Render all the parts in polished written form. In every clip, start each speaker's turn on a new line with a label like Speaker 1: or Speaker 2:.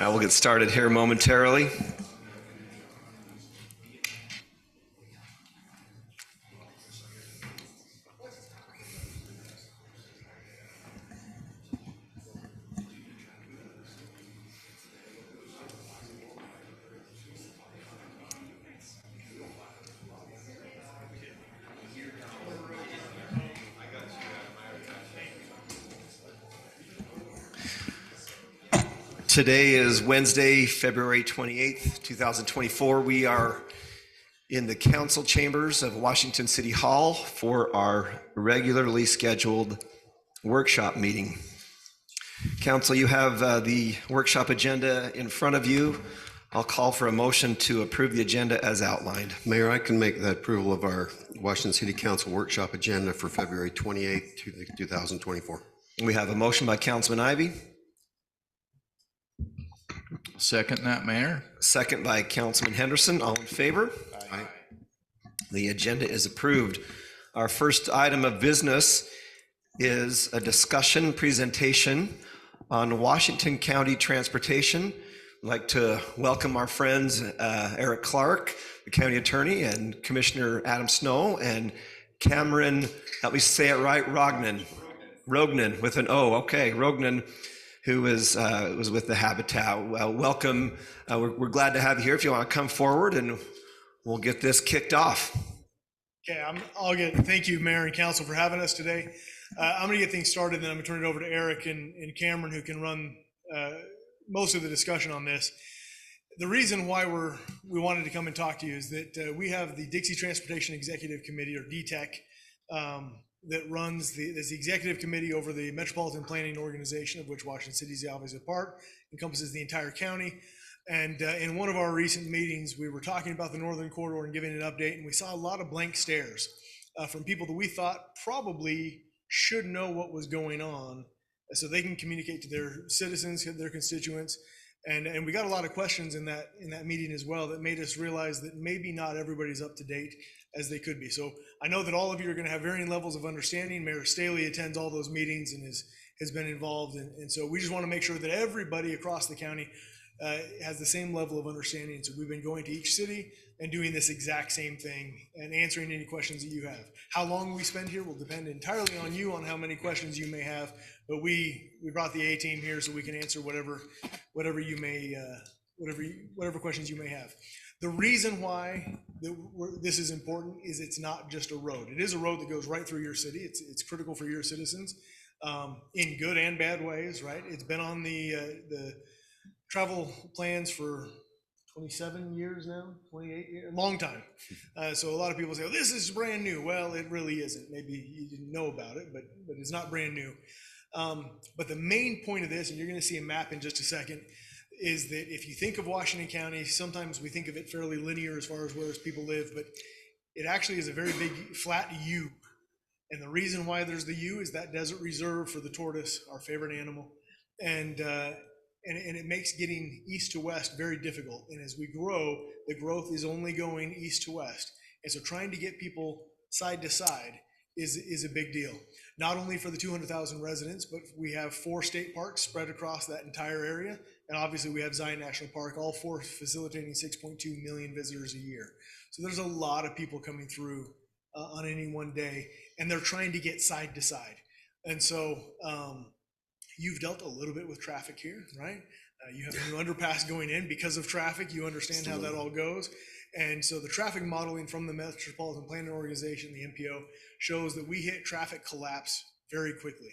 Speaker 1: right, we'll get started here momentarily. Today is Wednesday, February 28th, 2024. We are in the council chambers of Washington City Hall for our regularly scheduled workshop meeting. Council, you have the workshop agenda in front of you. I'll call for a motion to approve the agenda as outlined.
Speaker 2: Mayor, I can make the approval of our Washington City Council workshop agenda for February 28th, 2024.
Speaker 1: We have a motion by Councilman Ivey.
Speaker 3: Second that, Mayor.
Speaker 1: Second by Councilman Henderson. All in favor?
Speaker 2: Aye.
Speaker 1: The agenda is approved. Our first item of business is a discussion presentation on Washington County transportation. I'd like to welcome our friends Eric Clark, the county attorney, and Commissioner Adam Snow, and Cameron, help me say it right, Rognan with an O. Okay, Rognan, who was with the Habitat. Welcome. We're glad to have you here. If you want to come forward, and we'll get this kicked off.
Speaker 4: Okay, thank you, Mayor and Council, for having us today. I'm going to get things started, then I'm going to turn it over to Eric and Cameron, who can run most of the discussion on this. The reason why we wanted to come and talk to you is that we have the Dixie Transportation Executive Committee, or DTEC, that runs the executive committee over the Metropolitan Planning Organization, of which Washington City is obviously a part, encompasses the entire county. And in one of our recent meetings, we were talking about the Northern Corridor and giving an update, and we saw a lot of blank stares from people that we thought probably should know what was going on so they can communicate to their citizens, their constituents. And we got a lot of questions in that meeting as well that made us realize that maybe not everybody's up to date as they could be. So I know that all of you are going to have varying levels of understanding. Mayor Staley attends all those meetings and has been involved. And so we just want to make sure that everybody across the county has the same level of understanding. So we've been going to each city and doing this exact same thing and answering any questions that you have. How long we spend here will depend entirely on you, on how many questions you may have. But we brought the A team here so we can answer whatever you may, whatever questions you may have. The reason why this is important is it's not just a road. It is a road that goes right through your city. It's critical for your citizens in good and bad ways, right? It's been on the travel plans for 27 years now, 28 years, long time. So a lot of people say, oh, this is brand new. Well, it really isn't. Maybe you didn't know about it, but it's not brand new. But the main point of this, and you're going to see a map in just a second, is that if you think of Washington County, sometimes we think of it fairly linear as far as where people live, but it actually is a very big flat U. And the reason why there's the U is that desert reserve for the tortoise, our favorite animal. And it makes getting east to west very difficult. And as we grow, the growth is only going east to west. And so trying to get people side to side is a big deal. Not only for the 200,000 residents, but we have 4 state parks spread across that entire area. And obviously we have Zion National Park, all 4 facilitating 6.2 million visitors a year. So there's a lot of people coming through on any one day, and they're trying to get side to side. And so you've dealt a little bit with traffic here, right? You have a new underpass going in because of traffic. You understand how that all goes. And so the traffic modeling from the Metropolitan Planning Organization, the MPO, shows that we hit traffic collapse very quickly,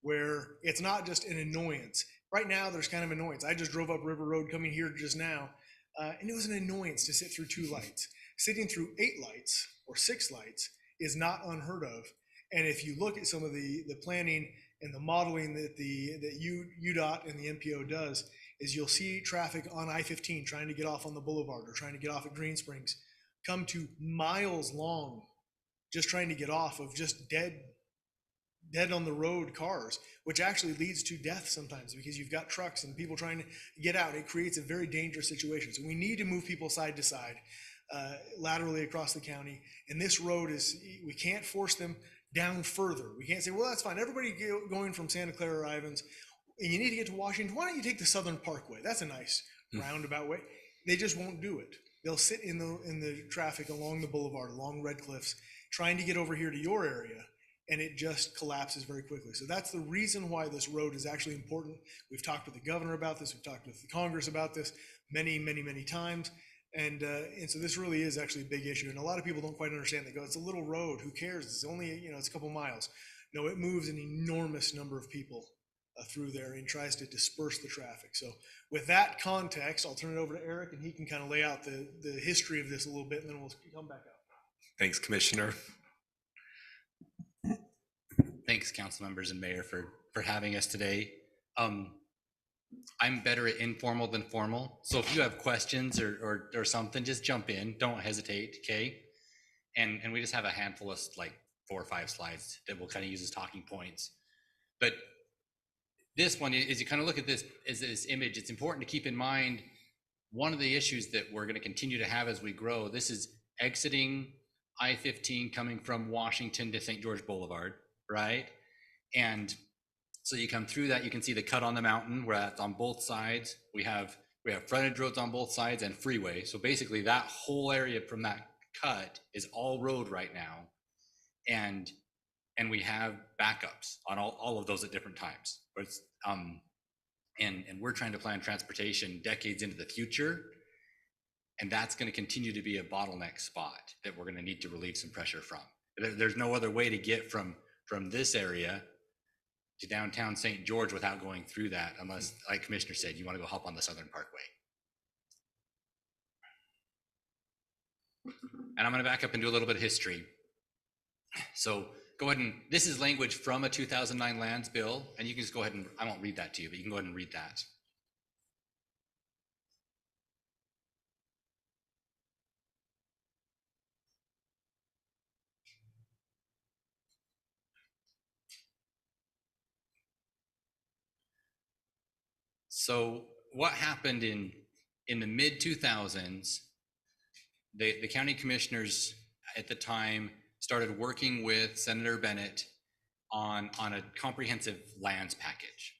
Speaker 4: where it's not just an annoyance. Right now, there's kind of annoyance. I just drove up River Road coming here just now, and it was an annoyance to sit through 2 lights. Sitting through 8 lights or 6 lights is not unheard of. And if you look at some of the planning and the modeling that UDOT and the MPO does, is you'll see traffic on I-15 trying to get off on the boulevard or trying to get off at Green Springs come to miles long, just trying to get off of just dead on the road cars, which actually leads to death sometimes because you've got trucks and people trying to get out. It creates a very dangerous situation. So we need to move people side to side, laterally across the county. And this road we can't force them down further. We can't say, well, that's fine. Everybody going from Santa Clara or Ivins, and you need to get to Washington, why don't you take the Southern Parkway? That's a nice roundabout way. They just won't do it. They'll sit in the traffic along the boulevard, along Red Cliffs, trying to get over here to your area, and it just collapses very quickly. So that's the reason why this road is actually important. We've talked with the governor about this. We've talked with the Congress about this many, many, many times. And so this really is actually a big issue. And a lot of people don't quite understand. They go, it's a little road. Who cares? It's only, it's a couple miles. No, it moves an enormous number of people through there and tries to disperse the traffic. So with that context, I'll turn it over to Eric, and he can kind of lay out the history of this a little bit, and then we'll come back up.
Speaker 1: Thanks, Commissioner.
Speaker 5: Thanks, council members and mayor, for having us today. I'm better at informal than formal. So if you have questions or something, just jump in. Don't hesitate, okay? And we just have a handful of like 4 or 5 slides that we'll kind of use as talking points. But this one, as you kind of look at this as this image, it's important to keep in mind one of the issues that we're going to continue to have as we grow. This is exiting I-15 coming from Washington to St. George Boulevard, right? And so you come through that, you can see the cut on the mountain where that's on both sides. We have frontage roads on both sides and freeway. So basically that whole area from that cut is all road right now. And we have backups on all of those at different times. But it's, and we're trying to plan transportation decades into the future. And that's going to continue to be a bottleneck spot that we're going to need to relieve some pressure from. There's no other way to get from this area to downtown St. George without going through that, unless, like Commissioner said, you want to go hop on the Southern Parkway. And I'm going to back up and do a little bit of history. So go ahead and, this is language from a 2009 lands bill, and you can just go ahead and, I won't read that to you, but you can go ahead and read that. So what happened in the mid 2000s, the county commissioners at the time started working with Senator Bennett on a comprehensive lands package.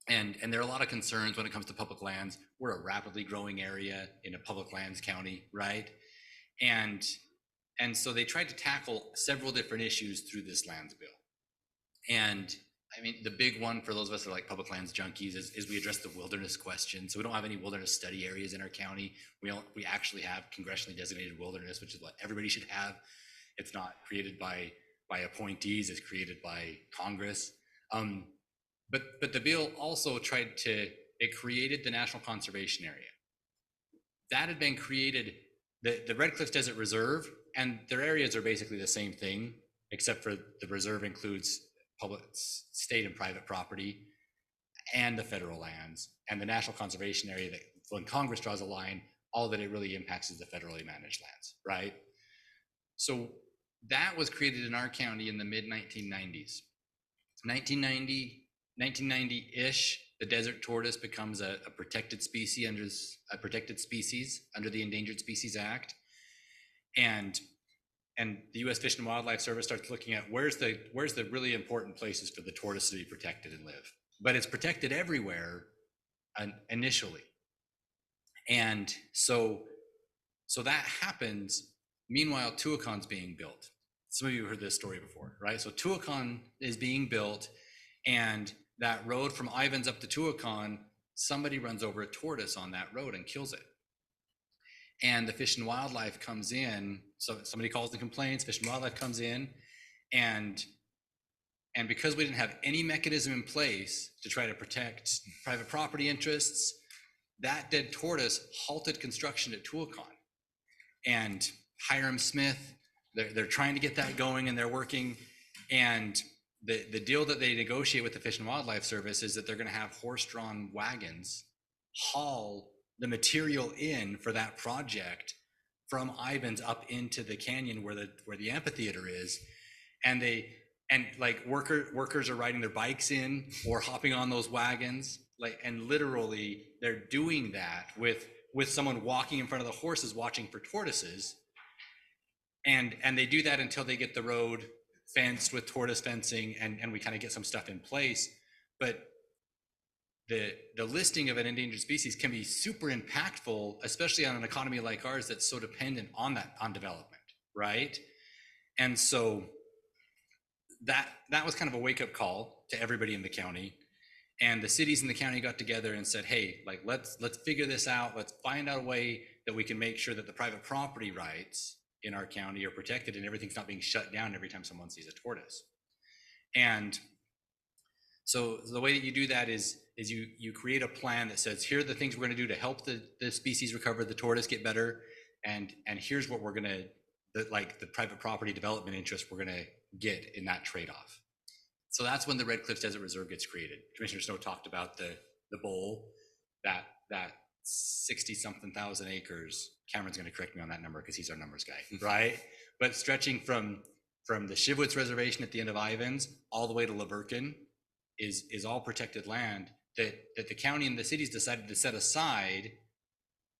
Speaker 5: And there are a lot of concerns when it comes to public lands. We're a rapidly growing area in a public lands county, right? And so they tried to tackle several different issues through this lands bill. And I mean, the big one for those of us that are like public lands junkies is we address the wilderness question. So we don't have any wilderness study areas in our county. We actually have congressionally designated wilderness, which is what everybody should have. It's not created by appointees, it's created by Congress. But the bill also it created the National Conservation Area. That had been created, the Red Cliffs Desert Reserve, and their areas are basically the same thing, except for the reserve includes public, state and private property and the federal lands, and the National Conservation Area, that when Congress draws a line, all that it really impacts is the federally managed lands, right? So that was created in our county in the mid 1990s. 1990-ish, the desert tortoise becomes a protected species under the Endangered Species Act. And the U.S. Fish and Wildlife Service starts looking at where's the really important places for the tortoise to be protected and live. But it's protected everywhere initially. And so that happens. Meanwhile, Tuacon's being built. Some of you have heard this story before, right? So Tuacon is being built, and that road from Ivins up to Tuacon, somebody runs over a tortoise on that road and kills it. And the Fish and Wildlife comes in, so somebody calls and complains, Fish and Wildlife comes in, and because we didn't have any mechanism in place to try to protect private property interests, that dead tortoise halted construction at Tuacon. And Hiram Smith, they're trying to get that going, and they're working, and the deal that they negotiate with the Fish and Wildlife Service is that they're going to have horse-drawn wagons haul the material in for that project from Ivins up into the canyon where the amphitheater is, and like workers are riding their bikes in or hopping on those wagons, like, and literally they're doing that with someone walking in front of the horses watching for tortoises, and they do that until they get the road fenced with tortoise fencing, and we kind of get some stuff in place. But the listing of an endangered species can be super impactful, especially on an economy like ours that's so dependent on development, right? And so that was kind of a wake-up call to everybody in the county. And the cities in the county got together and said, hey, like let's figure this out. Let's find out a way that we can make sure that the private property rights in our county are protected and everything's not being shut down every time someone sees a tortoise. And so the way that you do that is you create a plan that says, here are the things we're going to do to help the species recover, the tortoise get better, and here's what we're going to, the private property development interest we're going to get in that trade-off. So that's when the Red Cliffs Desert Reserve gets created. Commissioner Snow talked about the bowl, that 60-something thousand acres. Cameron's going to correct me on that number because he's our numbers guy, right? But stretching from the Shivwitz Reservation at the end of Ivins all the way to Laverkin is all protected land that the county and the cities decided to set aside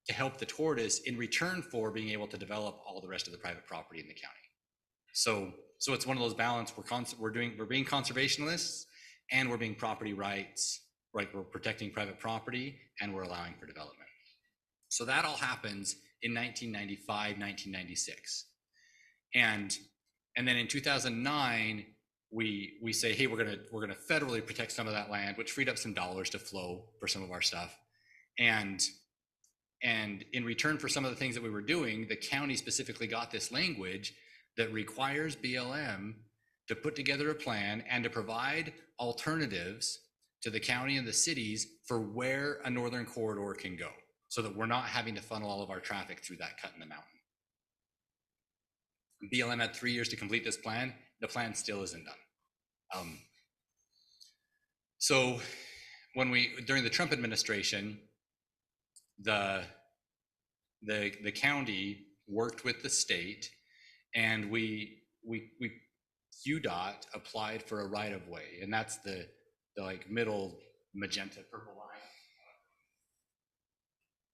Speaker 5: to help the tortoise in return for being able to develop all the rest of the private property in the county. So it's one of those balance. We're being conservationists and we're being property rights, right? We're protecting private property and we're allowing for development. So that all happens in 1995, 1996. And then in 2009, we say, hey, we're gonna federally protect some of that land, which freed up some dollars to flow for some of our stuff. And in return for some of the things that we were doing, the county specifically got this language that requires BLM to put together a plan and to provide alternatives to the county and the cities for where a northern corridor can go, so that we're not having to funnel all of our traffic through that cut in the mountain. BLM had 3 years to complete this plan. The plan still isn't done. So during the Trump administration, the county worked with the state, and UDOT applied for a right of way, and that's the like middle magenta purple line.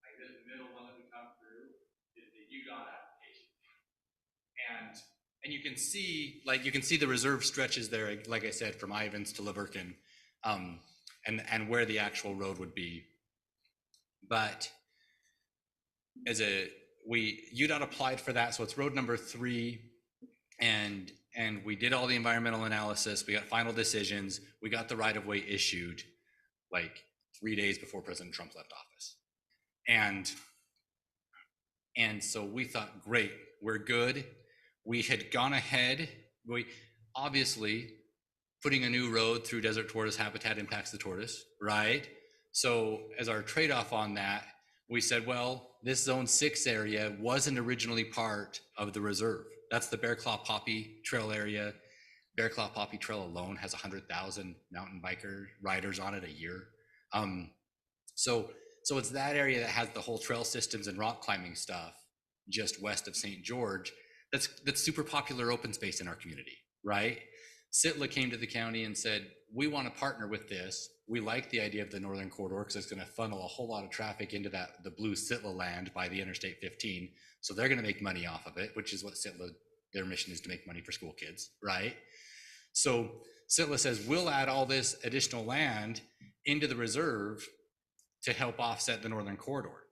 Speaker 5: Like this middle one that we come through is the UDOT application. And you can see the reserve stretches there, like I said, from Ivins to Laverkin, and where the actual road would be. But UDOT applied for that, so it's road number 3, and we did all the environmental analysis. We got final decisions. We got the right of way issued like 3 days before President Trump left office, and so we thought, great, we're good. We had gone ahead. We obviously, putting a new road through desert tortoise habitat impacts the tortoise, right? So as our trade-off on that, we said, well, this zone 6 area wasn't originally part of the reserve. That's the Bear Claw Poppy Trail area. Bear Claw Poppy Trail alone has 100,000 mountain biker riders on it a year. So it's that area that has the whole trail systems and rock climbing stuff just west of St. George. That's super popular open space in our community, right? SITLA came to the county and said, we want to partner with this. We like the idea of the Northern Corridor because it's going to funnel a whole lot of traffic into the blue SITLA land by the Interstate 15. So they're going to make money off of it, which is what SITLA, their mission is to make money for school kids, right? So SITLA says, we'll add all this additional land into the reserve to help offset the Northern Corridor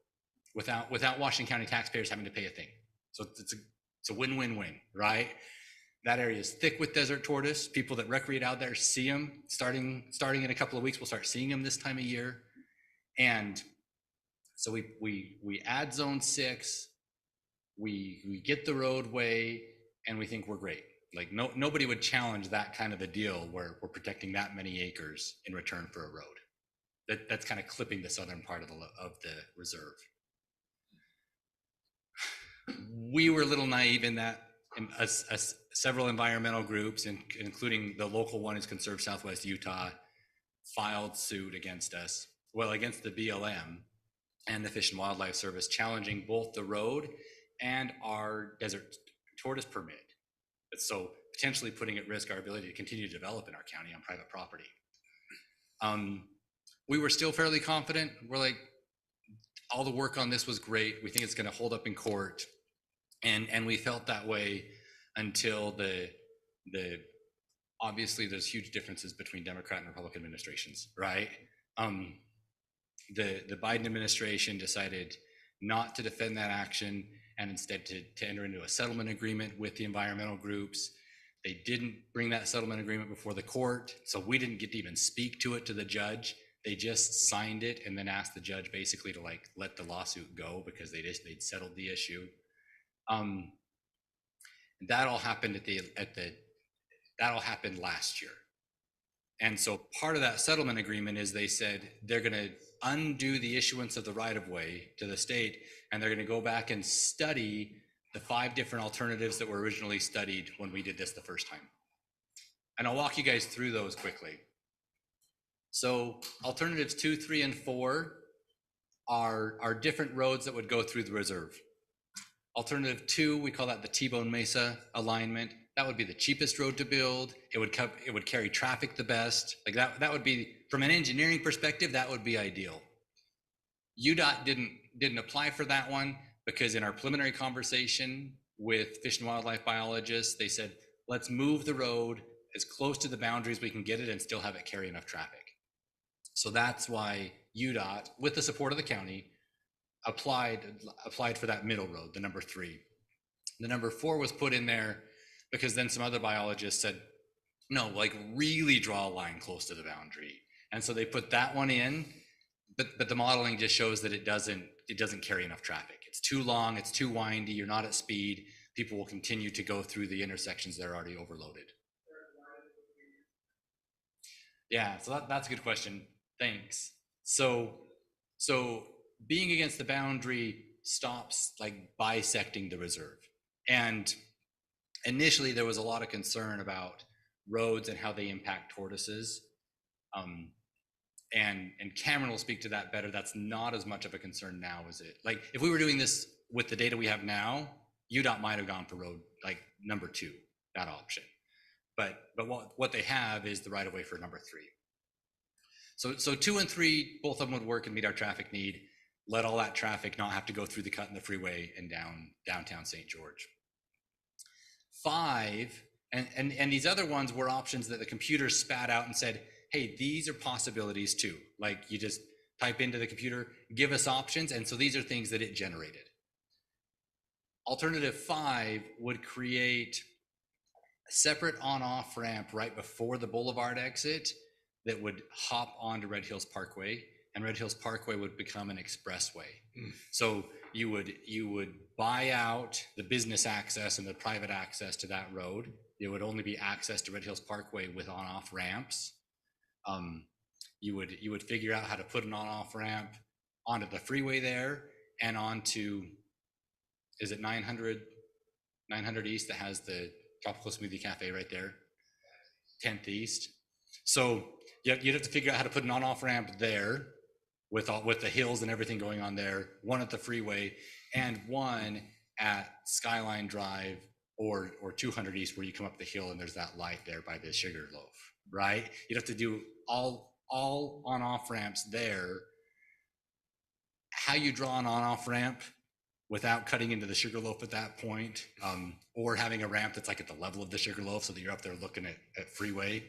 Speaker 5: without Washington County taxpayers having to pay a thing. So it's a win-win-win, right? That area is thick with desert tortoise. People that recreate out there see them. Starting in a couple of weeks, we'll start seeing them this time of year. And so we add zone 6, we get the roadway, and we think we're great. Like nobody would challenge that kind of a deal where we're protecting that many acres in return for a road. That's kind of clipping the southern part of the reserve. We were a little naive in that. Several environmental groups, including the local one is Conserve Southwest Utah, filed suit against us, against the BLM and the Fish and Wildlife Service, challenging both the road and our desert tortoise permit. So potentially putting at risk our ability to continue to develop in our county on private property. We were still fairly confident. We're like, all the work on this was great. We think it's going to hold up in court. And we felt that way until obviously there's huge differences between Democrat and Republican administrations, right? the Biden administration decided not to defend that action and instead to enter into a settlement agreement with the environmental groups. They didn't bring that settlement agreement before the court, so we didn't get to even speak to it to the judge. They just signed it and then asked the judge basically to like let the lawsuit go because they'd settled the issue. That all happened that all happened last year. And so part of that settlement agreement is they said they're going to undo the issuance of the right-of-way to the state, and they're going to go back and study the 5 different alternatives that were originally studied when we did this the first time. And I'll walk you guys through those quickly. So alternatives 2, 3, and 4 are different roads that would go through the reserve. Alternative 2, we call that the T-Bone Mesa alignment. That would be the cheapest road to build. It would carry traffic the best. Like that would be, from an engineering perspective, that would be ideal. UDOT didn't apply for that one because in our preliminary conversation with Fish and Wildlife biologists, they said, let's move the road as close to the boundaries we can get it and still have it carry enough traffic. So that's why UDOT, with the support of the county, applied for that middle road, the number 3. The number 4 was put in there because then some other biologists said, no, like really draw a line close to the boundary. And so they put that one in, but the modeling just shows that it doesn't carry enough traffic. It's too long, it's too windy, you're not at speed. People will continue to go through the intersections that are already overloaded. Yeah, so that's a good question. Thanks. So being against the boundary stops like bisecting the reserve. And initially there was a lot of concern about roads and how they impact tortoises. And Cameron will speak to that better. That's not as much of a concern now, is it? Like if we were doing this with the data we have now, UDOT might have gone for road like number 2, that option. But what they have is the right of way for number 3. So 2 and 3, both of them would work and meet our traffic need. Let all that traffic not have to go through the cut in the freeway and downtown St. George. 5, and these other ones were options that the computer spat out and said, hey, these are possibilities too. Like you just type into the computer, give us options. And so these are things that it generated. Alternative 5 would create a separate on-off ramp right before the Boulevard exit that would hop onto Red Hills Parkway, and Red Hills Parkway would become an expressway. So you would buy out the business access and the private access to that road. It would only be access to Red Hills Parkway with on-off ramps. You would figure out how to put an on-off ramp onto the freeway there and onto, is it 900 East that has the Tropical Smoothie Cafe right there? 10th East. So you'd have to figure out how to put an on-off ramp there with the hills and everything going on there, one at the freeway and one at Skyline Drive or 200 East where you come up the hill and there's that light there by the Sugar Loaf, right? You'd have to do all on-off ramps there. How you draw an on-off ramp without cutting into the Sugar Loaf at that point, or having a ramp that's like at the level of the Sugar Loaf so that you're up there looking at freeway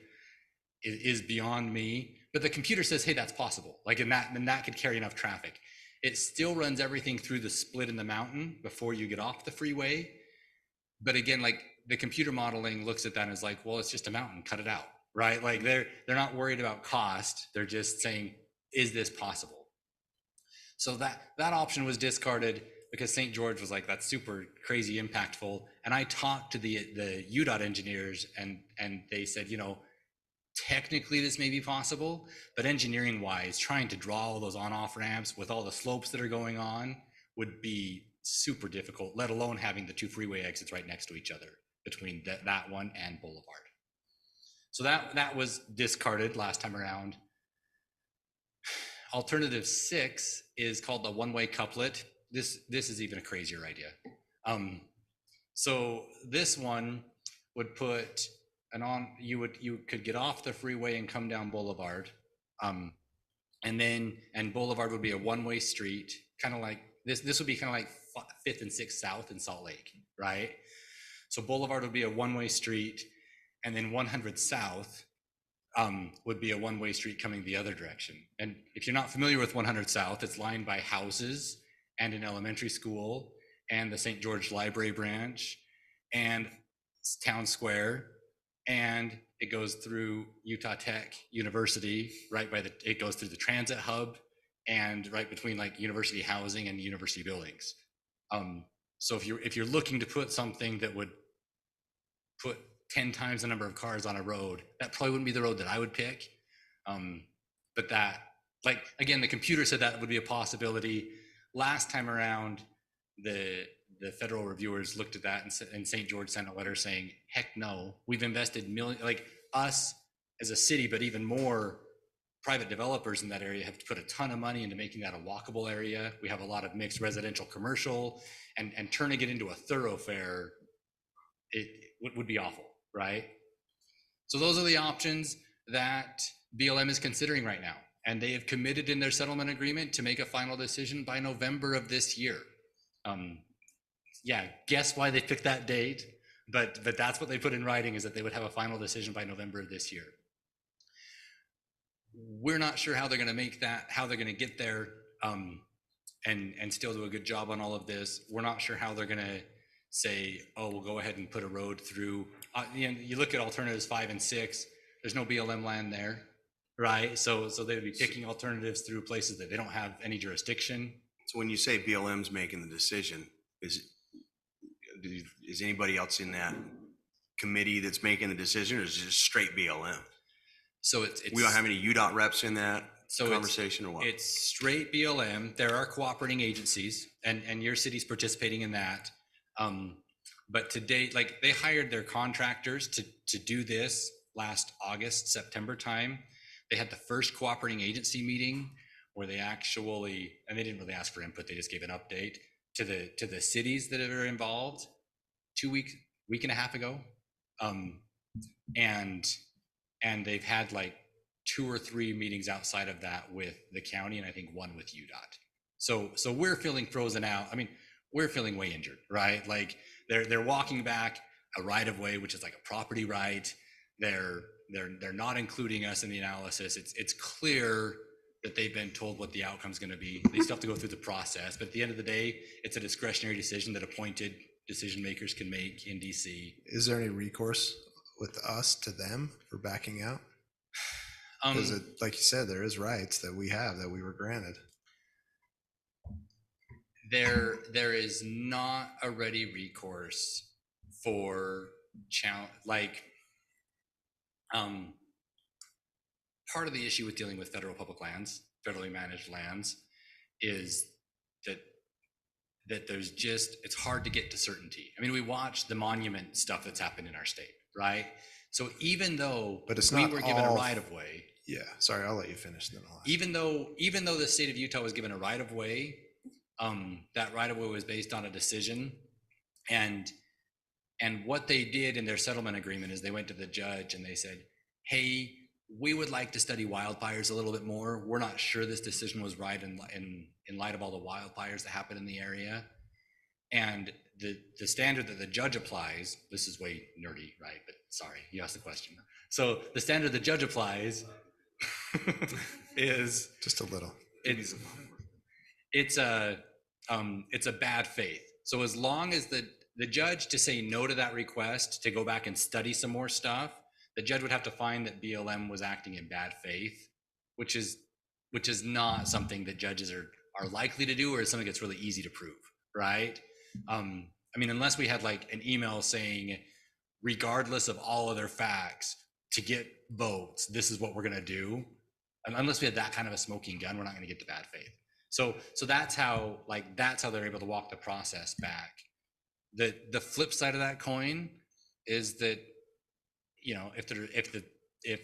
Speaker 5: is beyond me. But the computer says, hey, that's possible. Like that could carry enough traffic. It still runs everything through the split in the mountain before you get off the freeway. But again, like the computer modeling looks at that and is like, well, it's just a mountain, cut it out, right? Like they're not worried about cost. They're just saying, is this possible? So that option was discarded because St. George was like, that's super crazy impactful. And I talked to the UDOT engineers and they said, technically this may be possible, but engineering wise, trying to draw all those on-off ramps with all the slopes that are going on would be super difficult, let alone having the 2 freeway exits right next to each other between that one and Boulevard. So that was discarded last time around. Alternative 6 is called the one-way couplet. This is even a crazier idea. So this one would put you could get off the freeway and come down Boulevard, and Boulevard would be a one-way street, kind of like this would be kind of like 5th and 6th South in Salt Lake, right? So Boulevard would be a one-way street, and then 100 South would be a one-way street coming the other direction. And if you're not familiar with 100 South, it's lined by houses and an elementary school and the St. George Library branch and Town Square, and it goes through Utah Tech University, it goes through the transit hub and right between like university housing and university buildings. So if you're looking to put something that would put 10 times the number of cars on a road, that probably wouldn't be the road that I would pick. But that, like, again, the computer said that would be a possibility. Last time around, the federal reviewers looked at that and St. George sent a letter saying, heck no, we've invested like us as a city, but even more private developers in that area have put a ton of money into making that a walkable area. We have a lot of mixed residential commercial, and turning it into a thoroughfare, it would be awful, right? So those are the options that BLM is considering right now. And they have committed in their settlement agreement to make a final decision by November of this year. Yeah, guess why they picked that date, but that's what they put in writing, is that they would have a final decision by November of this year. We're not sure how they're going to make that, how they're going to get there, and still do a good job on all of this. We're not sure how they're going to say, oh, we'll go ahead and put a road through. You look at alternatives 5 and 6, there's no BLM land there, right? So they would be picking alternatives through places that they don't have any jurisdiction.
Speaker 6: So when you say BLM's making the decision, is anybody else in that committee that's making the decision, or is it just straight BLM?
Speaker 5: So it's
Speaker 6: We don't have any UDOT reps in that
Speaker 5: So
Speaker 6: conversation, or what?
Speaker 5: It's straight BLM. There are cooperating agencies, and your city's participating in that. But to date, like, they hired their contractors to do this last August, September time. They had the first cooperating agency meeting where they actually, and they didn't really ask for input, they just gave an update to the cities that are involved week and a half ago. And they've had like 2 or 3 meetings outside of that with the county, and I think 1 with UDOT. So we're feeling frozen out. I mean, we're feeling way injured, right? Like they're walking back a right of way, which is like a property right. They're not including us in the analysis. It's clear that they've been told what the outcome's going to be. They still have to go through the process, but at the end of the day, it's a discretionary decision that appointed decision makers can make in DC.
Speaker 7: Is there any recourse with us to them for backing out? Because like you said, there is rights that we have that we were granted.
Speaker 5: There is not a ready recourse for part of the issue with dealing with federal public lands, federally managed lands, is that there's just, it's hard to get to certainty. I mean, we watch the monument stuff that's happened in our state, right? So even though
Speaker 7: But it's
Speaker 5: we
Speaker 7: not
Speaker 5: were given a
Speaker 7: all-
Speaker 5: right of way,
Speaker 7: Yeah, sorry, I'll let you finish then. I'll ask.
Speaker 5: even though the state of Utah was given a right of way, that right of way was based on a decision, and what they did in their settlement agreement is they went to the judge and they said, hey, we would like to study wildfires a little bit more. We're not sure this decision was right in light of all the wildfires that happen in the area. And the standard that the judge applies, this is way nerdy, right? But sorry, you asked the question. So the standard the judge applies is
Speaker 7: Just a little.
Speaker 5: it's a bad faith. So as long as the judge to say no to that request to go back and study some more stuff, the judge would have to find that BLM was acting in bad faith, which is not something that judges are likely to do, or is something that's really easy to prove, right? I mean, unless we had like an email saying, regardless of all other facts, to get votes, this is what we're gonna do. And unless we had that kind of a smoking gun, we're not gonna get to bad faith. So that's how they're able to walk the process back. The flip side of that coin is that, you know, if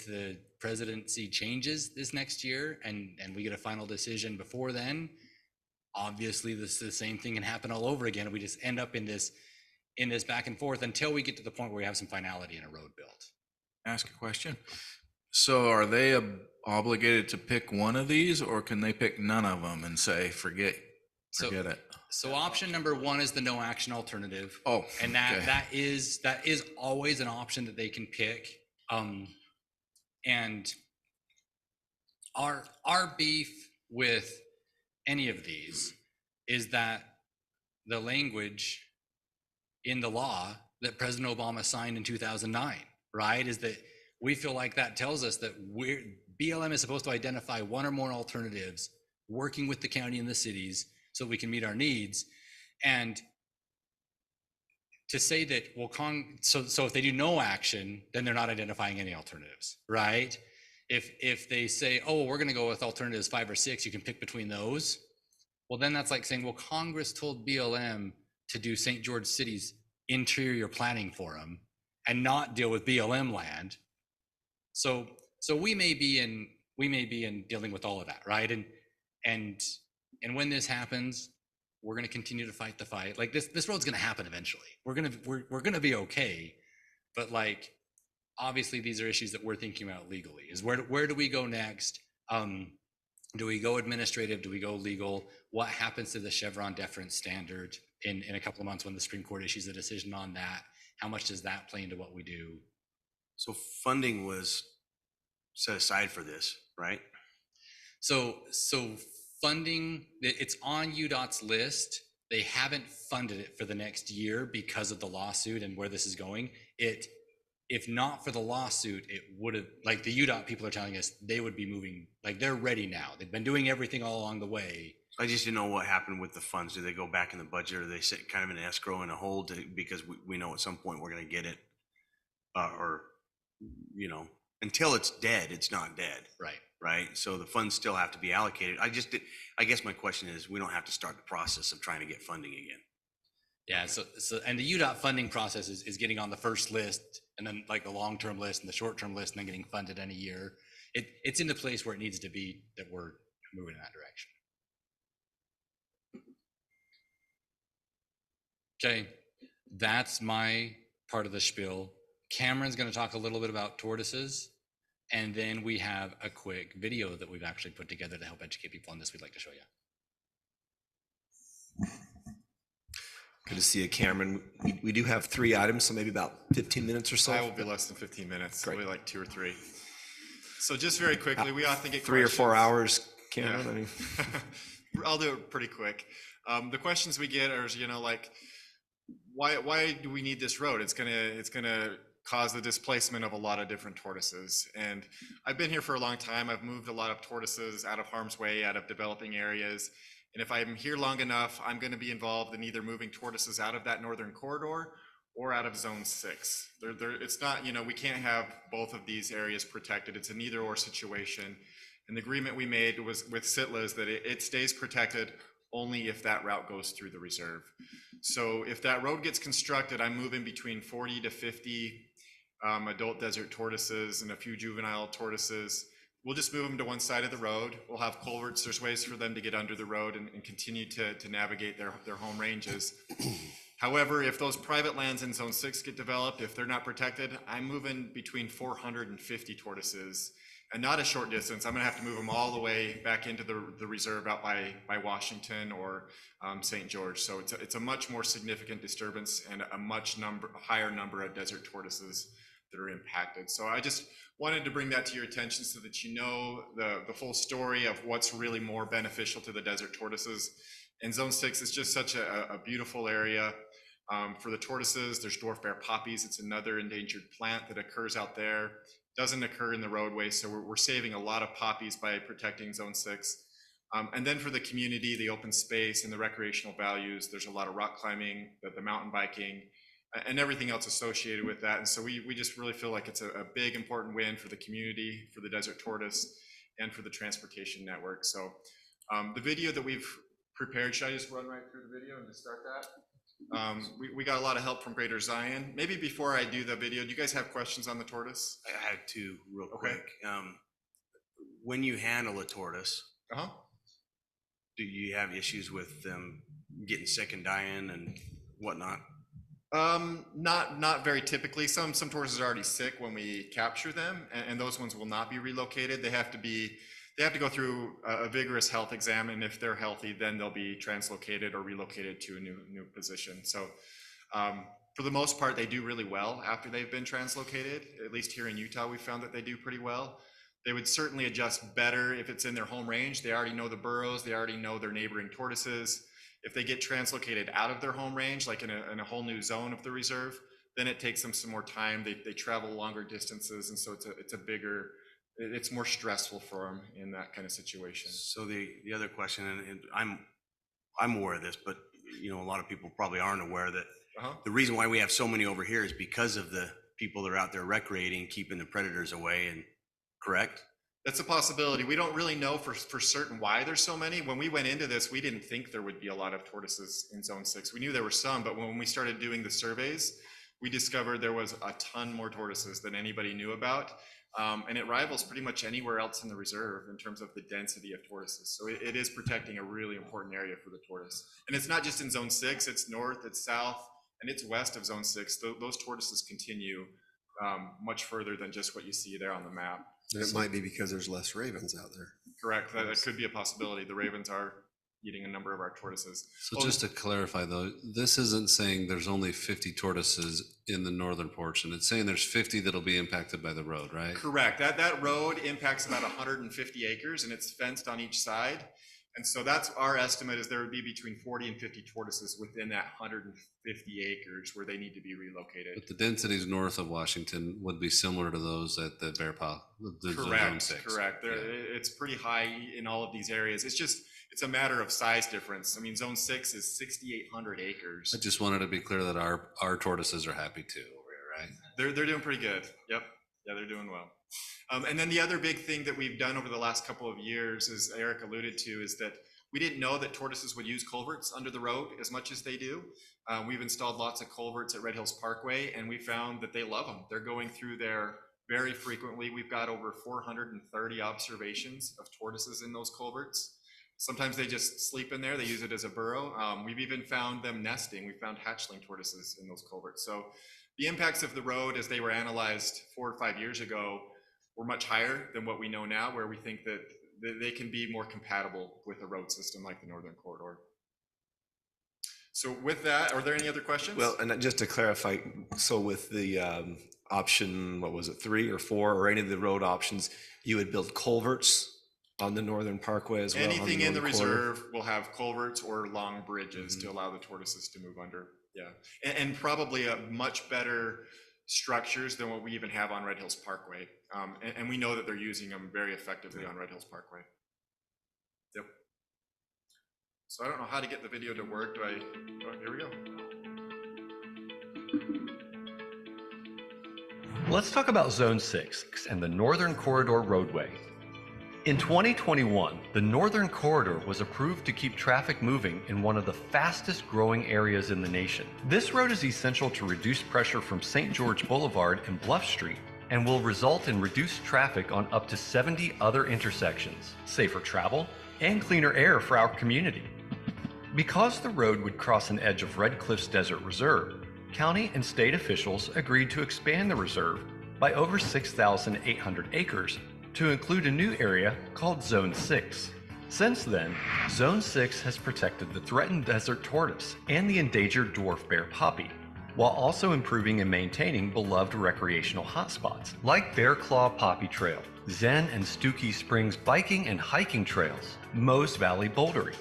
Speaker 5: the presidency changes this next year and we get a final decision before then, obviously the same thing can happen all over again. We just end up in this back and forth until we get to the point where we have some finality in a road built.
Speaker 3: Ask a question. So are they obligated to pick one of these, or can they pick none of them and say, forget it?
Speaker 5: So option number 1 is the no action alternative.
Speaker 3: Oh,
Speaker 5: And that is always an option that they can pick. And our beef with any of these is that the language in the law that President Obama signed in 2009, right, is that we feel like that tells us that BLM is supposed to identify one or more alternatives, working with the county and the cities so we can meet our needs. And to say that, well, so if they do no action, then they're not identifying any alternatives, right? If they say, oh, well, we're going to go with alternatives 5 or 6, you can pick between those. Well, then that's like saying, well, Congress told BLM to do St. George City's interior planning for them and not deal with BLM land. So we may be in dealing with all of that, right? And when this happens, we're going to continue to fight the fight. Like this road's going to happen eventually. We're going to be okay. But like, obviously these are issues that we're thinking about legally. Is where do we go next? Do we go administrative? Do we go legal? What happens to the Chevron deference standard in a couple of months when the Supreme Court issues a decision on that? How much does that play into what we do?
Speaker 6: So funding was set aside for this, right?
Speaker 5: So funding, it's on UDOT's list. They haven't funded it for the next year because of the lawsuit and where this is going. If not for the lawsuit, it would have, like the UDOT people are telling us, they would be moving, like they're ready now. They've been doing everything all along the way.
Speaker 6: I just didn't know what happened with the funds. Do they go back in the budget, or they sit kind of in escrow and a hold because we know at some point we're going to get it, or until it's dead, it's not dead. Right. So the funds still have to be allocated. I guess my question is, we don't have to start the process of trying to get funding again.
Speaker 5: Yeah. So and the UDOT funding process is getting on the first list, and then like the long-term list and the short-term list, and then getting funded in a year. It's in the place where it needs to be, that we're moving in that direction. Okay, that's my part of the spiel. Cameron's going to talk a little bit about tortoises, and then we have a quick video that we've actually put together to help educate people on this we'd like to show you.
Speaker 1: Good to see you, Cameron. We do have 3 items, so maybe about 15 minutes or so.
Speaker 8: I will be less than 15 minutes. Great. Maybe like 2 or 3. So just very quickly, we often get
Speaker 1: 3 or 4
Speaker 8: questions.
Speaker 1: hours, Cameron.
Speaker 8: Yeah.
Speaker 1: I mean,
Speaker 8: I'll do it pretty quick. The questions we get are, like, why do we need this road? It's gonna cause the displacement of a lot of different tortoises. And I've been here for a long time. I've moved a lot of tortoises out of harm's way, out of developing areas. And if I'm here long enough, I'm going to be involved in either moving tortoises out of that northern corridor or out of Zone 6. It's not, we can't have both of these areas protected. It's an either or situation. And the agreement we made was with SITLA is that it stays protected only if that route goes through the reserve. So if that road gets constructed, I'm moving between 40 to 50 adult desert tortoises and a few juvenile tortoises. We'll just move them to one side of the road. We'll have culverts. There's ways for them to get under the road and continue to navigate their home ranges. However, if those private lands in Zone 6 get developed, if they're not protected, I'm moving between 450 tortoises, and not a short distance. I'm going to have to move them all the way back into the reserve out by Washington or St. George. So it's a much more significant disturbance and a much higher number of desert tortoises that are impacted. So I just wanted to bring that to your attention so that you know the full story of what's really more beneficial to the desert tortoises. And Zone 6 is just such a beautiful area for the tortoises. There's dwarf bear poppies. It's another endangered plant that occurs out there. Doesn't occur in the roadway, so we're saving a lot of poppies by protecting Zone 6. And then for the community, the open space and the recreational values, there's a lot of rock climbing, the mountain biking, and everything else associated with that. And so we just really feel like it's a big, important win for the community, for the desert tortoise, and for the transportation network. So the video that we've prepared, should I just run right through the video and just start that? We got a lot of help from Greater Zion. Maybe before I do the video, do you guys have questions on the tortoise?
Speaker 6: I had 2 real
Speaker 8: Okay.
Speaker 6: quick. When you handle a tortoise, do you have issues with them getting sick and dying and whatnot?
Speaker 8: Not very typically. Some tortoises are already sick when we capture them, and those ones will not be relocated. They have to go through a vigorous health exam, and if they're healthy, then they'll be translocated or relocated to a new position. So For the most part, they do really well after they've been translocated. At least here in Utah, we found that they do pretty well. They would certainly adjust better if it's in their home range. They already know the burrows. They already know their neighboring tortoises. If they get translocated out of their home range, like in a whole new zone of the reserve, then it takes them some more time. They travel longer distances, and so it's more stressful for them in that kind of situation.
Speaker 6: So the other question, and I'm aware of this, but you know, a lot of people probably aren't aware that the reason why we have so many over here is because of the people that are out there recreating, keeping the predators away, and correct?
Speaker 8: That's a possibility. We don't really know for certain why there's so many. When we went into this, we didn't think there would be a lot of tortoises in Zone 6. We knew there were some, but when we started doing the surveys, we discovered there was a ton more tortoises than anybody knew about. And it rivals pretty much anywhere else in the reserve in terms of the density of tortoises. So it is protecting a really important area for the tortoise. And it's not just in Zone 6, it's north, it's south, and it's west of Zone 6. Those tortoises continue much further than just what you see there on the map.
Speaker 2: And it might be because there's less ravens out there.
Speaker 8: Correct, that could be a possibility. The ravens are eating a number of our tortoises.
Speaker 9: So just to clarify though, this isn't saying there's only 50 tortoises in the northern portion. It's saying there's 50 that'll be impacted by the road, right?
Speaker 8: Correct. That road impacts about 150 acres and it's fenced on each side. And so that's our estimate, is there would be between 40 and 50 tortoises within that 150 acres where they need to be relocated.
Speaker 9: But the densities north of Washington would be similar to those at the Bear Paw.
Speaker 8: Correct. It's pretty high in all of these areas. It's a matter of size difference. I mean, Zone 6 is 6,800 acres.
Speaker 9: I just wanted to be clear that our tortoises are happy too over here, right?
Speaker 8: They're doing pretty good. Yep. Yeah, they're doing well. And then the other big thing that we've done over the last couple of years, as Eric alluded to, is that we didn't know that tortoises would use culverts under the road as much as they do. We've installed lots of culverts at Red Hills Parkway, and we found that they love them. They're going through there very frequently. We've got over 430 observations of tortoises in those culverts. Sometimes they just sleep in there. They use it as a burrow. We've even found them nesting. We found hatchling tortoises in those culverts. So the impacts of the road as they were analyzed 4 or 5 years ago were much higher than what we know now, where we think that they can be more compatible with a road system like the Northern Corridor. So with that, are there any other questions?
Speaker 1: Well, and just to clarify, so with the option, what was it, 3 or 4, or any of the road options, you would build culverts on the Northern Parkway as well?
Speaker 8: Anything in the reserve will have culverts or long bridges to allow the tortoises to move under. Yeah, and probably a much better structures than what we even have on Red Hills Parkway. And we know that they're using them very effectively on Red Hills Parkway. Yep. So I don't know how to get the video to work. Oh, here we go.
Speaker 10: Let's talk about Zone 6 and the Northern Corridor roadway. In 2021, the Northern Corridor was approved to keep traffic moving in one of the fastest growing areas in the nation. This road is essential to reduce pressure from St. George Boulevard and Bluff Street and will result in reduced traffic on up to 70 other intersections, safer travel, and cleaner air for our community. Because the road would cross an edge of Red Cliffs Desert Reserve, county and state officials agreed to expand the reserve by over 6,800 acres to include a new area called Zone 6. Since then, Zone 6 has protected the threatened desert tortoise and the endangered dwarf bear poppy, while also improving and maintaining beloved recreational hotspots like Bear Claw Poppy Trail, Zen and Stookie Springs biking and hiking trails, Mose Valley bouldering,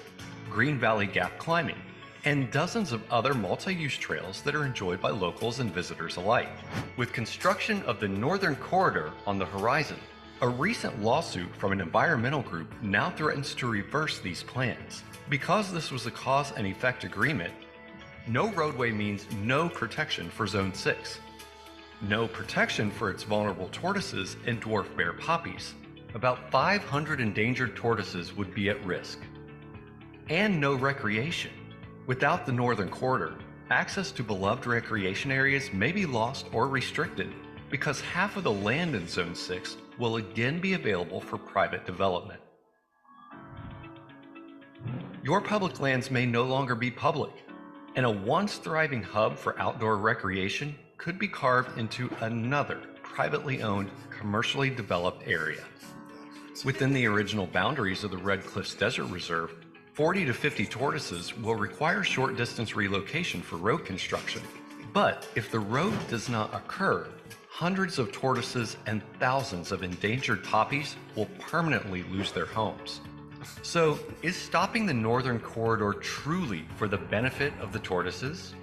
Speaker 10: Green Valley Gap climbing, and dozens of other multi-use trails that are enjoyed by locals and visitors alike. With construction of the Northern Corridor on the horizon, a recent lawsuit from an environmental group now threatens to reverse these plans. Because this was a cause and effect agreement, no roadway means no protection for Zone 6. No protection for its vulnerable tortoises and dwarf bear poppies. About 500 endangered tortoises would be at risk. And no recreation. Without the Northern Corridor, access to beloved recreation areas may be lost or restricted because half of the land in Zone 6 will again be available for private development. Your public lands may no longer be public, and a once thriving hub for outdoor recreation could be carved into another privately owned, commercially developed area. Within the original boundaries of the Red Cliffs Desert Reserve, 40 to 50 tortoises will require short distance relocation for road construction. But if the road does not occur, hundreds of tortoises and thousands of endangered poppies will permanently lose their homes. So, is stopping the Northern Corridor truly for the benefit of the tortoises?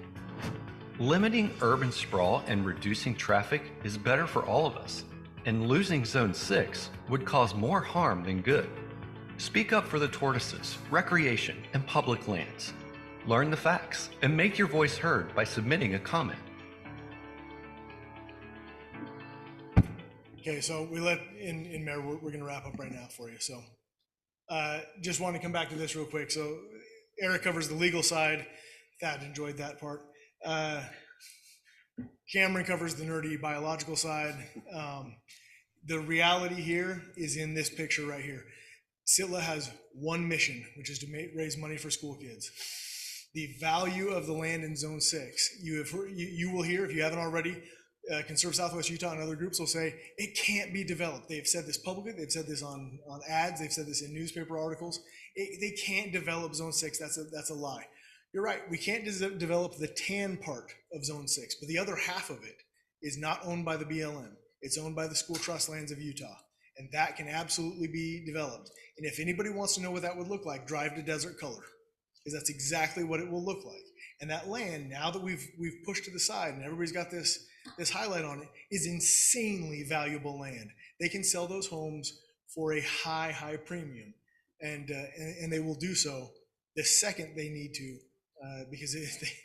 Speaker 10: Limiting urban sprawl and reducing traffic is better for all of us, and losing Zone 6 would cause more harm than good. Speak up for the tortoises, recreation, and public lands. Learn the facts and make your voice heard by submitting a comment.
Speaker 4: Okay, so in Mayor, we're going to wrap up right now for you. So just want to come back to this real quick. So Eric covers the legal side. Thad enjoyed that part. Cameron covers the nerdy biological side. The reality here is in this picture right here. SITLA has one mission, which is to raise money for school kids. The value of the land in Zone 6, you will hear, if you haven't already, Conserve Southwest Utah and other groups will say, it can't be developed. They've said this publicly, they've said this on ads, they've said this in newspaper articles. They can't develop Zone 6, that's a lie. You're right, we can't develop the tan part of Zone 6, but the other half of it is not owned by the BLM. It's owned by the School Trust Lands of Utah, and that can absolutely be developed. And if anybody wants to know what that would look like, drive to Desert Color, because that's exactly what it will look like. And that land, now that we've pushed to the side and everybody's got this highlight on it, is insanely valuable land. They can sell those homes for a high premium, and they will do so the second they need to, because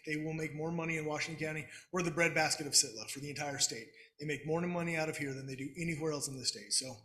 Speaker 4: they will make more money in Washington County. We're the breadbasket of SITLA for the entire state. They make more money out of here than they do anywhere else in the state. So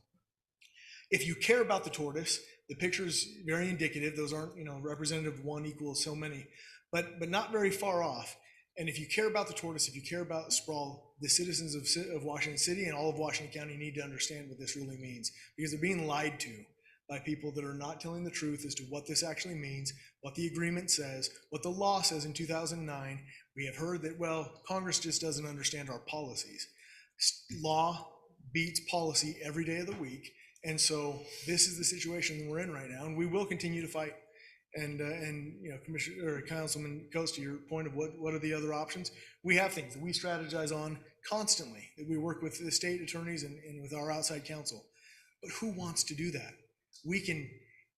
Speaker 4: if you care about the tortoise, the picture's very indicative. Those aren't, representative one equals so many, but not very far off. And if you care about the tortoise, if you care about sprawl, the citizens of Washington City and all of Washington County need to understand what this really means, because they're being lied to by people that are not telling the truth as to what this actually means, what the agreement says, what the law says in 2009. We have heard that, well, Congress just doesn't understand our policies. Law beats policy every day of the week. And so this is the situation we're in right now, and we will continue to fight. And Commissioner or Councilman Coast, to your point of what are the other options, we have things that we strategize on constantly, that we work with the state attorneys and with our outside counsel. But who wants to do that?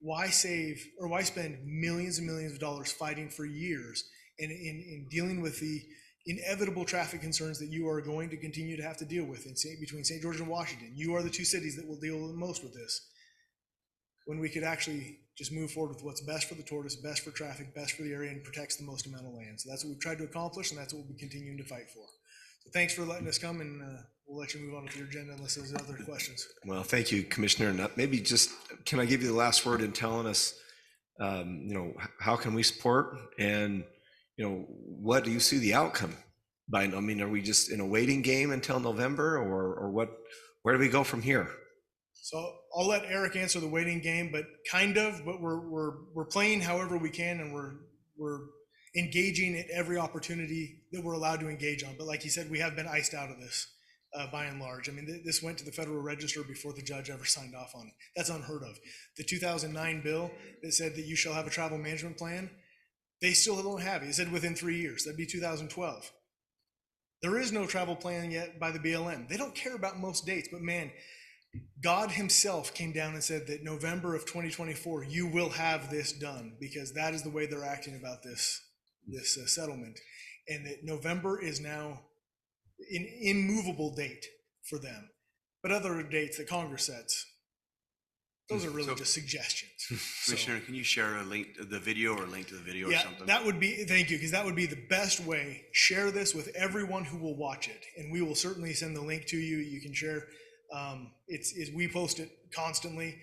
Speaker 4: Why spend millions and millions of dollars fighting for years in dealing with the inevitable traffic concerns that you are going to continue to have to deal with between St. George and Washington? You are the two cities that will deal the most with this, when we could actually just move forward with what's best for the tortoise, best for traffic, best for the area, and protects the most amount of land. So that's what we've tried to accomplish, and that's what we'll be continuing to fight for. So thanks for letting us come, and we'll let you move on with your agenda unless there's other questions.
Speaker 1: Well, thank you, Commissioner. And maybe just, can I give you the last word in telling us, how can we support, and, what do you see the outcome by? I mean, are we just in a waiting game until November, or what? Where do we go from here?
Speaker 4: So I'll let Eric answer the waiting game, but we're playing however we can, and we're engaging at every opportunity that we're allowed to engage on. But like you said, we have been iced out of this by and large. I mean, this went to the Federal Register before the judge ever signed off on it. That's unheard of. The 2009 bill that said that you shall have a travel management plan, they still don't have it. It said within 3 years. That'd be 2012. There is no travel plan yet by the BLM. They don't care about most dates, but man, God himself came down and said that November of 2024, you will have this done, because that is the way they're acting about this settlement. And that November is now an immovable date for them. But other dates that Congress sets, those are really just suggestions.
Speaker 6: Commissioner, can you share a link to the video or a link to the video or something?
Speaker 4: That would be, thank you, because that would be the best way. Share this with everyone who will watch it, and we will certainly send the link to you. You can share. We post it constantly,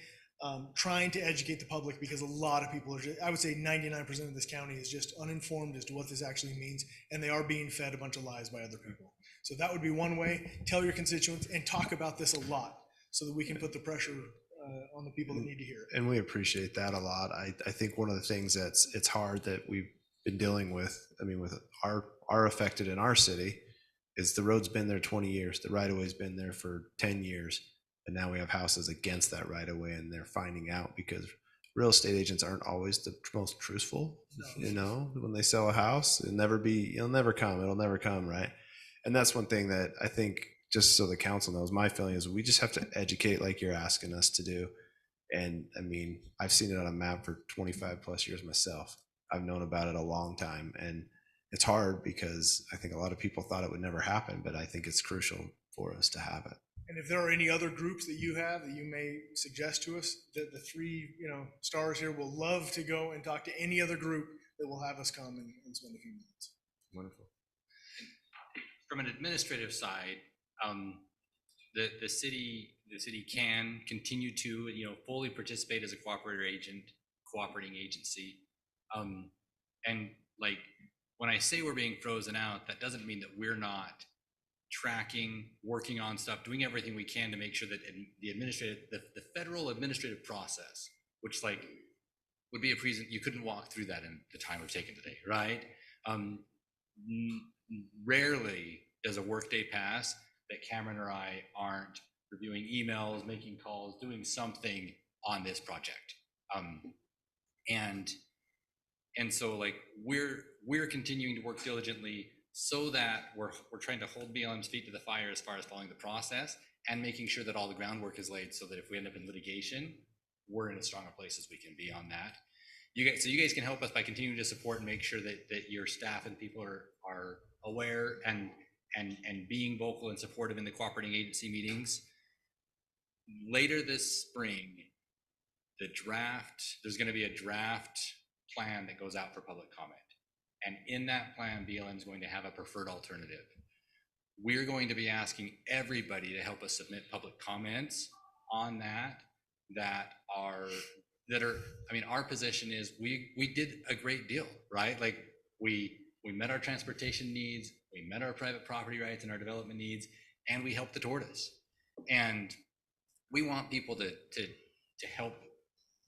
Speaker 4: trying to educate the public, because a lot of people I would say 99% of this county is just uninformed as to what this actually means, and they are being fed a bunch of lies by other people. So that would be one way. Tell your constituents and talk about this a lot, so that we can put the pressure on the people that need to hear it.
Speaker 7: And we appreciate that a lot. I think one of the things it's hard that we've been dealing with, with our affected in our city, is the road's been there 20 years. The right-of-way's been there for 10 years. And now we have houses against that right-of-way, and they're finding out because real estate agents aren't always the most truthful. You know, when they sell a house, it'll never come, right? And that's one thing that I think, just so the council knows, my feeling is we just have to educate like you're asking us to do. And I mean, I've seen it on a map for 25 plus years myself. I've known about it a long time, and it's hard because I think a lot of people thought it would never happen, but I think it's crucial for us to have it.
Speaker 4: And if there are any other groups that you have that you may suggest to us, that the three, stars here will love to go and talk to any other group that will have us come and spend a few minutes.
Speaker 7: Wonderful.
Speaker 5: From an administrative side, the city can continue to, fully participate as a cooperating agency. And like, when I say we're being frozen out, that doesn't mean that we're not tracking, working on stuff, doing everything we can to make sure that the federal administrative process, which would be a reason you couldn't walk through that in the time we've taken today, right? Rarely does a workday pass that Cameron or I aren't reviewing emails, making calls, doing something on this project. And so we're continuing to work diligently so that we're trying to hold BLM's feet to the fire as far as following the process and making sure that all the groundwork is laid so that if we end up in litigation, we're in as strong a place as we can be on that. You guys can help us by continuing to support and make sure that your staff and people are aware and being vocal and supportive in the cooperating agency meetings. Later this spring, there's going to be a draft plan that goes out for public comment. And in that plan, BLM is going to have a preferred alternative. We're going to be asking everybody to help us submit public comments on our position is we did a great deal, right? Like we met our transportation needs, we met our private property rights and our development needs, and we helped the tortoise. And we want people to help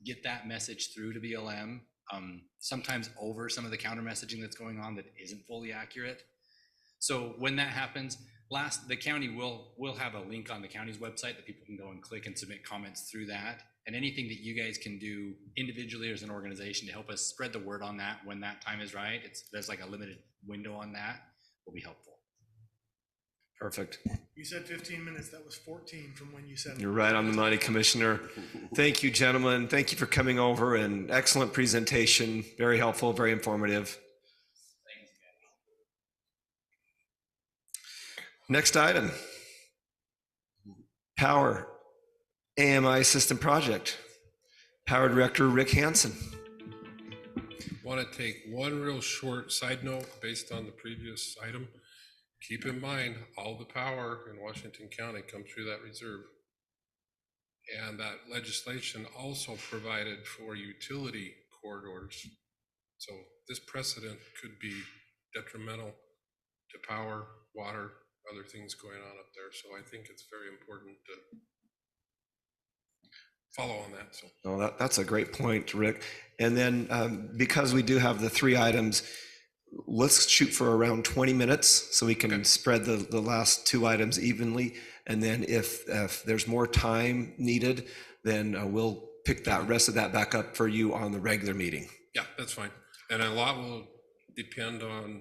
Speaker 5: get that message through to BLM, sometimes over some of the counter messaging that's going on that isn't fully accurate. So when that happens, the county will have a link on the county's website that people can go and click and submit comments through that. And anything that you guys can do individually or as an organization to help us spread the word on that when that time is right, there's like a limited window on that, will be helpful.
Speaker 1: Perfect.
Speaker 4: You said 15 minutes. That was 14 from when you said it.
Speaker 1: You're right on the money, Commissioner. Thank you, gentlemen. Thank you for coming over, and excellent presentation. Very helpful, very informative. Next item. Power AMI System Project. Power Director Rick Hansen.
Speaker 11: Want to take one real short side note based on the previous item. Keep in mind, all the power in Washington County comes through that reserve. And that legislation also provided for utility corridors. So this precedent could be detrimental to power, water, other things going on up there. So I think it's very important to follow on that. So
Speaker 1: That's a great point, Rick. And then because we do have the three items, let's shoot for around 20 minutes so we can spread the last two items evenly. And then if there's more time needed, then we'll pick that rest of that back up for you on the regular meeting.
Speaker 11: yeah, that's fine. And a lot will depend on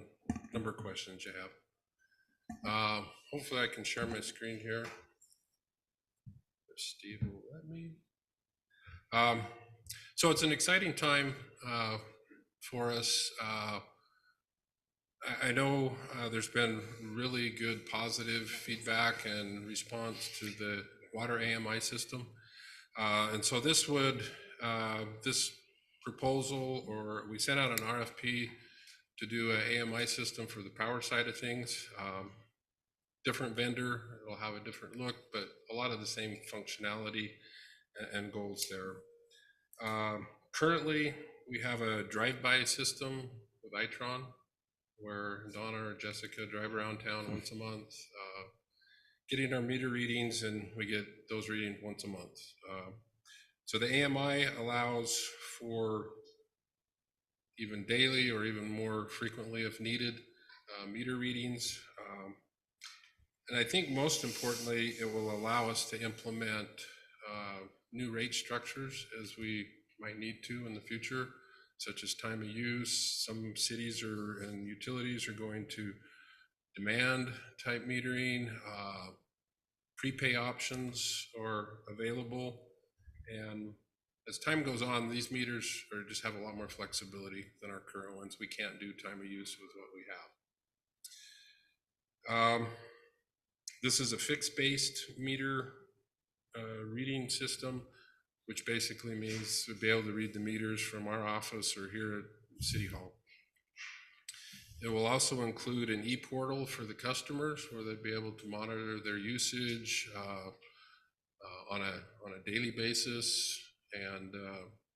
Speaker 11: number of questions you have. Hopefully I can share my screen here. If Steve will let me. So it's an exciting time for us. I know there's been really good positive feedback and response to the water AMI system. And so this proposal, or we sent out an RFP to do an AMI system for the power side of things. Different vendor, it'll have a different look, but a lot of the same functionality and goals there. Currently, we have a drive-by system with Itron, where Donna or Jessica drive around town once a month, getting our meter readings, and we get those readings once a month. So the AMI allows for even daily or even more frequently if needed meter readings. And I think most importantly, it will allow us to implement new rate structures as we might need to in the future, such as time of use. Some cities and utilities are going to demand type metering. Prepay options are available. And as time goes on, these meters just have a lot more flexibility than our current ones. We can't do time of use with what we have. This is a fixed-based meter reading system, which basically means to be able to read the meters from our office or here at City Hall. It will also include an e-portal for the customers where they'd be able to monitor their usage on a daily basis and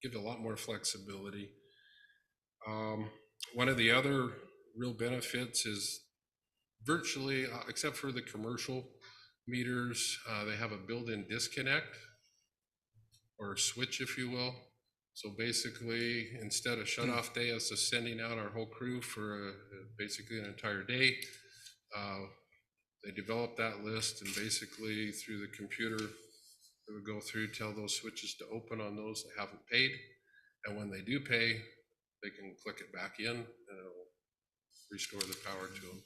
Speaker 11: give a lot more flexibility. One of the other real benefits is virtually, except for the commercial meters, they have a built-in disconnect or switch, if you will. So basically, instead of shut-off day, us just sending out our whole crew for basically an entire day, they develop that list, and basically through the computer, it would go through, tell those switches to open on those that haven't paid. And when they do pay, they can click it back in and it'll restore the power to them.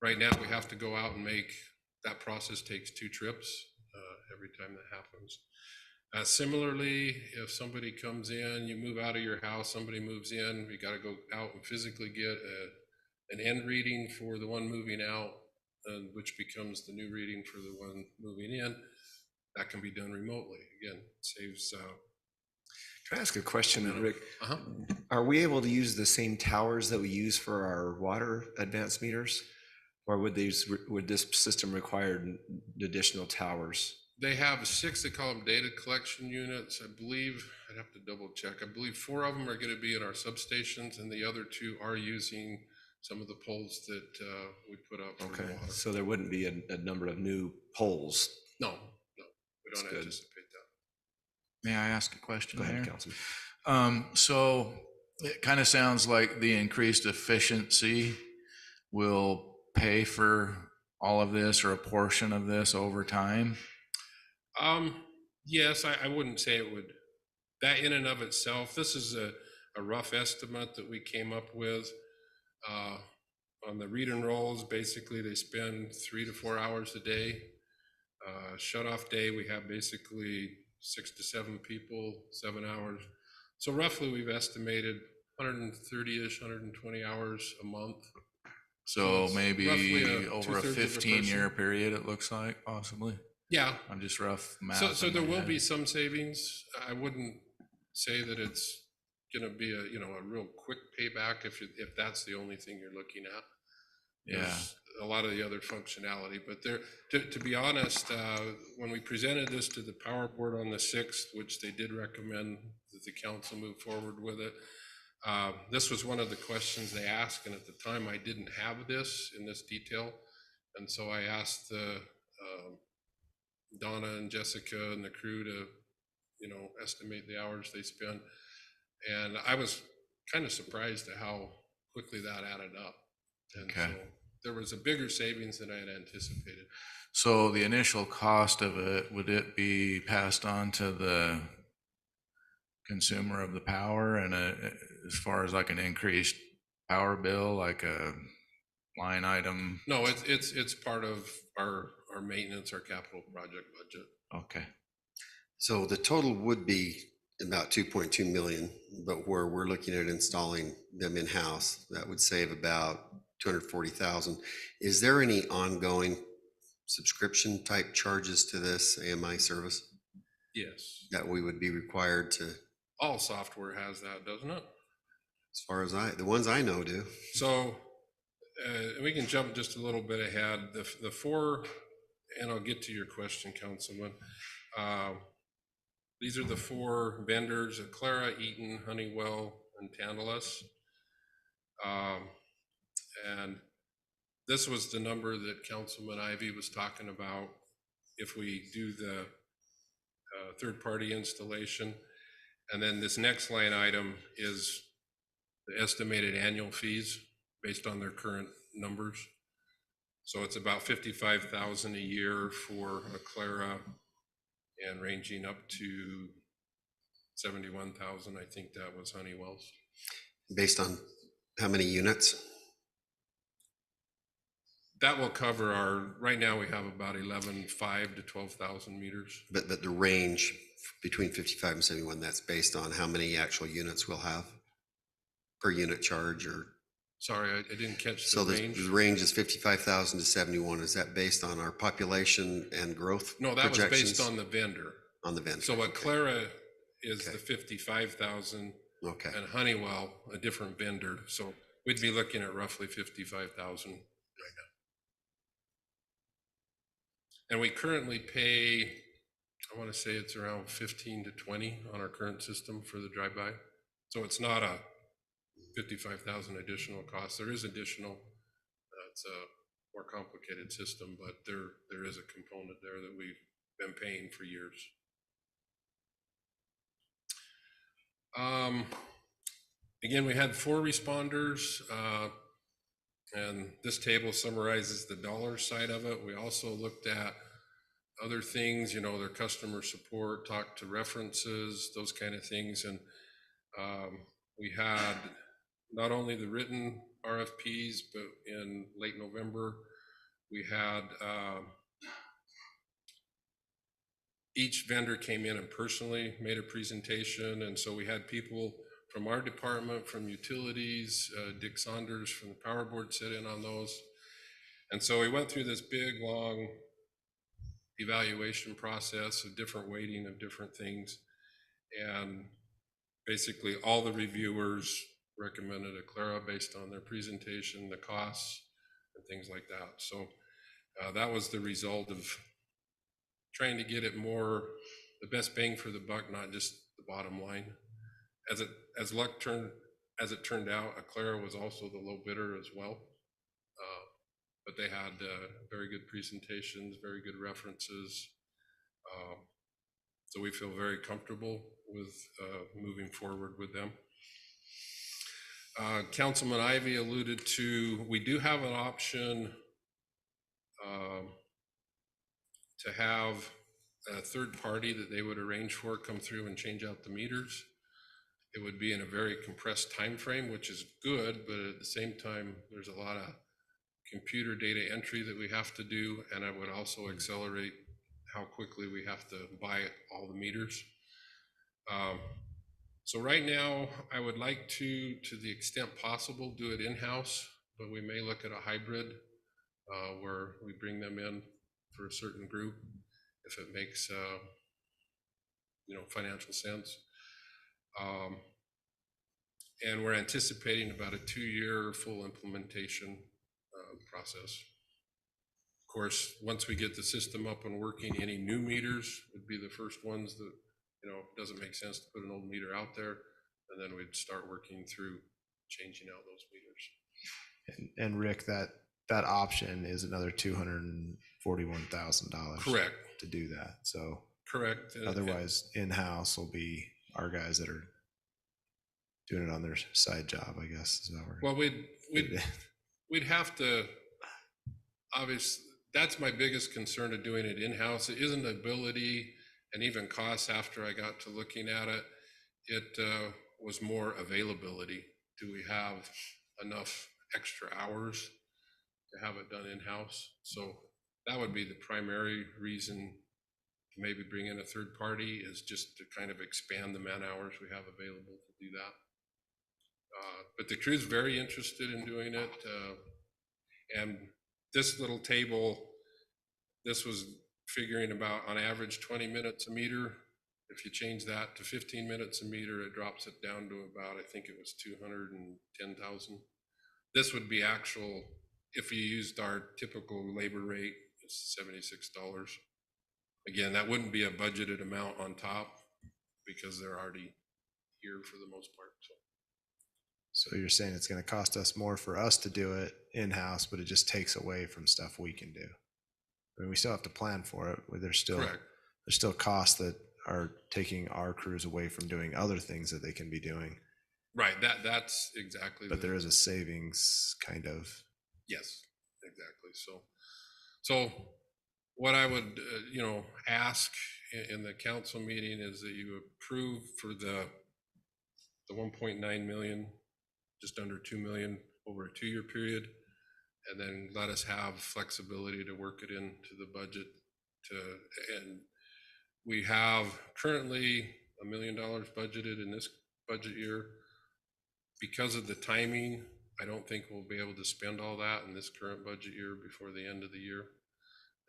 Speaker 11: Right now, we have to go out and that process takes 2 trips every time that happens. Similarly, if somebody comes in, you move out of your house, somebody moves in, we got to go out and physically get an end reading for the one moving out, which becomes the new reading for the one moving in. That can be done remotely. Again, saves.
Speaker 1: Can I ask a question, Rick?
Speaker 11: Uh-huh.
Speaker 1: Are we able to use the same towers that we use for our water advanced meters? Or would this system require additional towers?
Speaker 11: They have 6, they call them data collection units. I believe, I'd have to double check. I believe 4 of them are going to be at our substations, and the other 2 are using some of the poles that we put up for the water.
Speaker 1: So there wouldn't be a number of new poles.
Speaker 11: No, we don't anticipate that.
Speaker 3: May I ask a question?
Speaker 1: Go ahead,
Speaker 3: Mayor?
Speaker 1: Councilman.
Speaker 3: So it kind of sounds like the increased efficiency will pay for all of this or a portion of this over time.
Speaker 11: Yes, I wouldn't say it would. That in and of itself, this is a rough estimate that we came up with. On the read and rolls, basically they spend 3 to 4 hours a day. Shut off day, we have basically 6 to 7 people, 7 hours. So roughly we've estimated 130-ish, 120 hours a month.
Speaker 3: So
Speaker 11: it's
Speaker 3: maybe
Speaker 11: roughly
Speaker 3: over a
Speaker 11: 2/3 of a
Speaker 3: 15-year
Speaker 11: person.
Speaker 3: period, it looks like, possibly.
Speaker 11: Yeah,
Speaker 3: I'm just rough math.
Speaker 11: so
Speaker 3: in
Speaker 11: there
Speaker 3: my
Speaker 11: will
Speaker 3: head.
Speaker 11: be some savings. I wouldn't say that it's gonna be a real quick payback if that's the only thing you're looking at.
Speaker 3: Yeah.
Speaker 11: There's a lot of the other functionality, but to be honest, when we presented this to the Power Board on the 6th, which they did recommend that the council move forward with it, this was one of the questions they asked, and at the time I didn't have this in this detail, and so I asked Donna and Jessica and the crew to estimate the hours they spent, and I was kind of surprised at how quickly that added up. And
Speaker 3: Okay.
Speaker 11: so there was a bigger savings than I had anticipated.
Speaker 3: So the initial cost of it, would it be passed on to the consumer of the power, and as far as like an increased power bill, like a line item?
Speaker 11: No, it's part of our maintenance, our capital project budget.
Speaker 3: Okay.
Speaker 2: So the total would be about 2.2 million, but where we're looking at installing them in-house, that would save about 240,000. Is there any ongoing subscription type charges to this AMI service
Speaker 11: Yes,
Speaker 2: that we would be required to,
Speaker 11: all software has that, doesn't it?
Speaker 2: as far as the ones I know do?
Speaker 11: So we can jump just a little bit ahead. The 4, and I'll get to your question, Councilman. These are the 4 vendors: Aclara, Eaton, Honeywell, and Tantalus. And this was the number that Councilman Ivy was talking about if we do the third-party installation. And then this next line item is the estimated annual fees based on their current numbers. So it's about 55,000 a year for Aclara, and ranging up to 71,000, I think that was Honeywell's.
Speaker 2: Based on how many units?
Speaker 11: That will cover right now we have about 11.5 to 12,000 meters.
Speaker 2: But the range between 55 and 71, that's based on how many actual units we'll have per unit charge, or?
Speaker 11: Sorry, I didn't catch
Speaker 2: So
Speaker 11: the range.
Speaker 2: the range is 55,000 to 71. Is that based on our population and growth
Speaker 11: No, that was
Speaker 2: projections?
Speaker 11: based on the vendor.
Speaker 2: On the vendor.
Speaker 11: So what
Speaker 2: Okay.
Speaker 11: Clara is
Speaker 2: Okay.
Speaker 11: the 55,000
Speaker 2: Okay.
Speaker 11: and Honeywell, a different vendor. So we'd be looking at roughly 55,000 right now. And we currently pay, I want to say it's around 15 to 20 on our current system for the drive-by. So it's not a 55,000 additional cost. There is additional, it's a more complicated system, but there is a component there that we've been paying for years. Again, we had 4 responders, and this table summarizes the dollar side of it. We also looked at other things, you know, their customer support, talked to references, those kind of things. And we had not only the written RFPs, but in late November, we had each vendor came in and personally made a presentation. And so we had people from our department, from utilities, Dick Saunders from the Power Board sit in on those. And so we went through this big, long evaluation process of different weighting of different things. And basically all the reviewers recommended Aclara based on their presentation, the costs, and things like that. So that was the result of trying to get it more, the best bang for the buck, not just the bottom line. As it turned out, Aclara was also the low bidder as well. But they had very good presentations, very good references. So we feel very comfortable with moving forward with them. Councilman Ivey alluded to, we do have an option to have a third party that they would arrange for come through and change out the meters. It would be in a very compressed time frame, which is good, but at the same time, there's a lot of computer data entry that we have to do, and it would also accelerate how quickly we have to buy all the meters. So right now, I would like to the extent possible, do it in-house, but we may look at a hybrid where we bring them in for a certain group if it makes financial sense. And we're anticipating about a 2-year full implementation process. Of course, once we get the system up and working, any new meters would be the first ones that, it doesn't make sense to put an old meter out there, and then we'd start working through changing out those meters.
Speaker 7: And Rick, that option is another $241,000.
Speaker 11: Correct.
Speaker 7: To do that. So
Speaker 11: correct.
Speaker 7: Otherwise, in-house will be our guys that are doing it on their side job, I guess. Is that
Speaker 11: well, we'd have to, obviously, that's my biggest concern of doing it in-house. It isn't the ability and even costs after I got to looking at it. It was more availability. Do we have enough extra hours to have it done in-house? So that would be the primary reason to maybe bring in a third party, is just to kind of expand the man hours we have available to do that. But the crew's very interested in doing it. And this little table, this was figuring about on average 20 minutes a meter. If you change that to 15 minutes a meter, it drops it down to about, I think it was 210,000. This would be actual, if you used our typical labor rate, it's $76. Again, that wouldn't be a budgeted amount on top because they're already here for the most part.
Speaker 7: So you're saying it's going to cost us more for us to do it in-house, but it just takes away from stuff we can do. I mean, we still have to plan for it. There's still costs that are taking our crews away from doing other things that they can be doing.
Speaker 11: Right. That's exactly.
Speaker 7: But there is a savings kind of.
Speaker 11: Yes, exactly. So what I would, ask in the council meeting is that you approve for the 1.9 million, just under 2 million over a 2-year period, and then let us have flexibility to work it into the budget and we have currently $1 million budgeted in this budget year. Because of the timing, I don't think we'll be able to spend all that in this current budget year before the end of the year.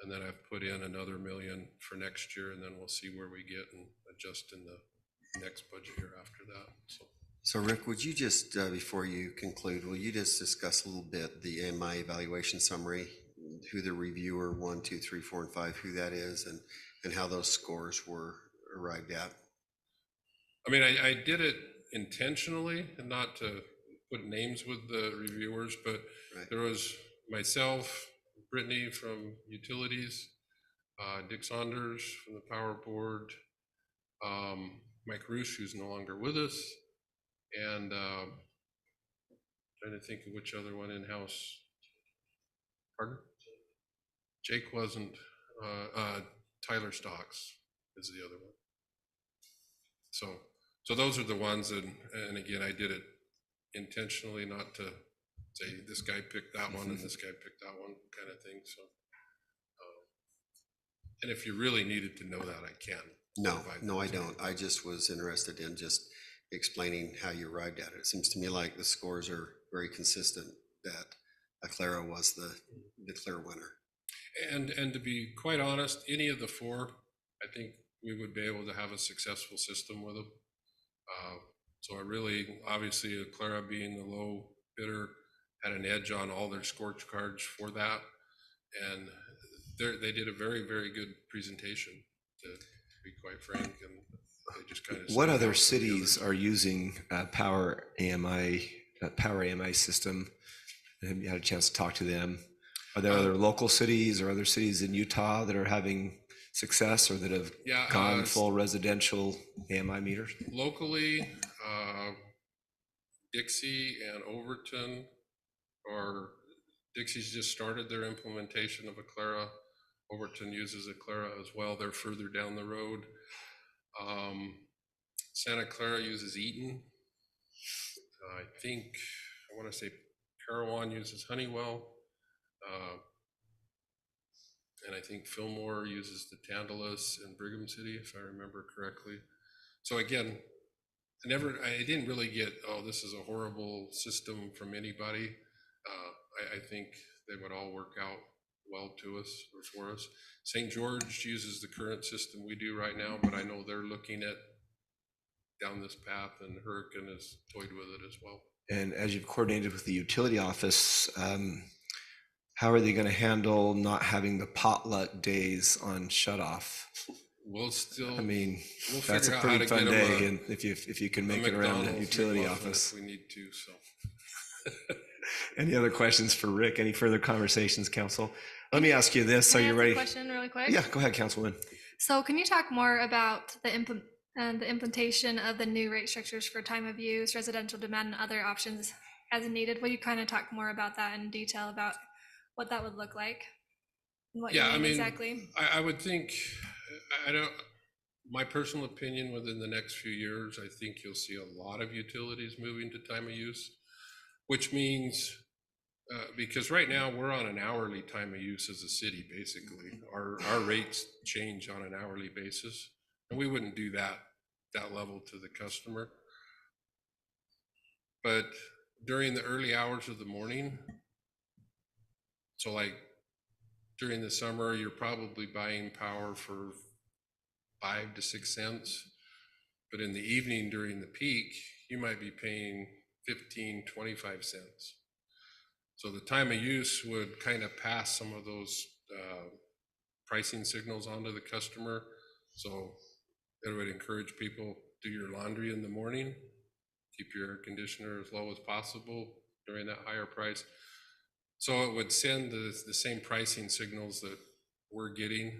Speaker 11: And then I've put in another $1 million for next year, and then we'll see where we get and adjust in the next budget year after that.
Speaker 2: So Rick, would you just, before you conclude, will you just discuss a little bit the AMI evaluation summary, who the reviewer 1, 2, 3, 4, and 5, who that is, and how those scores were arrived at?
Speaker 11: I mean, I did it intentionally and not to put names with the reviewers, but
Speaker 2: Right.
Speaker 11: there was myself, Brittany from Utilities, Dick Saunders from the Power Board, Mike Roosh, who's no longer with us, and trying to think of which other one in-house. Pardon? Jake wasn't. Tyler Stocks is the other one. So those are the ones, and again, I did it intentionally, not to say this guy picked that one and this guy picked that one kind of thing. So, and if you really needed to know that, I can.
Speaker 2: No, I don't. I just was interested in just explaining how you arrived at it. It seems to me like the scores are very consistent, that Aclara was the clear winner.
Speaker 11: And to be quite honest, any of the four, I think we would be able to have a successful system with them. So I really, obviously, Aclara being the low bidder, had an edge on all their scorecards for that. And they did a very, very good presentation, to be quite frank. And they just kind of.
Speaker 1: What other cities are using Power AMI system? Have you had a chance to talk to them? Are there other local cities or other cities in Utah that are having success or that have gone full residential AMI meters?
Speaker 11: Locally, Dixie and Overton, or Dixie's just started their implementation of Aclara. Overton uses Aclara as well. They're further down the road. Santa Clara uses Eaton. I want to say Parowan uses Honeywell. And I think Fillmore uses the Tantalus and Brigham City, if I remember correctly. So again, I didn't really get, oh, this is a horrible system from anybody. I think they would all work out well to us or for us. St. George uses the current system we do right now, but I know they're looking at down this path, and Hurricane has toyed with it as well.
Speaker 1: And as you've coordinated with the utility office, how are they going to handle not having the potluck days on shut-off?
Speaker 11: We'll still.
Speaker 1: I mean,
Speaker 11: we'll
Speaker 1: that's a
Speaker 11: figure out how
Speaker 1: pretty
Speaker 11: to
Speaker 1: fun
Speaker 11: get 'em
Speaker 1: day, and if you can make it around the
Speaker 11: McDonald's
Speaker 1: utility
Speaker 11: muffin
Speaker 1: office.
Speaker 11: if we need to. So.
Speaker 1: Any other questions for Rick? Any further conversations, council? Let me ask you this. Are
Speaker 12: Can I
Speaker 1: you
Speaker 12: ask a
Speaker 1: ready?
Speaker 12: question really quick?
Speaker 1: Yeah, go ahead, Councilwoman.
Speaker 12: So can you talk more about the implementation of the new rate structures for time of use, residential demand, and other options as needed? Will you kind of talk more about that in detail about what that would look like? And what you
Speaker 11: Yeah, I mean,
Speaker 12: exactly?
Speaker 11: I would think, my personal opinion, within the next few years, I think you'll see a lot of utilities moving to time of use, which means, because right now we're on an hourly time of use as a city, basically. Our rates change on an hourly basis, and we wouldn't do that level to the customer. But during the early hours of the morning, so like during the summer, you're probably buying power for 5 to 6 cents. But in the evening during the peak, you might be paying 15, 25 cents. So the time of use would kind of pass some of those pricing signals onto the customer. So it would encourage people to do your laundry in the morning, keep your air conditioner as low as possible during that higher price. So it would send the same pricing signals that we're getting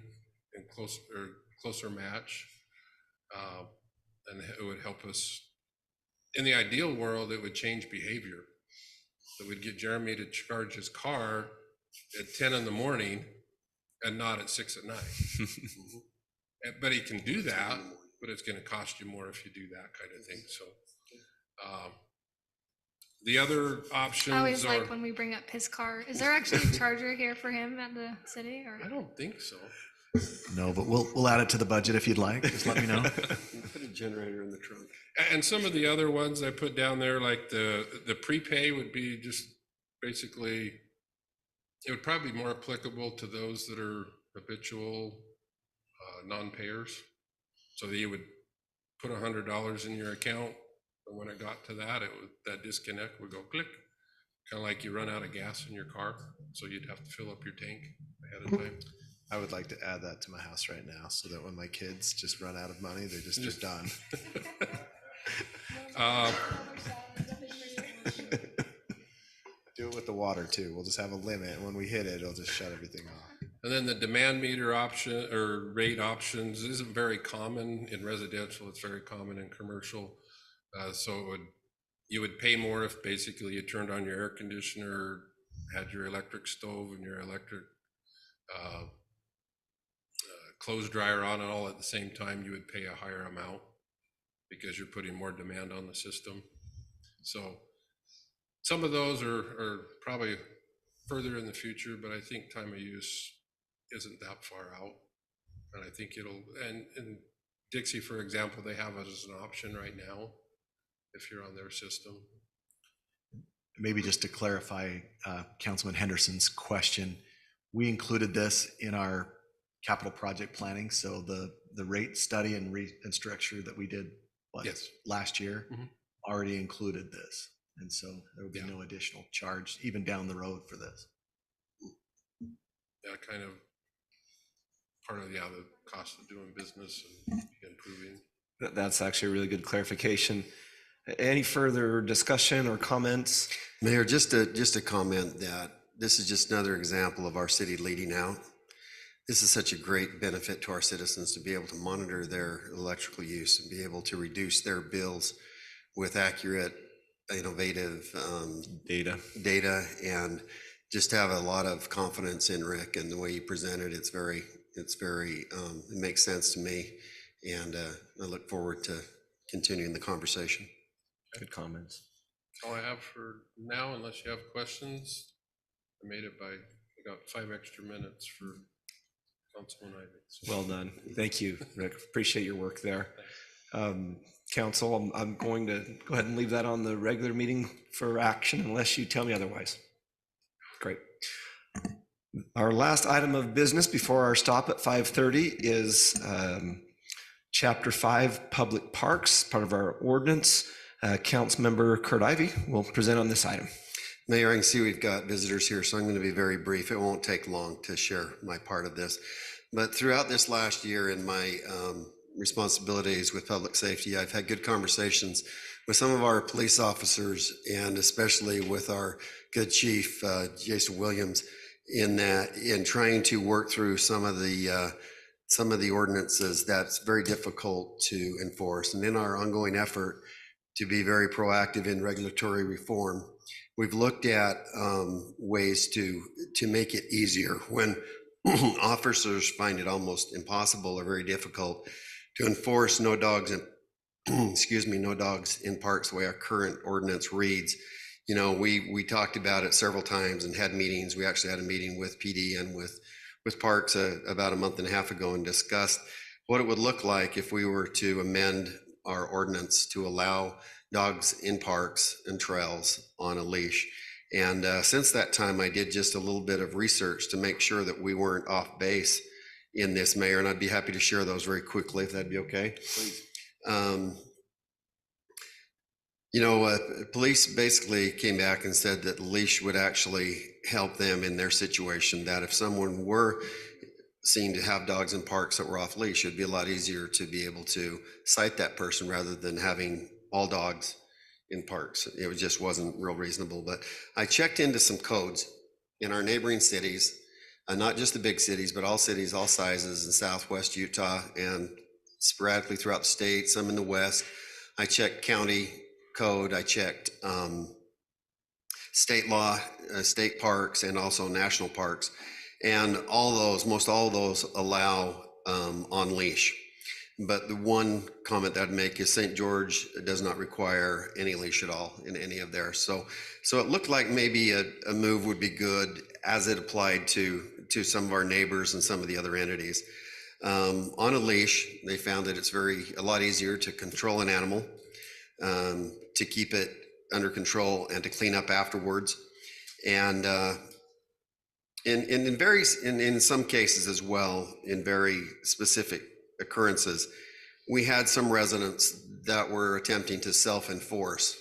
Speaker 11: in closer match, and it would help us. In the ideal world, it would change behavior. It would get Jeremy to charge his car at 10 in the morning and not at 6 at night. But he can do that, but it's going to cost you more if you do that kind of thing. So the other options
Speaker 12: I always
Speaker 11: are,
Speaker 12: like when we bring up his car. Is there actually a charger here for him at the city? Or
Speaker 11: I don't think so.
Speaker 13: No, but we'll add it to the budget if you'd like. Just let me know.
Speaker 2: Put a generator in the trunk.
Speaker 11: And some of the other ones I put down there, like the prepay would be just basically, it would probably be more applicable to those that are habitual non-payers. So that you would put $100 in your account, and when it got to that, that disconnect would go click, kind of like you run out of gas in your car, so you'd have to fill up your tank ahead of time.
Speaker 7: I would like to add that to my house right now, so that when my kids just run out of money, they're done. Do it with the water too. We'll just have a limit, and when we hit it, it'll just shut everything off.
Speaker 11: And then the demand meter option or rate options isn't very common in residential. It's very common in commercial. So you would pay more if basically you turned on your air conditioner, had your electric stove and your electric clothes dryer on and all at the same time. You would pay a higher amount because you're putting more demand on the system. So some of those are probably further in the future, but I think time of use isn't that far out. And I think and Dixie, for example, they have it as an option right now if you're on their system.
Speaker 13: Maybe just to clarify Councilman Henderson's question, we included this in our capital project planning. So the rate study and structure that we did
Speaker 11: Yes.
Speaker 13: last year
Speaker 11: Mhm.
Speaker 13: already included this. And so there will be no additional charge even down the road for this.
Speaker 11: Yeah, kind of part of the cost of doing business and improving.
Speaker 1: That's actually a really good clarification. Any further discussion or comments?
Speaker 2: Mayor, just a comment that this is just another example of our city leading out. This is such a great benefit to our citizens to be able to monitor their electrical use and be able to reduce their bills with accurate, innovative data, and just have a lot of confidence in Rick and the way he presented. It's very, it makes sense to me, and I look forward to continuing the conversation.
Speaker 1: Good comments.
Speaker 11: All I have for now, unless you have questions. I made it I got 5 extra minutes for Councilman Ivey. So.
Speaker 1: Well done. Thank you, Rick. Appreciate your work there. Council, I'm going to go ahead and leave that on the regular meeting for action unless you tell me otherwise. Great. Our last item of business before our stop at 5:30 is Chapter 5, Public Parks, part of our ordinance. Councilmember Kurt Ivey will present on this item.
Speaker 2: Mayor, I can see we've got visitors here, so I'm going to be very brief. It won't take long to share my part of this. But throughout this last year in my responsibilities with public safety, I've had good conversations with some of our police officers, and especially with our good chief, Jason Williams, in trying to work through some of the ordinances that's very difficult to enforce. And in our ongoing effort to be very proactive in regulatory reform, we've looked at ways to make it easier when officers find it almost impossible or very difficult to enforce no dogs in no dogs in parks the way our current ordinance reads. You know, we talked about it several times and had meetings. We actually had a meeting with PD and with Parks about a month and a half ago and discussed what it would look like if we were to amend our ordinance to allow dogs in parks and trails on a leash. And since that time, I did just a little bit of research to make sure that we weren't off base in this, Mayor, and I'd be happy to share those very quickly if that'd be okay. Please. Police basically came back and said that the leash would actually help them in their situation, that if someone were seen to have dogs in parks that were off leash, it'd be a lot easier to be able to cite that person rather than having all dogs in parks. It just wasn't real reasonable. But I checked into some codes in our neighboring cities, not just the big cities, but all cities, all sizes in Southwest Utah and sporadically throughout the state, some in the West. I checked county code, I checked state law, state parks, and also national parks. And most all of those allow on leash. But the one comment that I'd make is St. George does not require any leash at all in any of theirs. So it looked like maybe a move would be good as it applied to some of our neighbors and some of the other entities. On a leash, they found that it's a lot easier to control an animal, to keep it under control and to clean up afterwards. And in some cases as well, in very specific occurrences, we had some residents that were attempting to self-enforce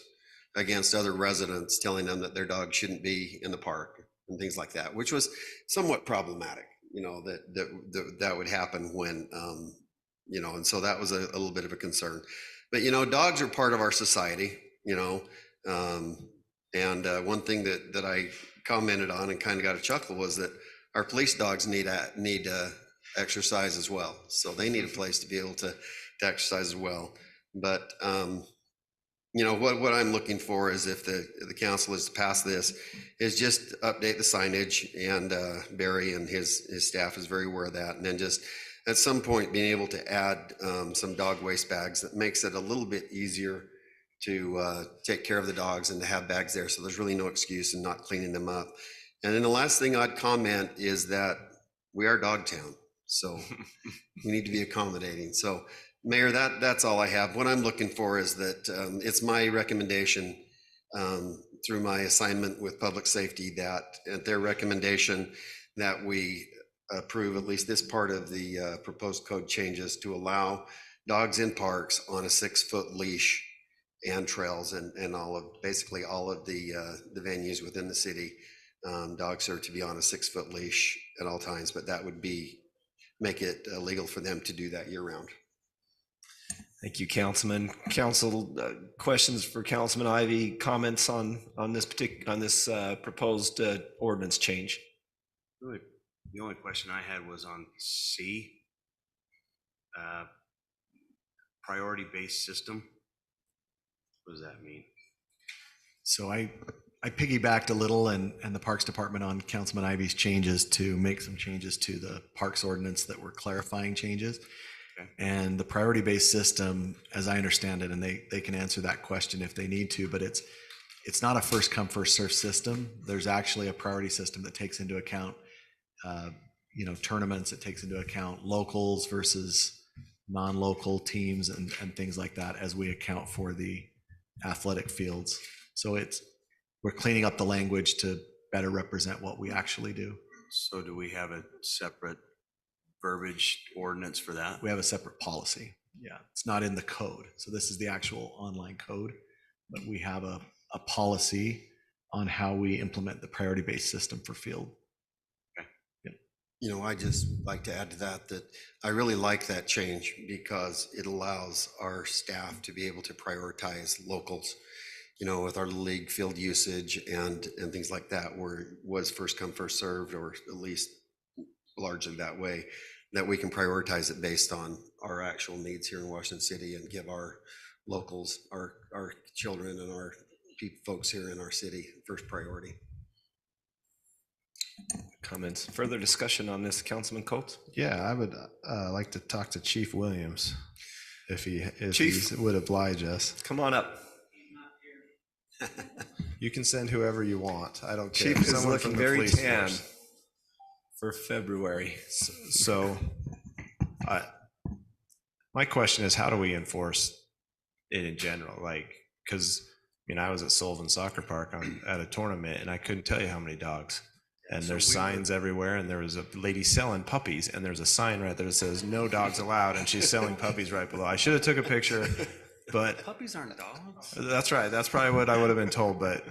Speaker 2: against other residents, telling them that their dog shouldn't be in the park and things like that, which was somewhat problematic, that would happen when, and so that was a little bit of a concern. But, dogs are part of our society, and one thing that I commented on and kind of got a chuckle was that our police dogs need exercise as well. So they need a place to be able to exercise as well. But, what I'm looking for is if the council is to pass this, is just update the signage, and Barry and his staff is very aware of that. And then just at some point being able to add some dog waste bags that makes it a little bit easier to take care of the dogs and to have bags there. So there's really no excuse in not cleaning them up. And then the last thing I'd comment is that we are Dogtown, so we need to be accommodating. So Mayor, that's all I have. What I'm looking for is that it's my recommendation through my assignment with public safety that at their recommendation that we approve at least this part of the proposed code changes to allow dogs in parks on a 6-foot leash and trails and basically all of the venues within the city. Dogs are to be on a 6-foot leash at all times, but that would make it legal for them to do that year round.
Speaker 1: Thank you, Councilman. Council, questions for Councilman Ivy, comments on this proposed ordinance change?
Speaker 6: Really, the only question I had was on C, priority-based system. What does that mean?
Speaker 13: So I piggybacked a little and the Parks Department on Councilman Ivy's changes to make some changes to the Parks Ordinance that were clarifying changes.
Speaker 6: Okay.
Speaker 13: And the priority-based system, as I understand it, and they can answer that question if they need to, but it's not a first come, first served system. There's actually a priority system that takes into account, tournaments. It takes into account locals versus non-local teams and things like that as we account for the athletic fields. So we're cleaning up the language to better represent what we actually do.
Speaker 6: So do we have a separate verbiage ordinance for that?
Speaker 13: We have a separate policy. Yeah, it's not in the code. So this is the actual online code, but we have a policy on how we implement the priority-based system for field.
Speaker 6: Okay.
Speaker 13: Yeah.
Speaker 2: I just like to add to that I really like that change because it allows our staff to be able to prioritize locals, with our league field usage and things like that, where it was first come, first served, or at least largely that way, that we can prioritize it based on our actual needs here in Washington City and give our locals, our children and our folks here in our city first priority.
Speaker 1: Comments, further discussion on this, Councilman Coates?
Speaker 7: Yeah, I would like to talk to Chief Williams if he
Speaker 1: Chief,
Speaker 7: would oblige us.
Speaker 1: Come on up.
Speaker 7: You can send whoever you want. I don't care.
Speaker 1: Chief is
Speaker 7: Someone
Speaker 1: looking
Speaker 7: from the
Speaker 1: very
Speaker 7: police
Speaker 1: tan
Speaker 7: force.
Speaker 1: for February.
Speaker 7: So my question is, how do we enforce it in general? Because I was at Sullivan Soccer Park at a tournament, and I couldn't tell you how many dogs. And there's signs everywhere, and there was a lady selling puppies, and there's a sign right there that says "No dogs allowed," and she's selling puppies right below. I should have took a picture, but
Speaker 14: Puppies aren't dogs.
Speaker 7: that's right. That's probably what I would have been told, but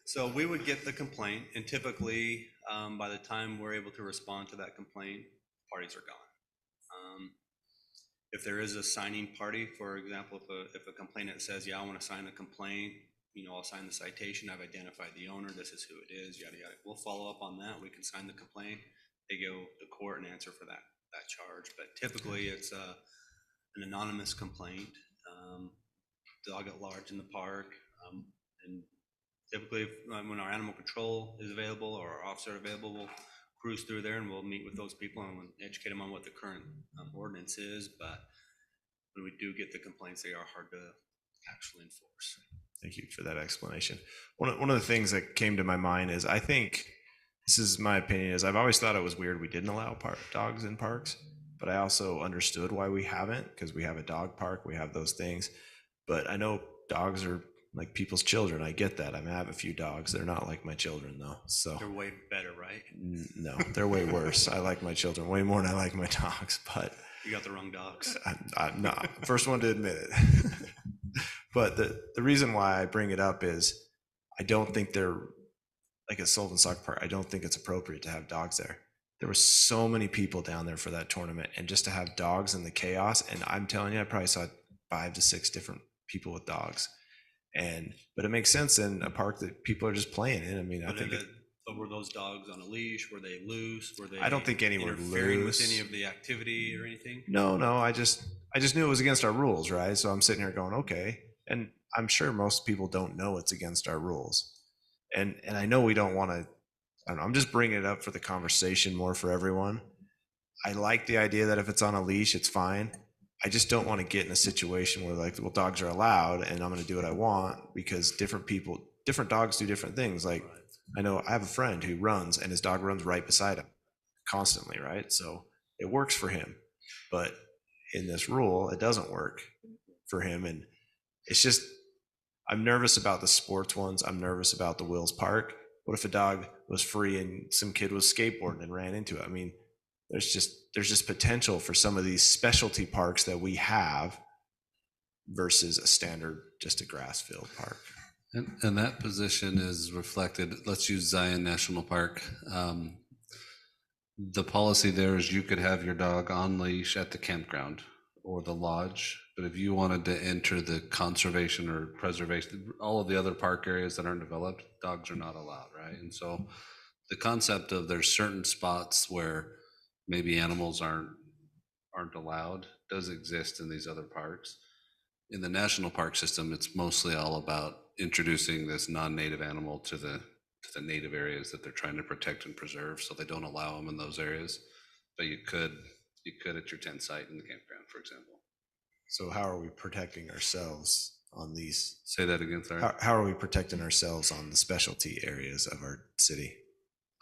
Speaker 14: So we would get the complaint, and typically, by the time we're able to respond to that complaint, parties are gone. If there is a signing party, for example, if a complainant says, "Yeah, I want to sign a complaint," I'll sign the citation. I've identified the owner. This is who it is. Yada yada. We'll follow up on that. We can sign the complaint. They go to court and answer for that charge. But typically, it's an anonymous complaint. Dog at large in the park, and typically when our animal control is available or our officer available, cruise through there and we'll meet with those people and educate them on what the current ordinance is. But when we do get the complaints, they are hard to actually enforce.
Speaker 7: Thank you for that explanation. One of the things that came to my mind is, I think, this is my opinion, is I've always thought it was weird we didn't allow dogs in parks, but I also understood why we haven't, because we have a dog park, we have those things. But I know dogs are like people's children. I get that. I mean, I have a few dogs. They're not like my children though. So
Speaker 14: They're way better, right?
Speaker 7: no, they're way worse. I like my children way more than I like my dogs, but
Speaker 14: You got the wrong dogs.
Speaker 7: I'm not first one to admit it. But the reason why I bring it up is I don't think they're like at Sullivan Soccer Park. I don't think it's appropriate to have dogs there. There were so many people down there for that tournament, and just to have dogs in the chaos. And I'm telling you, I probably saw 5 to 6 different people with dogs. But it makes sense in a park that people are just playing in. I mean, I think
Speaker 14: But were those dogs on a leash? Were they loose? Were they?
Speaker 7: I don't think any were
Speaker 14: interfering with
Speaker 7: loose.
Speaker 14: any of the activity or anything?
Speaker 7: No, I just knew it was against our rules, right? So I'm sitting here going, okay. And I'm sure most people don't know it's against our rules. And I know we don't want to, I don't know, I'm just bringing it up for the conversation more for everyone. I like the idea that if it's on a leash, it's fine. I just don't want to get in a situation where like, well, dogs are allowed and I'm going to do what I want, because different dogs do different things. Like I know I have a friend who runs and his dog runs right beside him constantly, right? So it works for him. But in this rule, it doesn't work for him. And it's just, I'm nervous about the sports ones. I'm nervous about the Wills Park. What if a dog was free and some kid was skateboarding and ran into it? I mean, there's just potential for some of these specialty parks that we have versus a standard, just a grass filled park.
Speaker 9: And that position is reflected. Let's use Zion National Park. The policy there is you could have your dog on leash at the campground or the lodge, but if you wanted to enter the conservation or preservation, all of the other park areas that aren't developed, dogs are not allowed, right? And so the concept of there's certain spots where maybe animals aren't allowed does exist in these other parks. In the national park system, it's mostly all about introducing this non-native animal to the native areas that they're trying to protect and preserve, so they don't allow them in those areas. But you could at your tent site in the campground, for example.
Speaker 7: So how are we protecting ourselves on these?
Speaker 9: Say that again, sorry.
Speaker 7: How are we protecting ourselves on the specialty areas of our city?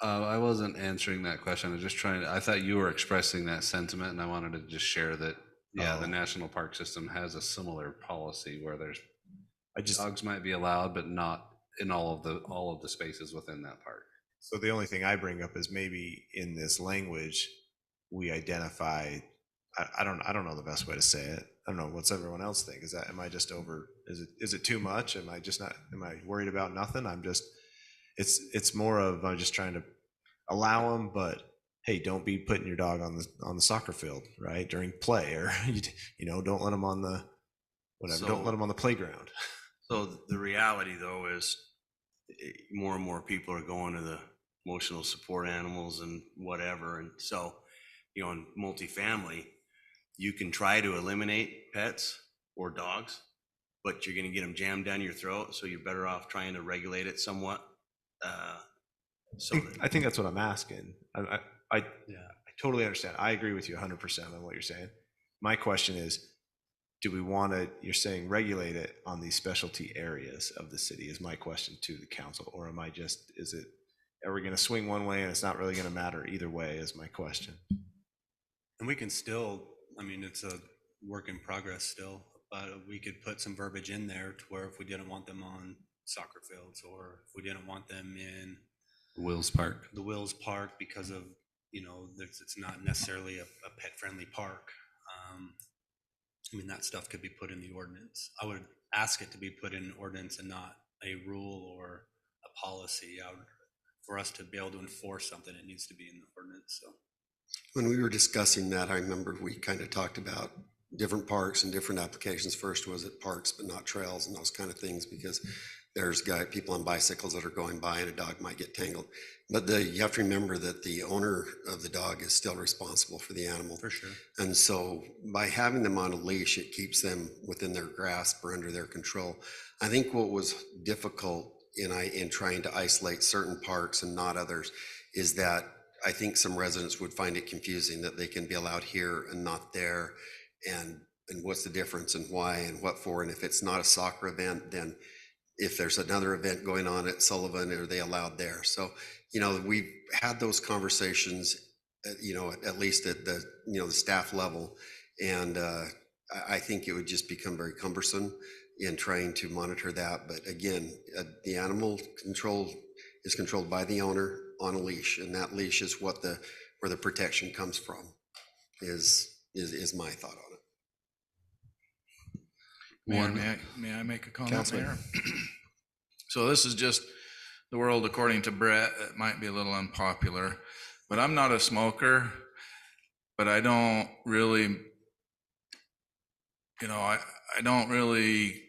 Speaker 9: I wasn't answering that question. I was just I thought you were expressing that sentiment, and I wanted to just share that, the national park system has a similar policy where dogs might be allowed, but not in all of the spaces within that park.
Speaker 7: So the only thing I bring up is maybe in this language, we identify, I don't know the best way to say it. I don't know. What's everyone else think? Am I just over, is it too much? Am I worried about nothing? It's more of, I'm just trying to allow them, but hey, don't be putting your dog on the soccer field, right? During play, or, don't let them on the, whatever, don't let them on the playground.
Speaker 6: So the reality though is more and more people are going to the emotional support animals and whatever. And so, in multifamily, you can try to eliminate pets or dogs, but you're going to get them jammed down your throat. So you're better off trying to regulate it somewhat.
Speaker 7: I think that's what I'm asking. I totally understand. I agree with you 100% on what you're saying. My question is, do we want to, you're saying regulate it on these specialty areas of the city is my question to the council, or am I just, are we going to swing one way and it's not really going to matter either way is my question.
Speaker 14: And we can still, it's a work in progress still, but we could put some verbiage in there to where if we didn't want them on soccer fields, or if we didn't want them in
Speaker 9: the Wills Park
Speaker 14: because of, it's not necessarily a pet-friendly park. That stuff could be put in the ordinance. I would ask it to be put in an ordinance and not a rule or a policy. For us to be able to enforce something, it needs to be in the ordinance, so.
Speaker 2: When we were discussing that, I remember we kind of talked about different parks and different applications. First was it parks, but not trails and those kind of things, because there's people on bicycles that are going by and a dog might get tangled. But you have to remember that the owner of the dog is still responsible for the animal.
Speaker 14: For sure.
Speaker 2: And so by having them on a leash, it keeps them within their grasp or under their control. I think what was difficult in trying to isolate certain parks and not others is that I think some residents would find it confusing that they can be allowed here and not there. And what's the difference and why and what for? And if it's not a soccer event, then if there's another event going on at Sullivan, are they allowed there? So, we've had those conversations, at least at the, the staff level. And I think it would just become very cumbersome in trying to monitor that. But again, the animal control is controlled by the owner on a leash, and that leash is where the protection comes from, is my thought on it.
Speaker 3: Mayor, may I make a comment
Speaker 1: Councilman.
Speaker 3: there? So this is just the world according to Brett. It might be a little unpopular, but I'm not a smoker, but I don't really, I don't really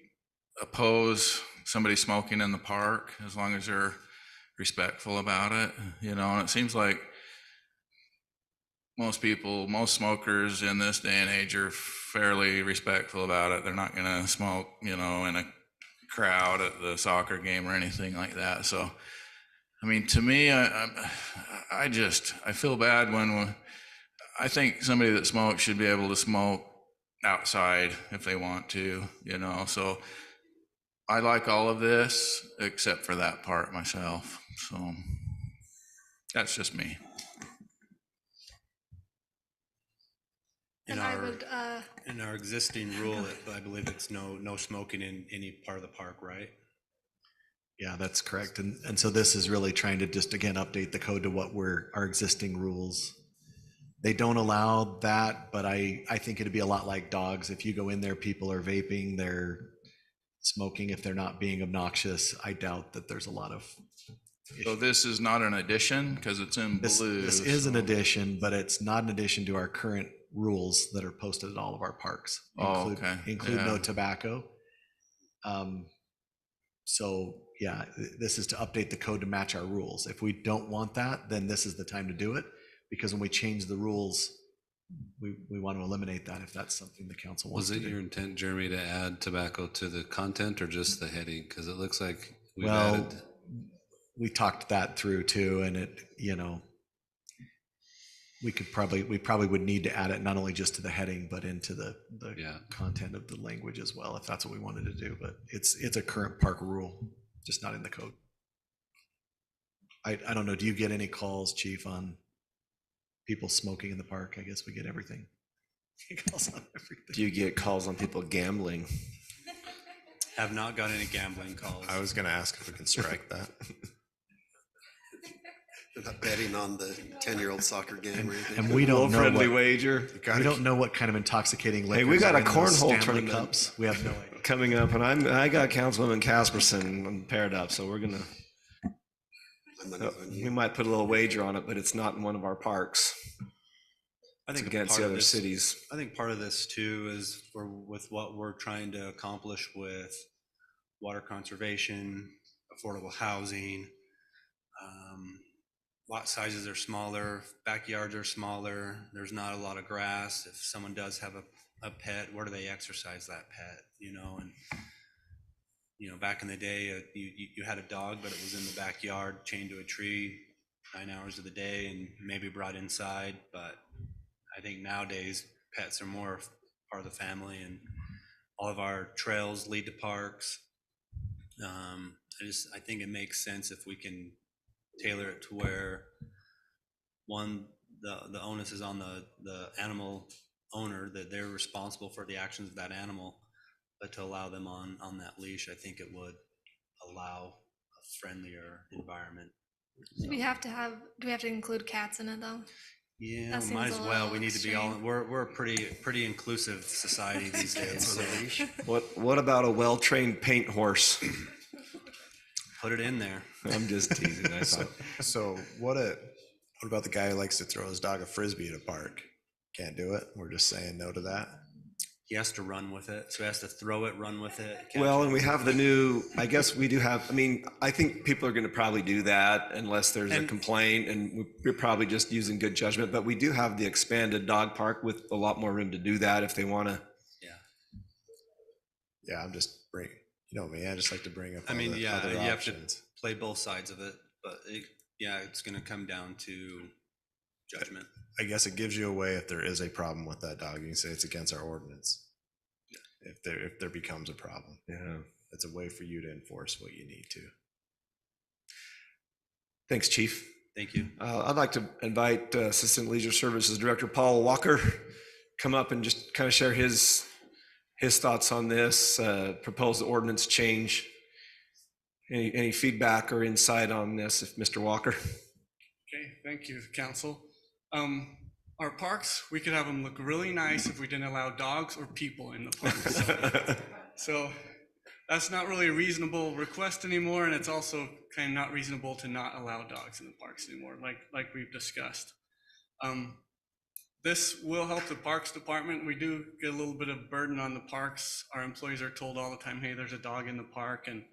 Speaker 3: oppose somebody smoking in the park as long as they're respectful about it, and it seems like most smokers in this day and age are fairly respectful about it. They're not going to smoke, in a crowd at the soccer game or anything like that. So, I mean, to me, I feel bad when I think somebody that smokes should be able to smoke outside if they want to, so I like all of this except for that part myself. So that's just me.
Speaker 12: And I would,
Speaker 14: In our existing rule, I believe it's no smoking in any part of the park, right?
Speaker 13: Yeah, that's correct. And so this is really trying to just, again, update the code to what were our existing rules. They don't allow that, but I think it'd be a lot like dogs. If you go in there, people are vaping, they're smoking. If they're not being obnoxious, I doubt that there's a lot of.
Speaker 3: So this is not an addition because it's in blue.
Speaker 13: This is an addition, but it's not an addition to our current rules that are posted at all of our parks. Include no tobacco. So yeah, this is to update the code to match our rules. If we don't want that, then this is the time to do it, because when we change the rules, we want to eliminate that if that's something the council wants to do.
Speaker 9: Was it your intent, Jeremy, to add tobacco to the content or just the heading? Because it looks like we've added.
Speaker 13: We talked that through too, and it, we probably would need to add it not only just to the heading, but into the content of the language as well, if that's what we wanted to do. But it's a current park rule, just not in the code. I don't know. Do you get any calls, Chief, on people smoking in the park? I guess we get everything. Calls on everything.
Speaker 1: Do you get calls on people gambling?
Speaker 14: Have not got any gambling calls.
Speaker 7: I was going to ask if we can strike that.
Speaker 2: Not betting on the 10-year-old soccer game or anything.
Speaker 13: And we don't know
Speaker 1: friendly wager.
Speaker 13: We don't know what kind of intoxicating liquors.
Speaker 1: Hey, we got
Speaker 13: are
Speaker 1: a
Speaker 13: in those
Speaker 1: cornhole
Speaker 13: Stanley
Speaker 1: tournament
Speaker 13: cups. We have no idea.
Speaker 1: coming up, and I got Councilwoman Casperson paired up, so we're gonna. We might put a little wager on it, but it's not in one of our parks.
Speaker 14: I think
Speaker 1: It's against
Speaker 14: part
Speaker 1: the
Speaker 14: of
Speaker 1: other
Speaker 14: this-
Speaker 1: cities.
Speaker 14: I think part of this too is with what we're trying to accomplish with water conservation, affordable housing. Lot sizes are smaller, backyards are smaller. There's not a lot of grass. If someone does have a pet, where do they exercise that pet? And back in the day, you had a dog, but it was in the backyard, chained to a tree 9 hours of the day, and maybe brought inside. But I think nowadays pets are more part of the family, and all of our trails lead to parks. I think it makes sense if we can tailor it to where the onus is on the animal owner, that they're responsible for the actions of that animal, but to allow them on that leash, I think it would allow a friendlier environment.
Speaker 12: do we have to include cats in it though?
Speaker 14: Yeah,
Speaker 12: That seems
Speaker 14: might as
Speaker 12: a
Speaker 14: well.
Speaker 12: little
Speaker 14: We need to be all,
Speaker 12: extreme.
Speaker 14: we're a pretty inclusive society these days. So
Speaker 1: What about a well-trained paint horse?
Speaker 14: put it in there.
Speaker 1: I'm just teasing. I thought.
Speaker 7: So what about the guy who likes to throw his dog a Frisbee at a park? Can't do it? We're just saying no to that?
Speaker 14: He has to run with it. So he has to throw it, run with it. catch
Speaker 1: Well,
Speaker 14: it.
Speaker 1: and we have the new, I guess we do have, I think people are gonna probably do that unless there's a
Speaker 14: And-
Speaker 1: complaint, and we're probably just using good judgment, but we do have the expanded dog park with a lot more room to do that if they wanna.
Speaker 7: Yeah, I'm just me, I just like to bring up
Speaker 14: I
Speaker 7: all
Speaker 14: mean,
Speaker 7: the
Speaker 14: yeah,
Speaker 7: other
Speaker 14: you have to
Speaker 7: options.
Speaker 14: play both sides of it, but it's going to come down to judgment.
Speaker 7: I guess it gives you a way if there is a problem with that dog, you can say it's against our ordinance. If there becomes a problem.
Speaker 1: Yeah.
Speaker 7: It's a way for you to enforce what you need to.
Speaker 1: Thanks, Chief.
Speaker 14: Thank you.
Speaker 1: I'd like to invite Assistant Leisure Services Director Paul Walker come up and just kind of share his thoughts on this proposed ordinance change. Any feedback or insight on this, if Mr. Walker?
Speaker 15: Okay, thank you, council. Our parks, we could have them look really nice if we didn't allow dogs or people in the parks. So that's not really a reasonable request anymore, and it's also kind of not reasonable to not allow dogs in the parks anymore, like we've discussed. This will help the Parks Department. We do get a little bit of burden on the parks. Our employees are told all the time, hey, there's a dog in the park, and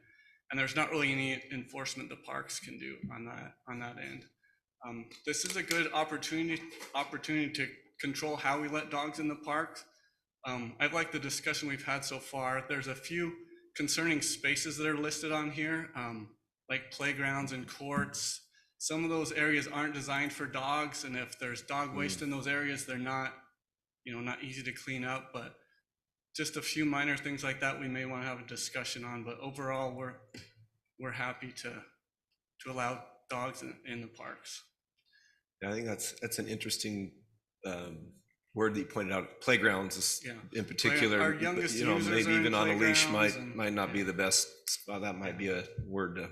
Speaker 15: there's not really any enforcement the parks can do on that end. This is a good opportunity to control how we let dogs in the parks. I've liked the discussion we've had so far. There's a few concerning spaces that are listed on here, like playgrounds and courts. Some of those areas aren't designed for dogs, and if there's dog waste in those areas, they're not easy to clean up. But just a few minor things like that we may want to have a discussion on. But overall, we're happy to allow dogs in the parks.
Speaker 1: Yeah, I think that's an interesting word that you pointed out. Playgrounds is, in particular,
Speaker 15: Our youngest users
Speaker 1: maybe
Speaker 15: are in
Speaker 1: even on a leash
Speaker 15: playgrounds
Speaker 1: might not be the best. That might be a word to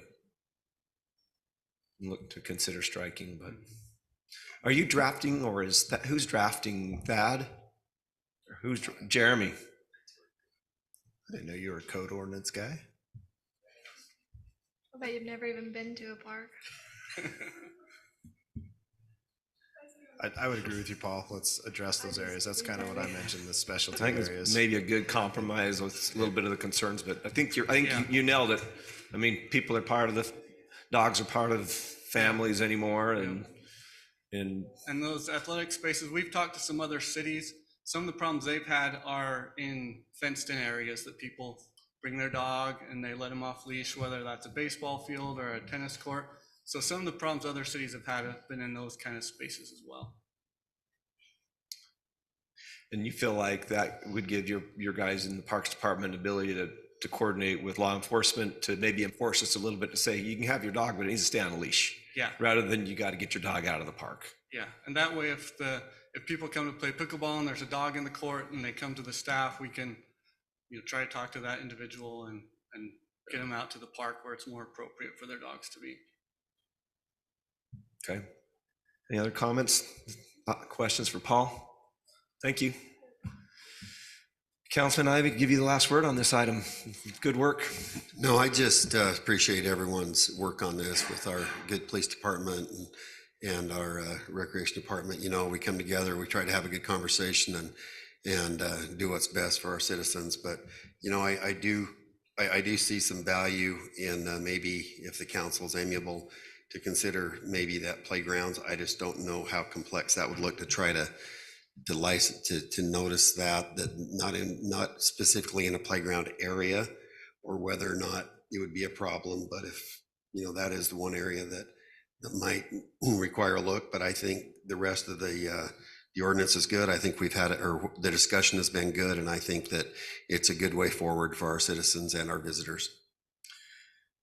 Speaker 1: look to consider striking. But are you drafting, or is that who's drafting? Thad, or who's Jeremy?
Speaker 7: I didn't know you were a code ordinance guy.
Speaker 12: I bet you've never even been to a park.
Speaker 7: I would agree with you, Paul. Let's address those areas. That's kind of what I mentioned, the
Speaker 1: I
Speaker 7: specialty
Speaker 1: think
Speaker 7: areas.
Speaker 1: it's maybe a good compromise with a little bit of the concerns, but I think you nailed it. I mean, people are part of dogs are part of families anymore, and
Speaker 15: those athletic spaces, we've talked to some other cities. Some of the problems they've had are in fenced-in areas that people bring their dog and they let them off leash, whether that's a baseball field or a tennis court. So some of the problems other cities have had have been in those kind of spaces as well.
Speaker 1: And you feel like that would give your guys in the Parks Department ability to coordinate with law enforcement to maybe enforce this a little bit, to say you can have your dog, but it needs to stay on a leash.
Speaker 15: Yeah.
Speaker 1: Rather than you got to get your dog out of the park.
Speaker 15: Yeah, and that way if people come to play pickleball and there's a dog in the court and they come to the staff, we can try to talk to that individual and get them out to the park where it's more appropriate for their dogs to be.
Speaker 1: Okay. Any other comments, questions for Paul? Thank you. Councilman Ivey, give you the last word on this item. Good work.
Speaker 2: No, I just appreciate everyone's work on this with our good police department and our recreation department. We come together, we try to have a good conversation and do what's best for our citizens. But, I do see some value in maybe if the council's amiable to consider maybe that playgrounds. I just don't know how complex that would look to try to license, to notice that not specifically in a playground area, or whether or not it would be a problem. But if, that is the one area that might require a look. But I think the rest of the ordinance is good. I think the discussion has been good, and I think that it's a good way forward for our citizens and our visitors.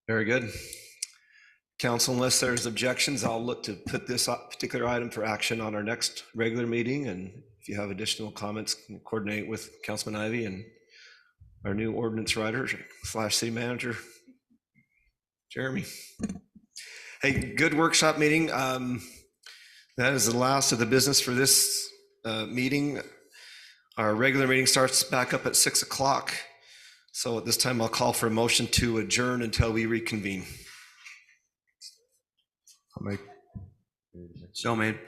Speaker 1: Very good. Council, unless there's objections, I'll look to put this particular item for action on our next regular meeting. And if you have additional comments, coordinate with Councilman Ivey and our new ordinance writer / city manager, Jeremy. Hey, good workshop meeting. That is the last of the business for this meeting. Our regular meeting starts back up at 6 o'clock. So at this time, I'll call for a motion to adjourn until we reconvene.
Speaker 13: So made.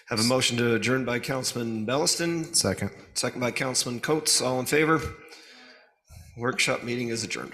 Speaker 1: Have a motion to adjourn by Councilman Belliston.
Speaker 7: Second.
Speaker 1: Second by Councilman Coates. All in favor? Workshop meeting is adjourned.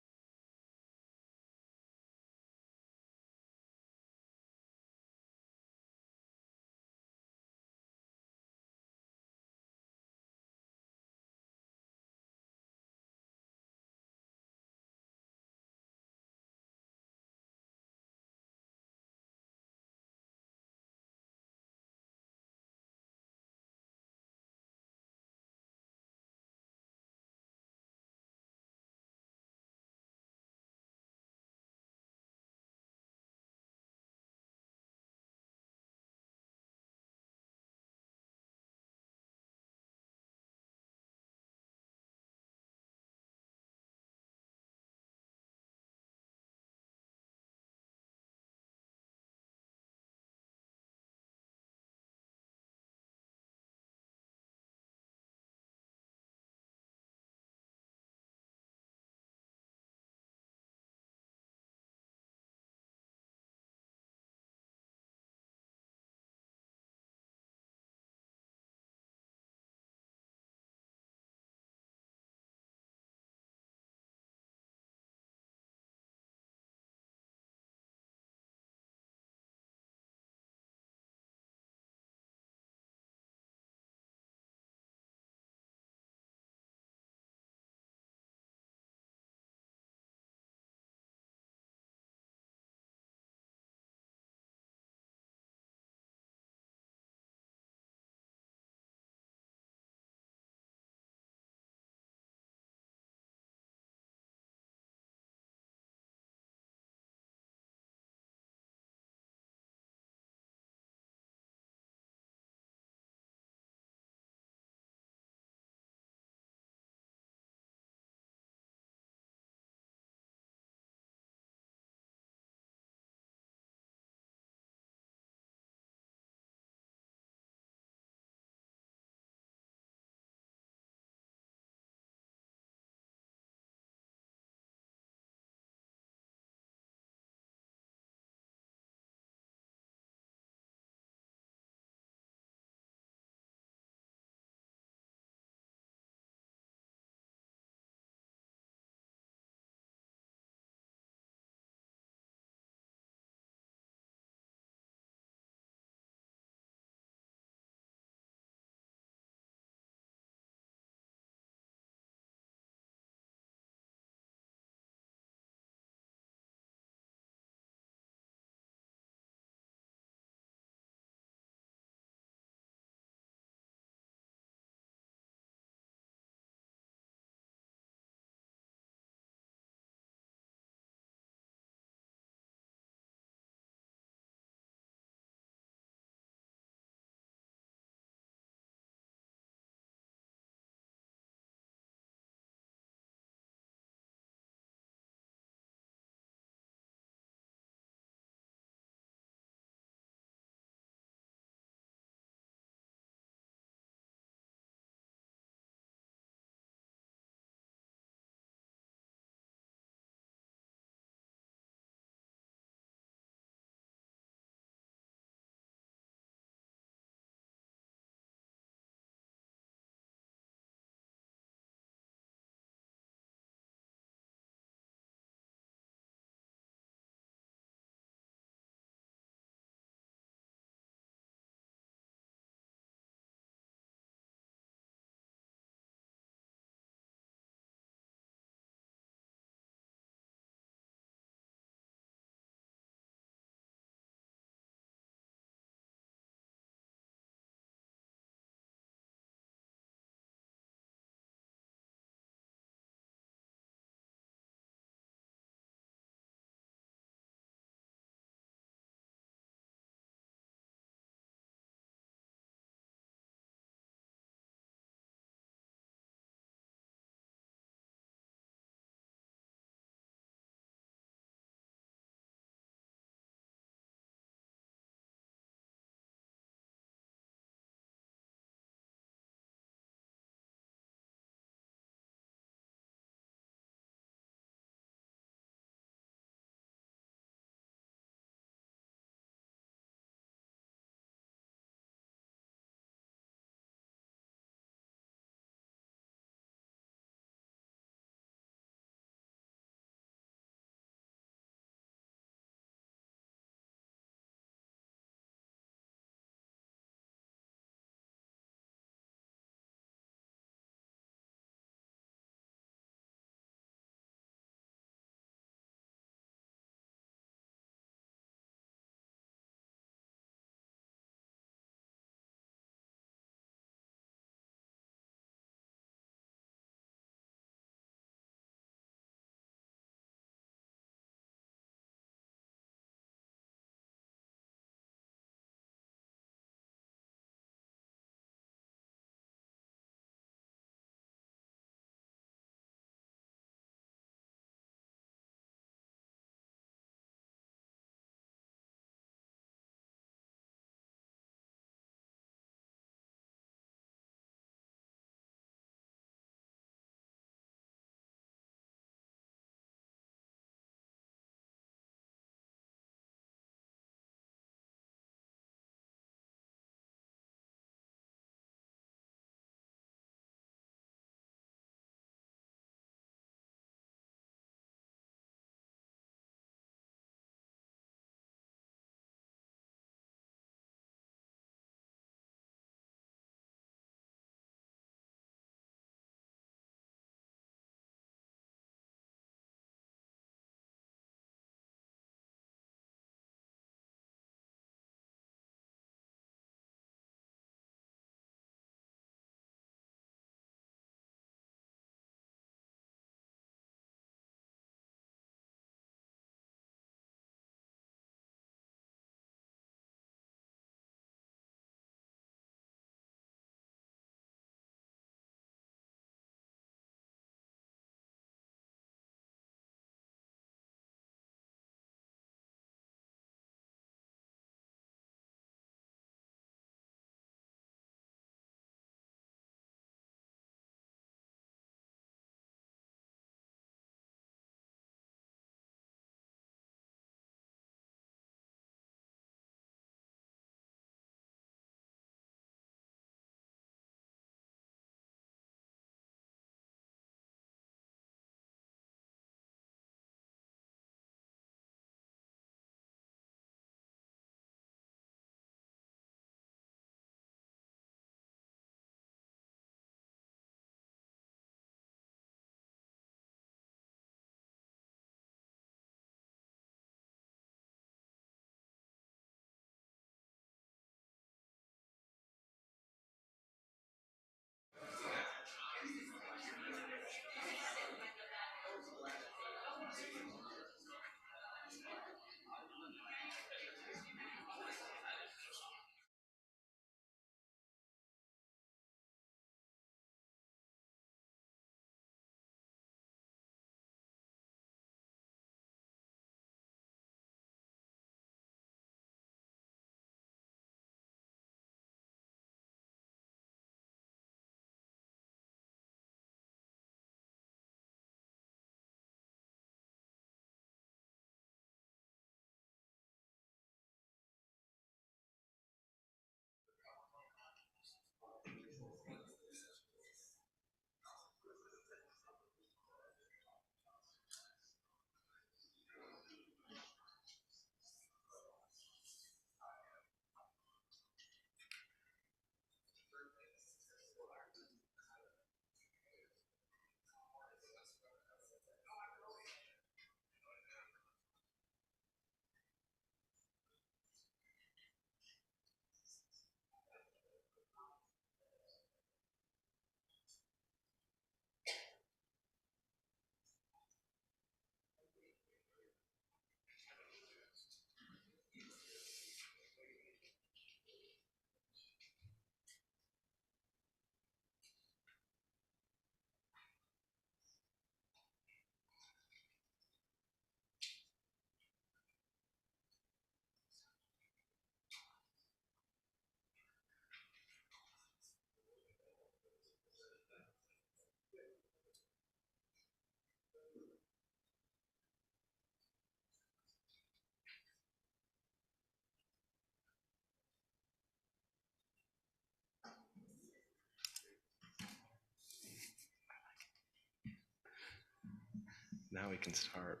Speaker 1: Now we can start.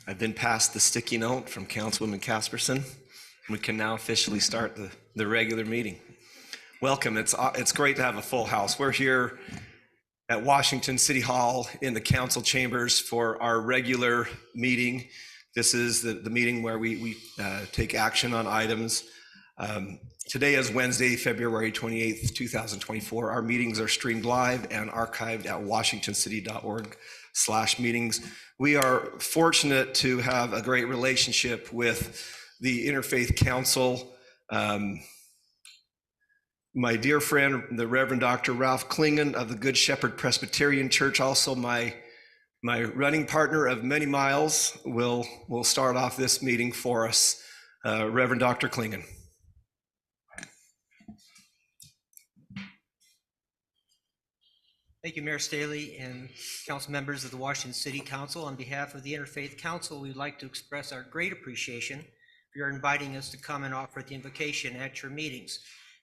Speaker 1: I've been passed the sticky note from Councilwoman Casperson. We can now officially start the regular meeting. Welcome. It's great to have a full house. We're here at Washington City Hall in the council chambers for our regular meeting. This is the meeting where we take action on items. Today is Wednesday, February 28th, 2024. Our meetings are streamed live and archived at washingtoncity.org/meetings. We are fortunate to have a great relationship with the Interfaith Council. My dear friend, the Reverend Dr. Ralph Klingon of the Good Shepherd Presbyterian Church, also my running partner of many miles, will start off this meeting for us. Reverend Dr. Klingon.
Speaker 16: Thank you, Mayor Staley and council members of the Washington City Council. On behalf of the Interfaith Council, we'd like to express our great appreciation for your inviting us to come and offer the invocation at your meetings,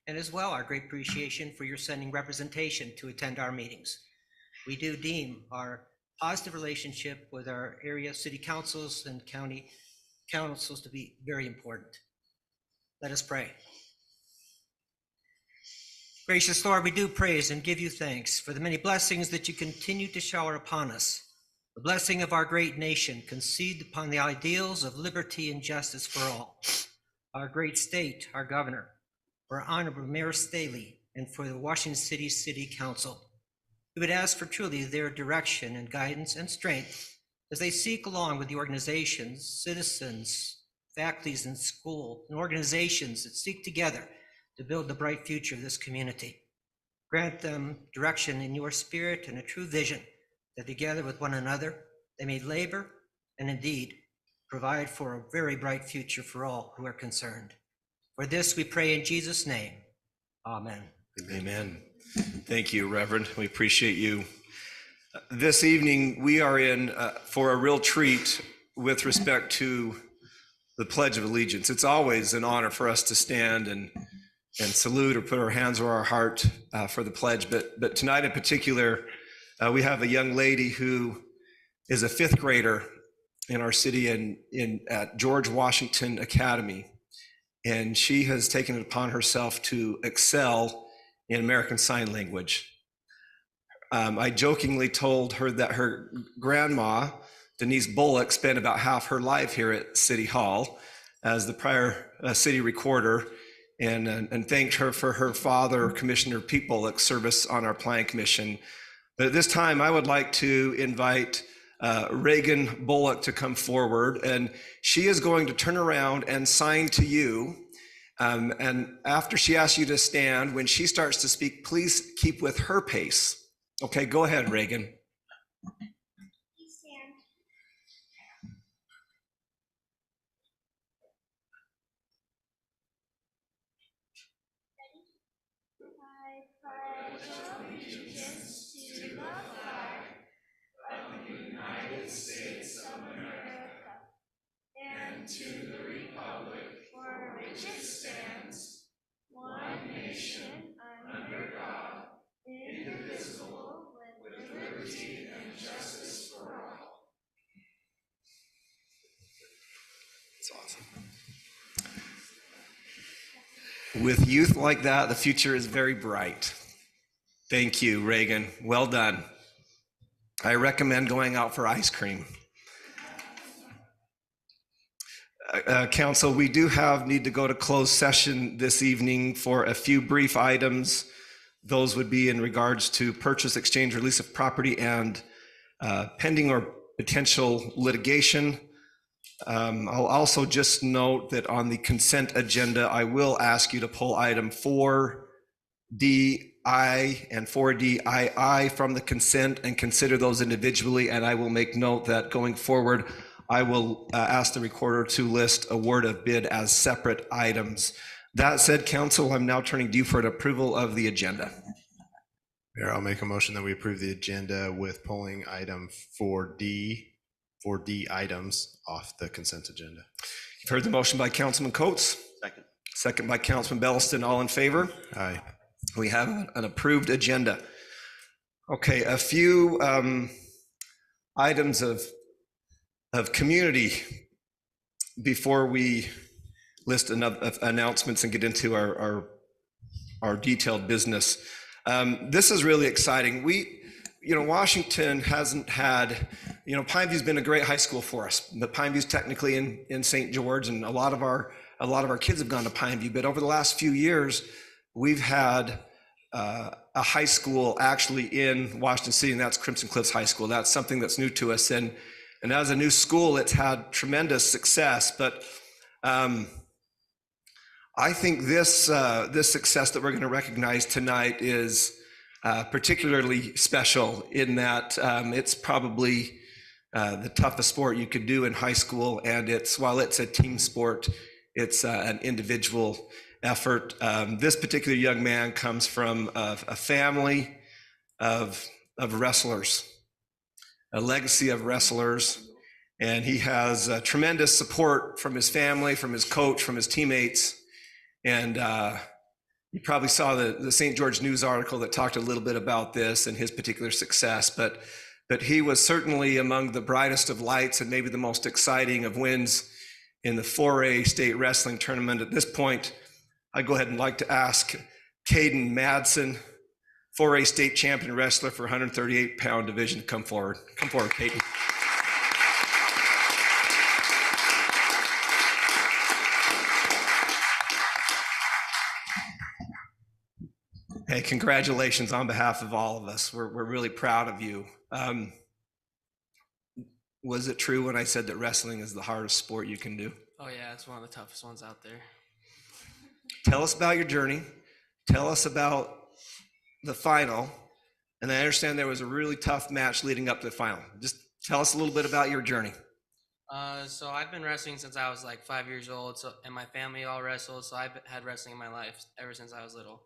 Speaker 16: and as well our great appreciation for your sending representation to attend our meetings. We do deem our positive relationship with our area city councils and county councils to be very important. Let us pray. Gracious Lord, we do praise and give you thanks for the many blessings that you continue to shower upon us. The blessing of our great nation conceived upon the ideals of liberty and justice for all. Our great state, our governor, for Honorable Mayor Staley, and for the Washington City Council. We would ask for truly their direction and guidance and strength as they seek, along with the organizations, citizens, faculties in school, and organizations that seek together to build the bright future of this community. Grant them direction in your spirit and a true vision that together with one another, they may labor and indeed provide for a very bright future for all who are concerned. For this we pray in Jesus' name. Amen.
Speaker 1: Amen. Thank you, Reverend. We appreciate you. This evening, we are in for a real treat with respect to the Pledge of Allegiance. It's always an honor for us to stand and salute or put our hands over our heart for the pledge. But tonight in particular, we have a young lady who is a fifth grader in our city at George Washington Academy. And she has taken it upon herself to excel in American Sign Language. I jokingly told her that her grandma, Denise Bullock, spent about half her life here at City Hall as the prior city recorder, and thanked her for her father, Commissioner Pete Bullock's service on our Planning Commission. But at this time, I would like to invite Reagan Bullock to come forward, and she is going to turn around and sign to you. And after she asks you to stand, when she starts to speak, please keep with her pace. Okay, go ahead, Reagan.
Speaker 17: To the republic for which it stands, one nation, under God, indivisible, with liberty and justice for all.
Speaker 1: It's awesome. With youth like that, the future is very bright. Thank you, Reagan. Well done. I recommend going out for ice cream. Council, we do need to go to closed session this evening for a few brief items. Those would be in regards to purchase, exchange, release of property, and pending or potential litigation. I'll also just note that on the consent agenda, I will ask you to pull item 4DI and 4DII from the consent and consider those individually. And I will make note that going forward, I will ask the recorder to list award of bid as separate items. That said, Council, I'm now turning to you for an approval of the agenda.
Speaker 7: Mayor, I'll make a motion that we approve the agenda with pulling item 4D items off the consent agenda.
Speaker 1: You've heard the motion by Councilman Coates.
Speaker 14: Second.
Speaker 1: Second by Councilman Belliston. All in favor?
Speaker 7: Aye.
Speaker 1: We have an approved agenda. Okay, a few items of community before we list enough announcements and get into our detailed business. This is really exciting. Washington hasn't had, Pineview's been a great high school for us, but Pineview's technically in St. George, and a lot of our kids have gone to Pineview. But over the last few years, we've had a high school actually in Washington City, and that's Crimson Cliffs High School. That's something that's new to us, and as a new school, it's had tremendous success. But I think this success that we're going to recognize tonight is particularly special in that it's probably the toughest sport you could do in high school, and while it's a team sport, it's an individual effort. This particular young man comes from a family of wrestlers, a legacy of wrestlers, and he has tremendous support from his family, from his coach, from his teammates. And you probably saw the St. George News article that talked a little bit about this and his particular success, but he was certainly among the brightest of lights and maybe the most exciting of wins in the 4A state wrestling tournament. At this point, I'd go ahead and like to ask Caden Madsen, 4A state champion wrestler for 138-pound division, to come forward. Come forward, Caden. Hey, congratulations on behalf of all of us. We're really proud of you. Was it true when I said that wrestling is the hardest sport you can do?
Speaker 18: Oh yeah, it's one of the toughest ones out there.
Speaker 1: Tell us about your journey. Tell us about the final. And I understand there was a really tough match leading up to the final. Just tell us a little bit about your journey.
Speaker 18: So I've been wrestling since I was like 5 years old. And my family all wrestled. So I've had wrestling in my life ever since I was little.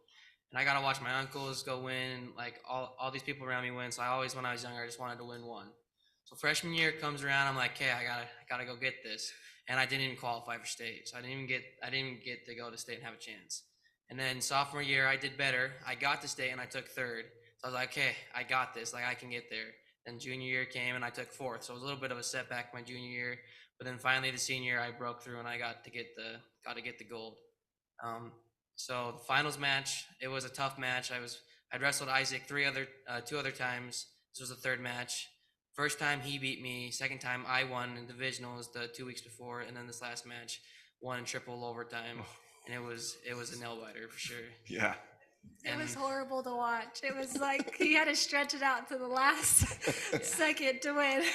Speaker 18: And I got to watch my uncles go win, like all these people around me win. So I always, when I was younger, I just wanted to win one. So freshman year comes around, I'm like, okay, I gotta go get this. And I didn't even qualify for state. So I didn't even get to go to state and have a chance. And then sophomore year, I did better. I got to state and I took third. So I was like, okay, I got this, like I can get there. Then junior year came and I took fourth. So it was a little bit of a setback my junior year. But then finally the senior year, I broke through and I got to get the gold. So the finals match, it was a tough match. I'd wrestled Isaac two other times. This was the third match. First time he beat me. Second time I won in divisionals the 2 weeks before, and then this last match won in triple overtime. And it was a nail biter for sure.
Speaker 1: Yeah.
Speaker 12: It was horrible to watch. It was like he had to stretch it out to the last second to win.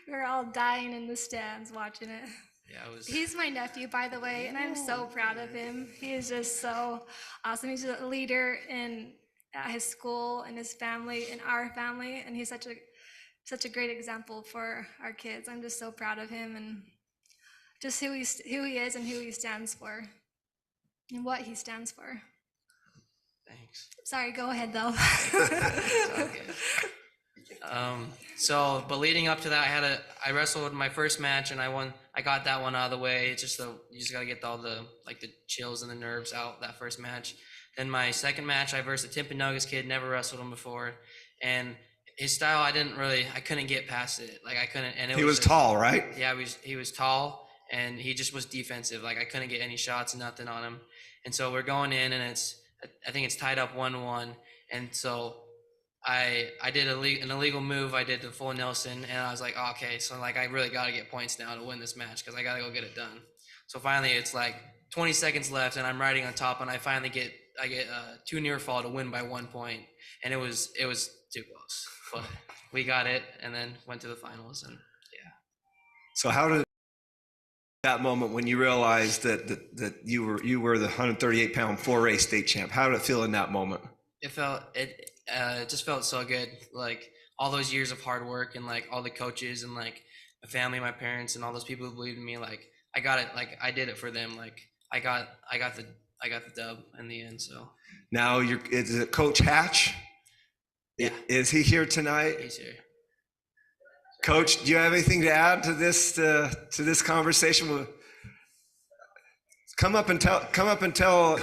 Speaker 12: We were all dying in the stands watching it.
Speaker 18: Yeah, it was.
Speaker 12: He's my nephew, by the way, and I'm so proud of him. He is just so awesome. He's a leader at his school and his family and our family, and he's such a great example for our kids. I'm just so proud of him and just who he is and who he stands for and what he stands for.
Speaker 18: Thanks.
Speaker 12: Sorry, go ahead though.
Speaker 18: But leading up to that, I wrestled my first match and I won. I got that one out of the way. It's just you just gotta get all the chills and the nerves out that first match. Then my second match, I versed a Timpanogos kid, never wrestled him before, and his style, I couldn't get past it. Like I couldn't. And
Speaker 1: he was tall, right?
Speaker 18: Yeah, he was tall, and he just was defensive. Like I couldn't get any shots, nothing on him. And so we're going in, and I think it's tied up 1-1. And so I did an illegal move. I did the full Nelson, and I was like, oh, okay, so like I really got to get points now to win this match because I got to go get it done. So finally, it's like 20 seconds left, and I'm riding on top, and I finally get 2 near fall to win by 1 point, and it was too close, but we got it, and then went to the finals, and yeah.
Speaker 1: So how did that moment when you realized that you were the 138-pound 4A state champ? How did it feel in that moment?
Speaker 18: It just felt so good. Like all those years of hard work and like all the coaches and like my family, my parents, and all those people who believed in me. Like I got it. Like I did it for them. Like I got the dub in the end. So
Speaker 1: now is it Coach Hatch?
Speaker 18: Yeah.
Speaker 1: Is he here tonight?
Speaker 18: He's here.
Speaker 1: Coach, do you have anything to add to this conversation? Come up and tell.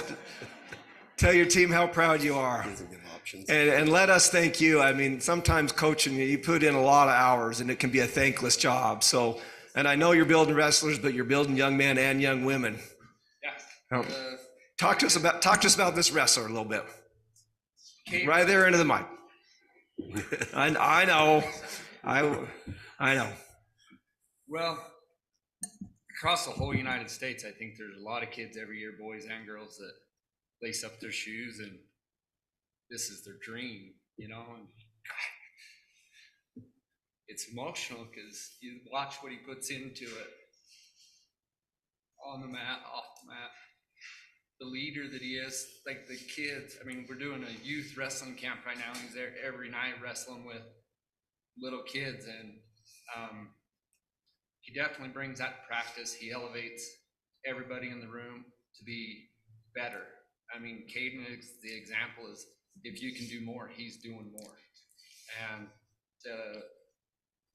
Speaker 1: Tell your team how proud you are.
Speaker 2: Doesn't give options.
Speaker 1: And let us thank you. I mean, sometimes coaching, you put in a lot of hours and it can be a thankless job. So, and I know you're building wrestlers, but you're building young men and young women.
Speaker 19: Yeah.
Speaker 1: Talk to us about this wrestler a little bit. Right there into the mic. I know. I know.
Speaker 19: Well, across the whole United States, I think there's a lot of kids every year, boys and girls, that lace up their shoes and this is their dream, you know. And it's emotional because you watch what he puts into it on the mat, off the mat. The leader that he is, like the kids. I mean, we're doing a youth wrestling camp right now. He's there every night wrestling with little kids, and he definitely brings that practice. He elevates everybody in the room to be better. I mean, Caden is the example. Is if you can do more, he's doing more. And to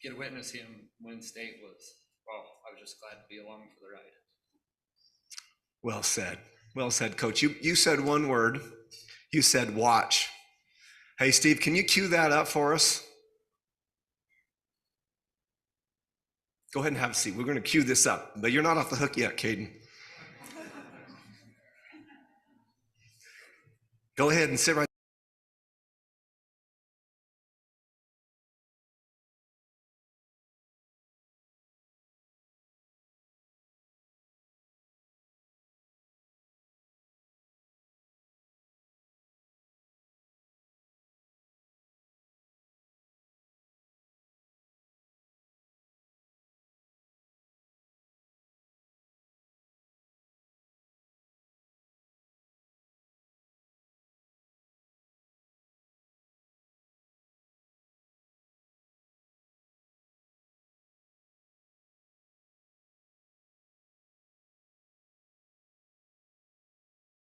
Speaker 19: get to witness him win state was, well, I was just glad to be along for the ride.
Speaker 1: Well said. Well said, Coach. You said one word. You said watch. Hey, Steve, can you cue that up for us? Go ahead and have a seat. We're going to cue this up, but you're not off the hook yet, Caden. Go ahead and sit right.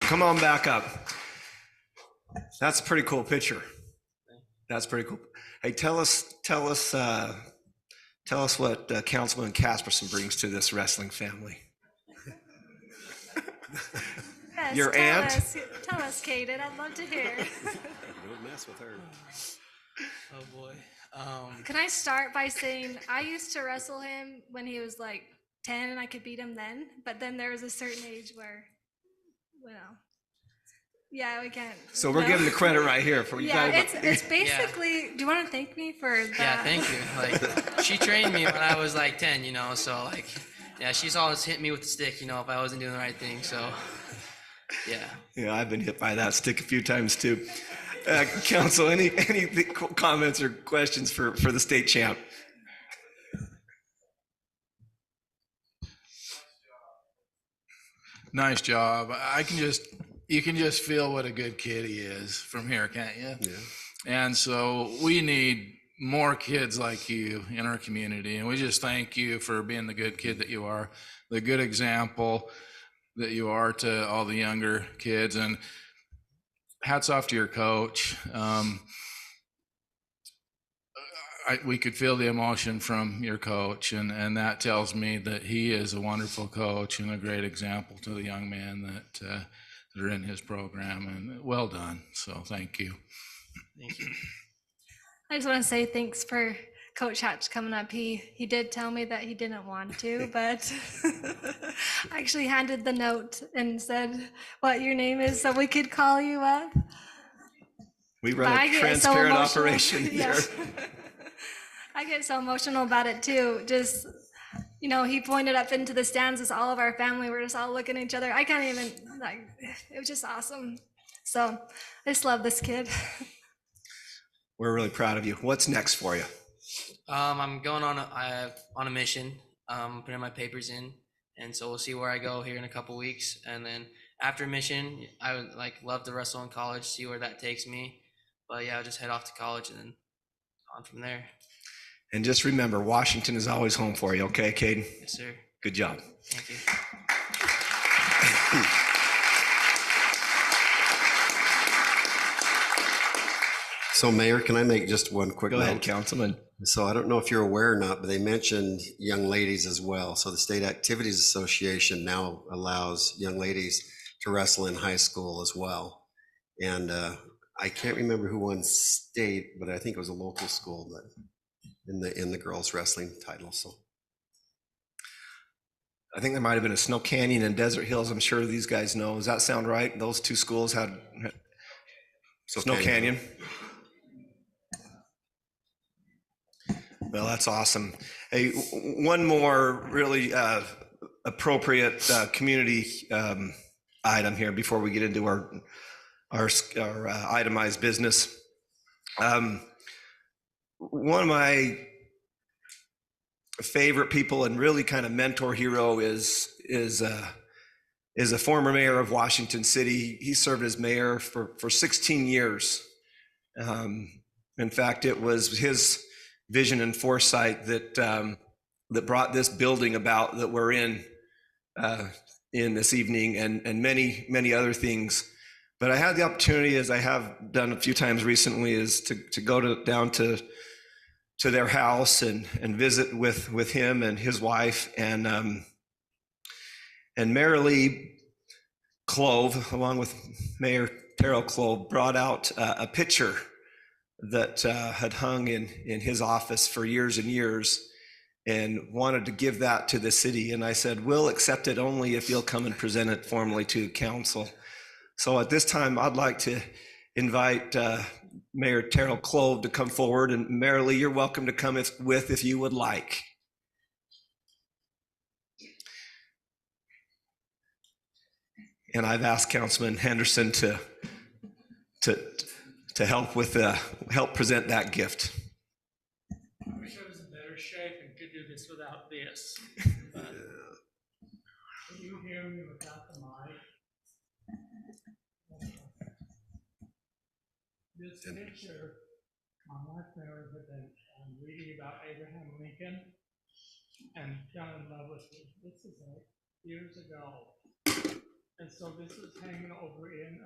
Speaker 1: Come on back up. That's a pretty cool picture. That's pretty cool. Hey, tell us what Councilman Casperson brings to this wrestling family.
Speaker 12: Yes,
Speaker 1: Your aunt?
Speaker 12: Tell us, Caden. I'd love to hear.
Speaker 2: Don't mess with her.
Speaker 18: Oh boy.
Speaker 12: Can I start by saying I used to wrestle him when he was like 10 and I could beat him then, but then there was a certain age where, well, yeah, we can't.
Speaker 1: So we're giving the credit right here for you.
Speaker 12: Yeah, it's basically, do you want to thank me for that?
Speaker 18: Yeah, thank you. Like, she trained me when I was like 10, you know, so like, yeah, she's always hit me with the stick, you know, if I wasn't doing the right thing, so, yeah.
Speaker 1: Yeah, I've been hit by that stick a few times too. Council, any comments or questions for the state champ?
Speaker 3: Nice job. You can just feel what a good kid he is from here, can't you?
Speaker 2: Yeah.
Speaker 3: And so we need more kids like you in our community. And we just thank you for being the good kid that you are, the good example that you are to all the younger kids. And hats off to your coach. We could feel the emotion from your coach, and that tells me that he is a wonderful coach and a great example to the young man that are in his program, and well done. So thank you.
Speaker 18: Thank you.
Speaker 12: I just want to say thanks for Coach Hatch coming up. He did tell me that he didn't want to, but I actually handed the note and said what your name is so we could call you up.
Speaker 1: We run a transparent operation
Speaker 12: Yeah.
Speaker 1: here.
Speaker 12: I get so emotional about it too. Just, you know, he pointed up into the stands as all of our family. We're just all looking at each other. I can't even, like, it was just awesome. So I just love this kid.
Speaker 1: We're really proud of you. What's next for you?
Speaker 18: I'm going on a mission, putting my papers in, and so we'll see where I go here in a couple weeks. And then after mission, I would love to wrestle in college, see where that takes me. But yeah, I'll just head off to college and then on from there.
Speaker 1: And just remember, Washington is always home for you, okay, Caden?
Speaker 18: Yes, sir.
Speaker 1: Good job.
Speaker 18: Thank you.
Speaker 2: So Mayor, can I make just one quick note?
Speaker 1: Go ahead, Councilman.
Speaker 2: So I don't know if you're aware or not, but they mentioned young ladies as well. So the State Activities Association now allows young ladies to wrestle in high school as well. And I can't remember who won state, but I think it was a local school, but in the girls wrestling title. So
Speaker 1: I think there might have been a Snow Canyon and Desert Hills. I'm sure these guys know. Does that sound right? Those two schools had Snow Canyon. Well, that's awesome. Hey, one more really appropriate community item here before we get into our itemized business. One of my favorite people and really kind of mentor hero is a former mayor of Washington City. He served as mayor for 16 years. In fact, it was his vision and foresight that brought this building about that we're in this evening, and many other things. But I had the opportunity, as I have done a few times recently, is to go down to their house and visit with him and his wife, and Marilee Clove, along with Mayor Terrell Clove, brought out a picture that had hung in his office for years and years, and wanted to give that to the city. And I said, we'll accept it only if you'll come and present it formally to council. So at this time, I'd like to invite Mayor Terrell Clove to come forward, and Marilee, you're welcome to come if you would like. And I've asked Councilman Henderson to help present that gift.
Speaker 20: I wish I was in better shape and could do this without this. But can you hear me without the mic? This picture, my wife Mary had been reading about Abraham Lincoln and fell in love with him. This is like years ago. And so this is hanging over in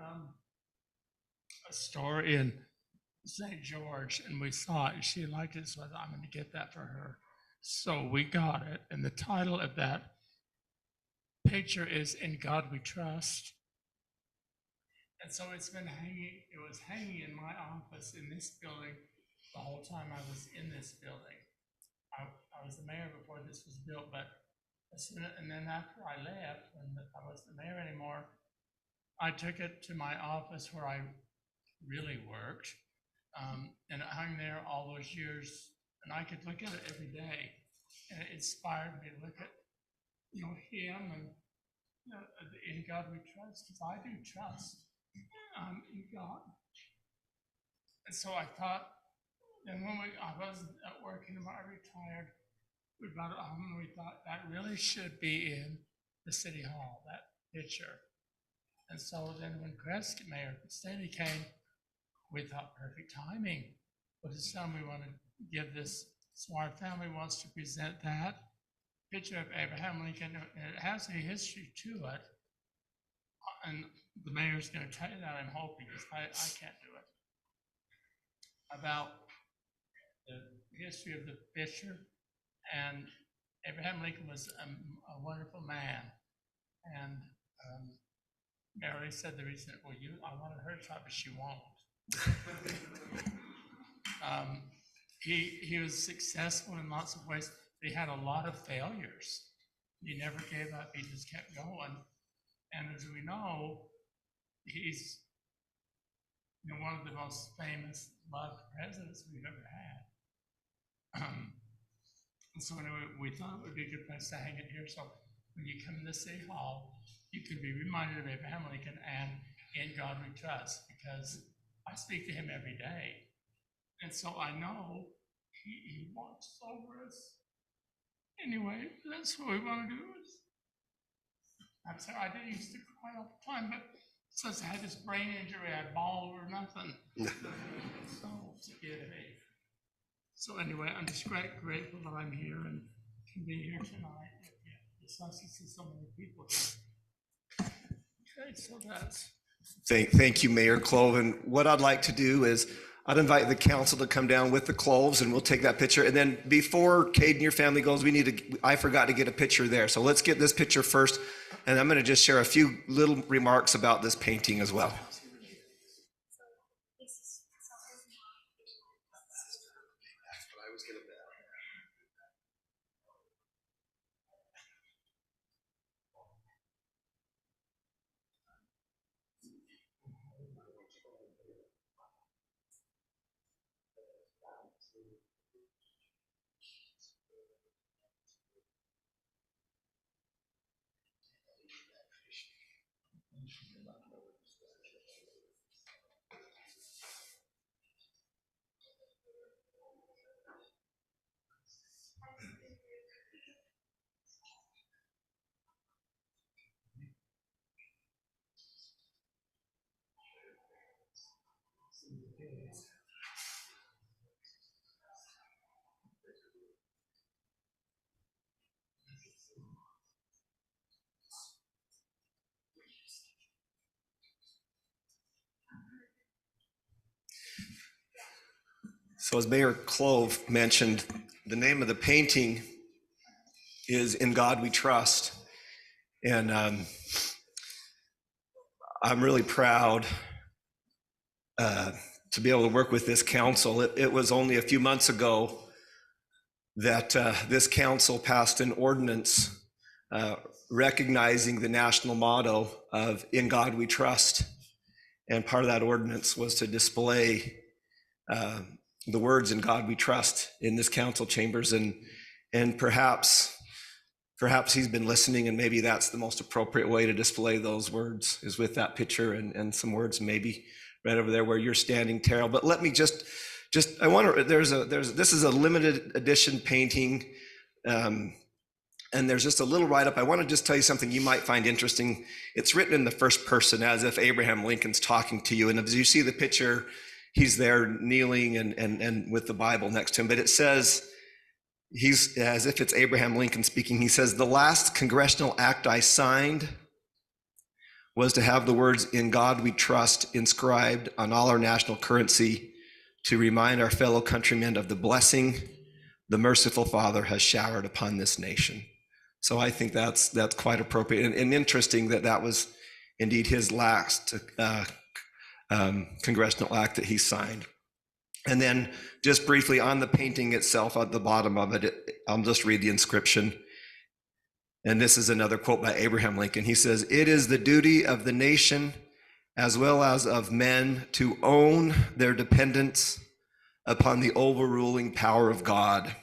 Speaker 20: a store in St. George, and we saw it, and she liked it, so I thought, I'm going to get that for her. So we got it, and the title of that picture is In God We Trust. And so it's been hanging, it was hanging in my office in this building the whole time I was in this building. I was the mayor before this was built, but and then after I left, when I wasn't the mayor anymore, I took it to my office where I really worked, and it hung there all those years, and I could look at it every day, and it inspired me to look at, him and in God we trust, because I do trust in God. And so I thought, and when I wasn't at work anymore, I retired. We brought it home, and we thought that really should be in the city hall, that picture. And so then when Mayor Staley came, we thought perfect timing. But it's time we want to give this, so our family wants to present that picture of Abraham Lincoln, and it has a history to it. And the mayor's going to tell you that, I'm hoping, because I can't do it. About the history of the picture. And Abraham Lincoln was a wonderful man. And Mary said the reason, I wanted her to talk, but she won't. He was successful in lots of ways. He had a lot of failures. He never gave up. He just kept going. And as we know, he's one of the most famous, loved presidents we've ever had. And so anyway, we thought it would be a good place to hang it here. So when you come to City Hall, you can be reminded of Abraham Lincoln and In God We Trust, because I speak to him every day. And so I know he watches over us. Anyway, that's what we want to do. I'm sorry, I didn't used to cry all the time, but since I had this brain injury, I bawl over nothing. So forgive me. So anyway, I'm just grateful that I'm here and can be here tonight. It's nice to see so many people here. Okay, so that's.
Speaker 1: Thank you, Mayor Clove. And what I'd like to do is I'd invite the council to come down with the Cloves, and we'll take that picture. And then before Cade and your family goes, I forgot to get a picture there. So let's get this picture first. And I'm going to just share a few little remarks about this painting as well. So as Mayor Clove mentioned, the name of the painting is In God We Trust. And I'm really proud to be able to work with this council. It was only a few months ago that this council passed an ordinance recognizing the national motto of In God We Trust. And part of that ordinance was to display the words In God We Trust in this council chambers. And perhaps he's been listening, and maybe that's the most appropriate way to display those words is with that picture and some words maybe right over there where you're standing, Terrell. But let me just I want to, this is a limited edition painting. And there's just a little write-up. I want to just tell you something you might find interesting. It's written in the first person as if Abraham Lincoln's talking to you. And as you see the picture, he's there kneeling and with the Bible next to him. But it says, he's as if it's Abraham Lincoln speaking. He says, the last congressional act I signed was to have the words In God We Trust inscribed on all our national currency to remind our fellow countrymen of the blessing the merciful Father has showered upon this nation. So I think that's quite appropriate and interesting that was indeed his last congressional act that he signed. And then just briefly on the painting itself, at the bottom of it, I'll just read the inscription. And this is another quote by Abraham Lincoln. He says, "It is the duty of the nation as well as of men to own their dependence upon the overruling power of God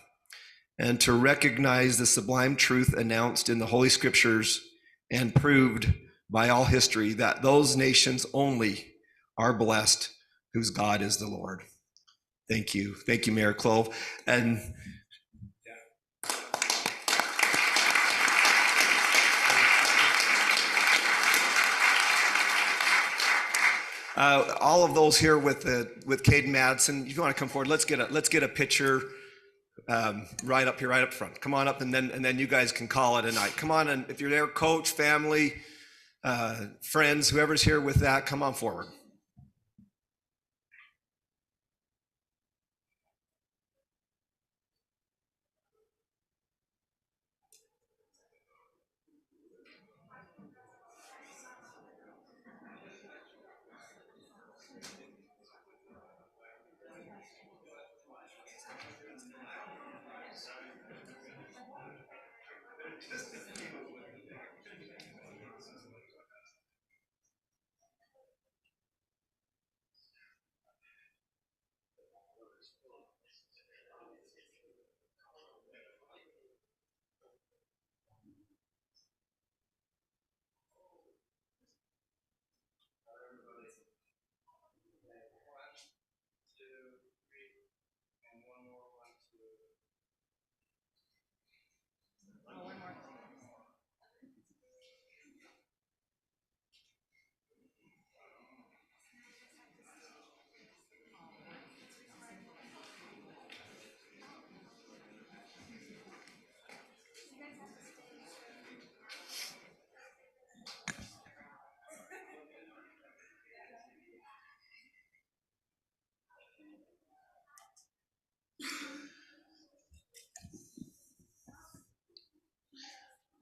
Speaker 1: and to recognize the sublime truth announced in the Holy Scriptures and proved by all history that those nations only are blessed whose God is the Lord." Thank you. Thank you, Mayor Clove. And all of those here with Caden Madsen, if you want to come forward, let's get a picture right up here, right up front. Come on up, and then you guys can call it a night. Come on, and if you're there, coach, family, friends, whoever's here with that, come on forward.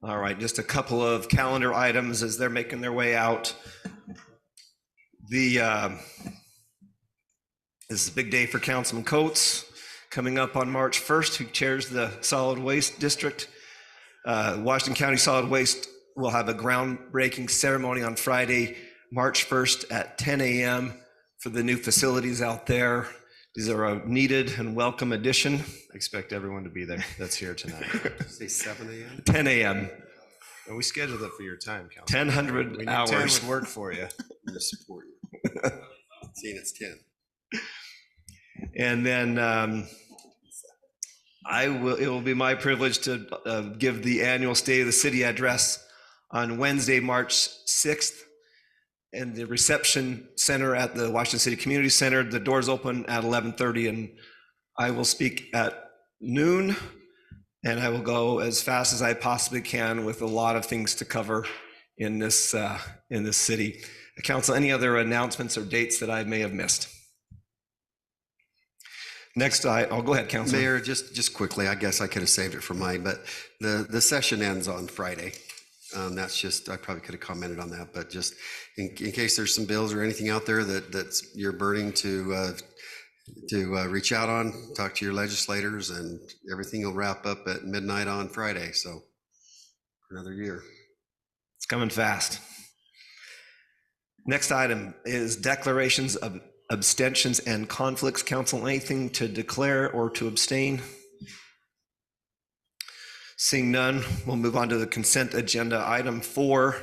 Speaker 1: All right, just a couple of calendar items as they're making their way out. This is a big day for Councilman Coates, coming up on March 1st, who chairs the Solid Waste District. Washington County Solid Waste will have a groundbreaking ceremony on Friday, March 1st at 10 a.m. for the new facilities out there. These are a needed and welcome addition.
Speaker 7: I expect everyone to be there that's here tonight.
Speaker 2: Say 7 a.m.?
Speaker 1: 10 a.m.
Speaker 7: And we scheduled it for your time, Council.
Speaker 1: 1,000
Speaker 7: We knew
Speaker 1: hours.
Speaker 7: 10 would work for you.
Speaker 2: I'm gonna support you. Seeing it's 10.
Speaker 1: And then it will be my privilege to give the annual State of the City address on Wednesday, March 6th in the reception center at the Washington City Community Center. The doors open at 11:30 and I will speak at noon, and I will go as fast as I possibly can with a lot of things to cover in this city. Council, any other announcements or dates that I may have missed? Next, I'll go ahead, Councilman.
Speaker 2: Mayor, just quickly, I guess I could have saved it for mine, but the session ends on Friday. That's just, I probably could have commented on that, but just in case there's some bills or anything out there that's you're burning to reach out on, talk to your legislators, and everything will wrap up at midnight on Friday. So another year.
Speaker 1: It's coming fast. Next item is declarations of abstentions and conflicts. Council, anything to declare or to abstain? Seeing none, we'll move on to the consent agenda. Item 4.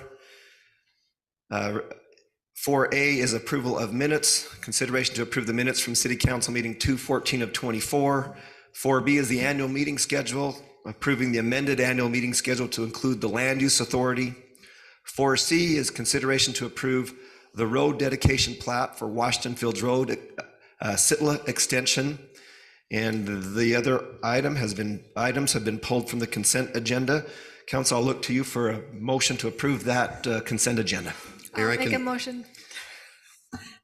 Speaker 1: 4A is approval of minutes. Consideration to approve the minutes from City Council meeting 2/14 of 24. 4B is the annual meeting schedule, approving the amended annual meeting schedule to include the Land Use Authority. 4C is consideration to approve the road dedication plat for Washington Fields Road, Sitla Extension. And the other items have been pulled from the consent agenda. Council, I'll look to you for a motion to approve that consent agenda.
Speaker 12: I'll make a motion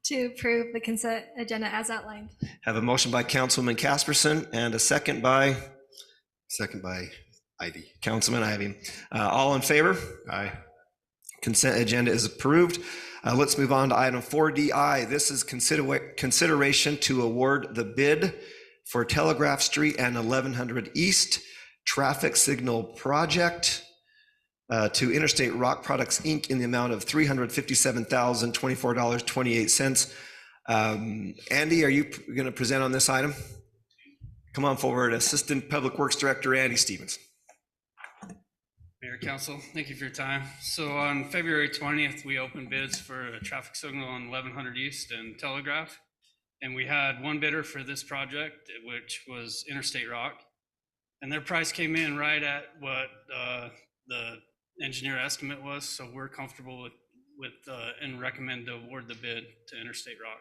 Speaker 12: to approve the consent agenda as outlined.
Speaker 1: Have a motion by Councilman Casperson and a second by?
Speaker 2: Second by Ivy.
Speaker 1: Councilman Ivy. All in favor?
Speaker 7: Aye.
Speaker 1: Consent agenda is approved. Let's move on to item 4DI. This is consideration to award the bid for Telegraph Street and 1100 East traffic signal project to Interstate Rock Products, Inc. in the amount of $357,024.28. Andy, are you going to present on this item? Come on forward, Assistant Public Works Director Andy Stevens.
Speaker 15: Mayor, Council, thank you for your time. So on February 20th, we opened bids for a traffic signal on 1100 East and Telegraph. And we had one bidder for this project, which was Interstate Rock. And their price came in right at what the engineer estimate was. So we're comfortable with and recommend to award the bid to Interstate Rock.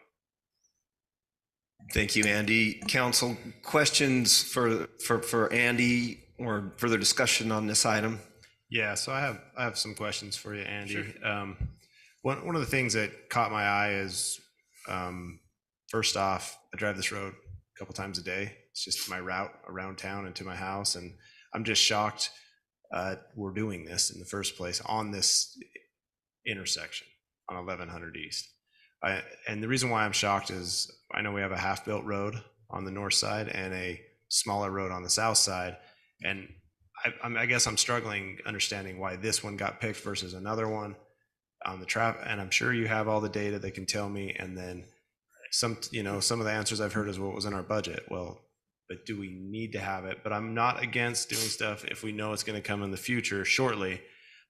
Speaker 1: Thank you, Andy. Council, questions for Andy or further discussion on this item?
Speaker 7: Yeah, so I have some questions for you, Andy.
Speaker 15: Sure.
Speaker 7: One of the things that caught my eye is, first off, I drive this road a couple times a day. It's just my route around town and to my house, and I'm just shocked we're doing this in the first place on this intersection on 1100 East. And the reason why I'm shocked is I know we have a half-built road on the north side and a smaller road on the south side, and I guess I'm struggling understanding why this one got picked versus another one on the traffic. And I'm sure you have all the data that can tell me. And then some of the answers I've heard is what was in our budget. Well, but do we need to have it? But I'm not against doing stuff if we know it's going to come in the future shortly.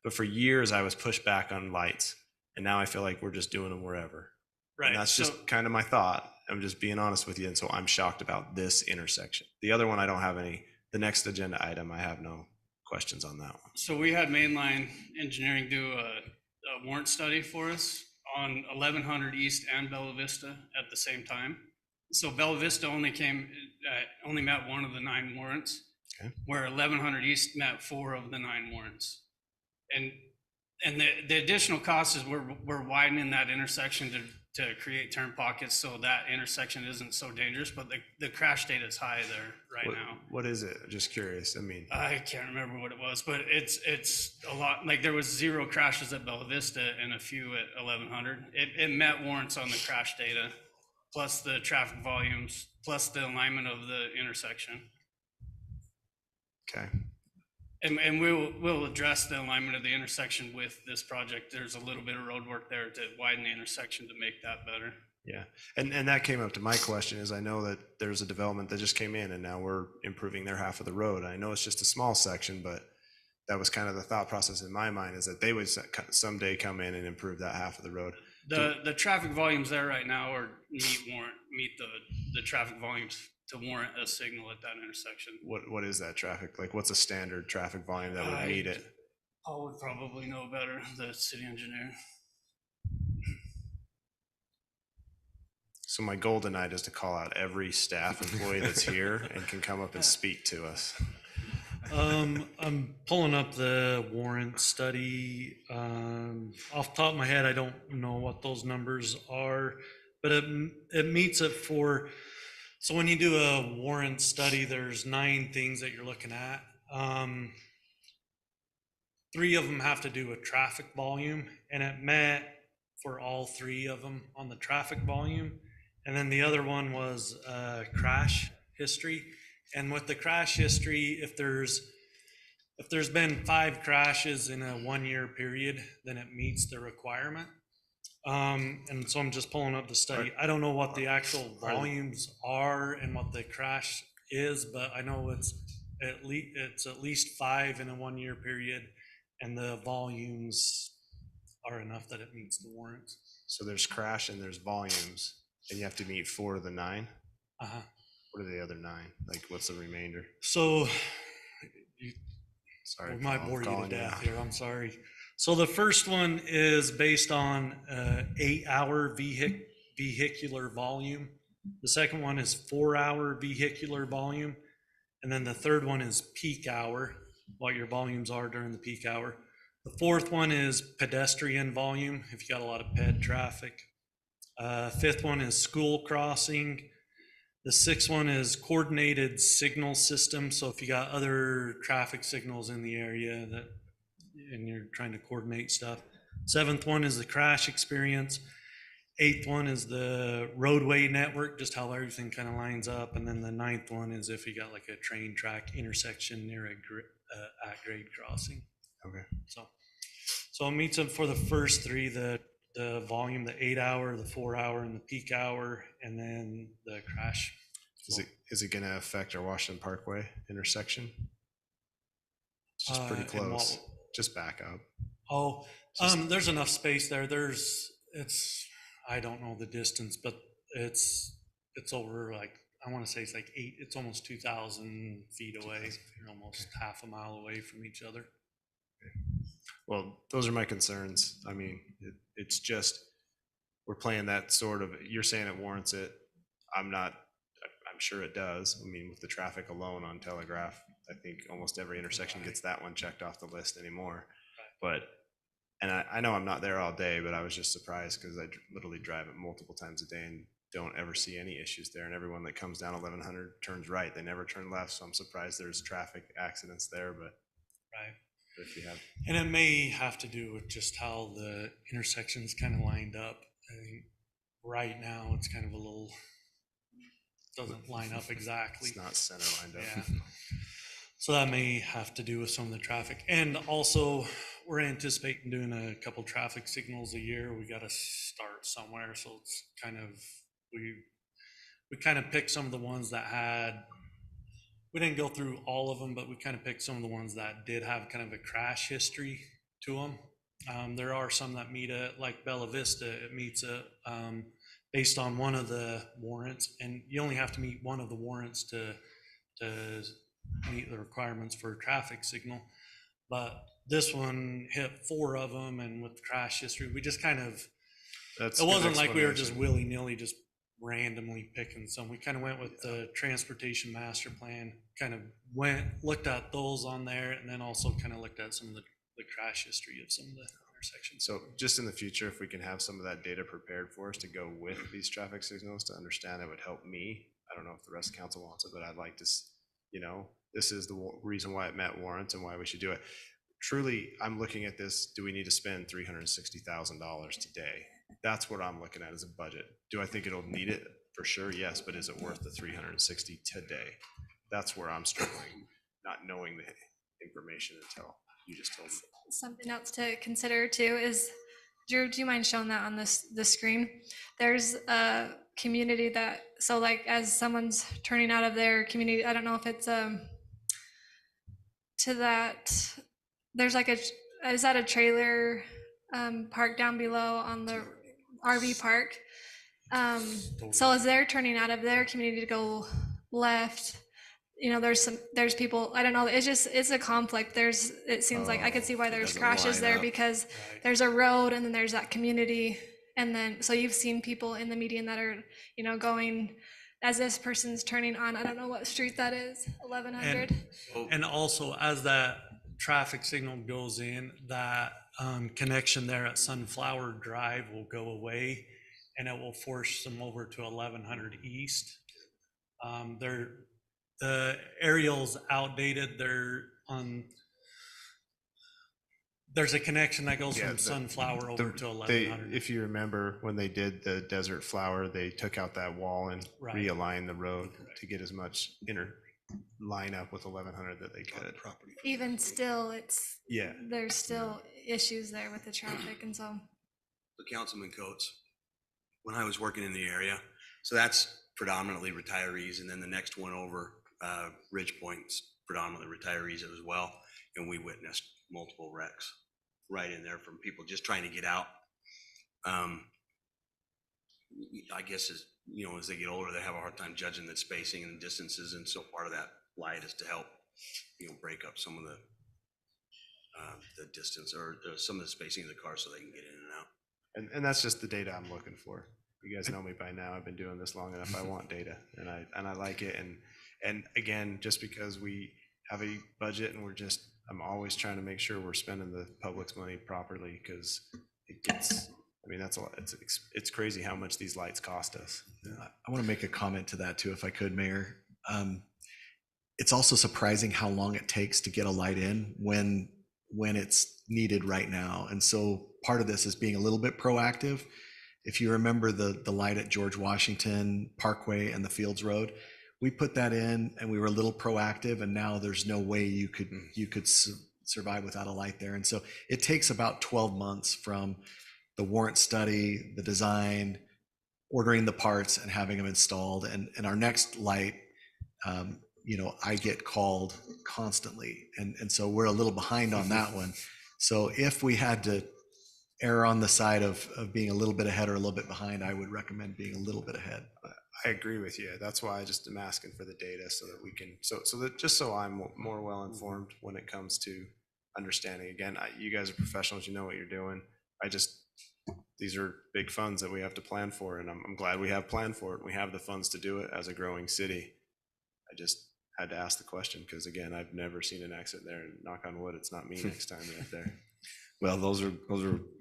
Speaker 7: But for years I was pushed back on lights, and now I feel like we're just doing them wherever.
Speaker 15: Right.
Speaker 7: And that's just kind of my thought. I'm just being honest with you. And so I'm shocked about this intersection. The other one, I don't have any. The next agenda item, I have no questions on that one.
Speaker 15: So we had Mainline Engineering do a warrant study for us on 1100 East and Bella Vista at the same time. So Bella Vista only met one of the 9 warrants, okay, where 1100 East met 4 of the 9 warrants. And the additional cost is we're widening that intersection to create turn pockets so that intersection isn't so dangerous, but the crash data is high there now.
Speaker 7: What is it? Just curious. I mean,
Speaker 15: I can't remember what it was, but it's a lot. Like there was 0 crashes at Bella Vista and a few at 1100. It met warrants on the crash data, plus the traffic volumes, plus the alignment of the intersection.
Speaker 7: Okay.
Speaker 15: And we'll address the alignment of the intersection with this project. There's a little bit of road work there to widen the intersection to make that better.
Speaker 7: Yeah, and that came up to my question is I know that there's a development that just came in and now we're improving their half of the road. I know it's just a small section, but that was kind of the thought process in my mind, is that they would someday come in and improve that half of the road.
Speaker 15: The traffic volumes there right now are meet the traffic volumes to warrant a signal at that intersection.
Speaker 7: What is that traffic? Like, what's a standard traffic volume that would meet it?
Speaker 15: Paul would probably know better, the city engineer.
Speaker 7: So my goal tonight is to call out every staff employee that's here and can come up and speak to us.
Speaker 21: I'm pulling up the warrant study. Off the top of my head, I don't know what those numbers are, but it meets it for, so when you do a warrant study, there's 9 things that you're looking at. 3 of them have to do with traffic volume, and it met for all 3 of them on the traffic volume. And then the other one was crash history. And with the crash history, if there's been 5 crashes in a 1-year period, then it meets the requirement. And so I'm just pulling up the study. I don't know what the actual volumes are and what the crash is, but I know it's at least 5 in a 1-year period, and the volumes are enough that it meets the warrants.
Speaker 7: So there's crash and there's volumes, and you have to meet 4 of the 9.
Speaker 21: Uh-huh.
Speaker 7: What are the other 9? Like, what's the remainder?
Speaker 21: So,
Speaker 7: sorry,
Speaker 21: I might
Speaker 7: Paul,
Speaker 21: bore you to
Speaker 7: calling
Speaker 21: death
Speaker 7: out.
Speaker 21: here. I'm sorry. So the first one is based on 8-hour vehicular volume. The second one is 4-hour vehicular volume. And then the third one is peak hour, what your volumes are during the peak hour. The fourth one is pedestrian volume, if you got a lot of ped traffic. Fifth one is school crossing. The sixth one is coordinated signal system. So if you got other traffic signals in the area and you're trying to coordinate stuff. Seventh one is the crash experience. Eighth one is the roadway network, just how everything kind of lines up. And then the ninth one is if you got like a train track intersection near a at-grade crossing.
Speaker 7: Okay.
Speaker 21: So it meets up for the first 3, the volume, the 8-hour, the 4-hour, and the peak hour, and then the crash.
Speaker 7: Is it going to affect our Washington Parkway intersection? It's just pretty
Speaker 21: And
Speaker 7: close. Just back up.
Speaker 21: Oh, there's enough space there. I don't know the distance, but it's over like, I want to say it's like it's almost 2,000 feet away. You're almost half a mile away from each other.
Speaker 7: Well, those are my concerns. I mean, it's just, we're playing that sort of, you're saying it warrants it. I'm sure it does. I mean, with the traffic alone on Telegraph, I think almost every intersection gets that one checked off the list anymore. But, and I know I'm not there all day, but I was just surprised because I literally drive it multiple times a day and don't ever see any issues there. And everyone that comes down 1100 turns right. They never turn left. So I'm surprised there's traffic accidents there, but.
Speaker 21: Right.
Speaker 7: If you have.
Speaker 21: And it may have to do with just how the intersections kind of lined up. I think right now it's kind of a little, doesn't line up exactly.
Speaker 7: It's not center lined up.
Speaker 21: Yeah. So that may have to do with some of the traffic. And also, we're anticipating doing a couple traffic signals a year. We got to start somewhere. So it's kind of, we kind of picked some of the ones that had, we didn't go through all of them, but we kind of picked some of the ones that did have kind of a crash history to them. There are some that meet it, like Bella Vista, it meets it based on one of the warrants, and you only have to meet one of the warrants to meet the requirements for a traffic signal. But this one hit 4 of them, and with crash history, we just kind of, it wasn't like we were just willy-nilly just randomly picking some. We kind of went with the transportation master plan, kind of looked at those on there, and then also kind of looked at some of the crash history of some of the intersections.
Speaker 7: So just in the future, if we can have some of that data prepared for us to go with these traffic signals to understand, it would help me. I don't know if the rest of council wants it, but I'd like to, this is the reason why it met warrants and why we should do it. Truly, I'm looking at this, do we need to spend $360,000 today? That's what I'm looking at as a budget. Do I think it'll need it? For sure, yes, but is it worth the 360 today? That's where I'm struggling, not knowing the information until you just told me.
Speaker 12: Something else to consider too is, Drew, do you mind showing that on the screen? There's a community that, so like as someone's turning out of their community, I don't know if it's to that there's like is that a trailer park down below on the RV park? So as they're turning out of their community to go left, there's people, I don't know, it's a conflict. It seems like I could see why there's crashes there because there's a road and then there's that community. And then, so you've seen people in the median that are, going as this person's turning on, I don't know what street that is, 1100.
Speaker 21: And also as that traffic signal goes in, that connection there at Sunflower Drive will go away and it will force them over to 1100 East. The aerial's outdated. There's a connection that goes from Sunflower over to 1100.
Speaker 7: If you remember when they did the Desert Flower, they took out that wall and realigned the road to get as much inner line up with 1100 that they could.
Speaker 12: Even still,
Speaker 7: Yeah.
Speaker 12: there's still issues there with the traffic, and so.
Speaker 6: The Councilman Coates, when I was working in the area, so that's predominantly retirees, and then the next one over, Ridge Point's predominantly retirees as well, and we witnessed multiple wrecks right in there from people just trying to get out. I guess as they get older, they have a hard time judging the spacing and the distances, and so part of that light is to help break up some of the distance or some of the spacing of the car so they can get in and out.
Speaker 7: And that's just the data I'm looking for. You guys know me by now. I've been doing this long enough. I want data, and I like it. And again, just because we have a budget and I'm always trying to make sure we're spending the public's money properly, because that's a lot. It's crazy how much these lights cost us.
Speaker 13: I want to make a comment to that too, if I could, Mayor. It's also surprising how long it takes to get a light in when it's needed right now. And so part of this is being a little bit proactive. If you remember the light at George Washington Parkway and the Fields Road, we put that in and we were a little proactive, and now there's no way you could survive without a light there. And so it takes about 12 months from the warrant study, the design, ordering the parts and having them installed. And our next light, I get called constantly. And so we're a little behind on that one. So if we had to err on the side of being a little bit ahead or a little bit behind, I would recommend being a little bit ahead.
Speaker 7: I agree with you. That's why I just am asking for the data so that we can, so I'm more well informed when it comes to understanding. Again, you guys are professionals, you know what you're doing. These are big funds that we have to plan for, and I'm glad we have planned for it. We have the funds to do it as a growing city. I just had to ask the question because, again, I've never seen an exit there, and knock on wood, it's not me next time right there.
Speaker 1: Well, those are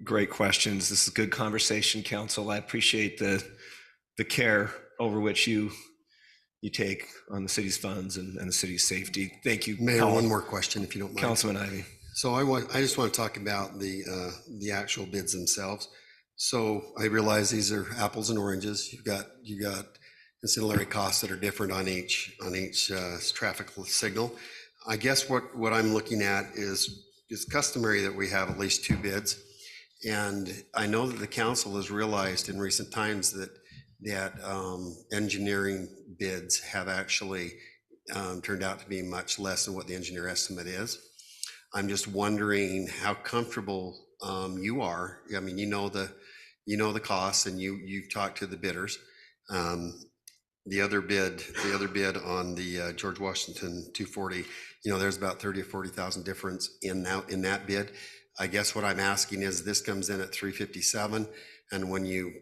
Speaker 1: great questions. This is good conversation, Council. I appreciate the care over which you take on the city's funds and the city's safety. Thank you,
Speaker 2: Mayor. One more question, if you don't mind.
Speaker 1: Councilman Ivey.
Speaker 2: So I just want to talk about the actual bids themselves. So I realize these are apples and oranges. You've got ancillary costs that are different on each traffic signal. I guess what I'm looking at is it's customary that we have at least two bids. And I know that the council has realized in recent times that engineering bids have actually turned out to be much less than what the engineer estimate is. I'm just wondering how comfortable you are. I mean, you know the costs, and you've talked to the bidders. The other bid on the George Washington 240, there's about 30 or 40,000 difference in that bid. I guess what I'm asking is, this comes in at 357, and when you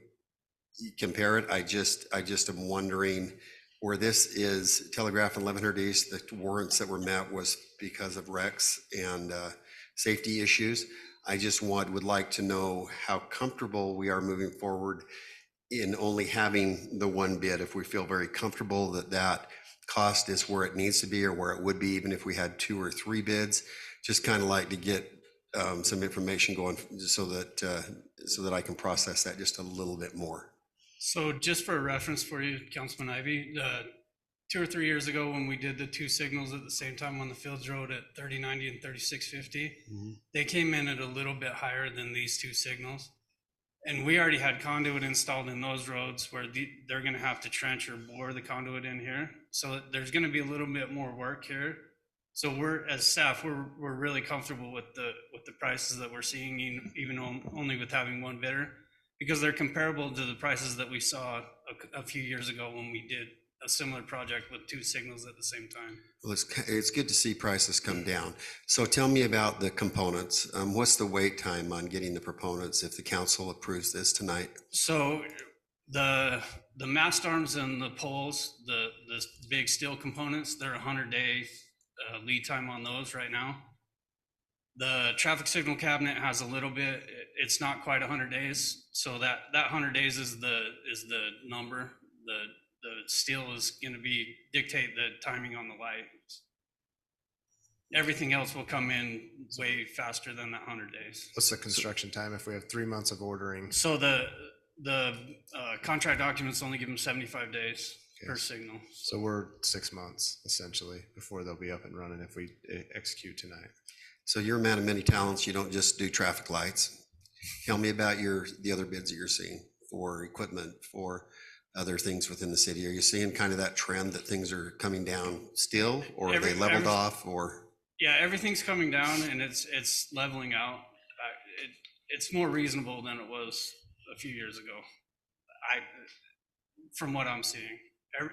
Speaker 2: compare it, I just am wondering where this is Telegraph and 1100 East. The warrants that were met was because of wrecks and safety issues. I just would like to know how comfortable we are moving forward in only having the one bid. If we feel very comfortable that cost is where it needs to be, or where it would be even if we had two or three bids. Just kind of like to get some information going so that I can process that just a little bit more.
Speaker 15: So just for a reference for you, Councilman Ivey, 2 or 3 years ago when we did the two signals at the same time on the Fields Road at 3090 and 3650, they came in at a little bit higher than these two signals. And we already had conduit installed in those roads where they're going to have to trench or bore the conduit in here. So there's going to be a little bit more work here So we're, as staff, we're really comfortable with the prices that we're seeing, only with having one bidder, because they're comparable to the prices that we saw a few years ago when we did a similar project with 2 signals at the same time.
Speaker 2: Well, it's good to see prices come down. So tell me about the components. What's the wait time on getting the proponents if the council approves this tonight?
Speaker 15: So the mast arms and the poles, the big steel components, they're 100-day lead time on those right now. The traffic signal cabinet has a little bit, it's not quite 100 days. So that 100 days is the number. The steel is going to dictate the timing on the light. Everything else will come in way faster than that 100 days.
Speaker 7: What's the construction time if we have 3 months of ordering?
Speaker 15: So the contract documents only give them 75 days per signal.
Speaker 7: So we're 6 months essentially before they'll be up and running if we execute tonight.
Speaker 2: So you're a man of many talents. You don't just do traffic lights. Tell me about the other bids that you're seeing for equipment, for other things within the city. Are you seeing kind of that trend that things are coming down still, or are they leveled off, or?
Speaker 15: Yeah, everything's coming down and it's leveling out. It's more reasonable than it was a few years ago. From what I'm seeing,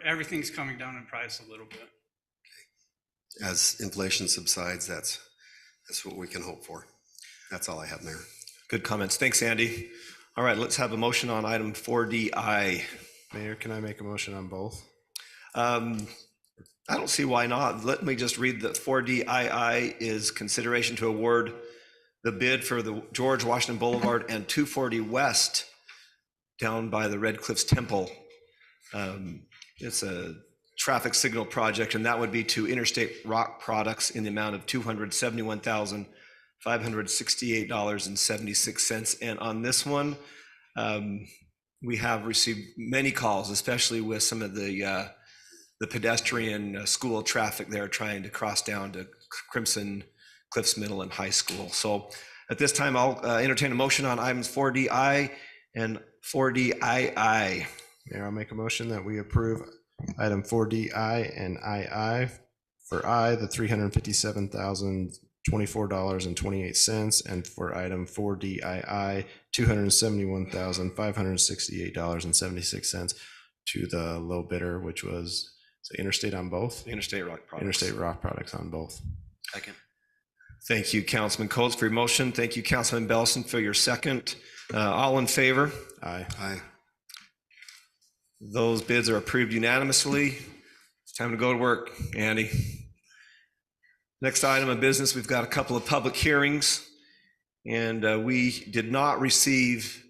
Speaker 15: everything's coming down in price a little bit.
Speaker 2: As inflation subsides, that's what we can hope for. That's all I have, Mayor.
Speaker 1: Good comments. Thanks, Andy. All right, let's have a motion on item 4DI.
Speaker 7: Mayor, can I make a motion on both?
Speaker 1: I don't see why not. Let me just read that 4DII is consideration to award the bid for the George Washington Boulevard and 240 West down by the Red Cliffs Temple. It's a traffic signal project, and that would be to Interstate Rock Products in the amount of $271,568.76. And on this one, we have received many calls, especially with some of the pedestrian school traffic there trying to cross down to Crimson Cliffs Middle and High School. So at this time, I'll entertain a motion on items 4DI and 4DII.
Speaker 7: Mayor, I'll make a motion that we approve item 4DI and II. For I, the $357,024.28, and for item 4DII, $271,568.76 to the low bidder, which was Interstate on both?
Speaker 1: Interstate Rock Products.
Speaker 7: Interstate Rock Products on both.
Speaker 14: Second.
Speaker 1: Thank you, Councilman Coates, for your motion. Thank you, Councilman Belson, for your second. All in favor?
Speaker 7: Aye.
Speaker 2: Aye.
Speaker 1: Those bids are approved unanimously. It's time to go to work, Andy. Next item of business, we've got a couple of public hearings, and we did not receive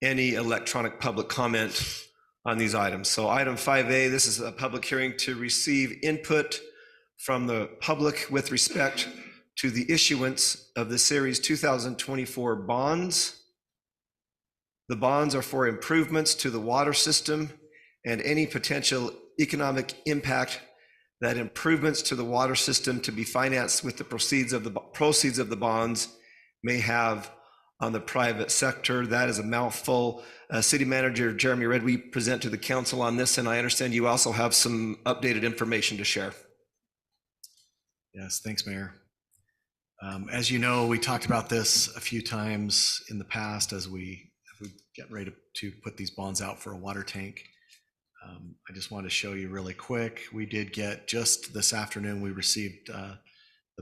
Speaker 1: any electronic public comment on these items. So item 5A, this is a public hearing to receive input from the public with respect to the issuance of the Series 2024 bonds. The bonds are for improvements to the water system and any potential economic impact that improvements to the water system to be financed with the proceeds of the bonds may have on the private sector. That is a mouthful. City Manager Jeremy Redd, we present to the council on this, and I understand you also have some updated information to share.
Speaker 13: Yes, thanks, Mayor. As you know, we talked about this a few times in the past as we get ready to put these bonds out for a water tank. I just wanted to show you really quick. We did get, just this afternoon, we received the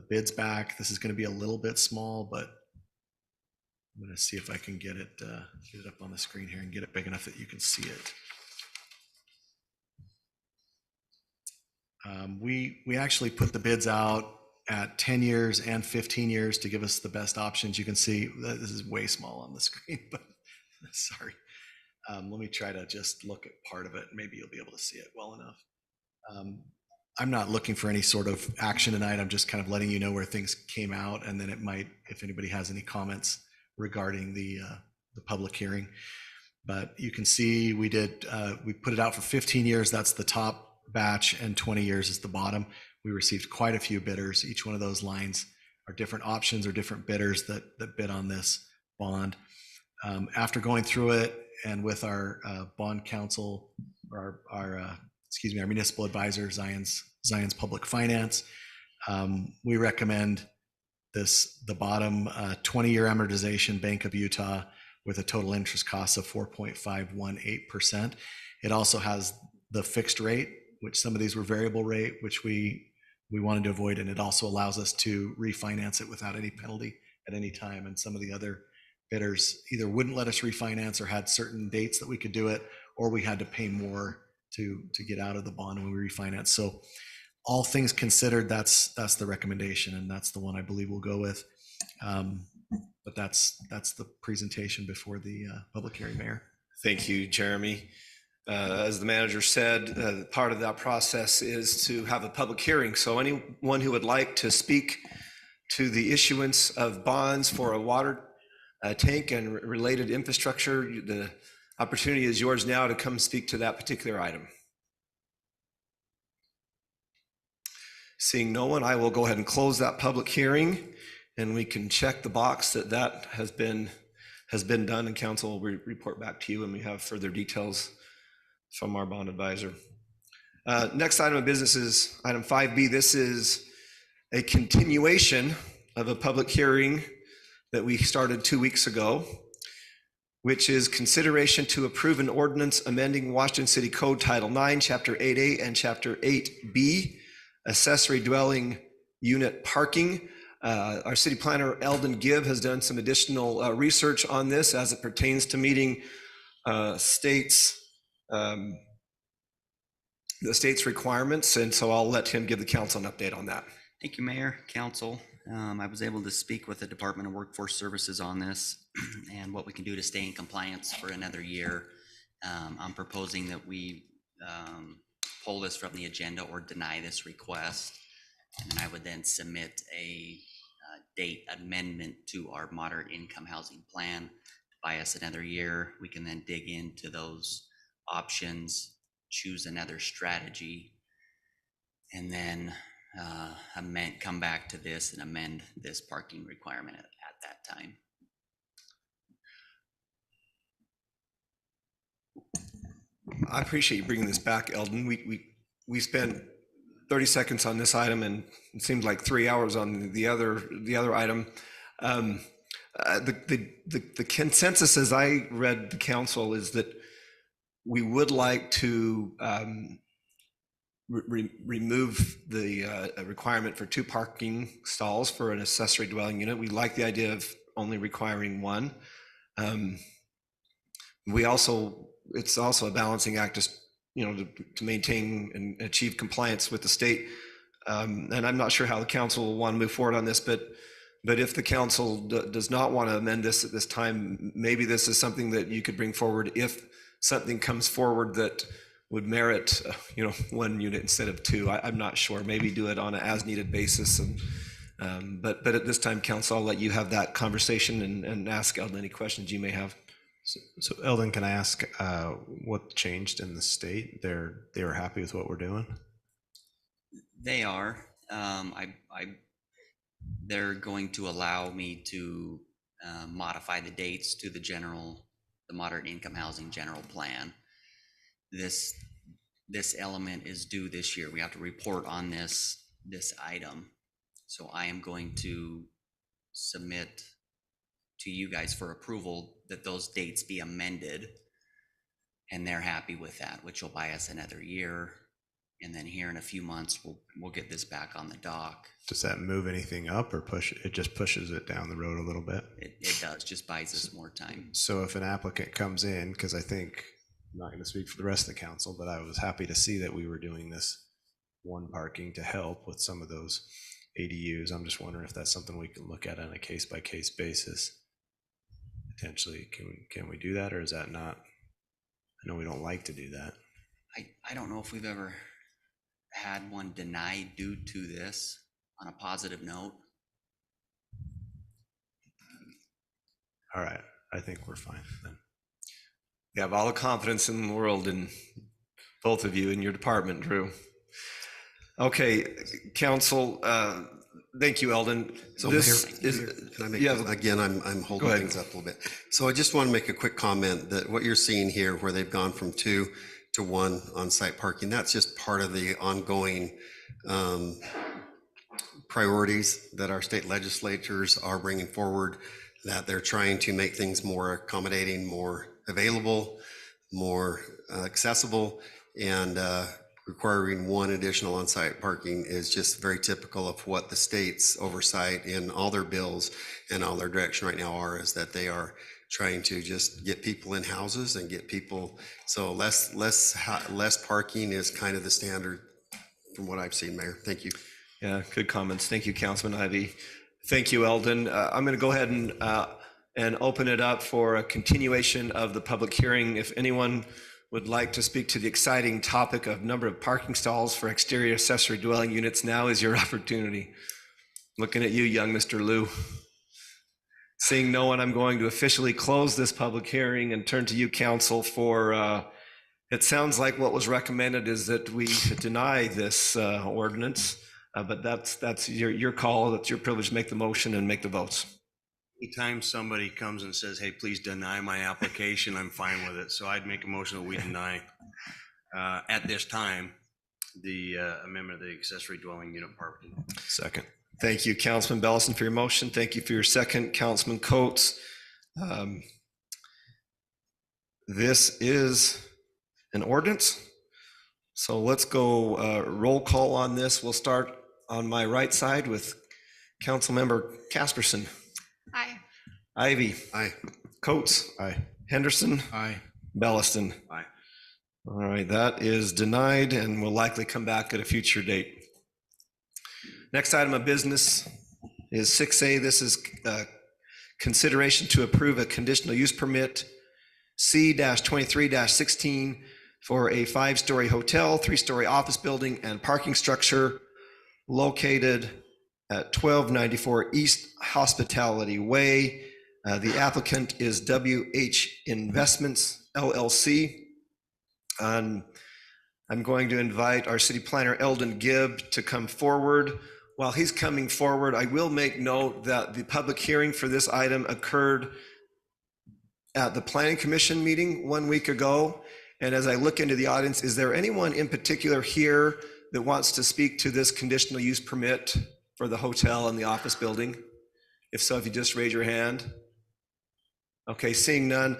Speaker 13: bids back. This is going to be a little bit small, but I'm going to see if I can get it up on the screen here and get it big enough that you can see it. We actually put the bids out at 10 years and 15 years to give us the best options. You can see that this is way small on the screen, but sorry. Let me try to just look at part of it. Maybe you'll be able to see it well enough. I'm not looking for any sort of action tonight. I'm just kind of letting you know where things came out, and then it might, if anybody has any comments regarding the public hearing. But you can see we put it out for 15 years. That's the top batch, and 20 years is the bottom. We received quite a few bidders. Each one of those lines are different options or different bidders that bid on this bond. After going through it and with our bond counsel, our municipal advisor, Zion's Public Finance, We recommend the bottom 20-year amortization, Bank of Utah, with a total interest cost of 4.518%. It also has the fixed rate, which some of these were variable rate, which we wanted to avoid, and it also allows us to refinance it without any penalty at any time. And some of the other bidders either wouldn't let us refinance or had certain dates that we could do it, or we had to pay more to get out of the bond when we refinance. So all things considered, that's the recommendation, and that's the one I believe we'll go with. But that's the presentation before the public hearing, Mayor.
Speaker 1: Thank you, Jeremy. As the manager said, part of that process is to have a public hearing. So anyone who would like to speak to the issuance of bonds for a water tank and related infrastructure, the opportunity is yours now to come speak to that particular item. Seeing no one, I will go ahead and close that public hearing, and we can check the box that has been done, and council will report back to you when we have further details from our bond advisor. Next item of business is item 5B. This is a continuation of a public hearing that we started 2 weeks ago, which is consideration to approve an ordinance amending Washington City Code Title 9, Chapter 8A and Chapter 8B, accessory dwelling unit parking. Our city planner, Eldon Gibb, has done some additional research on this as it pertains to meeting the state's requirements. And so I'll let him give the council an update on that.
Speaker 8: Thank you, Mayor, Council. I was able to speak with the Department of Workforce Services on this and what we can do to stay in compliance for another year. I'm proposing that we pull this from the agenda or deny this request. And then I would then submit a date amendment to our moderate income housing plan to buy us another year. We can then dig into those options, choose another strategy, and then come back to this and amend this parking requirement at that time.
Speaker 1: I appreciate you bringing this back, Eldon. We spent 30 seconds on this item, and it seemed like 3 hours on the other item. The consensus, as I read the council, is that we would like to remove the requirement for 2 parking stalls for an accessory dwelling unit. We like the idea of only requiring 1. It's also a balancing act, just, to maintain and achieve compliance with the state. And I'm not sure how the council will want to move forward on this, but if the council does not want to amend this at this time, maybe this is something that you could bring forward if something comes forward that would merit, 1 unit instead of 2. I'm not sure. Maybe do it on an as-needed basis. And but at this time, council, I'll let you have that conversation and ask Eldon any questions you may have.
Speaker 7: So Eldon, can I ask what changed in the state? They were happy with what we're doing?
Speaker 8: They are. They're going to allow me to modify the dates to the moderate income housing general plan. This element is due this year. We have to report on this item. So I am going to submit to you guys for approval that those dates be amended, and they're happy with that, which will buy us another year. And then here in a few months, we'll get this back on the dock.
Speaker 7: Does that move anything up or it just pushes it down the road a little bit?
Speaker 8: It does, just buys us more time.
Speaker 7: So if an applicant comes in, because I think, I'm not going to speak for the rest of the council, but I was happy to see that we were doing this 1 parking to help with some of those ADUs. I'm just wondering if that's something we can look at on a case-by-case basis. Potentially, can we do that, or is that not? I know we don't like to do that.
Speaker 8: I don't know if we've ever had one denied due to this on a positive note.
Speaker 7: All right, I think we're fine then.
Speaker 1: You have all the confidence in the world in both of you in your department, Drew. Okay, council, thank you, Eldon.
Speaker 2: So again, I'm holding things up a little bit. So I just want to make a quick comment that what you're seeing here, where they've gone from 2 to 1 on-site parking, that's just part of the ongoing priorities that our state legislatures are bringing forward, that they're trying to make things more accommodating, more available, more accessible, and requiring one additional on-site parking is just very typical of what the state's oversight in all their bills and all their direction right now are, is that they are trying to just get people in houses and get people, so less parking is kind of the standard from what I've seen, Mayor. Thank you.
Speaker 1: Yeah, good comments. Thank you, Councilman Ivy. Thank you, Eldon. I'm going to go ahead and open it up for a continuation of the public hearing. If anyone would like to speak to the exciting topic of number of parking stalls for exterior accessory dwelling units, now is your opportunity. Looking at you, young Mr. Liu. Seeing no one, I'm going to officially close this public hearing and turn to you, council, for it sounds like what was recommended is that we deny this ordinance, but that's your call. That's your privilege to make the motion and make the votes.
Speaker 6: Anytime somebody comes and says, hey, please deny my application, I'm fine with it. So I'd make a motion that we deny at this time the amendment of the accessory dwelling unit parking.
Speaker 1: Second. Thank you, Councilman Bellison, for your motion. Thank you for your second, Councilman Coates. This is an ordinance. So let's go roll call on this. We'll start on my right side with Councilmember Casperson.
Speaker 12: Aye.
Speaker 1: Ivy.
Speaker 2: Aye.
Speaker 1: Coates.
Speaker 7: Aye.
Speaker 1: Henderson.
Speaker 3: Aye.
Speaker 1: Belliston.
Speaker 6: Aye.
Speaker 1: All right, that is denied and will likely come back at a future date. Next item of business is 6A. This is consideration to approve a conditional use permit C-23-16 for a 5-story hotel, 3-story office building, and parking structure located at 1294 East Hospitality Way. The applicant is WH Investments LLC. And I'm going to invite our city planner, Eldon Gibb, to come forward. While he's coming forward, I will make note that the public hearing for this item occurred at the Planning Commission meeting 1 week ago. And as I look into the audience, is there anyone in particular here that wants to speak to this conditional use permit for the hotel and the office building? If so, if you just raise your hand. Okay, seeing none,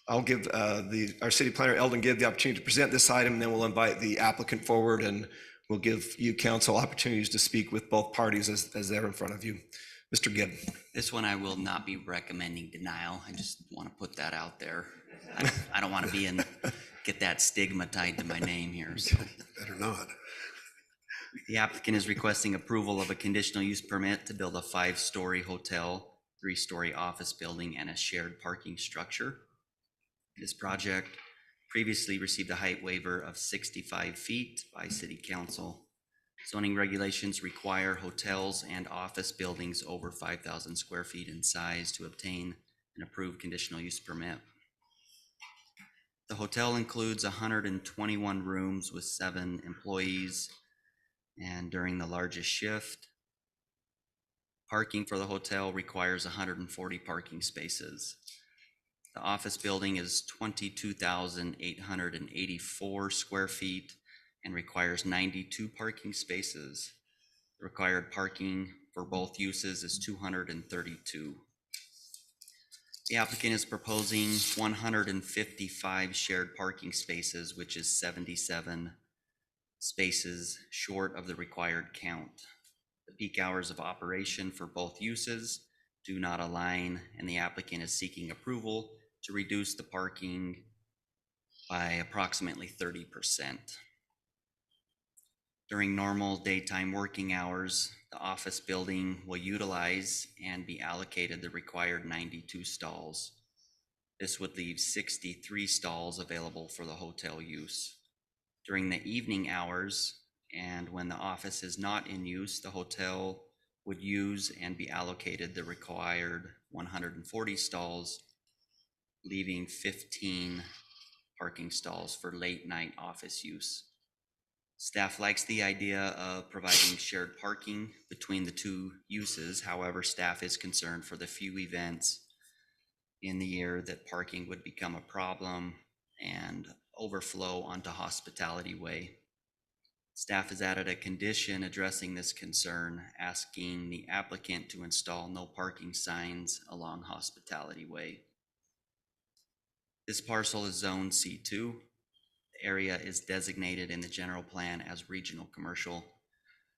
Speaker 1: I'll give our city planner, Eldon Gibb, the opportunity to present this item, and then we'll invite the applicant forward, and we'll give you, council, opportunities to speak with both parties as they're in front of you. Mr. Gibb.
Speaker 8: This one I will not be recommending denial. I just want to put that out there. I don't want to get that stigma tied to my name here. So.
Speaker 2: Better not.
Speaker 8: The applicant is requesting approval of a conditional use permit to build a 5-story hotel, 3-story office building, and a shared parking structure. This project previously received a height waiver of 65 feet by City Council. Zoning regulations require hotels and office buildings over 5,000 square feet in size to obtain an approved conditional use permit. The hotel includes 121 rooms with 7 employees, and during the largest shift, parking for the hotel requires 140 parking spaces. The office building is 22,884 square feet and requires 92 parking spaces. The required parking for both uses is 232. The applicant is proposing 155 shared parking spaces, which is 77 spaces short of the required count. The peak hours of operation for both uses do not align, and the applicant is seeking approval to reduce the parking by approximately 30%. During normal daytime working hours, the office building will utilize and be allocated the required 92 stalls. This would leave 63 stalls available for the hotel use. During the evening hours and when the office is not in use, the hotel would use and be allocated the required 140 stalls, leaving 15 parking stalls for late night office use. Staff likes the idea of providing shared parking between the two uses. However, staff is concerned for the few events in the year that parking would become a problem and overflow onto Hospitality Way. Staff has added a condition addressing this concern, asking the applicant to install no parking signs along Hospitality Way. This parcel is zone C2. The area is designated in the general plan as regional commercial.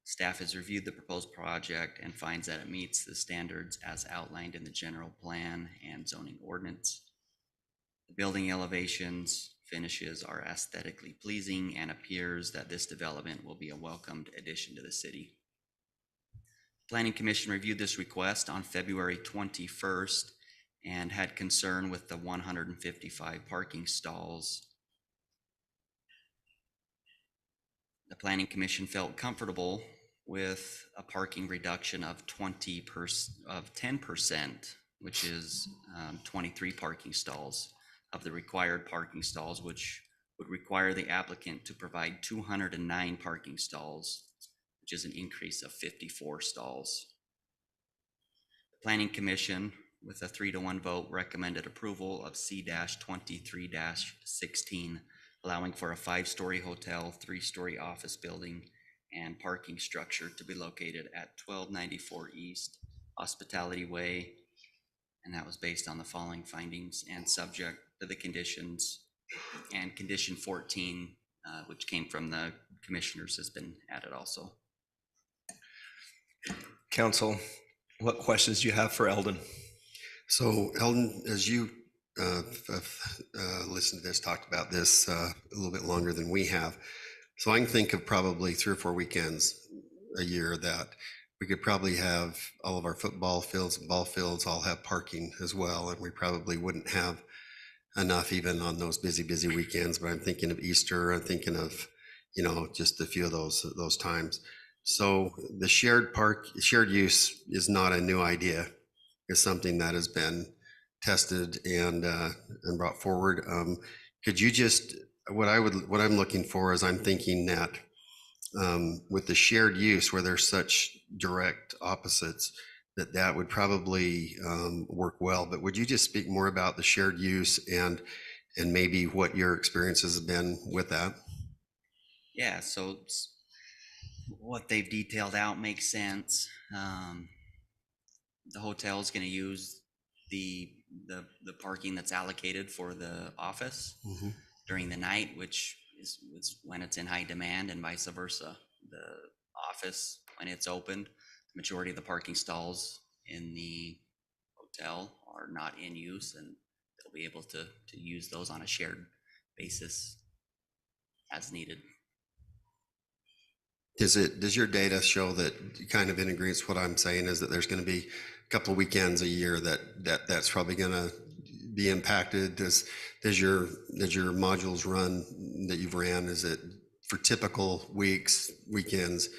Speaker 8: Staff has reviewed the proposed project and finds that it meets the standards as outlined in the general plan and zoning ordinance. The building elevations, finishes are aesthetically pleasing and appears that this development will be a welcomed addition to the city. Planning Commission reviewed this request on February 21st and had concern with the 155 parking stalls. The Planning Commission felt comfortable with a parking reduction of 10%, which is 23 parking stalls of the required parking stalls, which would require the applicant to provide 209 parking stalls, which is an increase of 54 stalls. The Planning Commission, with a 3-to-1 vote, recommended approval of C-23-16, allowing for a 5-story hotel, 3-story office building, and parking structure to be located at 1294 East Hospitality Way. And that was based on the following findings and subject to the conditions. And condition 14, which came from the commissioners, has been added also.
Speaker 1: Council, what questions do you have for Eldon?
Speaker 2: So Eldon, as you listened to this, talked about this a little bit longer than we have. So I can think of probably 3 or 4 weekends a year that we could probably have all of our football fields and ball fields all have parking as well. And we probably wouldn't have enough even on those busy weekends, but I'm thinking of Easter, I'm thinking of, you know, just a few of those times. So the shared use is not a new idea. It's something that has been tested and brought forward. Could you just, what I'm looking for is I'm thinking that with the shared use where there's such direct opposites, that would probably work well. But would you just speak more about the shared use and maybe what your experiences have been with that?
Speaker 8: Yeah, so what they've detailed out makes sense. The hotel is going to use the parking that's allocated for the office during the night, which is when it's in high demand, and vice versa. The office, when it's opened, the majority of the parking stalls in the hotel are not in use, and they'll be able to use those on a shared basis as needed.
Speaker 2: Does your data show that kind of integrates what I'm saying, is that there's going to be a couple of weekends a year that's probably going to be impacted? Does your modules run that you've ran, is it for typical weekends,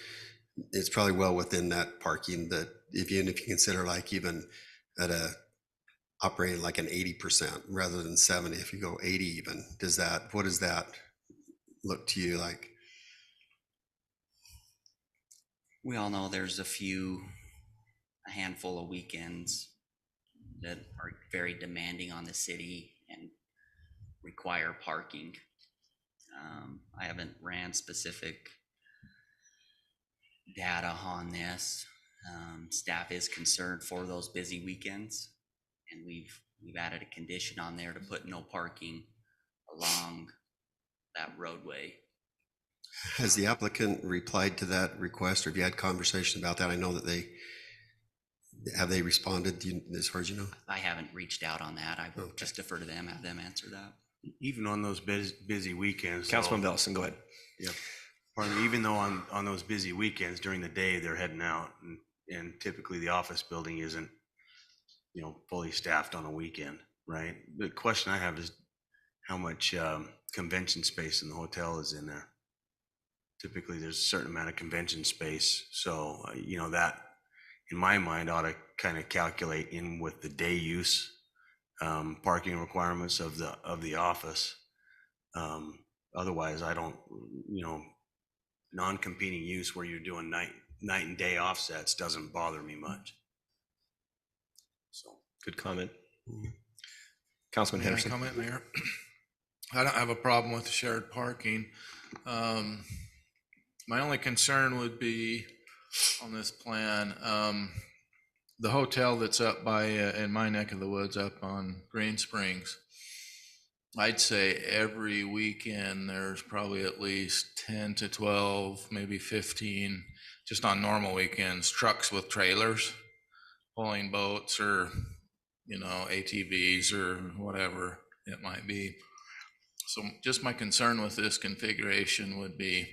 Speaker 2: it's probably well within that parking, that if you consider like even at operating like an 80% rather than 70, if you go 80 even, what does that look to you like?
Speaker 8: We all know there's a handful of weekends that are very demanding on the city and require parking. I haven't ran specific data on this. Staff is concerned for those busy weekends, and we've added a condition on there to put no parking along that roadway.
Speaker 2: Has the applicant replied to that request, or have you had conversation about that? I know that have they responded, as far as you know?
Speaker 8: I haven't reached out on that. I will just defer to them, have them answer that.
Speaker 6: Even on those busy weekends.
Speaker 1: Councilman Bellison, go ahead.
Speaker 6: Yeah. Pardon me, even though on those busy weekends during the day, they're heading out, and typically the office building isn't, fully staffed on a weekend, right? The question I have is how much convention space in the hotel is in there? Typically there's a certain amount of convention space. So, that in my mind ought to kind of calculate in with the day use parking requirements of the office. Otherwise I don't, non-competing use where you're doing night and day offsets doesn't bother me much.
Speaker 1: So good comment. Councilman Henderson.
Speaker 3: Comment, Mayor. I don't have a problem with shared parking. My only concern would be on this plan, the hotel that's up by, in my neck of the woods up on Green Springs. I'd say every weekend, there's probably at least 10 to 12, maybe 15, just on normal weekends, trucks with trailers pulling boats or, ATVs or whatever it might be. So just my concern with this configuration would be,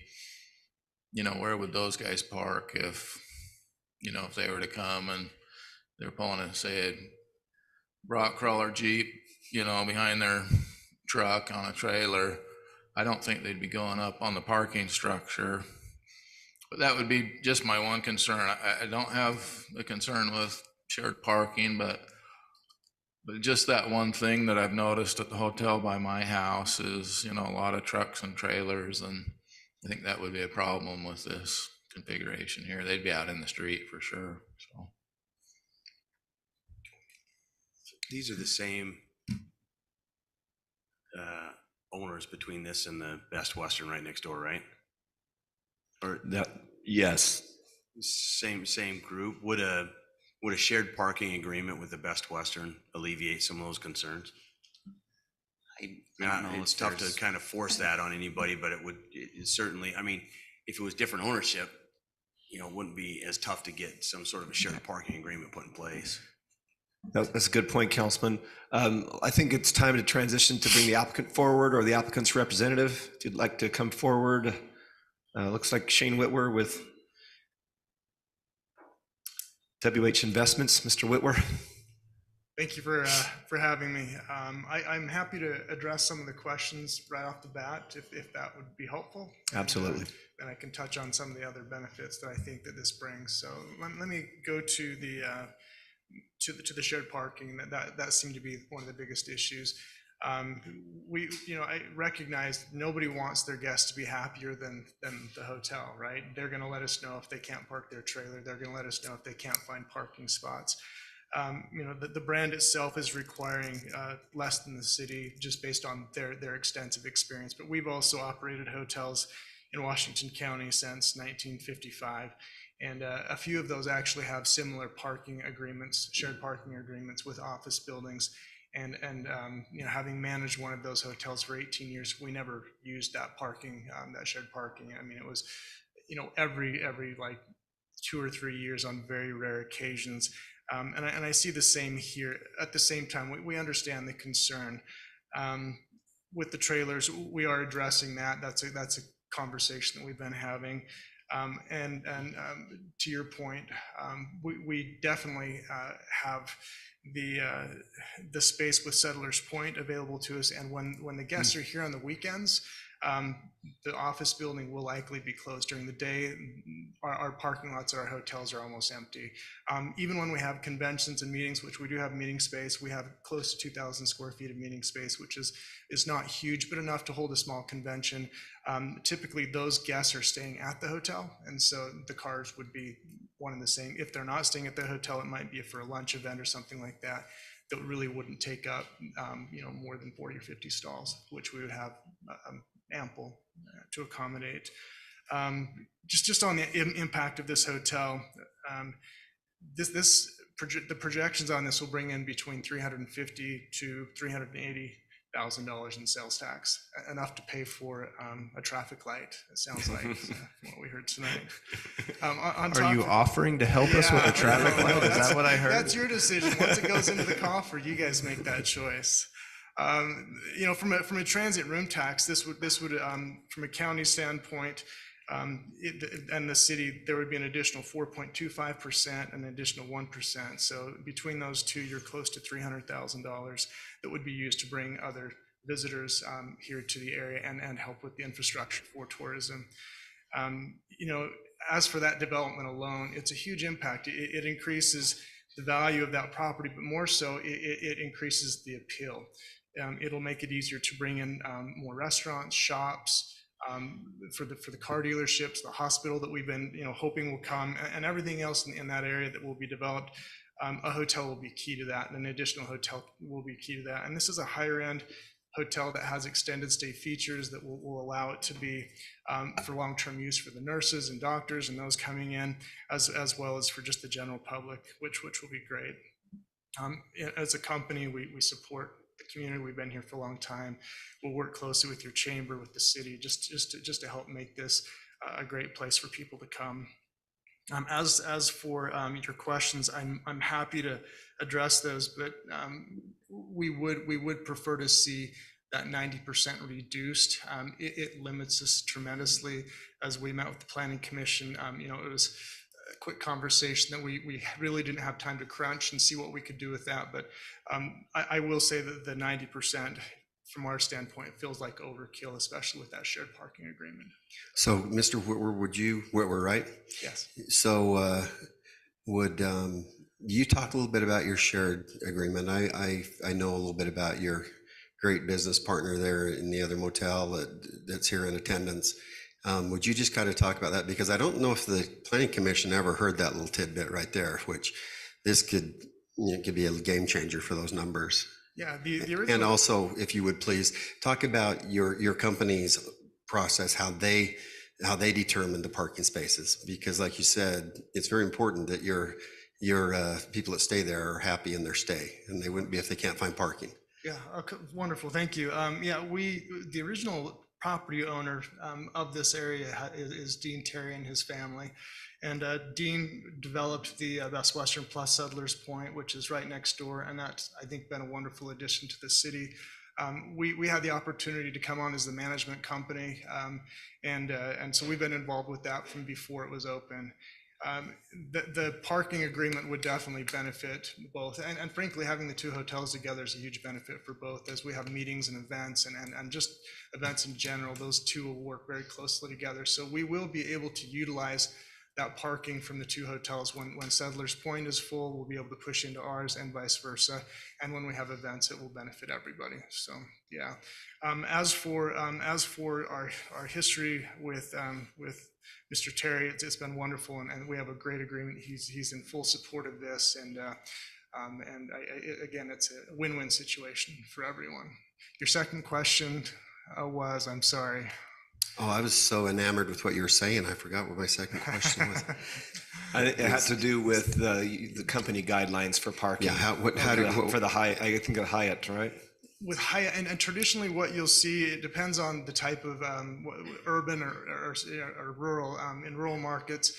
Speaker 3: where would those guys park if they were to come and they're pulling a rock crawler Jeep, behind their truck on a trailer. I don't think they'd be going up on the parking structure. But that would be just my one concern. I don't have a concern with shared parking, but just that one thing that I've noticed at the hotel by my house is, a lot of trucks and trailers, and I think that would be a problem with this configuration here. They'd be out in the street for sure. So
Speaker 6: These are the same owners between this and the Best Western right next door, right? Or
Speaker 1: yes.
Speaker 6: Same group. Would a shared parking agreement with the Best Western alleviate some of those concerns?
Speaker 8: I don't know
Speaker 6: It's
Speaker 8: if
Speaker 6: tough
Speaker 8: there's-
Speaker 6: to kind of force that on anybody, but it certainly, if it was different ownership, it wouldn't be as tough to get some sort of a shared parking agreement put in place.
Speaker 1: That's a good point, Councilman. I think it's time to transition to bring the applicant forward or the applicant's representative. If you'd like to come forward, looks like Shane Whitwer with WH Investments. Mr. Whitwer.
Speaker 4: Thank you for having me. I'm happy to address some of the questions right off the bat, if that would be helpful.
Speaker 1: Absolutely.
Speaker 4: And I can touch on some of the other benefits that I think that this brings. So let me go to the shared parking. That seemed to be one of the biggest issues. I recognize nobody wants their guests to be happier than the hotel, right? They're going to let us know if they can't park their trailer. They're going to let us know if they can't find parking spots. The brand itself is requiring less than the city just based on their extensive experience. But we've also operated hotels in Washington County since 1955. And a few of those actually have similar parking agreements, shared parking agreements with office buildings. And having managed one of those hotels for 18 years, we never used that parking, that shared parking. It was, every like 2 or 3 years on very rare occasions. And I see the same here. At the same time, we understand the concern with the trailers. We are addressing that. That's a conversation that we've been having. And to your point, we definitely have the space with Settlers Point available to us. And when the guests are here on the weekends, the office building will likely be closed during the day. Our parking lots at our hotels are almost empty. Even when we have conventions and meetings, which we do have meeting space, we have close to 2,000 square feet of meeting space, which is not huge, but enough to hold a small convention. Typically, those guests are staying at the hotel, and so the cars would be one and the same. If they're not staying at the hotel, it might be for a lunch event or something like that. That really wouldn't take up, more than 40 or 50 stalls, which we would have ample to accommodate. Just on the impact of this hotel, the projections on this will bring in between $350,000 to $380,000 in sales tax, enough to pay for a traffic light. It sounds like what we heard tonight.
Speaker 7: Are you offering to help us with the traffic light? Is that what I heard?
Speaker 4: That's your decision. Once it goes into the coffer, you guys make that choice. From a transit room tax, this would from a county standpoint, and the city, there would be an additional 4.25%, an additional 1%. So between those two, you're close to $300,000 that would be used to bring other visitors here to the area and help with the infrastructure for tourism. As for that development alone, it's a huge impact. It increases the value of that property, but more so, it increases the appeal. It'll make it easier to bring in more restaurants, shops, for the car dealerships, the hospital that we've been hoping will come, and everything else in that area that will be developed. A hotel will be key to that, and an additional hotel will be key to that. And this is a higher end hotel that has extended stay features that will allow it to be for long-term use for the nurses and doctors and those coming in, as well as for just the general public, which will be great. As a company, we support the community. We've been here for a long time. We'll work closely with your chamber, with the city, just to help make this a great place for people to come. As for your questions, I'm happy to address those, but we would prefer to see that 90% reduced. It limits us tremendously. As we met with the Planning Commission, it was a quick conversation that we really didn't have time to crunch and see what we could do with that. But I will say that the 90%, from our standpoint, feels like overkill, especially with that shared parking agreement.
Speaker 2: So, Mr. Whitwer, right?
Speaker 4: Yes.
Speaker 2: So, would you talk a little bit about your shared agreement? I know a little bit about your great business partner there in the other motel that's here in attendance. Would you just kind of talk about that? Because I don't know if the Planning Commission ever heard that little tidbit right there, which this could be a game changer for those numbers.
Speaker 4: Yeah, the original.
Speaker 2: And also, if you would please talk about your company's process, how they determine the parking spaces, because like you said, it's very important that your people that stay there are happy in their stay, and they wouldn't be if they can't find parking.
Speaker 4: Yeah, okay, wonderful, thank you. The original property owner of this area is Dean Terry and his family. And Dean developed the Best Western Plus Settlers Point, which is right next door, and that's, I think, been a wonderful addition to the city. We had the opportunity to come on as the management company, and so we've been involved with that from before it was open. The parking agreement would definitely benefit both, and frankly, having the two hotels together is a huge benefit for both. As we have meetings and events and just events in general, those two will work very closely together. So we will be able to utilize that parking from the two hotels. When Settlers Point is full, we'll be able to push into ours and vice versa. And when we have events, it will benefit everybody. So yeah. As for our history with Mr. Terry, it's been wonderful, and we have a great agreement. He's in full support of this, and again, it's a win-win situation for everyone. Your second question was, I'm sorry.
Speaker 2: Oh, I was so enamored with what you were saying, I forgot what my second question was.
Speaker 1: It had to do with the company guidelines for parking.
Speaker 2: Yeah,
Speaker 1: for the Hyatt, I think of Hyatt, right?
Speaker 4: With Hyatt, and traditionally what you'll see, it depends on the type of urban or rural. In rural markets,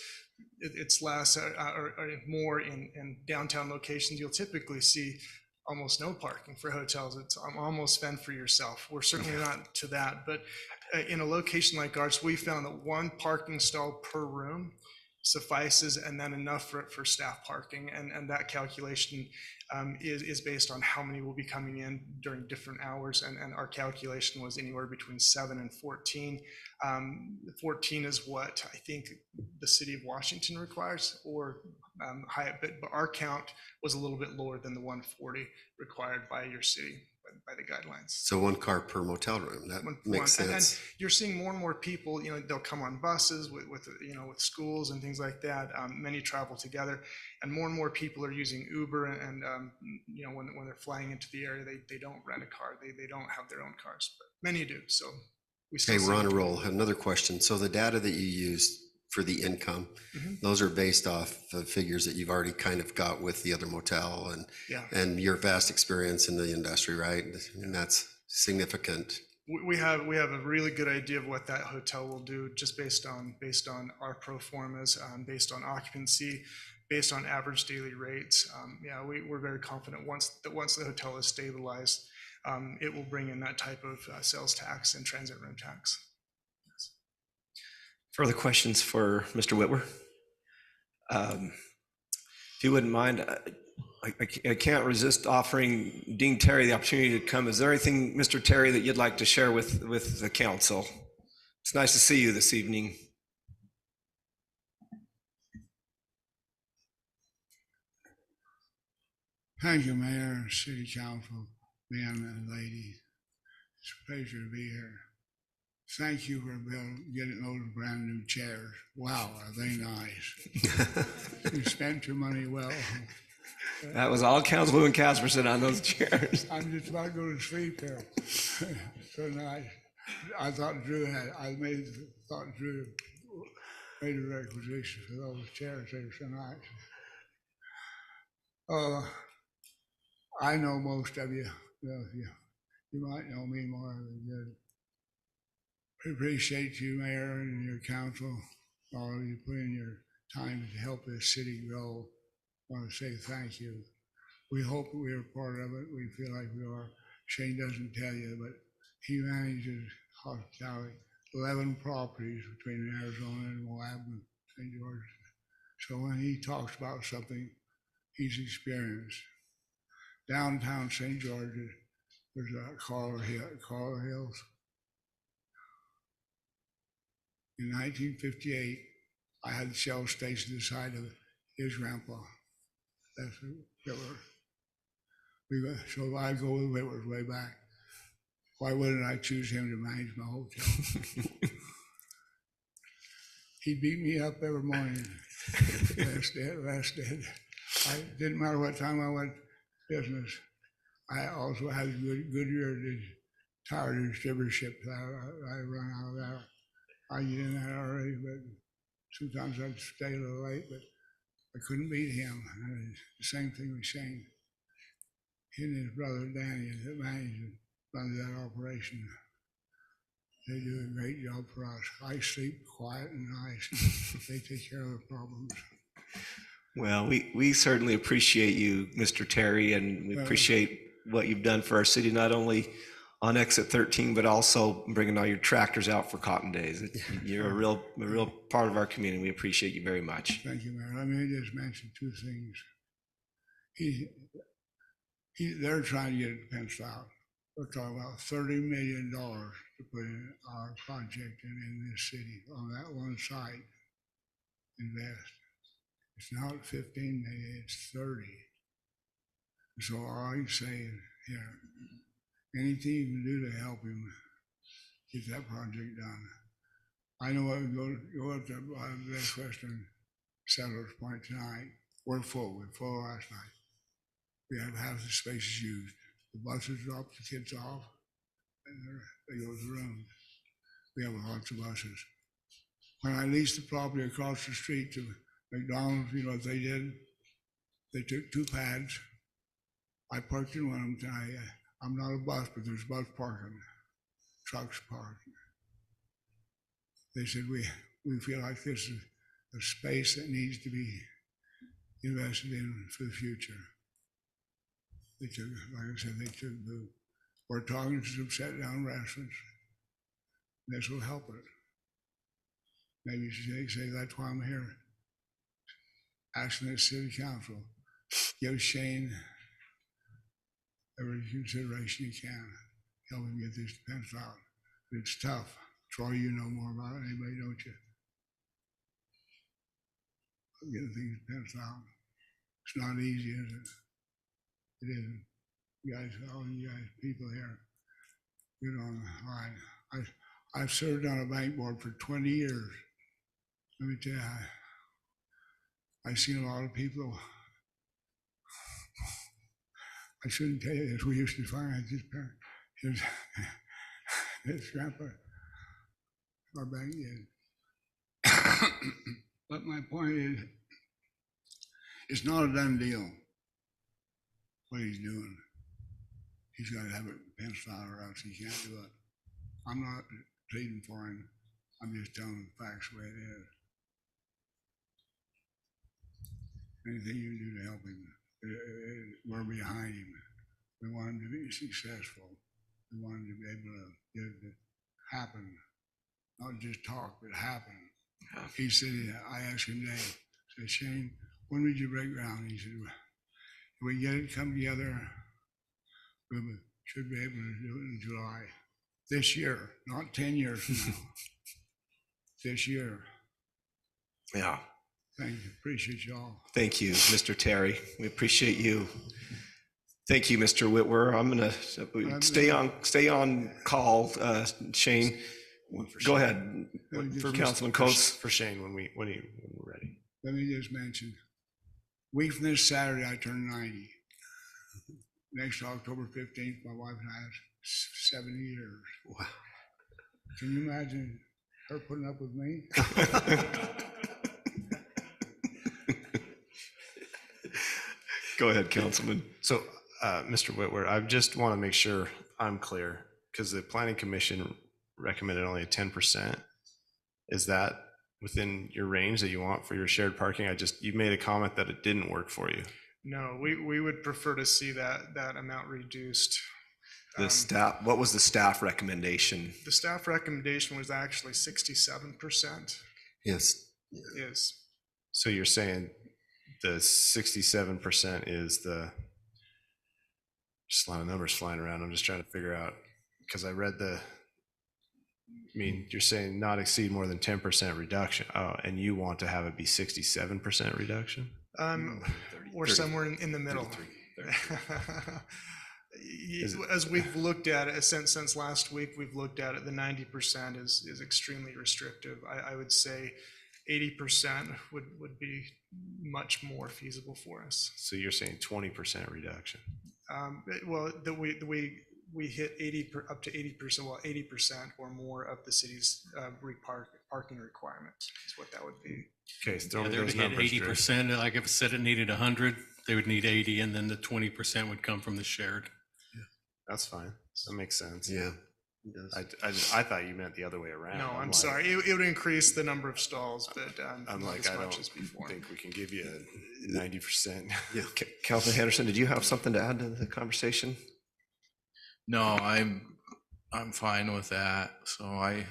Speaker 4: it's less or more in downtown locations. You'll typically see almost no parking for hotels. It's almost fend for yourself. We're certainly not to that, but in a location like ours, we found that one parking stall per room suffices, and then enough for staff parking, and that calculation is based on how many will be coming in during different hours, and our calculation was anywhere between 7 and 14. 14 is what I think the city of Washington requires, or Hyatt, but our count was a little bit lower than the 140 required by your city, by the guidelines.
Speaker 2: So one car per motel room, that makes sense.
Speaker 4: And you're seeing more and more people, they'll come on buses with schools and things like that. Many travel together, and more people are using Uber, and when they're flying into the area, they don't rent a car. They don't have their own cars, but many do. So we still
Speaker 2: we're on a roll. Another question. So the data that you used for the income, those are based off of figures that you've already kind of got with the other motel and your vast experience in the industry, right? And that's significant.
Speaker 4: We have a really good idea of what that hotel will do, just based on our pro formas, based on occupancy, based on average daily rates. We're very confident once the hotel is stabilized, it will bring in that type of sales tax and transit room tax.
Speaker 1: Further questions for Mr. Whitwer? If you wouldn't mind, I can't resist offering Dean Terry the opportunity to come. Is there anything, Mr. Terry, that you'd like to share with the council? It's nice to see you this evening.
Speaker 10: Thank you, Mayor, City Council, men and ladies. It's a pleasure to be here. Thank you for getting those brand new chairs. Wow, are they nice? You spent your money well.
Speaker 1: That was all Councilwoman Casperson on those chairs.
Speaker 10: I'm just about to go to sleep here. So nice. I thought Drew thought Drew made a requisition for those chairs. They were so nice. I know most of you. Well, you might know me more than good. We appreciate you, Mayor, and your council, all of you putting your time to help this city grow. I want to say thank you. We hope we are part of it. We feel like we are. Shane doesn't tell you, but he manages hospitality, 11 properties between Arizona and Moab and St. George. So when he talks about something, he's experienced. Downtown St. George, there's a Carla Hills. In 1958, I had the Shell station beside of his grandpa. That's Whitworth. So I go with Whitworth way back. Why wouldn't I choose him to manage my hotel? He beat me up every morning. Last day. It didn't matter what time I went business. I also had a Goodyear tire distributorship. I run out of that. I get in that already, but sometimes I'd stay a little late, but I couldn't beat him. And the same thing with Shane. He and his brother Danny that managed and runs that operation. They do a great job for us. I sleep quiet and nice. They take care of the problems.
Speaker 1: Well, we certainly appreciate you, Mr. Terry, and we appreciate what you've done for our city, not only on Exit 13, but also bringing all your tractors out for Cotton Days. You're a real part of our community. We appreciate you very much.
Speaker 10: Thank you, Mayor. Let me just mention two things. They're trying to get it penciled out. We're talking about $30 million to put in our project in this city on that one site. Invest. It's not 15 million, it's 30. So all I say is, anything you can do to help him get that project done. I know I would go up to Best Western Settlers Point tonight. We're full last night. We have half the spaces used. The buses drop the kids off and they go to the rooms. We have lots of buses. When I leased the property across the street to McDonald's, you know what they did? They took 2 pads. I parked in one of them tonight. I'm not a bus, but there's bus parking, trucks parked. They said, we feel like this is a space that needs to be invested in for the future. They took, like I said, we're talking to some set-down restaurants. This will help it. Maybe you should say that's why I'm here. Asking the city council, give Shane every consideration you can. Help him get this penciled out. It's tough. Troy, you know more about it. Anybody, don't you? Getting things penciled out. It's not easy, is it? It isn't. You guys, all you guys, people here, get on the line. I've served on a bank board for 20 years. Let me tell you, I've seen a lot of people. I shouldn't tell you this. We used to finance his grandpa, our bank did. But my point is, it's not a done deal, what he's doing. He's got to have it penciled out or else he can't do it. I'm not pleading for him. I'm just telling the facts the way it is. Anything you can do to help him, we're behind him. We want him to be successful. We want him to be able to get it to happen, not just talk, but happen. He said, I asked him today, I said, Shane, when did you break ground? He said, if we get it come together, we should be able to do it in July. This year, not 10 years from now. This year.
Speaker 1: Yeah.
Speaker 10: Thank you. Appreciate you all.
Speaker 1: Thank you, Mr. Terry. We appreciate you. Thank you, Mr. Whitwer. I'm gonna stay on call, Shane. Go ahead for Councilman Coates.
Speaker 7: For Shane when we're ready.
Speaker 10: Let me just mention, Week from this Saturday, I turn 90. Next October 15th, my wife has 70 years.
Speaker 2: Wow.
Speaker 10: Can you imagine her putting up with me?
Speaker 1: Go ahead, Councilman.
Speaker 7: So, Mr. Whitwer, I just want to make sure I'm clear, because the planning commission recommended only a 10%. Is that within your range that you want for your shared parking? You made a comment that it didn't work for you.
Speaker 4: No, we would prefer to see that amount reduced.
Speaker 1: What was the staff recommendation?
Speaker 4: The staff recommendation was actually 67%.
Speaker 2: Yes.
Speaker 4: Is.
Speaker 7: So you're saying the 67% is just a lot of numbers flying around. I'm just trying to figure out, because I read you're saying not exceed more than 10% reduction. Oh, and you want to have it be 67% reduction?
Speaker 4: Or somewhere in the middle.
Speaker 7: 33.
Speaker 4: As we've looked at it, since last week, we've looked at it, the 90% is extremely restrictive. I would say 80% would be much more feasible for us.
Speaker 7: So you're saying 20% reduction?
Speaker 4: Well, that we hit up to 80%, well, 80% or more of the city's parking requirements is what that would be.
Speaker 7: Okay, so throw me
Speaker 5: They would
Speaker 7: those
Speaker 5: hit
Speaker 7: numbers, Drew.
Speaker 5: 80%, like if it said it needed 100, they would need 80, and then the 20% would come from the shared.
Speaker 7: That's fine. That makes sense.
Speaker 2: Yeah.
Speaker 7: I thought you meant the other way around.
Speaker 4: No, I'm sorry. It would increase the number of stalls, but
Speaker 7: I'm
Speaker 4: not
Speaker 7: like,
Speaker 4: as
Speaker 7: I
Speaker 4: much
Speaker 7: don't
Speaker 4: as before.
Speaker 7: think we can give you a 90%.
Speaker 2: Yeah.
Speaker 1: Councilman Henderson, did you have something to add to the conversation?
Speaker 3: No, I'm fine with that. So I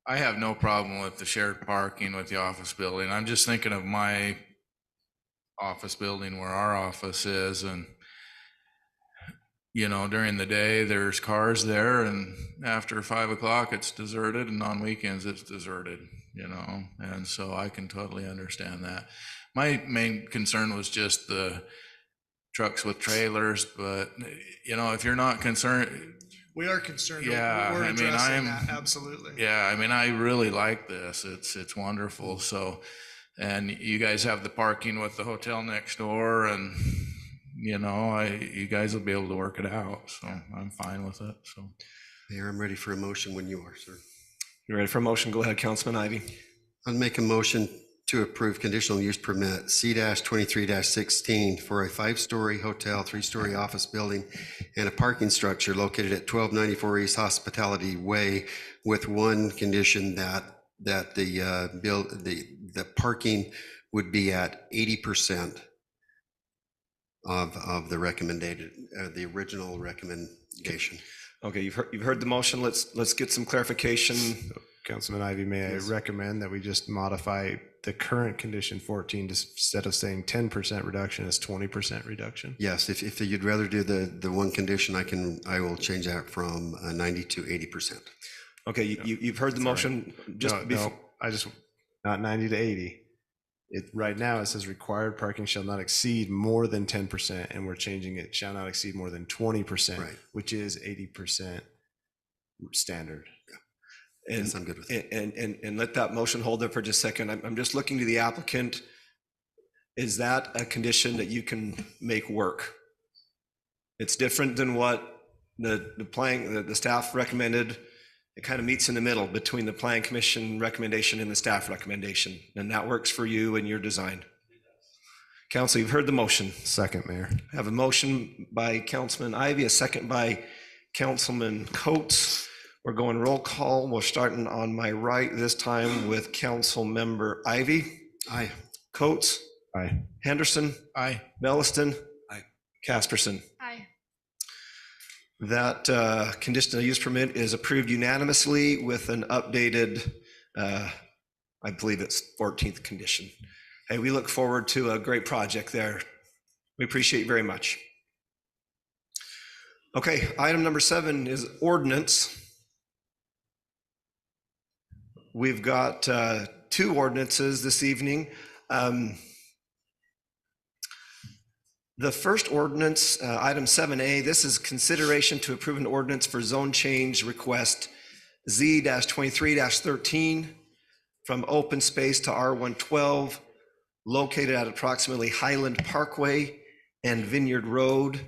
Speaker 3: have no problem with the shared parking with the office building. I'm just thinking of my office building where our office is, and during the day there's cars there, and after 5 o'clock it's deserted, and on weekends it's deserted, and so I can totally understand that. My main concern was just the trucks with trailers, but if you're not concerned,
Speaker 4: we are concerned.
Speaker 3: Yeah,
Speaker 4: we're addressing that, absolutely.
Speaker 3: Yeah, I really like this. It's wonderful. So, and you guys have the parking with the hotel next door, and you guys will be able to work it out. So I'm fine with it. So,
Speaker 2: Mayor, I'm ready for a motion when you are, sir.
Speaker 1: You ready for a motion? Go ahead, Councilman Ivy.
Speaker 2: I'd make a motion to approve conditional use permit C-23-16 for a 5-story hotel, 3-story office building, and a parking structure located at 1294 East Hospitality Way, with one condition that the parking would be at 80% of the recommended, the original recommendation.
Speaker 1: Okay, you've heard the motion. Let's get some clarification.
Speaker 7: Councilman Ivy, may I recommend that we just modify the current condition 14 to, instead of saying 10% reduction, as 20% reduction?
Speaker 2: Yes, if you'd rather do the one condition, I will change that from 90 to 80%.
Speaker 1: Okay, you've heard the motion.
Speaker 7: Not 90 to 80. Right now it says required parking shall not exceed more than 10%, and we're changing it shall not exceed more than 20%,
Speaker 2: right,
Speaker 7: which is 80% standard.
Speaker 1: And,
Speaker 2: yes, I'm good with it.
Speaker 1: And let that motion hold there for just a second. I'm just looking to the applicant. Is that a condition that you can make work? It's different than what the staff recommended. It kind of meets in the middle between the Plan Commission recommendation and the staff recommendation, and that works for you and your design. Council, you've heard the motion.
Speaker 7: Second, Mayor.
Speaker 1: I have a motion by Councilman Ivy, a second by Councilman Coates. We're going roll call. We're starting on my right this time with Council Member Ivy.
Speaker 2: Aye.
Speaker 1: Coates.
Speaker 7: Aye.
Speaker 1: Henderson.
Speaker 3: Aye.
Speaker 1: Belliston.
Speaker 2: Aye.
Speaker 1: Casperson.
Speaker 12: Aye.
Speaker 1: That conditional use permit is approved unanimously with an updated, I believe it's 14th condition. Hey, we look forward to a great project there. We appreciate you very much. Okay, item number 7 is ordinance. We've got 2 ordinances this evening. The first ordinance, item 7A, this is consideration to approve an ordinance for zone change request Z-23-13 from open space to R112, located at approximately Highland Parkway and Vineyard Road.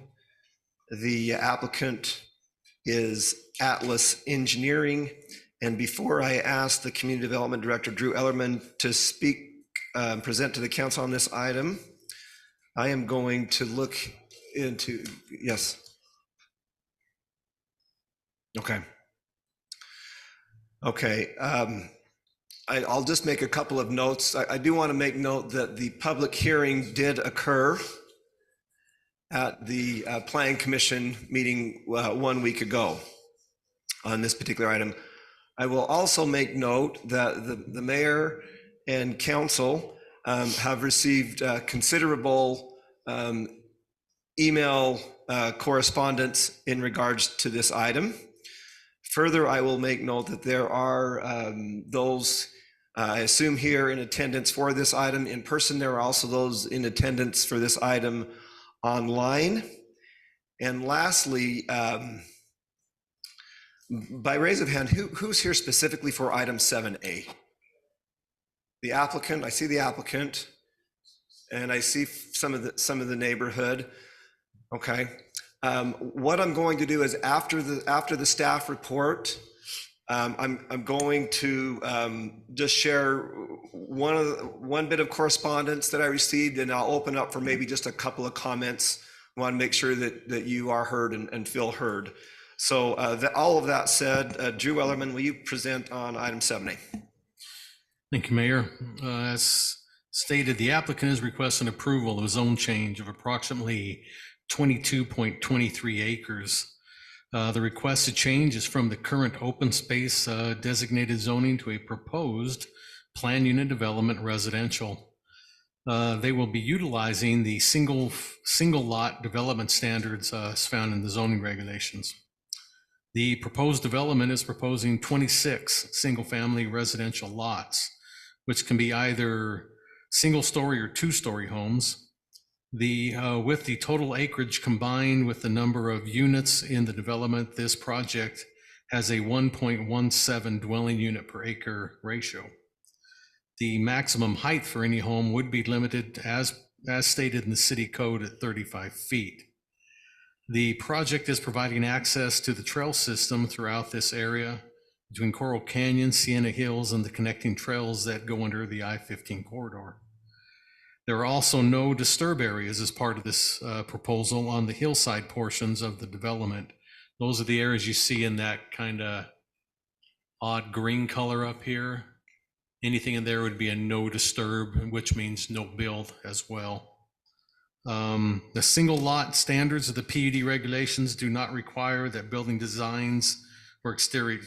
Speaker 1: The applicant is Atlas Engineering. And before I ask the Community Development Director, Drew Ellerman, to speak, present to the council on this item, I am going to look into, yes. Okay. Okay. I'll just make a couple of notes. I do want to make note that the public hearing did occur at the Planning Commission meeting 1 week ago on this particular item. I will also make note that the mayor and council have received considerable email correspondence in regards to this item. Further, I will make note that there are those, I assume, here in attendance for this item in person. There are also those in attendance for this item online. And lastly, by raise of hand, who's here specifically for item 7A? The applicant. I see the applicant, and I see some of the neighborhood. Okay. What I'm going to do is after the staff report, I'm going to just share one bit of correspondence that I received, and I'll open up for maybe just a couple of comments. I want to make sure that you are heard and feel heard. So all of that said, Drew Ellerman, will you present on item 7A?
Speaker 5: Thank you, Mayor. As stated, the applicant is requesting approval of a zone change of approximately 22.23 acres. The requested change is from the current open space designated zoning to a proposed plan unit development residential. They will be utilizing the single lot development standards as found in the zoning regulations. The proposed development is proposing 26 single-family residential lots, which can be either single-story or two-story homes. With the total acreage combined with the number of units in the development, this project has a 1.17 dwelling unit per acre ratio. The maximum height for any home would be limited as stated in the city code at 35 feet. The project is providing access to the trail system throughout this area between Coral Canyon, Sienna Hills, and the connecting trails that go under the I-15 corridor. There are also no disturb areas as part of this proposal on the hillside portions of the development. Those are the areas you see in that kind of odd green color up here. Anything in there would be a no disturb, which means no build as well. The single lot standards of the PUD regulations do not require that building designs or exterior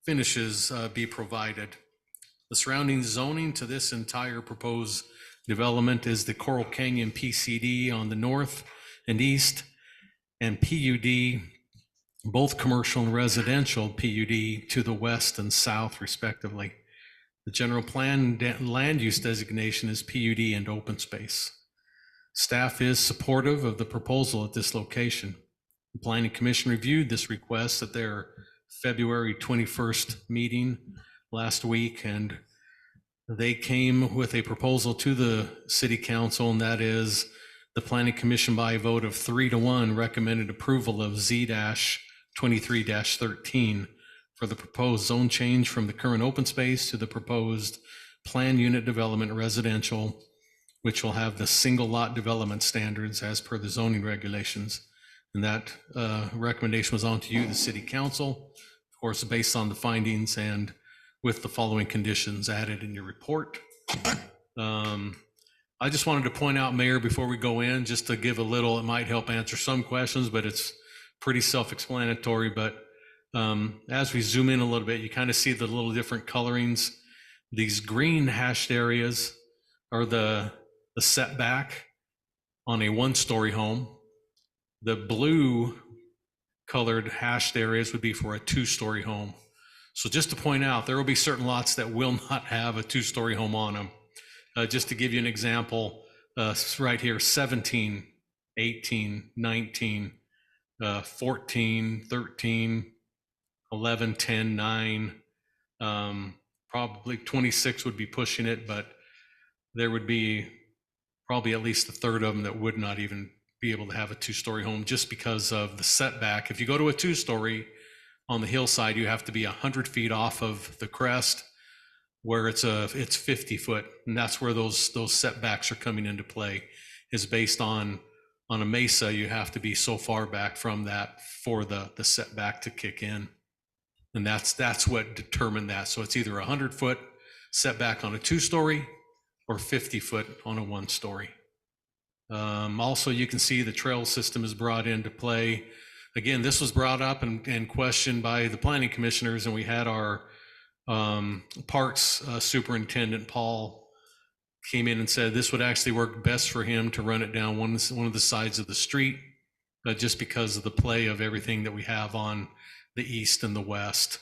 Speaker 5: finishes be provided. The surrounding zoning to this entire proposed development is the Coral Canyon PCD on the north and east, and PUD, both commercial and residential PUD to the west and south respectively. The general plan land use designation is PUD and open space. Staff is supportive of the proposal at this location. The Planning Commission reviewed this request at their February 21st meeting last week, and they came with a proposal to the City Council, and that is the Planning Commission by a vote of 3-1 recommended approval of Z-23-13 for the proposed zone change from the current open space to the proposed plan unit development residential, which will have the single lot development standards as per the zoning regulations. And that recommendation was on to you, the City Council, of course, based on the findings and with the following conditions added in your report. I just wanted to point out, Mayor, before we go in, just to give a little, it might help answer some questions, but it's pretty self-explanatory. But as we zoom in a little bit, you kind of see the little different colorings. These green hashed areas are the setback on a one-story home. The blue colored hashed areas would be for a two-story home. So just to point out, there will be certain lots that will not have a two-story home on them. Just to give you an example, right here, 17, 18, 19, 14, 13, 11, 10, 9, probably 26 would be pushing it, but there would be probably at least a third of them that would not even be able to have a two-story home just because of the setback. If you go to a two-story on the hillside, you have to be 100 feet off of the crest, where it's 50 foot, and that's where those setbacks are coming into play. Is based on a mesa, you have to be so far back from that for the setback to kick in, and that's what determined that. So it's either 100 foot setback on a two-story or 50 foot on a one-story. Also, you can see the trail system is brought into play. Again, this was brought up and questioned by the planning commissioners, and we had our parks superintendent, Paul, came in and said this would actually work best for him to run it down one of the sides of the street, just because of the play of everything that we have on the east and the west.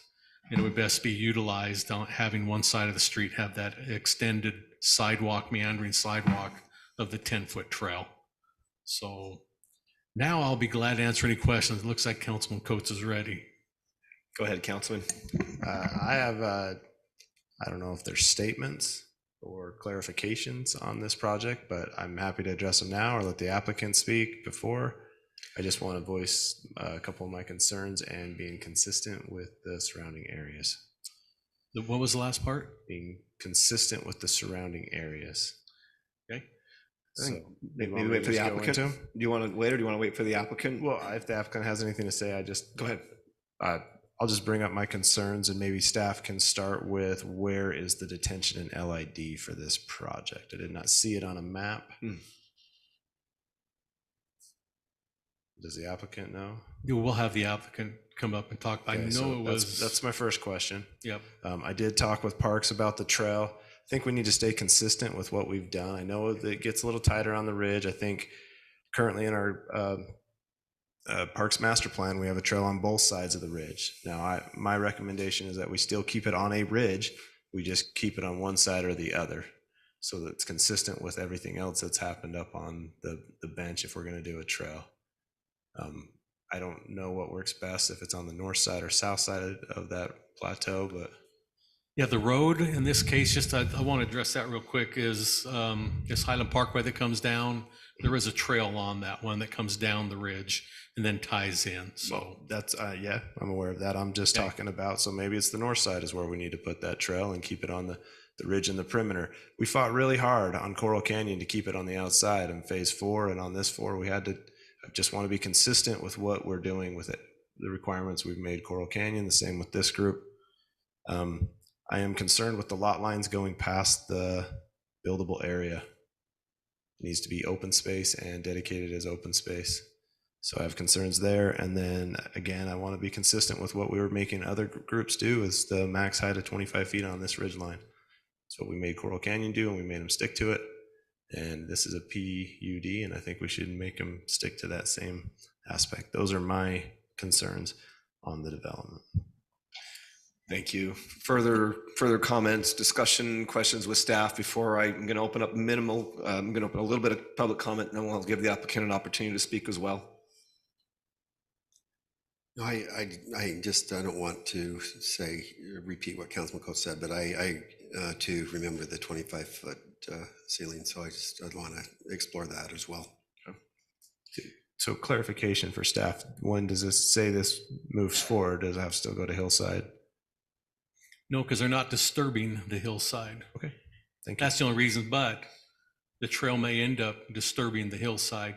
Speaker 5: And it would best be utilized on having one side of the street have that extended sidewalk, meandering sidewalk of the 10-foot trail. So now I'll be glad to answer any questions. It looks like Councilman Coates is ready.
Speaker 1: Go ahead, Councilman.
Speaker 7: I have, I don't know if there's statements or clarifications on this project, but I'm happy to address them now or let the applicant speak before. I just want to voice a couple of my concerns and being consistent with the surrounding areas.
Speaker 5: What was the last part?
Speaker 7: Being consistent with the surrounding areas.
Speaker 5: Okay.
Speaker 7: So
Speaker 1: Maybe wait for the applicant. Do you want to wait, or do you want to wait for the applicant?
Speaker 7: Well, if the applicant has anything to say, I just
Speaker 1: go ahead.
Speaker 7: I'll just bring up my concerns, and maybe staff can start with where is the detention and LID for this project? I did not see it on a map. Does the applicant know?
Speaker 5: We'll have the applicant come up and talk.
Speaker 7: Okay,
Speaker 5: I know
Speaker 7: so
Speaker 5: it was.
Speaker 7: That's my first question.
Speaker 5: Yep.
Speaker 7: I did talk with Parks about the trail. I think we need to stay consistent with what we've done. I know that it gets a little tighter on the ridge. I think currently in our Parks Master Plan, we have a trail on both sides of the ridge. Now, my recommendation is that we still keep it on a ridge. We just keep it on one side or the other, so that it's consistent with everything else that's happened up on the bench if we're going to do a trail. I don't know what works best, if it's on the north side or south side of that plateau, but.
Speaker 5: Yeah, the road in this case, just I want to address that real quick, is Highland Parkway that comes down. There is a trail on that one that comes down the ridge and then ties in. So
Speaker 7: that's, yeah, I'm aware of that. I'm just talking about, so maybe it's the north side is where we need to put that trail and keep it on the ridge and the perimeter. We fought really hard on Coral Canyon to keep it on the outside in phase 4, and on this 4, we had to, I just want to be consistent with what we're doing with it. The requirements we've made Coral Canyon, the same with this group. I am concerned with the lot lines going past the buildable area. It needs to be open space and dedicated as open space. So I have concerns there. And then again, I want to be consistent with what we were making other groups do, is the max height of 25 feet on this ridge line. That's what we made Coral Canyon do, and we made them stick to it. And this is a PUD, and I think we should make them stick to that same aspect. Those are my concerns on the development.
Speaker 1: Thank you. Further comments, discussion, questions with staff before I'm going to open up I'm going to open a little bit of public comment, and then we'll give the applicant an opportunity to speak as well.
Speaker 2: No, I don't want to repeat what Councilman Coates said, but I to remember the 25-foot ceiling. So I'd want to explore that as well.
Speaker 7: So clarification for staff, when does this say this moves forward? Does it have to still go to hillside?
Speaker 5: No, because they're not disturbing the hillside.
Speaker 7: Okay, thank you.
Speaker 5: That's the only reason, but the trail may end up disturbing the hillside.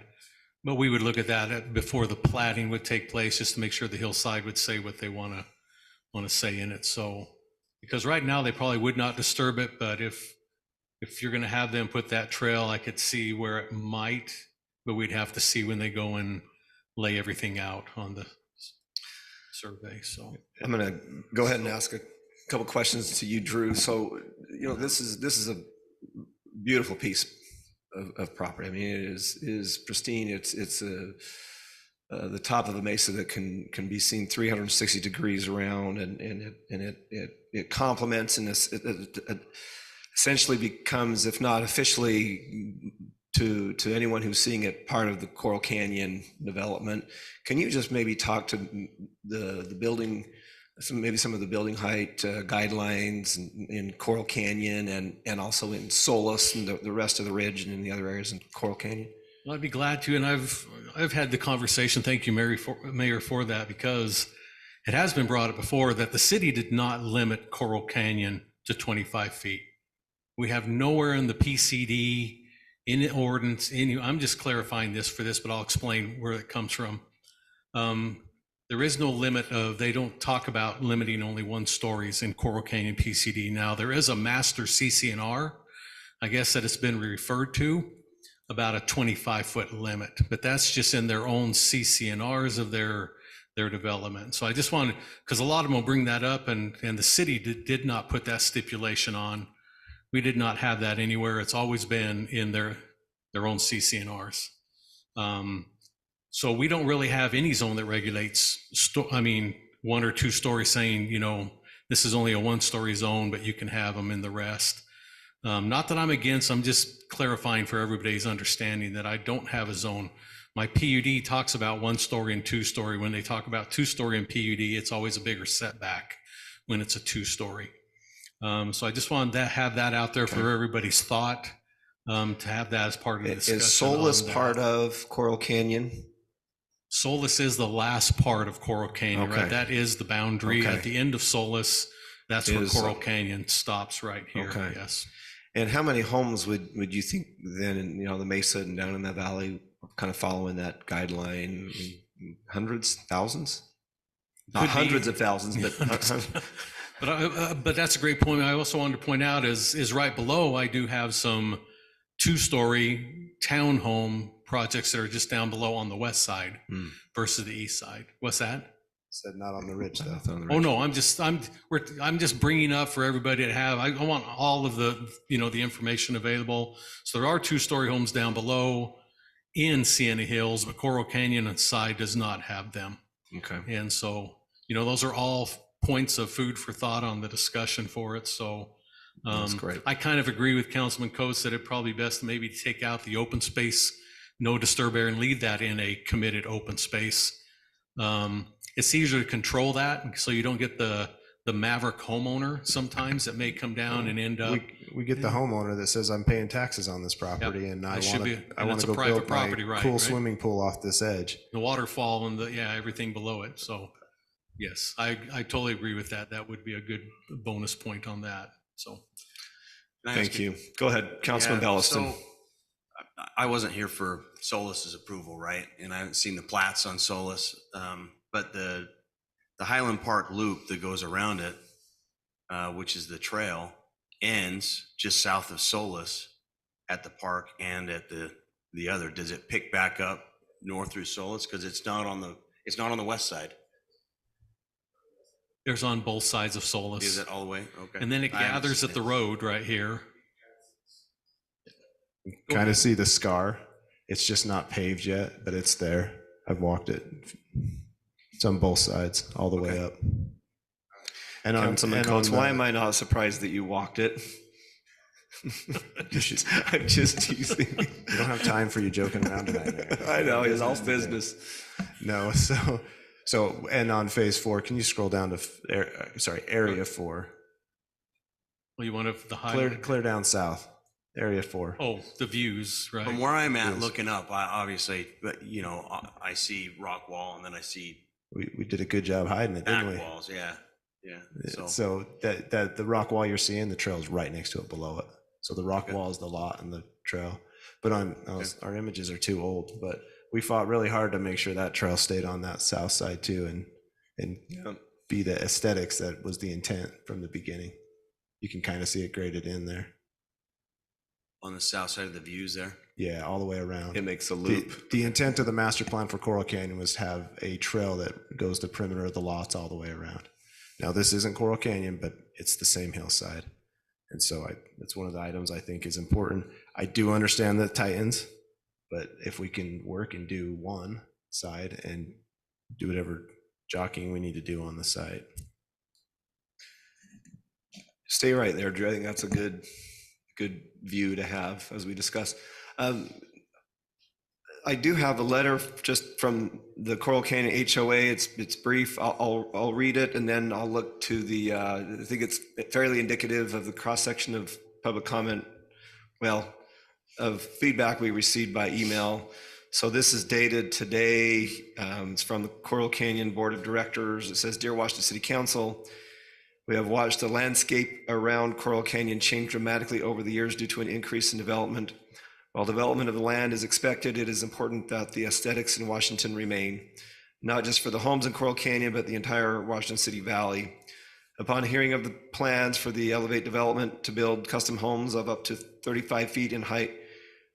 Speaker 5: But we would look at that before the platting would take place, just to make sure the hillside would say what they want to say in it. So, because right now they probably would not disturb it, but if you're going to have them put that trail, I could see where it might, but we'd have to see when they go and lay everything out on the survey. So
Speaker 1: I'm going to go ahead and ask a couple questions to you, Drew. So, this is a beautiful piece of property. I mean, it is pristine. It's the top of the mesa that can be seen 360 degrees around, and it complements, and it essentially becomes, if not officially, to anyone who's seeing it, part of the Coral Canyon development. Can you just maybe talk to the building maybe some of the building height guidelines in Coral Canyon and also in Solus and the rest of the ridge and in the other areas in Coral Canyon?
Speaker 5: Well, I'd be glad to, and I've had the conversation. Thank you, Mayor, for that, because it has been brought up before that the city did not limit Coral Canyon to 25 feet. We have nowhere in the PCD, in the ordinance, I'm just clarifying this for this, but I'll explain where it comes from. There is no limit of, they don't talk about limiting only 1 stories in Coral Canyon PCD. Now, there is a master CCNR, I guess, that it's been referred to, about a 25-foot limit, but that's just in their own CCNRs of their development. So I just wanted, because a lot of them will bring that up, and the city did not put that stipulation on. We did not have that anywhere. It's always been in their own CCNRs. So we don't really have any zone that regulates, 1 or 2 stories saying, this is only a 1-story zone, but you can have them in the rest. Not that I'm against, I'm just clarifying for everybody's understanding that I don't have a zone. My PUD talks about 1-story and 2-story. When they talk about 2-story in PUD, it's always a bigger setback when it's a 2-story. So I just wanted to have that out there for everybody's thought, to have that as part of the discussion.
Speaker 1: Is Solus part of Coral Canyon?
Speaker 5: Solus is the last part of Coral Canyon, right? That is the boundary. At the end of Solus, that's where Coral Canyon stops right here, yes.
Speaker 1: And how many homes would you think then in the Mesa and down in that valley kind of following that guideline? Hundreds, thousands? Not hundreds of thousands, but
Speaker 5: But that's a great point. I also wanted to point out is right below, I do have some 2-story townhome projects that are just down below on the west side versus the east side. What's that?
Speaker 7: Said not on the ridge though.
Speaker 5: Oh no, I'm just bringing up for everybody to have. I want all of the the information available. So there are 2-story homes down below in Sienna Hills, but Coral Canyon side does not have them.
Speaker 1: Okay.
Speaker 5: And so those are all points of food for thought on the discussion for it. So
Speaker 1: that's great.
Speaker 5: I kind of agree with Councilman Coates that it'd probably best to maybe take out the open space, no disturb area, and leave that in a committed open space. It's easier to control that, so you don't get the maverick homeowner sometimes that may come down and end up.
Speaker 7: We get the homeowner that says, I'm paying taxes on this property, and I want to go build my cool swimming pool off this edge.
Speaker 5: The waterfall and everything below it. So yes, I totally agree with that. That would be a good bonus point on that. So
Speaker 1: thank you. Go ahead, Councilman Belliston.
Speaker 6: So I wasn't here for Solus's approval, right? And I haven't seen the plats on Solus. But the Highland Park loop that goes around it, which is the trail, ends just south of Solus at the park and at the other. Does it pick back up north through Solus? Because it's not on the west side.
Speaker 5: There's on both sides of Solus.
Speaker 6: Is it all the way? Okay.
Speaker 5: And then it gathers at the road right here.
Speaker 7: Kind of see the scar. It's just not paved yet, but it's there. I've walked it. It's on both sides, all the way up.
Speaker 1: And Councilman Coates, why am I not surprised that you walked it? I'm just teasing.
Speaker 7: We don't have time for you joking around tonight, Mayor.
Speaker 1: I know, it's all business.
Speaker 7: No, so and on phase 4, can you scroll down to area 4?
Speaker 5: Well, you want the high
Speaker 7: clear down south, area 4.
Speaker 5: Oh, the views, right?
Speaker 6: From where I'm at, looking up, I see rock wall, and then I see
Speaker 7: we did a good job hiding it, didn't we?
Speaker 6: back walls. Yeah.
Speaker 7: So that the rock wall you're seeing, the trail is right next to it, below it. So the rock wall is the lot and the trail. But our images are too old. But we fought really hard to make sure that trail stayed on that south side too, and be the aesthetics that was the intent from the beginning. You can kind of see it graded in there.
Speaker 6: On the south side of the views there?
Speaker 7: Yeah, all the way around.
Speaker 1: It makes a loop.
Speaker 7: The intent of the master plan for Coral Canyon was to have a trail that goes the perimeter of the lots all the way around. Now, this isn't Coral Canyon, but it's the same hillside. And so it's one of the items I think is important. I do understand the Titans, but if we can work and do one side and do whatever jockeying we need to do on the site.
Speaker 1: Stay right there, Drew. I think that's a good view to have as we discuss. I do have a letter just from the Coral Canyon HOA. It's brief. I'll read it, and then I'll look to the, I think it's fairly indicative of the cross-section of public comment, well, of feedback we received by email. So this is dated today. It's from the Coral Canyon Board of Directors. It says, Dear Washington City Council, we have watched the landscape around Coral Canyon change dramatically over the years due to an increase in development. While development of the land is expected, it is important that the aesthetics in Washington remain, not just for the homes in Coral Canyon, but the entire Washington City Valley. Upon hearing of the plans for the Elevate development to build custom homes of up to 35 feet in height,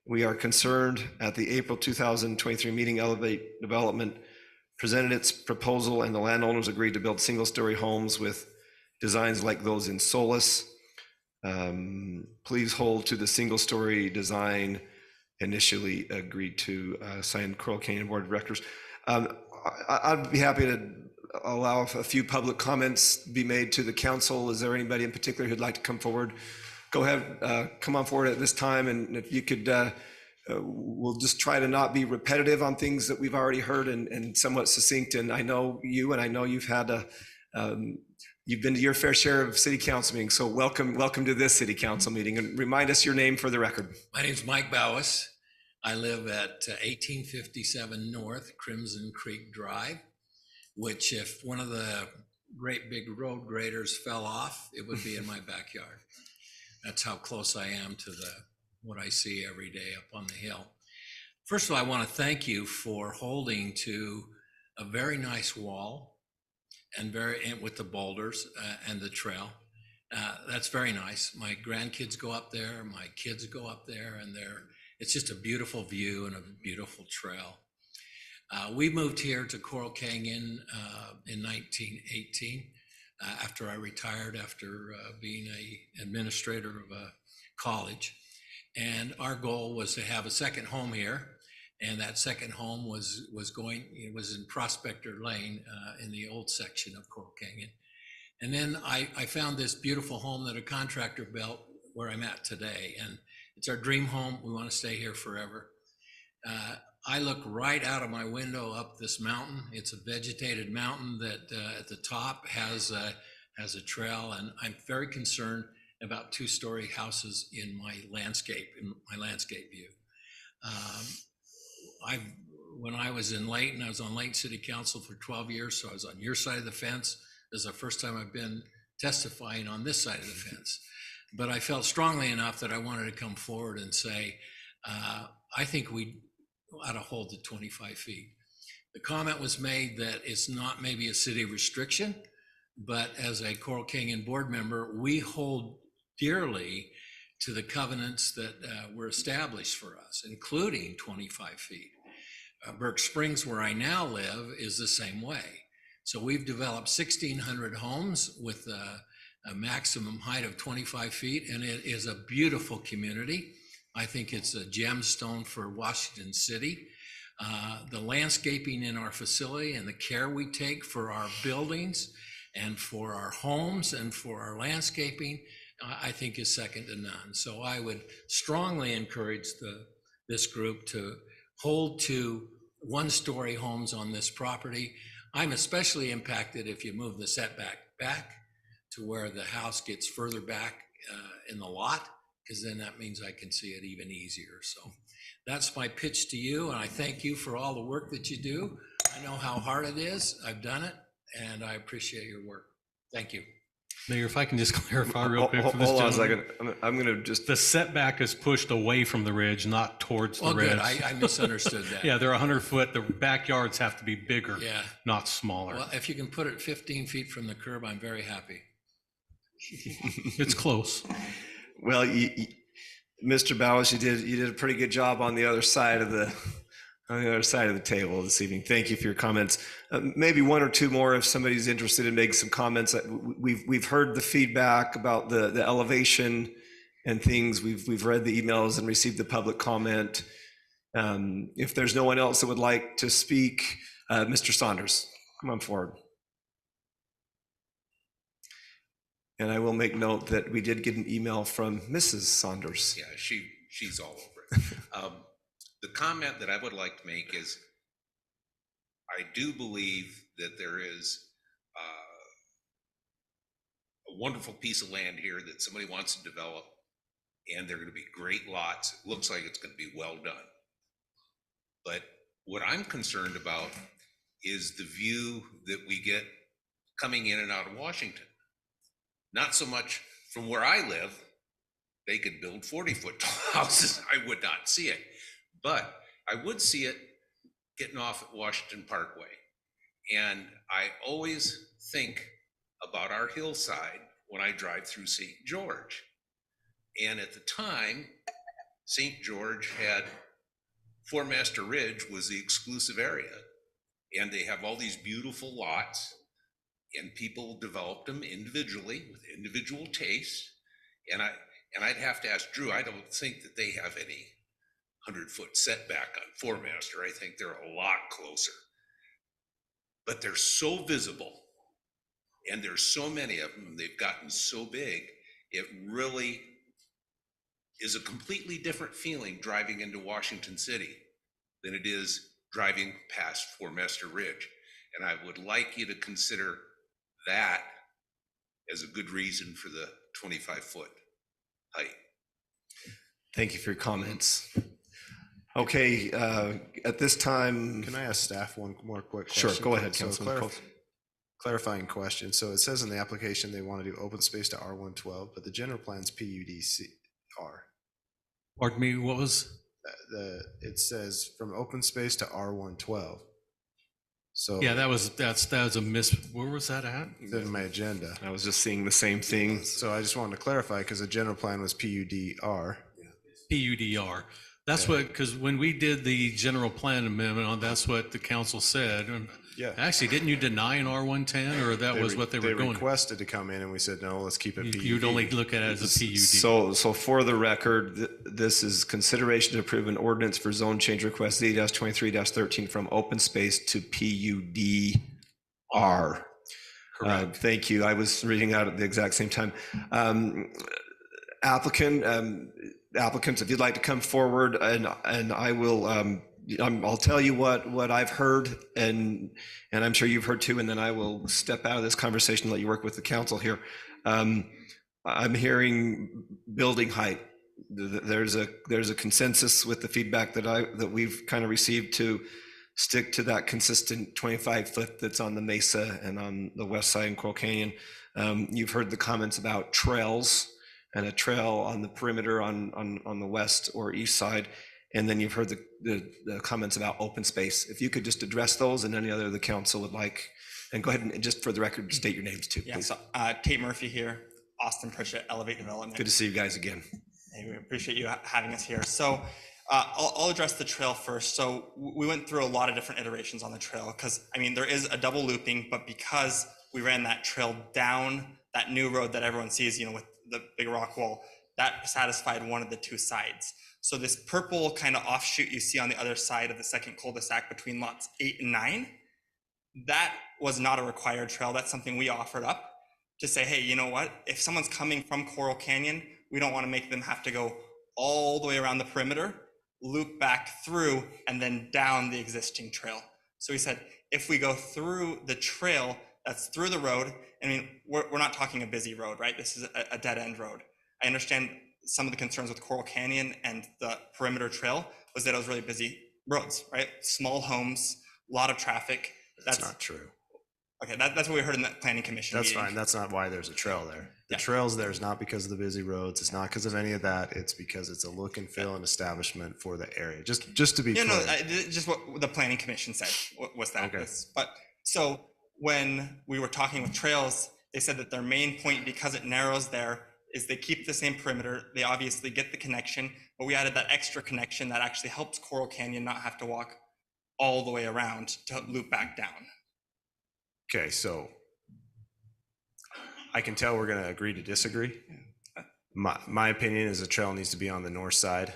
Speaker 1: we are concerned at the April 2023 meeting. Elevate Development presented its proposal, and the landowners agreed to build single-story homes with designs like those in Solis. Please hold to the single-story design initially agreed to, signed Coral Canyon Board of Directors. I'd be happy to allow a few public comments be made to the council. Is there anybody in particular who'd like to come forward? Go ahead, come on forward at this time, and if you could, we'll just try to not be repetitive on things that we've already heard and somewhat succinct. And I know you, and I know you've had you've been to your fair share of city council meetings, so welcome to this city council meeting. And remind us your name for the record.
Speaker 11: My name's Mike Bowis. I live at 1857 North Crimson Creek Drive, which if one of the great big road graders fell off, it would be in my backyard. That's how close I am to what I see every day up on the hill. First of all, I want to thank you for holding to a very nice wall and with the boulders and the trail. That's very nice. My grandkids go up there, my kids go up there, and it's just a beautiful view and a beautiful trail. We moved here to Coral Canyon in 1918 after I retired after being an administrator of a college. And our goal was to have a second home here. And that second home was in Prospector Lane in the old section of Coral Canyon. And then I found this beautiful home that a contractor built where I'm at today. And it's our dream home. We want to stay here forever. I look right out of my window up this mountain. It's a vegetated mountain that at the top has a trail. And I'm very concerned about two-story houses in my landscape view. When I was in Layton, I was on Layton City Council for 12 years, so I was on your side of the fence. This is the first time I've been testifying on this side of the fence. But I felt strongly enough that I wanted to come forward and say, I think we ought to hold to 25 feet. The comment was made that it's not maybe a city restriction, but as a Coral Canyon board member, we hold dearly to the covenants that were established for us, including 25 feet. Burke Springs, where I now live, is the same way. So we've developed 1,600 homes with a maximum height of 25 feet, and it is a beautiful community. I think it's a gemstone for Washington City. The landscaping in our facility and the care we take for our buildings and for our homes and for our landscaping, I think is second to none. So I would strongly encourage this group to hold to one-story homes on this property. I'm especially impacted if you move the setback back to where the house gets further back in the lot, because then that means I can see it even easier. So that's my pitch to you, and I thank you for all the work that you do. I know how hard it is. I've done it, and I appreciate your work. Thank you.
Speaker 5: Mayor, if I can just clarify real quick for this
Speaker 1: Hold on a
Speaker 5: gentleman.
Speaker 1: second. I'm going to just.
Speaker 5: The setback is pushed away from the ridge, not towards the
Speaker 11: Oh,
Speaker 5: ridge.
Speaker 11: good. I misunderstood that.
Speaker 5: Yeah, they're 100 foot. The backyards have to be bigger,
Speaker 11: Yeah.
Speaker 5: not smaller.
Speaker 11: Well, if you can put it 15 feet from the curb, I'm very happy.
Speaker 5: It's close.
Speaker 1: Well, Mr. Bowers, you did a pretty good job on the other side of the table this evening. Thank you for your comments. Maybe one or two more if somebody's interested in making some comments. We've heard the feedback about the elevation and things. We've read the emails and received the public comment. If there's no one else that would like to speak, Mr. Saunders, come on forward. And I will make note that we did get an email from Mrs. Saunders.
Speaker 22: Yeah, she's all over it.
Speaker 9: the comment that I would like to make is, I do believe that there is a wonderful piece of land here that somebody wants to develop, and they're going to be great lots. It looks like it's going to be well done. But what I'm concerned about is the view that we get coming in and out of Washington. Not so much from where I live. They could build 40-foot tall houses. I would not see it. But I would see it getting off at Washington Parkway. And I always think about our hillside when I drive through St. George. And at the time, St. George had Four Master Ridge was the exclusive area. And they have all these beautiful lots, and people developed them individually with individual tastes. And I'd have to ask Drew, I don't think that they have any 100-foot setback on Four Master. I think they're a lot closer. But they're so visible, and there's so many of them, they've gotten so big, it really is a completely different feeling driving into Washington City than it is driving past Four Master Ridge. And I would like you to consider that as a good reason for the 25-foot height.
Speaker 1: Thank you for your comments. Okay, at this time.
Speaker 7: Can I ask staff one more quick question?
Speaker 1: Sure, go ahead,
Speaker 7: So
Speaker 1: Councilman Coles.
Speaker 7: clarifying question. So it says in the application they want to do open space to R112, but the general plan's PUDR.
Speaker 5: Pardon me, what was?
Speaker 7: It says from open space to R112. So
Speaker 5: Yeah, that's a miss. Where was that at?
Speaker 7: in my agenda.
Speaker 1: I was just seeing the same thing.
Speaker 7: So I just wanted to clarify because the general plan was PUDR.
Speaker 5: PUDR. That's what, because when we did the general plan amendment on, that's what the council said. And
Speaker 7: Yeah.
Speaker 5: actually, didn't you deny an R110, or that was what they were going?
Speaker 7: requested to come in and we said, no, let's keep it PUD.
Speaker 5: You'd only look at it as a PUD.
Speaker 1: So for the record, this is consideration to approve an ordinance for zone change request Z-23-13 from open space to PUDR. Thank you. I was reading out at the exact same time. Applicants, if you'd like to come forward, and I will, I'll tell you what I've heard, and I'm sure you've heard too, and then I will step out of this conversation and let you work with the council here. I'm hearing building height. There's a consensus with the feedback that we've kind of received to stick to that consistent 25-foot that's on the mesa and on the west side in Coral Canyon. You've heard the comments about trails and a trail on the perimeter on the west or east side. And then you've heard the comments about open space. If you could just address those and any other the council would like, and go ahead and just for the record, state your names too,
Speaker 22: Yeah,
Speaker 1: please.
Speaker 22: so Tate Murphy here, Austin Pritchett, Elevate Development.
Speaker 1: Good to see you guys again.
Speaker 22: Hey, we appreciate you having us here. So I'll address the trail first. So we went through a lot of different iterations on the trail because, I mean, there is a double looping, but because we ran that trail down that new road that everyone sees, with the big rock wall, that satisfied one of the two sides. So this purple kind of offshoot you see on the other side of the second cul-de-sac between lots 8 and 9, that was not a required trail. That's something we offered up to say, hey, you know what? If someone's coming from Coral Canyon, we don't want to make them have to go all the way around the perimeter, loop back through, and then down the existing trail. So we said, if we go through the trail that's through the road, I mean, we're not talking a busy road, right? This is a dead end road. I understand some of the concerns with Coral Canyon and the perimeter trail was that it was really busy roads, right? Small homes, a lot of traffic.
Speaker 7: That's not true.
Speaker 22: Okay, that's what we heard in that planning commission
Speaker 7: That's
Speaker 22: meeting.
Speaker 7: fine. That's not why there's a trail there. The
Speaker 22: Yeah.
Speaker 7: trail's there is not because of the busy roads. It's not because of any of that. It's because it's a look and feel and establishment for the area. Just to be
Speaker 22: Yeah,
Speaker 7: clear.
Speaker 22: no, just what the planning commission said was that.
Speaker 7: Okay.
Speaker 22: But so when we were talking with trails, they said that their main point, because it narrows there, is they keep the same perimeter. They obviously get the connection, but we added that extra connection that actually helps Coral Canyon not have to walk all the way around to loop back down.
Speaker 7: Okay, so I can tell we're going to agree to disagree. My opinion is the trail needs to be on the north side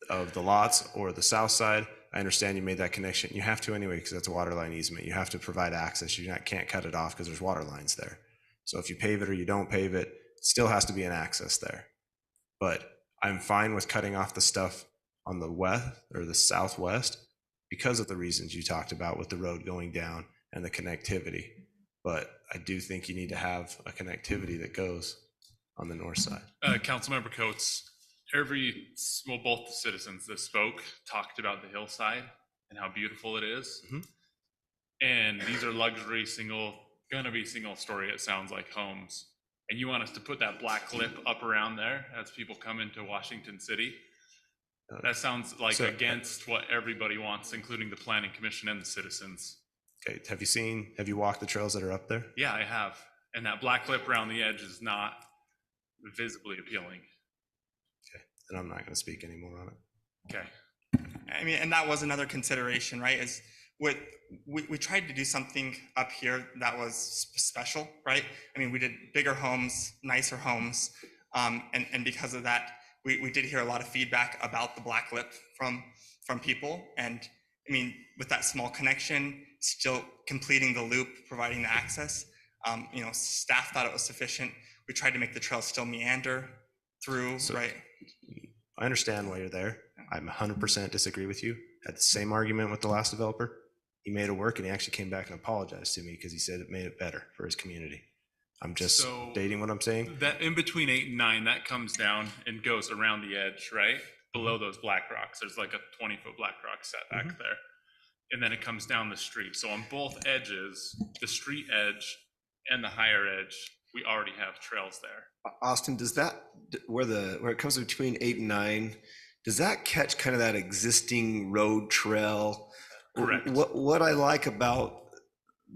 Speaker 7: of the lots or the south side. I understand you made that connection. You have to anyway because that's a water line easement. You have to provide access. You can't cut it off because there's water lines there. So if you pave it or you don't pave it, still has to be an access there. But I'm fine with cutting off the stuff on the west or the southwest because of the reasons you talked about with the road going down and the connectivity. But I do think you need to have a connectivity that goes on the north side.
Speaker 16: Councilmember Coates, both the citizens that spoke talked about the hillside and how beautiful it is. And these are luxury gonna be single story, it sounds like, homes. And you want us to put that black clip up around there as people come into Washington City? That sounds like against what everybody wants, including the planning commission and the citizens.
Speaker 7: Okay, have you walked the trails that are up there?
Speaker 16: Yeah, I have. And that black clip around the edge is not visibly appealing.
Speaker 7: Okay, and I'm not going to speak anymore on it.
Speaker 16: Okay.
Speaker 22: I mean, and that was another consideration, right? Is what we tried to do something up here that was special, right? I mean, we did bigger homes, nicer homes, and because of that, we did hear a lot of feedback about the black lip from people. And I mean, with that small connection, still completing the loop, providing the access, staff thought it was sufficient. We tried to make the trail still meander through, right?
Speaker 7: I understand why you're there. I'm 100% disagree with you. Had the same argument with the last developer. He made it work, and he actually came back and apologized to me because he said it made it better for his community. I'm just stating what I'm saying.
Speaker 16: That in between 8 and 9, that comes down and goes around the edge, right? Below those black rocks, there's like a 20-foot black rock setback there. And then it comes down the street. So on both edges, the street edge and the higher edge, we already have trails there.
Speaker 1: Austin, does that, where it comes between 8 and 9, does that catch kind of that existing road trail?
Speaker 16: Correct.
Speaker 1: What I like about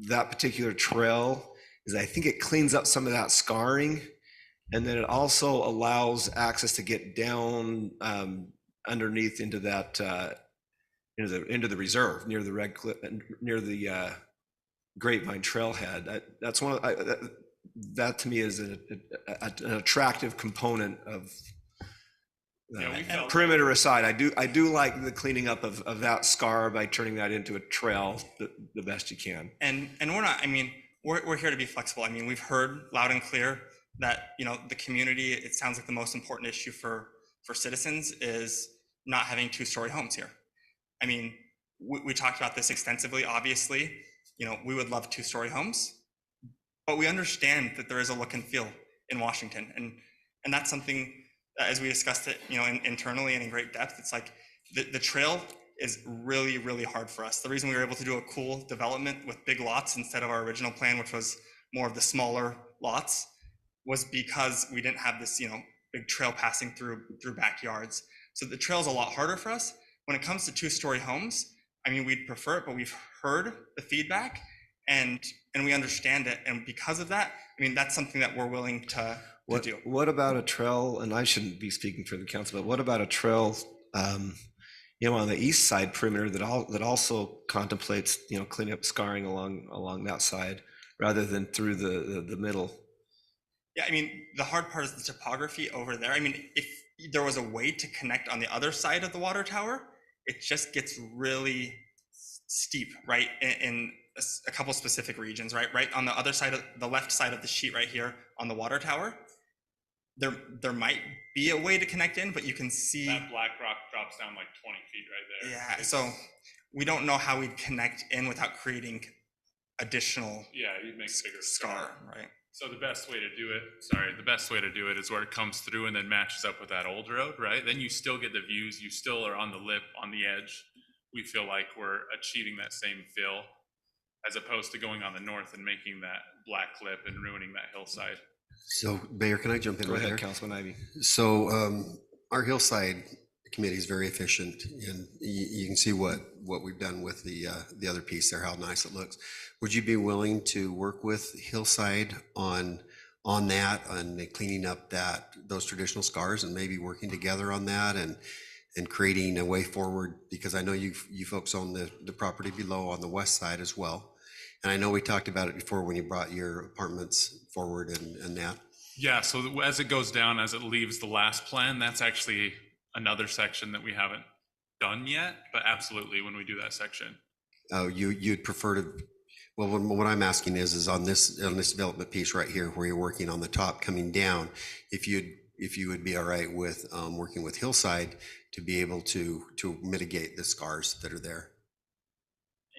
Speaker 1: that particular trail is I think it cleans up some of that scarring, and then it also allows access to get down underneath into that into the reserve near the Red Cliff, near the Grapevine Trailhead. That's one of that to me is an attractive component of perimeter aside. I do like the cleaning up of that scar by turning that into a trail the best you can.
Speaker 22: And we're not, I mean, we're here to be flexible. I mean, we've heard loud and clear that, the community, it sounds like the most important issue for citizens is not having 2-story homes here. I mean, we talked about this extensively. Obviously, we would love 2-story homes, but we understand that there is a look and feel in Washington. And that's something that, as we discussed it, internally and in great depth, it's like the trail is really, really hard for us. The reason we were able to do a cool development with big lots instead of our original plan, which was more of the smaller lots, was because we didn't have this, big trail passing through backyards. So the trail's a lot harder for us. When it comes to 2-story homes, I mean, we'd prefer it, but we've heard the feedback and we understand it. And because of that, I mean, that's something that we're willing to do.
Speaker 1: What about a trail, and I shouldn't be speaking for the council, but what about a trail, on the east side perimeter that also contemplates, cleaning up scarring along that side rather than through the middle?
Speaker 22: Yeah, I mean, the hard part is the topography over there. I mean, if there was a way to connect on the other side of the water tower, it just gets really steep, right? In a couple specific regions, right? Right on the other side of the left side of the sheet right here on the water tower, there might be a way to connect in, but you can see
Speaker 16: that black rock drops down like 20 feet right there.
Speaker 22: Yeah, so we don't know how we'd connect in without creating additional
Speaker 16: you'd make a bigger
Speaker 22: scar, right?
Speaker 16: So the best way to do it is where it comes through and then matches up with that old road, right? Then you still get the views, you still are on the lip, on the edge. We feel like we're achieving that same feel as opposed to going on the north and making that black clip and ruining that hillside.
Speaker 2: So, Mayor, can I jump in?
Speaker 1: Go
Speaker 2: right
Speaker 1: ahead,
Speaker 2: there?
Speaker 1: Councilman Ivey.
Speaker 2: So our hillside committee is very efficient, and you can see what we've done with the other piece there, how nice it looks. Would you be willing to work with Hillside on that, on cleaning up those traditional scars, and maybe working together on that and creating a way forward? Because I know you folks own the property below on the west side as well. And I know we talked about it before when you brought your apartments forward and that.
Speaker 16: Yeah, so as it goes down, as it leaves the last plan, that's actually another section that we haven't done yet, but absolutely when we do that section.
Speaker 2: Oh, you'd prefer to, well, what I'm asking is on this development piece right here where you're working on the top coming down, if you'd if you would be all right with working with Hillside to be able to mitigate the scars that are there.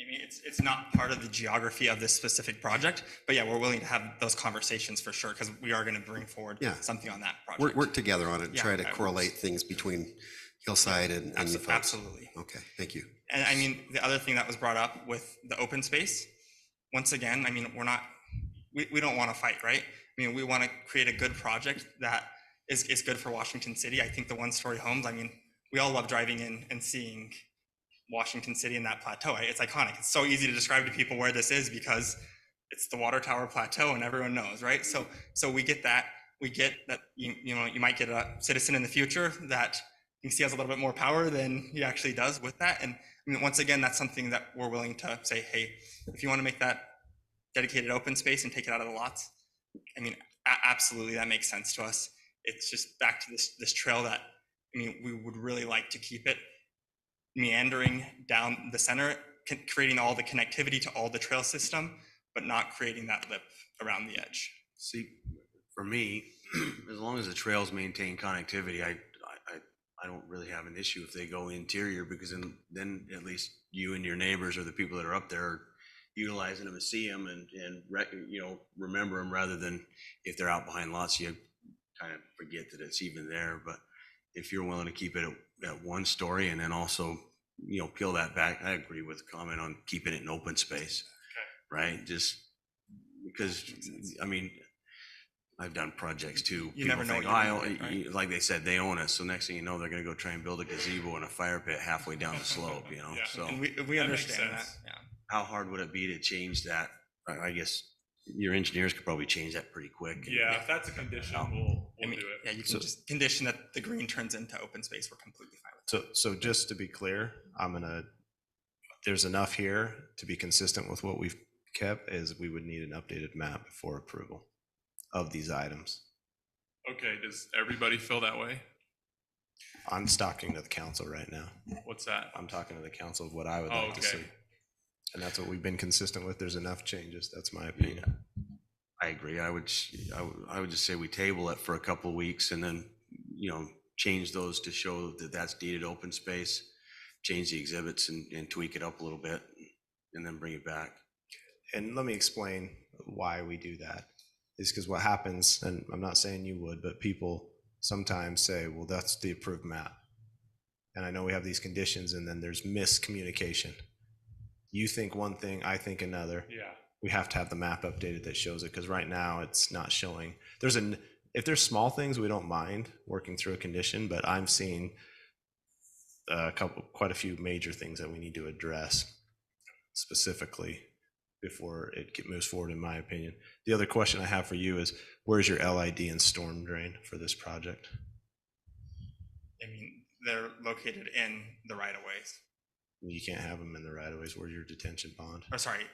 Speaker 22: I mean, it's not part of the geography of this specific project, but yeah, we're willing to have those conversations for sure, because we are going to bring forward something on that project.
Speaker 2: Work together on it and
Speaker 22: Yeah,
Speaker 2: try to
Speaker 22: that
Speaker 2: correlate things between Hillside and the folks.
Speaker 22: Absolutely.
Speaker 2: Okay, thank you.
Speaker 22: And I mean, the other thing that was brought up with the open space, once again, I mean, we don't want to fight, right? I mean, we want to create a good project that is good for Washington City. I think the one-story homes, I mean, we all love driving in and seeing Washington City and that plateau. It's iconic. It's so easy to describe to people where this is because it's the Water Tower Plateau and everyone knows, right? So we get that. We get that, you know, you might get a citizen in the future that you see has a little bit more power than he actually does with that. And I mean, once again, that's something that we're willing to say, hey, if you want to make that dedicated open space and take it out of the lots, I mean, absolutely, that makes sense to us. It's just back to this trail that, I mean, we would really like to keep it meandering down the center, creating all the connectivity to all the trail system, but not creating that lip around the edge.
Speaker 6: See, for me, as long as the trails maintain connectivity, I don't really have an issue if they go interior, because then at least you and your neighbors or the people that are up there are utilizing them and see them and you know, remember them, rather than if they're out behind lots, you kind of forget that it's even there. But if you're willing to keep it at one story and then also, you know, peel that back, I agree with the comment on keeping it in open space, right? Just because, I mean, I've done projects too.
Speaker 22: You
Speaker 6: People
Speaker 22: never know
Speaker 6: think,
Speaker 22: what you're gonna get, right?
Speaker 6: like they said, they own it. So next thing you know, they're going to go try and build a gazebo and a fire pit halfway down the slope, you know?
Speaker 22: Yeah,
Speaker 6: So
Speaker 22: and we understand that. Yeah.
Speaker 6: how hard would it be to change that? I guess your engineers could probably change that pretty quick.
Speaker 16: Yeah, if that's a condition, we'll
Speaker 22: I mean,
Speaker 16: do it.
Speaker 22: yeah, you can just condition that the green turns into open space. We're completely fine with
Speaker 7: So just to be clear, there's enough here to be consistent with what we've kept, is we would need an updated map for approval of these items.
Speaker 16: Okay, does everybody feel that way?
Speaker 7: I'm talking to the council right now.
Speaker 16: What's that?
Speaker 7: I'm talking to the council of what I would
Speaker 16: Oh,
Speaker 7: like to
Speaker 16: okay.
Speaker 7: see. And that's what we've been consistent with. There's enough changes. That's my opinion.
Speaker 6: I agree. I would just say we table it for a couple of weeks and then, you know, change those to show that that's deeded open space, change the exhibits and tweak it up a little bit and then bring it back.
Speaker 7: And let me explain why we do that. Is because what happens, and I'm not saying you would, but people sometimes say, well, that's the approved map. And I know we have these conditions and then there's miscommunication. You think one thing, I think another.
Speaker 16: Yeah.
Speaker 7: We have to have the map updated that shows it, because right now it's not showing. If there's small things, we don't mind working through a condition, but I'm seeing quite a few major things that we need to address specifically before it moves forward, in my opinion. The other question I have for you is, where's your LID and storm drain for this project?
Speaker 22: I mean, they're located in the right of ways.
Speaker 7: You can't have them in the right of ways. Where's your detention pond?
Speaker 22: Or sorry,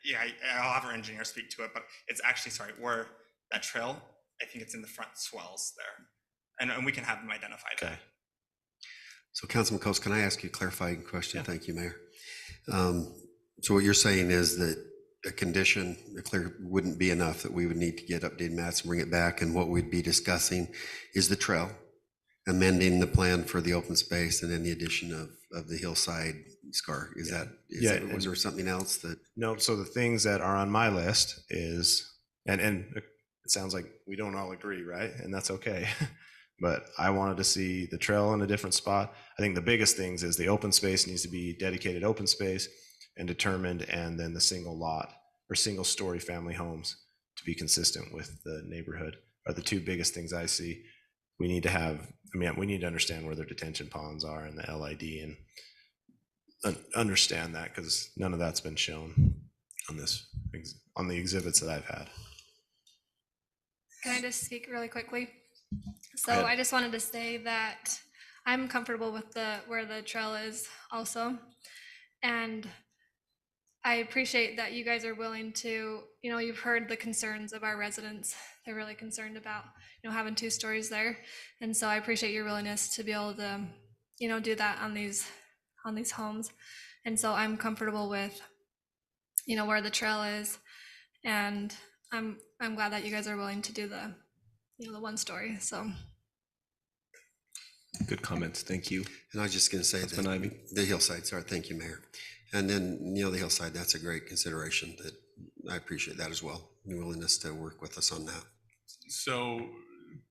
Speaker 22: yeah, I'll have our engineer speak to it, but it's actually, sorry, where that trail, I think it's in the front swells there. And we can have them identified.
Speaker 7: Okay.
Speaker 2: So Councilman Coast, can I ask you a clarifying question? Yeah. Thank you, Mayor. So what you're saying is that a condition, wouldn't be enough, that we would need to get updated maps and bring it back, and what we'd be discussing is the trail, amending the plan for the open space, and then the addition of the hillside scar. Is that was there something else that?
Speaker 7: No, so the things that are on my list is, and it sounds like we don't all agree, right? And that's okay. But I wanted to see the trail in a different spot. I think the biggest things is the open space needs to be dedicated open space and determined, and then the single lot or single story family homes to be consistent with the neighborhood are the two biggest things I see. We need to have, we need to understand where their detention ponds are and the LID, and understand that, because none of that's been shown on the exhibits that I've had.
Speaker 12: Can I just speak really quickly? So I just wanted to say that I'm comfortable with where the trail is also. And I appreciate that you guys are willing to, you've heard the concerns of our residents. They're really concerned about, having two stories there. And so I appreciate your willingness to be able to, do that on these homes. And so I'm comfortable with, where the trail is. And I'm glad that you guys are willing to do the one story. So
Speaker 1: Good comments. Thank you.
Speaker 2: And I was just gonna say
Speaker 1: Councilman Ivey.
Speaker 2: that the hillside, sorry, thank you, Mayor. And then, the hillside, that's a great consideration that I appreciate that as well. Your willingness to work with us on that.
Speaker 16: So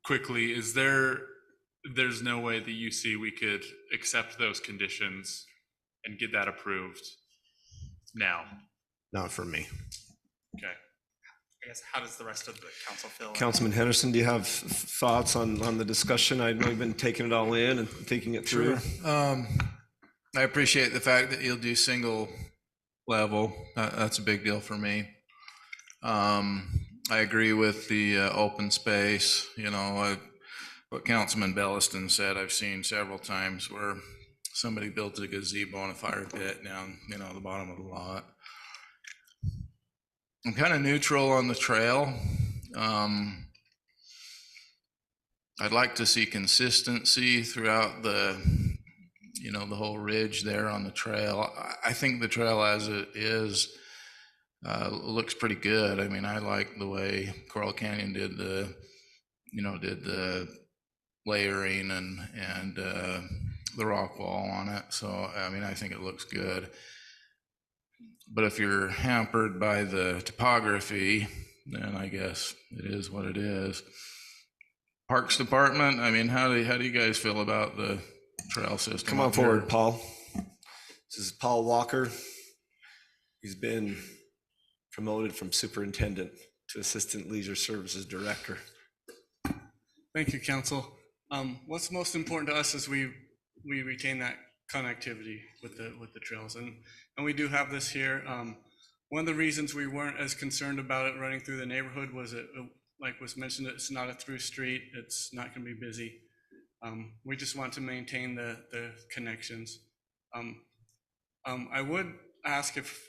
Speaker 16: quickly, there's no way that you see we could accept those conditions and get that approved now?
Speaker 7: Not for me.
Speaker 16: Okay.
Speaker 22: I guess, how does the rest of the council feel?
Speaker 1: Councilman Henderson, do you have thoughts on the discussion? I know you've been taking it all in and thinking it through.
Speaker 3: I appreciate the fact that you'll do single level. That's a big deal for me. I agree with the open space. What Councilman Belliston said, I've seen several times where somebody builds a gazebo and a fire pit down, the bottom of the lot. I'm kind of neutral on the trail. I'd like to see consistency throughout the whole ridge there on the trail. I think the trail as it is looks pretty good. I mean, I like the way Coral Canyon did the layering and the rock wall on it. So, I mean, I think it looks good. But if you're hampered by the topography, then I guess it is what it is. Parks Department, I mean, how do you guys feel about the trail system?
Speaker 1: Come on
Speaker 3: up here?
Speaker 1: forward, Paul. This is Paul Walker. He's been promoted from superintendent to assistant leisure services director.
Speaker 15: Thank you, Council. What's most important to us is we retain that connectivity with the trails, and we do have this here. One of the reasons we weren't as concerned about it running through the neighborhood was like was mentioned, it's not a through street. It's not going to be busy. We just want to maintain the connections. I would ask if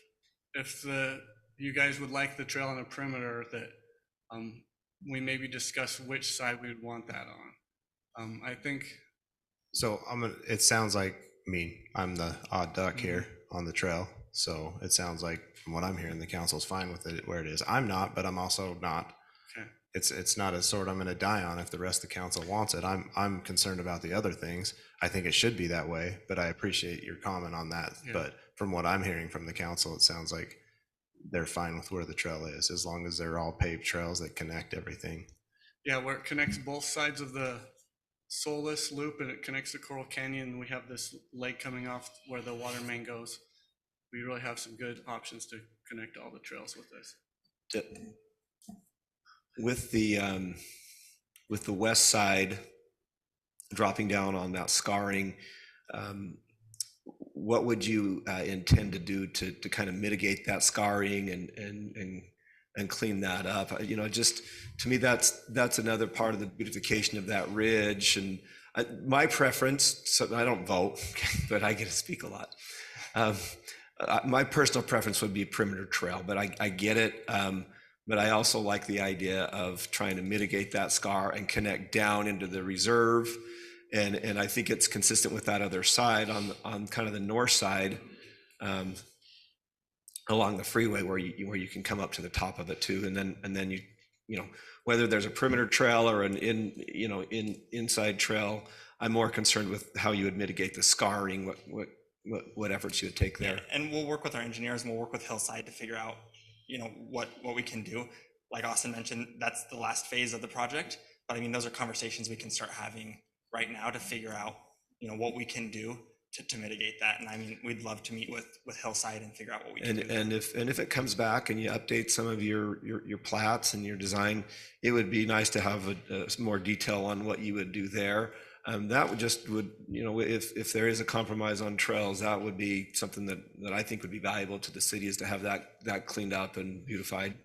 Speaker 15: you guys would like the trail on the perimeter, that we maybe discuss which side we would want that on. I think.
Speaker 7: So it sounds like, I'm the odd duck here on the trail. So it sounds like, from what I'm hearing, the council's fine with it where it is. I'm not, but I'm also not.
Speaker 15: Okay.
Speaker 7: It's not a sword I'm going to die on if the rest of the council wants it. I'm concerned about the other things. I think it should be that way, but I appreciate your comment on that.
Speaker 15: Yeah.
Speaker 7: But from what I'm hearing from the council, it sounds like they're fine with where the trail is, as long as they're all paved trails that connect everything.
Speaker 15: Yeah, where it connects both sides of the Solis Loop and it connects to Coral Canyon. We have this lake coming off where the water main goes. We really have some good options to connect all the trails with this.
Speaker 1: With the west side dropping down on that scarring, what would you intend to do to kind of mitigate that scarring and clean that up? Just to me, that's another part of the beautification of that ridge. And my preference, so I don't vote, but I get to speak a lot. My personal preference would be perimeter trail, but I get it. But I also like the idea of trying to mitigate that scar and connect down into the reserve. And I think it's consistent with that other side on kind of the north side, along the freeway where you can come up to the top of it too. And then you whether there's a perimeter trail or an inside trail, I'm more concerned with how you would mitigate the scarring, what efforts you would take there.
Speaker 22: Yeah, and we'll work with our engineers and we'll work with Hillside to figure out, what we can do. Like Austin mentioned, that's the last phase of the project. But I mean, those are conversations we can start having right now to figure out, what we can do to mitigate that. And I mean, we'd love to meet with Hillside and figure out what we can do.
Speaker 1: And if it comes back and you update some of your plats and your design, it would be nice to have some more detail on what you would do there. That would if there is a compromise on trails, that would be something that I think would be valuable to the city, is to have that cleaned up and beautified.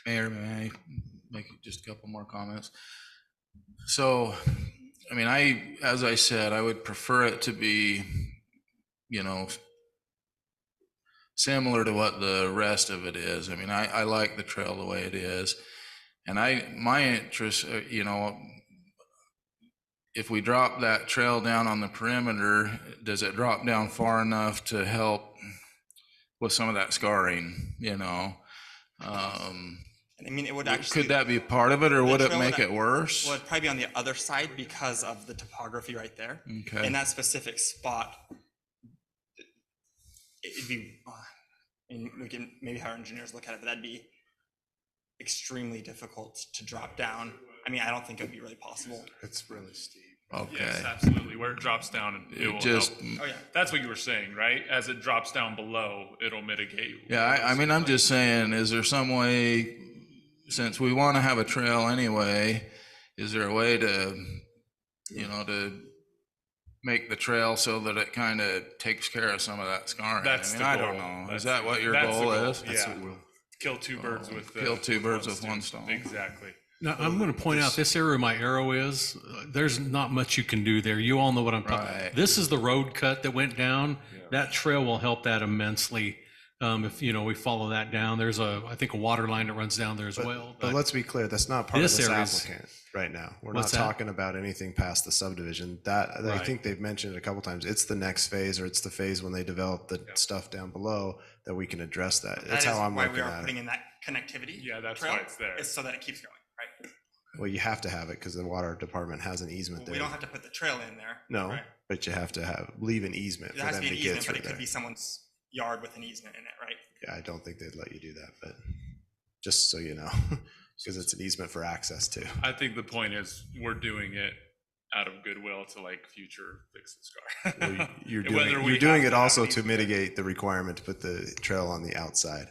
Speaker 3: Mayor, may I make just a couple more comments? So, I mean, as I said, I would prefer it to be, similar to what the rest of it is. I mean, I like the trail the way it is. And my interest, if we drop that trail down on the perimeter, does it drop down far enough to help with some of that scarring,
Speaker 22: And I mean, it would actually.
Speaker 3: Could that be part of it, or
Speaker 22: the
Speaker 3: would it
Speaker 22: trail
Speaker 3: make it worse?
Speaker 22: Well, it'd probably be on the other side because of the topography right there.
Speaker 3: Okay.
Speaker 22: In that specific spot, it'd be, I mean, we can maybe have our engineers look at it, but that'd be extremely difficult to drop down. I mean, I don't think it would be really possible.
Speaker 7: It's really steep.
Speaker 3: Okay.
Speaker 16: Yes, absolutely. Where it drops down, and it will
Speaker 3: just-
Speaker 16: help.
Speaker 22: Oh, yeah.
Speaker 16: That's what you were saying, right? As it drops down below, it'll mitigate.
Speaker 3: Yeah, I mean, I'm just saying, is there some way, since we want to have a trail anyway, is there a way to, you know, to make the trail so that it kind of takes care of some of that scarring?
Speaker 16: That's
Speaker 3: I mean,
Speaker 16: the
Speaker 3: I
Speaker 16: goal.
Speaker 3: don't know.
Speaker 16: That's
Speaker 3: Is that what your
Speaker 16: that's the
Speaker 3: goal is?
Speaker 16: Yeah. Kill two birds with
Speaker 3: Kill two birds with one stone.
Speaker 16: Exactly.
Speaker 5: Now, I'm going to point out this area where my arrow is, there's not much you can do there. You all know what I'm talking
Speaker 3: Right.
Speaker 5: about. This is the road cut that went down. That trail will help that immensely. If, you know, we follow that down, there's I think a water line that runs down there as well.
Speaker 7: But let's be clear, that's not part of this
Speaker 5: area's-
Speaker 7: applicant right now. We're not
Speaker 5: What's that?
Speaker 7: talking about anything past the subdivision. That, I
Speaker 5: Right.
Speaker 7: think they've mentioned it a couple times. It's the next phase, or it's the phase when they develop the stuff down below that we can address that. That's
Speaker 22: That is
Speaker 7: how I'm
Speaker 22: why
Speaker 7: looking
Speaker 22: we are
Speaker 7: at
Speaker 22: putting
Speaker 7: it.
Speaker 22: in that connectivity.
Speaker 16: Yeah, that's
Speaker 22: trail,
Speaker 16: why it's there.
Speaker 22: is so that it keeps going, right?
Speaker 7: Well, you have to have it because the water department has an easement
Speaker 22: Well,
Speaker 7: there.
Speaker 22: we don't have to put the trail in there.
Speaker 7: No,
Speaker 22: right?
Speaker 7: but you have to leave an easement
Speaker 22: There
Speaker 7: for
Speaker 22: has to
Speaker 7: them
Speaker 22: be
Speaker 7: to
Speaker 22: an
Speaker 7: get
Speaker 22: easement, but
Speaker 7: through
Speaker 22: it could
Speaker 7: there.
Speaker 22: be someone's yard with an easement in it, right?
Speaker 7: Yeah, I don't think they'd let you do that, but just so you know, because it's an easement for access too.
Speaker 16: I think the point is we're doing it out of goodwill to like future fix the scar.
Speaker 7: Well, You're
Speaker 16: Whether
Speaker 7: doing,
Speaker 16: we
Speaker 7: you're doing
Speaker 16: have
Speaker 7: it
Speaker 16: to have
Speaker 7: also
Speaker 16: an
Speaker 7: to
Speaker 16: easement.
Speaker 7: mitigate the requirement to put the trail on the outside.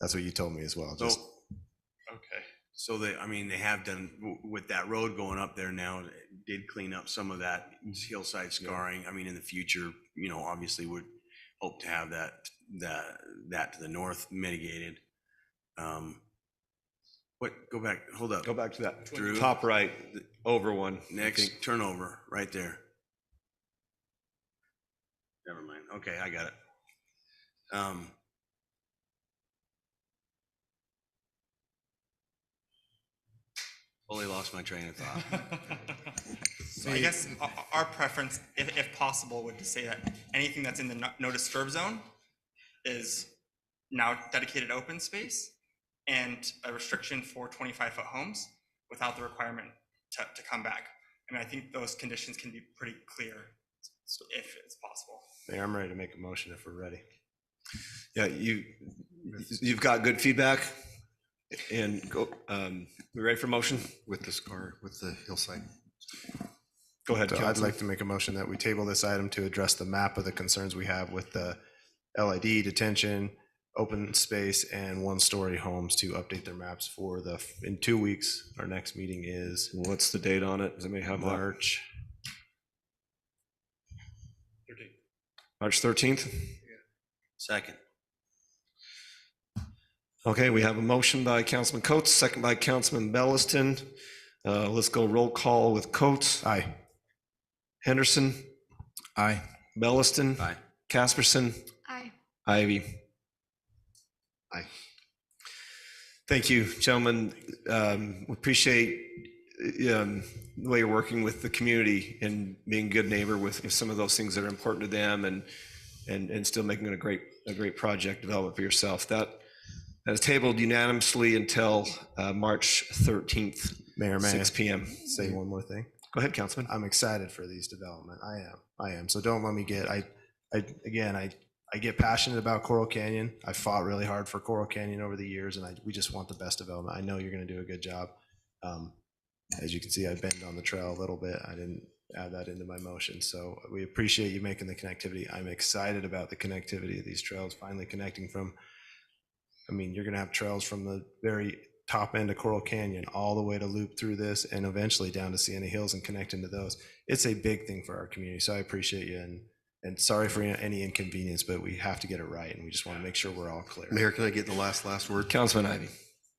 Speaker 7: That's what you told me as well. Just,
Speaker 16: Okay.
Speaker 6: So they, I mean, they have done, with that road going up there now, it did clean up some of that hillside scarring. I mean, in the future, you know, obviously would hope to have that to the north mitigated. Go back, hold up.
Speaker 1: Go back to that
Speaker 6: Drew.
Speaker 1: top right, the over one. I
Speaker 6: Next
Speaker 1: think.
Speaker 6: turnover, right there. Never mind. Okay, I got it. Totally lost my train of thought.
Speaker 22: So I guess our preference, if possible, would to say that anything that's in the no disturb zone is now dedicated open space and a restriction for 25-foot homes without the requirement to come back. I mean, I think those conditions can be pretty clear if it's possible.
Speaker 7: Mayor, I'm ready to make a motion if we're ready.
Speaker 1: Yeah, you've got good feedback, and go, we ready for motion?
Speaker 2: With the scar, with the hillside.
Speaker 1: Go ahead,
Speaker 7: So I'd
Speaker 1: Councilman.
Speaker 7: like to make a motion that we table this item to address the map of the concerns we have with the LID detention, open space, and one-story homes to update their maps for in 2 weeks. Our next meeting is
Speaker 1: What's the date on it? Does anybody have that?
Speaker 7: March.
Speaker 1: March 13th?
Speaker 6: Second.
Speaker 1: Okay, we have a motion by Councilman Coates, second by Councilman Belliston. Let's go roll call with Coates.
Speaker 7: Aye.
Speaker 1: Henderson.
Speaker 3: Aye.
Speaker 1: Belliston.
Speaker 6: Aye.
Speaker 1: Casperson.
Speaker 12: Aye.
Speaker 1: Ivy.
Speaker 7: Aye.
Speaker 1: Thank you, gentlemen. We appreciate the way you're working with the community and being a good neighbor with some of those things that are important to them, and still making it a great project development for yourself. That is tabled unanimously until March 13th,
Speaker 7: Mayor, may I
Speaker 1: 6 p.m.
Speaker 7: say one more thing?
Speaker 1: Go ahead, Councilman.
Speaker 7: I'm excited for these development. I am. So don't let me get, I get passionate about Coral Canyon. I fought really hard for Coral Canyon over the years, and we just want the best development. I know you're going to do a good job. As you can see, I bend on the trail a little bit. I didn't add that into my motion. So we appreciate you making the connectivity. I'm excited about the connectivity of these trails finally connecting from, I mean, you're going to have trails from the very top end of Coral Canyon all the way to loop through this and eventually down to Sienna Hills and connect into those. It's a big thing for our community. So I appreciate you, and sorry for any inconvenience, but we have to get it right, and we just want to make sure we're all clear.
Speaker 2: Mayor, can I get the last word?
Speaker 1: Councilman Ivy.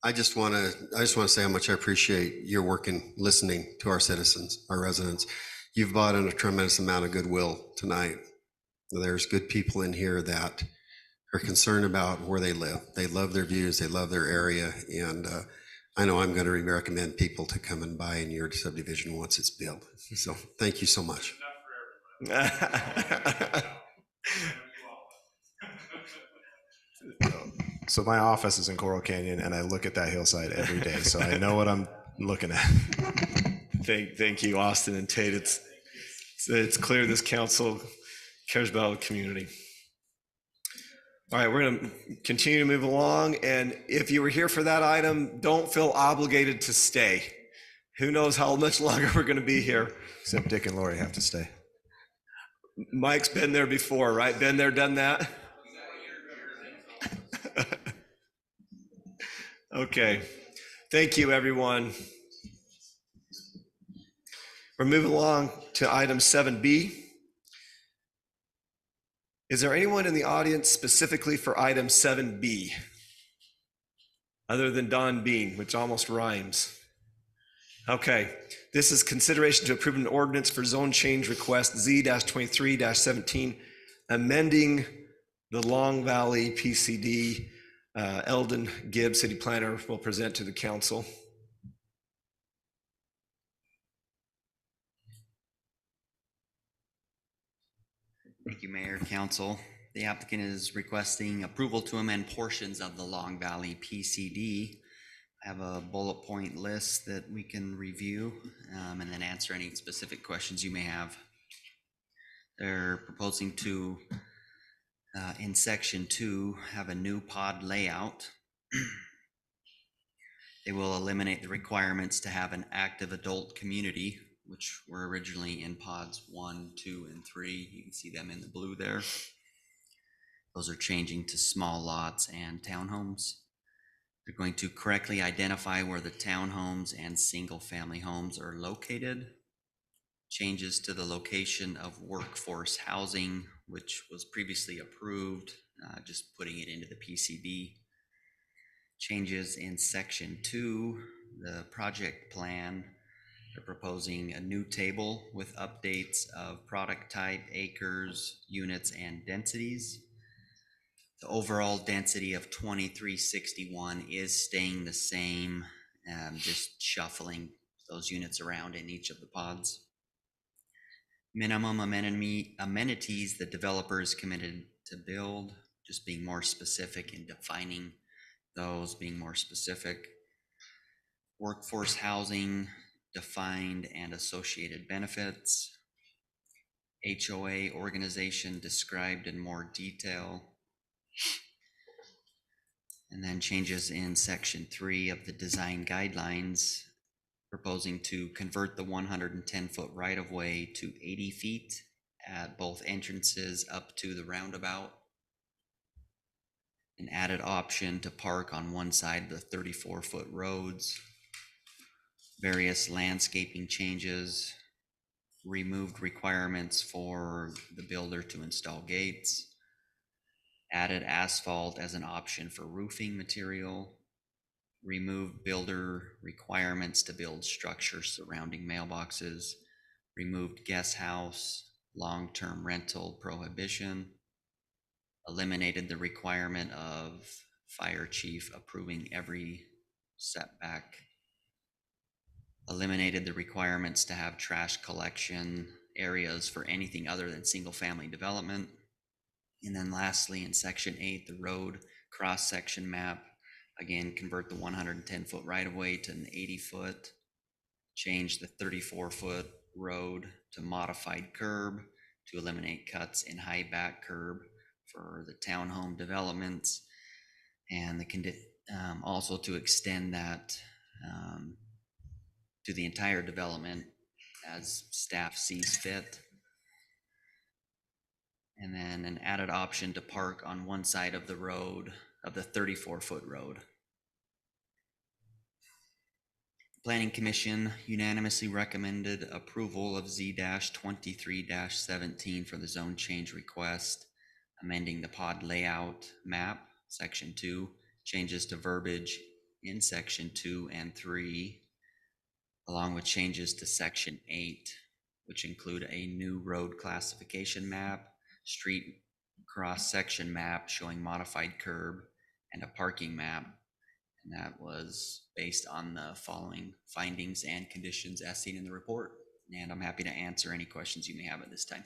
Speaker 2: I just want to say how much I appreciate your work in listening to our citizens, our residents. You've brought in a tremendous amount of goodwill tonight. There's good people in here that are concerned about where they live. They love their views, they love their area, and I know I'm going to recommend people to come and buy in your subdivision once it's built. So thank you so much.
Speaker 7: So my office is in Coral Canyon, and I look at that hillside every day, so I know what I'm looking at.
Speaker 1: Thank you, Austin and Tate. It's clear this council cares about the community. All right, we're going to continue to move along, and if you were here for that item, don't feel obligated to stay. Who knows how much longer we're going to be here.
Speaker 7: Except Dick and Lori have to stay.
Speaker 1: Mike's been there before, right? Been there, done that? Okay. Thank you, everyone. We're moving along to item 7B. Is there anyone in the audience specifically for item 7B? Other than Don Bean, which almost rhymes. Okay, this is consideration to approve an ordinance for zone change request Z-23-17, amending the Long Valley PCD. Eldon Gibbs, city planner, will present to the council.
Speaker 8: Thank you, Mayor, Council. The applicant is requesting approval to amend portions of the Long Valley PCD. I have a bullet point list that we can review and then answer any specific questions you may have. They're proposing to, in section 2, have a new pod layout. They will eliminate the requirements to have an active adult community, which were originally in pods 1, 2, and 3. You can see them in the blue there. Those are changing to small lots and townhomes. They're going to correctly identify where the townhomes and single-family homes are located. Changes to the location of workforce housing, which was previously approved, just putting it into the PCD. Changes in section 2, the project plan. They're proposing a new table with updates of product type, acres, units, and densities. The overall density of 2361 is staying the same, just shuffling those units around in each of the pods. Minimum amenities the developer is committed to build, just being more specific in defining those, being more specific. Workforce housing defined and associated benefits. HOA organization described in more detail. And then changes in section 3 of the design guidelines, proposing to convert the 110-foot right-of-way to 80 feet at both entrances up to the roundabout. An added option to park on one side of the 34-foot roads. Various landscaping changes. Removed requirements for the builder to install gates. Added asphalt as an option for roofing material. Removed builder requirements to build structures surrounding mailboxes. Removed guest house, long-term rental prohibition. Eliminated the requirement of fire chief approving every setback. Eliminated the requirements to have trash collection areas for anything other than single-family development. And then lastly, in section 8, the road cross-section map, again, convert the 110-foot right-of-way to an 80-foot, change the 34-foot road to modified curb to eliminate cuts in high back curb for the townhome developments, and also to extend that to the entire development as staff sees fit. And then an added option to park on one side of the road, of the 34-foot road. Planning Commission unanimously recommended approval of Z-23-17 for the zone change request, amending the pod layout map, section 2, changes to verbiage in section 2 and 3, along with changes to section 8, which include a new road classification map, street cross-section map showing modified curb, and a parking map. And that was based on the following findings and conditions as seen in the report. And I'm happy to answer any questions you may have at this time.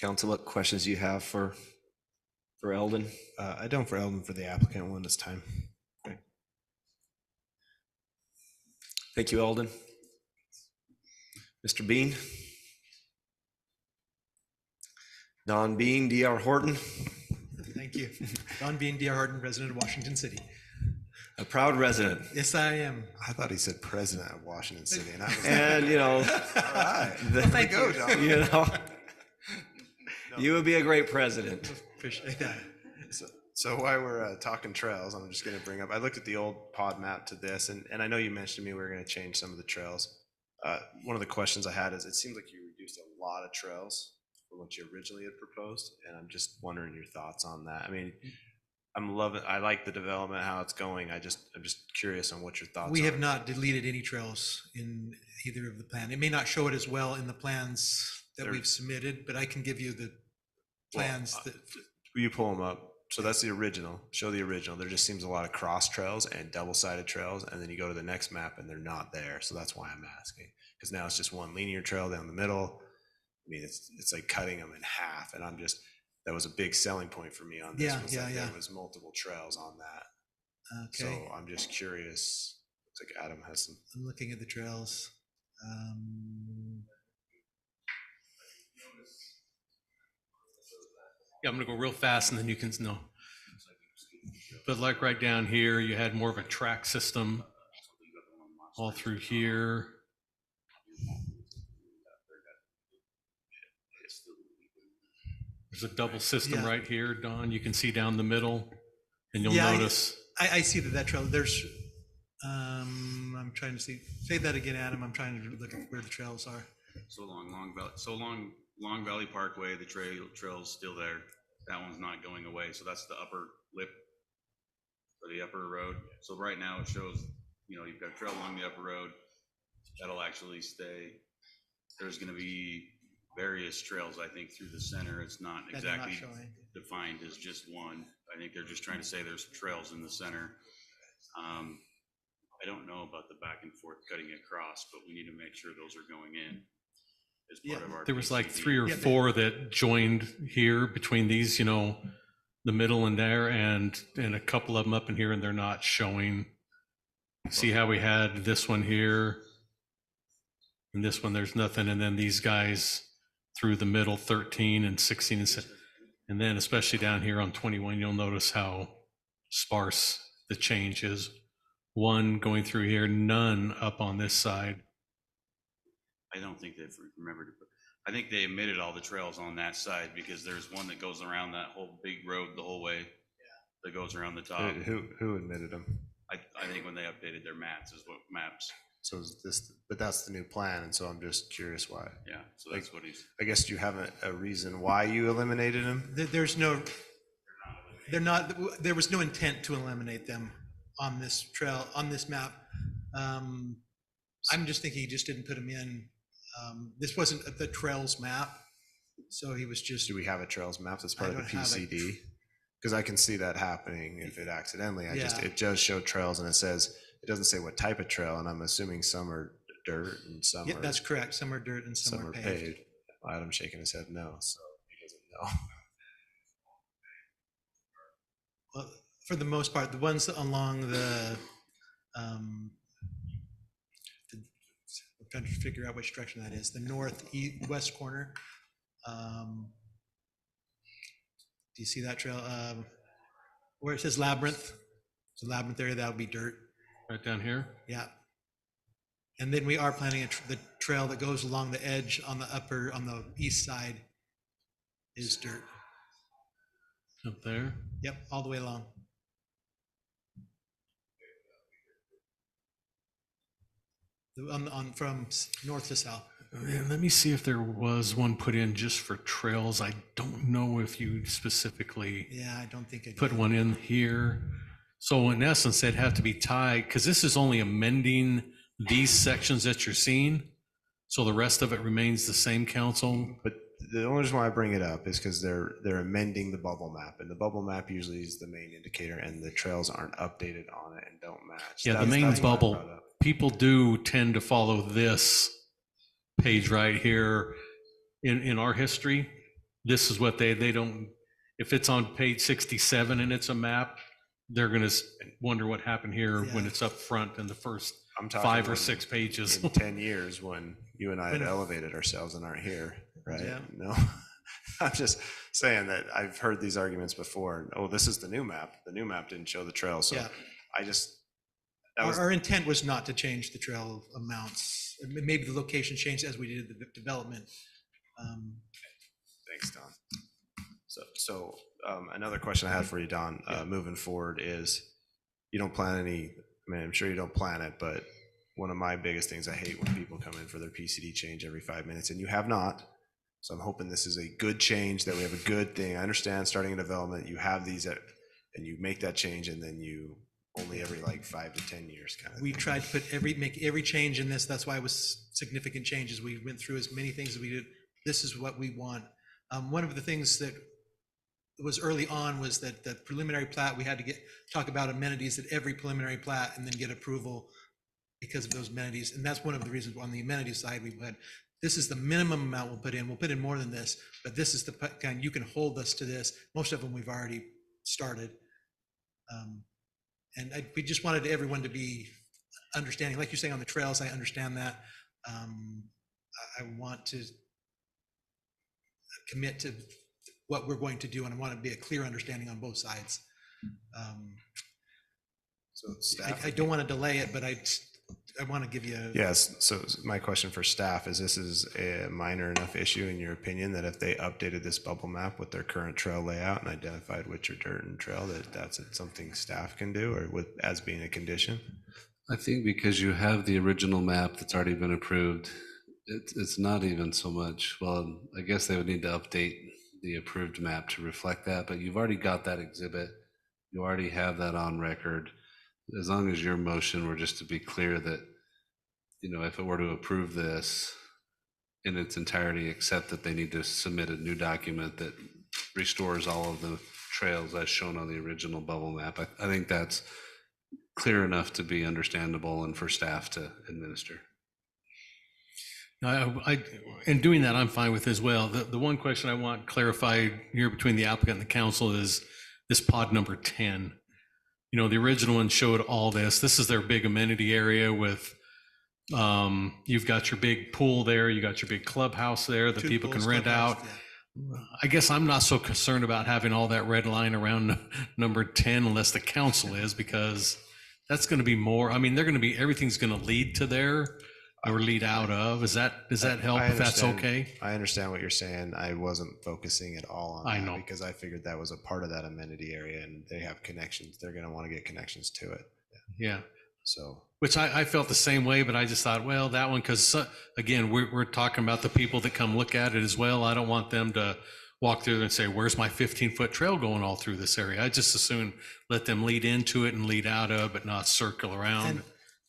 Speaker 1: Council, what questions do you have for For Eldon?
Speaker 7: I don't for Eldon, for the applicant one this time.
Speaker 1: Thank you, Eldon. Mr. Bean? Don Bean, D.R. Horton?
Speaker 17: Thank you. Don Bean, D.R. Horton, resident of Washington City.
Speaker 1: A proud resident.
Speaker 17: Yes, I am.
Speaker 7: I thought he said president of Washington City, and I was
Speaker 1: And, you know,
Speaker 7: all right.
Speaker 1: the-
Speaker 17: thank you.
Speaker 7: Don.
Speaker 1: you know, you would be a great president.
Speaker 17: Appreciate that.
Speaker 7: So while we're talking trails, I'm just going to bring up, I looked at the old pod map to this, and I know you mentioned to me we were going to change some of the trails. One of the questions I had is, it seems like you reduced a lot of trails from what you originally had proposed, and I'm just wondering your thoughts on that. I mean, I like the development, how it's going. I'm just curious on what your thoughts are.
Speaker 17: We have not deleted any trails in either of the plan. It may not show it as well in the plans that we've submitted, but I can give you the plans that.
Speaker 7: Will you pull them up? So that's the original. Show the original. There just seems a lot of cross trails and double-sided trails, and then you go to the next map and they're not there. So that's why I'm asking, because now it's just one linear trail down the middle. I mean, it's like cutting them in half, and that was a big selling point for me on this.
Speaker 17: Yeah,
Speaker 7: was
Speaker 17: yeah,
Speaker 7: that
Speaker 17: yeah.
Speaker 7: There was multiple trails on that.
Speaker 17: Okay.
Speaker 7: So I'm just curious. Looks like Adam has some.
Speaker 17: I'm looking at the trails.
Speaker 5: Yeah, I'm gonna go real fast and then you can know. But like right down here, you had more of a track system all through here. There's a double system
Speaker 17: Yeah.
Speaker 5: right here, Don. You can see down the middle, and you'll
Speaker 17: Yeah,
Speaker 5: notice.
Speaker 17: I see that trail, there's, I'm trying to see, say that again, Adam. I'm trying to look at where the trails are.
Speaker 6: Long Valley Parkway, the trail's still there. That one's not going away. So that's the upper lip or the upper road. So right now it shows, you've got a trail along the upper road. That'll actually stay. There's gonna be various trails, I think, through the center. It's not
Speaker 17: That they're not
Speaker 6: exactly
Speaker 17: showing.
Speaker 6: defined as just one. I think they're just trying to say there's trails in the center. I don't know about the back and forth cutting across, but we need to make sure those are going in as part of our.
Speaker 5: There was like
Speaker 6: PCD.
Speaker 5: 3 or 4 that joined here between these, the middle and there, and a couple of them up in here, and they're not showing. See how we had this one here, and this one, there's nothing, and then these guys through the middle, 13 and 16 and 17. And then especially down here on 21, you'll notice how sparse the change is. 1 going through here, none up on this side.
Speaker 6: I don't think they've remembered to put, I think they omitted all the trails on that side because there's one that goes around that whole big road the whole way. That goes around the top.
Speaker 7: Who admitted them?
Speaker 6: I think when they updated their maps is what maps.
Speaker 7: So is this, but that's the new plan, and so I'm just curious why.
Speaker 6: Yeah, so that's what he's.
Speaker 7: I guess, do you have a reason why you eliminated them?
Speaker 17: There's no, there was no intent to eliminate them on this trail, on this map. I'm just thinking he just didn't put them in. This wasn't the trails map, so he was just.
Speaker 7: Do we have a trails map that's part of the
Speaker 17: I don't have it.
Speaker 7: PCD? Because I can see that happening if it accidentally.
Speaker 17: Yeah.
Speaker 7: It does show trails, and it doesn't say what type of trail, and I'm assuming some are dirt and some
Speaker 17: Yeah,
Speaker 7: are.
Speaker 17: that's correct. Some are dirt and some are paved.
Speaker 7: Adam's shaking his head no, so he doesn't know.
Speaker 17: Well, for the most part, the ones along I'm trying to figure out which direction that is, the northwest corner. Do you see that trail? Where it says Labyrinth, the Labyrinth area, that would be dirt.
Speaker 5: Right down here?
Speaker 17: Yeah. And then we are planning the trail that goes along the edge on the east side is dirt.
Speaker 5: Up there?
Speaker 17: Yep, all the way along. From north to south.
Speaker 5: Yeah, let me see if there was one put in just for trails. I don't know if you specifically
Speaker 17: Yeah, I don't think it.
Speaker 5: put one in here. So in essence, they'd have to be tied, because this is only amending these sections that you're seeing. So the rest of it remains the same, council.
Speaker 7: But the only reason why I bring it up is because they're amending the bubble map, and the bubble map usually is the main indicator, and the trails aren't updated on it and don't match.
Speaker 5: Yeah, the main
Speaker 7: That's why I
Speaker 5: bubble,
Speaker 7: brought it up.
Speaker 5: people do tend to follow this page right here in our history. This is what they don't, if it's on page 67 and it's a map, they're going to wonder what happened here when it's up front in the first
Speaker 7: I'm talking
Speaker 5: 5 or
Speaker 7: when
Speaker 5: 6 pages.
Speaker 7: in 10 years when you and I had elevated ourselves and aren't here, right?
Speaker 17: Yeah.
Speaker 7: No, I'm just saying that I've heard these arguments before. Oh, this is the new map. The new map didn't show the trail. So
Speaker 17: Yeah.
Speaker 7: I just, that was,
Speaker 17: Our intent was not to change the trail amounts. Maybe the location changed as we did the development.
Speaker 7: thanks, Don. So another question I had for you, Don, moving forward is you don't plan any, I mean, I'm sure you don't plan it, but one of my biggest things I hate when people come in for their PCD change every 5 minutes, and you have not. So I'm hoping this is a good change, that we have a good thing. I understand starting a development, you have these and you make that change, and then you only every like 5 to 10 years kind of
Speaker 17: We
Speaker 7: thing.
Speaker 17: tried to make every change in this. That's why it was significant changes. We went through as many things as we did. This is what we want. One of the things that was early on was that the preliminary plat, we had to talk about amenities at every preliminary plat and then get approval because of those amenities. And that's one of the reasons on the amenity side, we went, this is the minimum amount we'll put in. We'll put in more than this, but this is the kind, you can hold us to this. Most of them we've already started. We just wanted everyone to be understanding, like you're saying on the trails, I understand that. I want to commit to what we're going to do, and I want to be a clear understanding on both sides.
Speaker 7: So staff,
Speaker 17: I don't want to delay it, but I want to give you.
Speaker 7: Yes, so my question for staff is, this is a minor enough issue in your opinion that if they updated this bubble map with their current trail layout and identified which are dirt and trail, that's something staff can do, or with as being a condition?
Speaker 18: I think because you have the original map that's already been approved, it's not even so much, well, I guess they would need to update the approved map to reflect that, but you've already got that exhibit. You already have that on record. As long as your motion were just to be clear that, you know, if it were to approve this in its entirety, except that they need to submit a new document that restores all of the trails as shown on the original bubble map. I think that's clear enough to be understandable and for staff to administer.
Speaker 5: In doing that, I'm fine with as well. The one question I want clarified here between the applicant and the council is this pod number 10. You know, the original one showed all this. This is their big amenity area with, you've got your big pool there, you got your big clubhouse there that people can rent out. I guess I'm not so concerned about having all that red line around number 10 unless the council is, because that's going to be more, I mean, they're going to be, everything's going to lead to there or lead out of. Does that help if that's okay?
Speaker 7: I understand what you're saying. I wasn't focusing at all on that because I figured that was a part of that amenity area and they have connections. They're going to want to get connections to it.
Speaker 5: Yeah.
Speaker 7: So,
Speaker 5: which I felt the same way, but I just thought, well, that one, because again, we're talking about the people that come look at it as well. I don't want them to walk through there and say, where's my 15-foot trail going all through this area? I just as soon let them lead into it and lead out of, but not circle around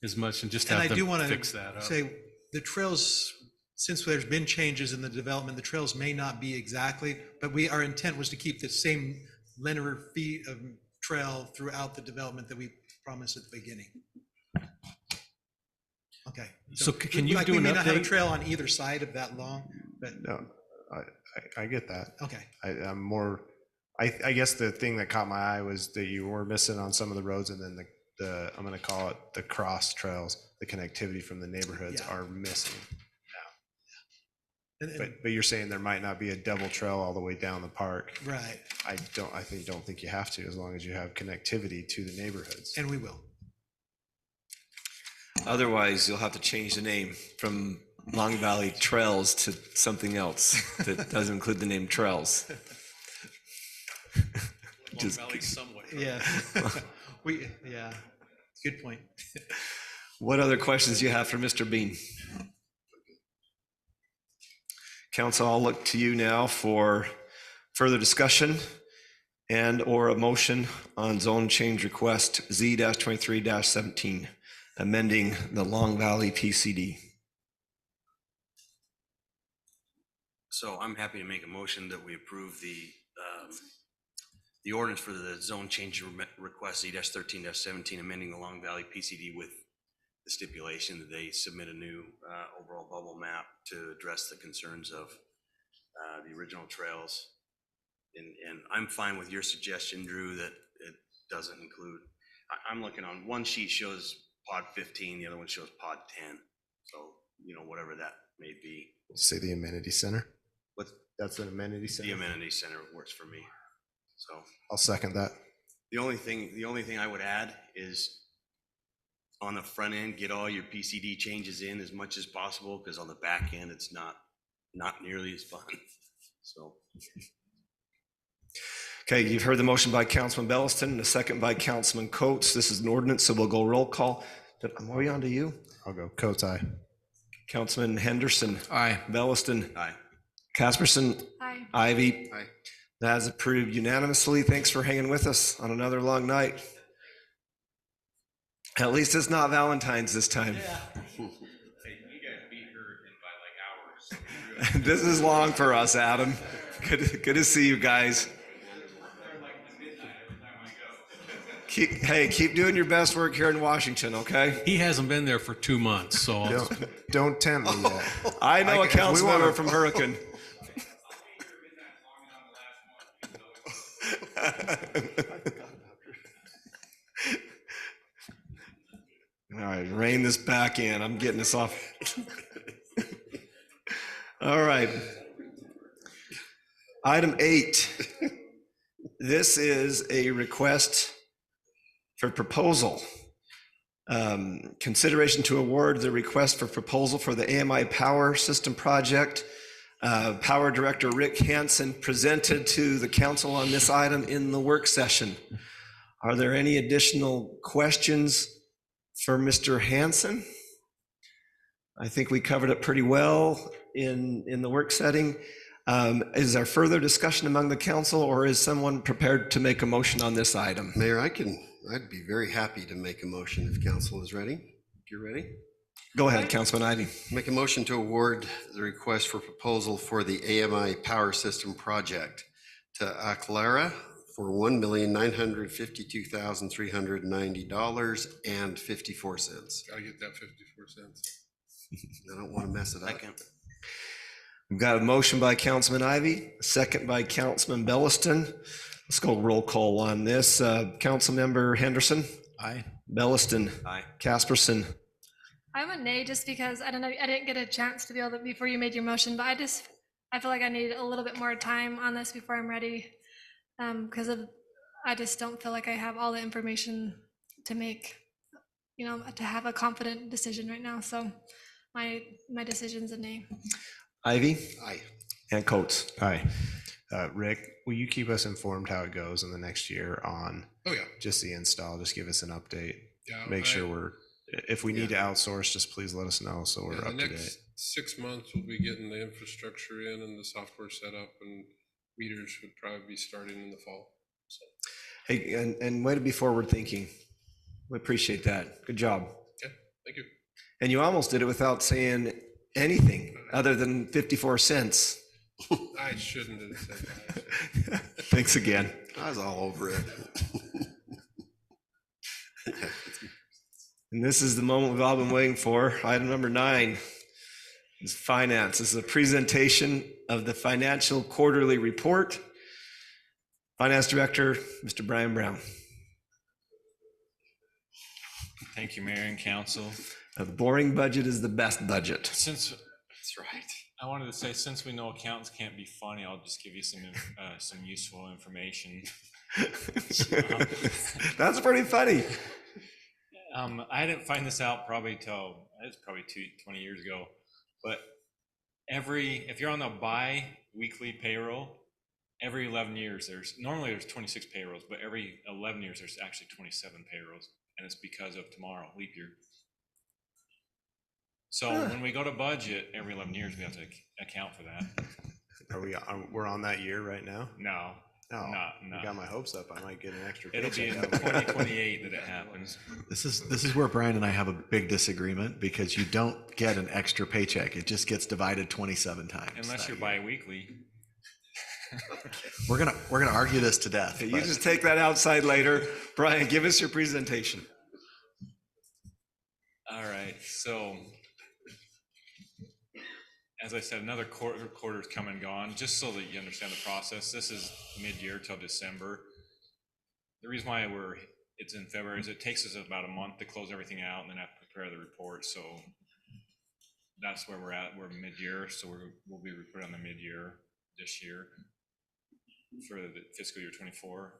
Speaker 5: as much and just have them fix that up.
Speaker 17: Say the trails, since there's been changes in the development, the trails may not be exactly, but our intent was to keep the same linear feet of trail throughout the development that we promised at the beginning. Okay.
Speaker 5: So can you do
Speaker 17: we
Speaker 5: an
Speaker 17: may not have a
Speaker 5: update?
Speaker 17: trail on either side of that long, but
Speaker 7: no, I get that.
Speaker 17: Okay.
Speaker 7: I'm more, I guess the thing that caught my eye was that you were missing on some of the roads, and then the I'm going to call it the cross trails, the connectivity from the neighborhoods are missing now. But you're saying there might not be a double trail all the way down the park.
Speaker 17: Right.
Speaker 7: I don't think you have to, as long as you have connectivity to the neighborhoods.
Speaker 17: And we will.
Speaker 1: Otherwise, you'll have to change the name from Long Valley Trails to something else that doesn't include the name Trails.
Speaker 5: Long Valley somewhat.
Speaker 17: Yeah. Yeah. Good point.
Speaker 1: What other questions do you have for Mr. Bean? Council, I'll look to you now for further discussion and or a motion on zone change request Z-23-17, amending the Long Valley PCD.
Speaker 6: So I'm happy to make a motion that we approve the ordinance for the zone change request Z-13-17, amending the Long Valley PCD with the stipulation that they submit a new overall bubble map to address the concerns of the original trails And I'm fine with your suggestion, Drew, that it doesn't include, I'm looking on, one sheet shows pod 15, the other one shows pod 10. So, you know, whatever that may be.
Speaker 7: Say the amenity center.
Speaker 6: What?
Speaker 7: That's an amenity center.
Speaker 6: The amenity center works for me. So
Speaker 7: I'll second that.
Speaker 6: the only thing I would add is on the front end, get all your PCD changes in as much as possible, because on the back end, it's not nearly as fun. So.
Speaker 1: Okay, you've heard the motion by Councilman Belliston and a second by Councilman Coates. This is an ordinance, so we'll go roll call. Are we on to you?
Speaker 7: I'll go Coates, aye.
Speaker 1: Councilman Henderson.
Speaker 5: Aye.
Speaker 1: Belliston.
Speaker 6: Aye.
Speaker 1: Casperson.
Speaker 12: Aye.
Speaker 1: Ivy.
Speaker 2: Aye.
Speaker 1: That is approved unanimously. Thanks for hanging with us on another long night. At least it's not Valentine's this time. This is long for us, Adam. Good to see you guys. Keep doing your best work here in Washington, okay?
Speaker 5: He hasn't been there for 2 months, so
Speaker 7: Don't tempt me yet.
Speaker 1: I know a council
Speaker 7: we wanna-
Speaker 1: member from Hurricane. All right, rein this back in. I'm getting this off. All right. Item 8. This is a request for proposal. Consideration to award the request for proposal for the AMI Power System Project. Power Director Rick Hansen presented to the council on this item in the work session. Are there any additional questions for Mr. Hansen? I think we covered it pretty well in the work setting. Is there further discussion among the council, or is someone prepared to make a motion on this item?
Speaker 2: Mayor, I'd be very happy to make a motion if council is ready. If you're ready.
Speaker 1: Go ahead, Councilman Ivy.
Speaker 2: Make a motion to award the request for proposal for the AMI Power System Project to Aclara for $1,952,390.54.
Speaker 19: Gotta get that 54 cents.
Speaker 2: I don't want to mess it up.
Speaker 1: We've got a motion by Councilman Ivy, a second by Councilman Belliston. Let's go roll call on this. Councilmember Henderson.
Speaker 5: Aye.
Speaker 1: Belliston.
Speaker 6: Aye.
Speaker 1: Casperson.
Speaker 12: I'm a nay just because I don't know, I didn't get a chance to be able to before you made your motion, but I feel like I need a little bit more time on this before I'm ready. Because I just don't feel like I have all the information to make, to have a confident decision right now. So my decision's a nay.
Speaker 1: Ivy.
Speaker 2: Aye.
Speaker 1: And Coates.
Speaker 7: Aye. Rick, will you keep us informed how it goes in the next year on just the install? Just give us an update.
Speaker 19: Yeah,
Speaker 7: Make sure if we need to outsource, just please let us know so we're up to
Speaker 19: The
Speaker 7: date.
Speaker 19: next 6 months, we'll be getting the infrastructure in and the software set up, and meters would probably be starting in the fall. So.
Speaker 1: Hey, and way to be forward thinking. We appreciate that. Good job.
Speaker 19: Okay, thank you.
Speaker 1: And you almost did it without saying anything other than 54 cents.
Speaker 19: I shouldn't have said that.
Speaker 1: Thanks again.
Speaker 2: I was all over it.
Speaker 1: And this is the moment we've all been waiting for. Item number 9 is finance. This is a presentation of the financial quarterly report. Finance Director, Mr. Brian Brown.
Speaker 20: Thank you, Mayor and Council.
Speaker 1: A boring budget is the best budget.
Speaker 20: That's right. I wanted to say, since we know accountants can't be funny, I'll just give you some useful information.
Speaker 1: That's pretty funny.
Speaker 20: I didn't find this out probably till, it's probably 20 years ago, but if you're on the bi-weekly payroll, every 11 years, normally there's 26 payrolls, but every 11 years, there's actually 27 payrolls, and it's because of tomorrow, leap year. So when we go to budget every 11 years, we have to account for that.
Speaker 7: We're on that year right now?
Speaker 20: No.
Speaker 7: No.
Speaker 20: No.
Speaker 7: You got my hopes up. I might get an extra
Speaker 20: It'll be in
Speaker 7: paycheck out of it.
Speaker 20: 2028 that it happens.
Speaker 13: This is where Brian and I have a big disagreement, because you don't get an extra paycheck. It just gets divided 27 times.
Speaker 20: Unless you're bi-weekly.
Speaker 13: We're gonna argue this to death.
Speaker 1: You just take that outside later. Brian, give us your presentation.
Speaker 20: All right, so as I said, another quarter's come and gone, just so that you understand the process. This is mid-year till December. The reason why it's in February is it takes us about a month to close everything out and then have to prepare the report. So that's where we're at. We're mid-year, so we'll be reporting on the mid-year this year for the fiscal year 24.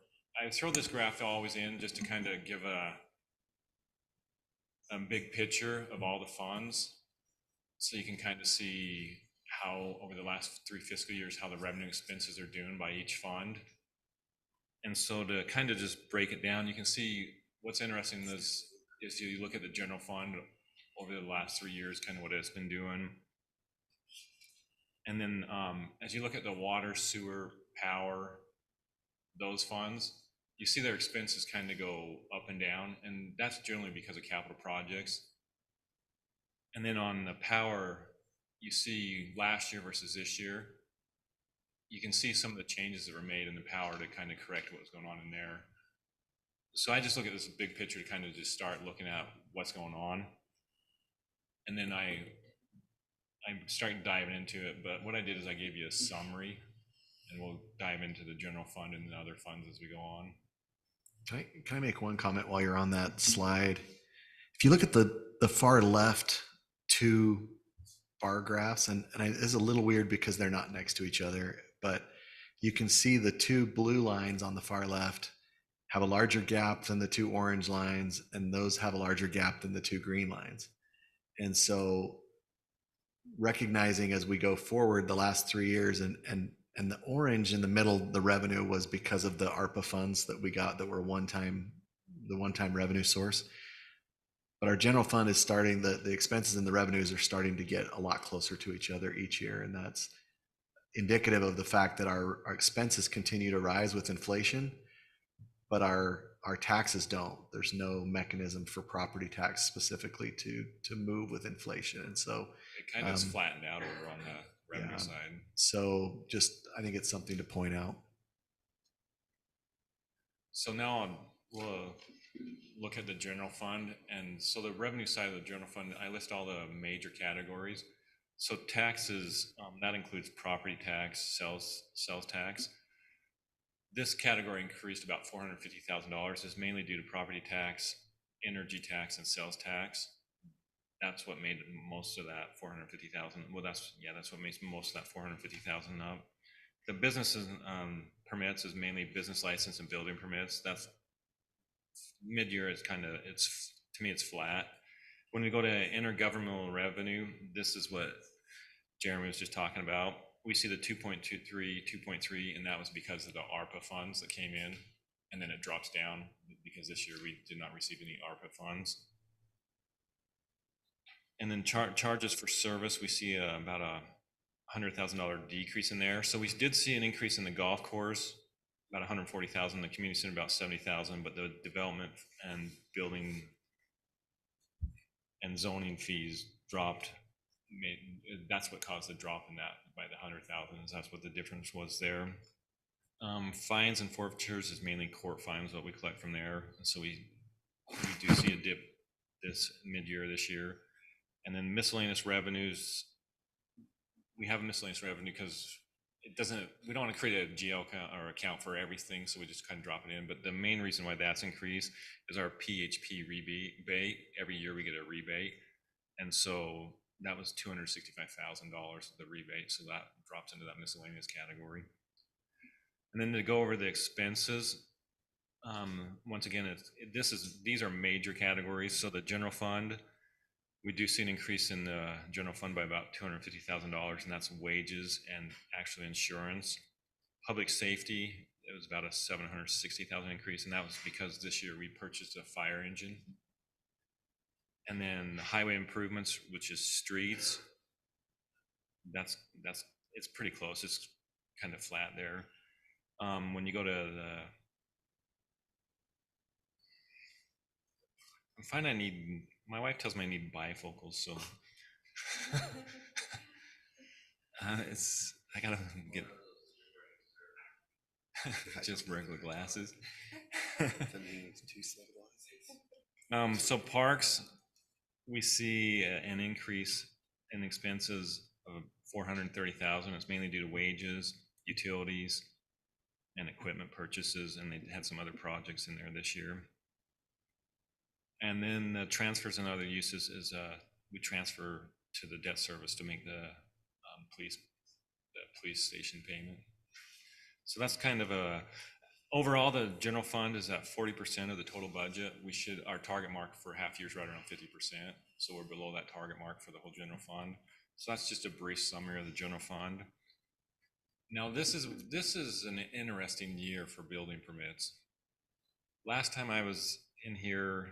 Speaker 20: I throw this graph always in just to kind of give a big picture of all the funds, so you can kind of see how over the last 3 fiscal years how the revenue expenses are doing by each fund. And so to kind of just break it down, you can see what's interesting is you look at the general fund over the last 3 years, kind of what it's been doing. And then as you look at the water, sewer, power, those funds, you see their expenses kind of go up and down, and that's generally because of capital projects. And then on the power, you see last year versus this year, you can see some of the changes that were made in the power to kind of correct what was going on in there. So I just look at this big picture to kind of just start looking at what's going on. And then I'm starting diving into it, but what I did is I gave you a summary, and we'll dive into the general fund and the other funds as we go on.
Speaker 13: Can I make one comment while you're on that slide? If you look at the far left 2 bar graphs, and it's a little weird because they're not next to each other, but you can see the 2 blue lines on the far left have a larger gap than the 2 orange lines, and those have a larger gap than the 2 green lines. And so recognizing as we go forward the last 3 years, and the orange in the middle, the revenue was because of the ARPA funds that we got that were the one-time revenue source. But our general fund is starting, the expenses and the revenues are starting to get a lot closer to each other each year. And that's indicative of the fact that our expenses continue to rise with inflation, but our taxes don't. There's no mechanism for property tax specifically to move with inflation. And so
Speaker 20: it kind of is flattened out over on the revenue side.
Speaker 13: So I think it's something to point out.
Speaker 20: So now we'll look at the general fund. And so the revenue side of the general fund, I list all the major categories. So taxes, that includes property tax, sales tax. This category increased about $450,000. This is mainly due to property tax, energy tax, and sales tax. That's what made most of that 450,000. Well, that's what makes most of that 450,000 up. The businesses permits is mainly business license and building permits. That's mid-year. To me, it's flat. When we go to intergovernmental revenue, this is what Jeremy was just talking about. We see the 2.23, 2.3, and that was because of the ARPA funds that came in, and then it drops down because this year we did not receive any ARPA funds. And then charges for service, we see about a $100,000 decrease in there. So we did see an increase in the golf course, about 140,000, the community center about 70,000, but the development and building and zoning fees dropped. That's what caused the drop in that by the 100,000. That's what the difference was there. Fines and forfeitures is mainly court fines, what we collect from there. So we do see a dip this mid-year this year. And then miscellaneous revenues, we have a miscellaneous revenue because we don't want to create a GL account for everything, so we just kind of drop it in. But the main reason why that's increased is our PHP rebate. Every year we get a rebate. And so that was $265,000, the rebate. So that drops into that miscellaneous category. And then to go over the expenses, once again, these are major categories. So the general fund, we do see an increase in the general fund by about $250,000, and that's wages and actually insurance. Public safety, it was about a $760,000 increase, and that was because this year we purchased a fire engine. And then highway improvements, which is streets, it's pretty close. It's kind of flat there. When you go to my wife tells me I need bifocals, so I gotta get just regular glasses. So parks, we see an increase in expenses of $430,000. It's mainly due to wages, utilities, and equipment purchases, and they had some other projects in there this year. And then the transfers and other uses is we transfer to the debt service to make the police station payment. So that's kind of overall, the general fund is at 40% of the total budget. Our target mark for half year is right around 50%. So we're below that target mark for the whole general fund. So that's just a brief summary of the general fund. Now this is an interesting year for building permits. Last time I was in here,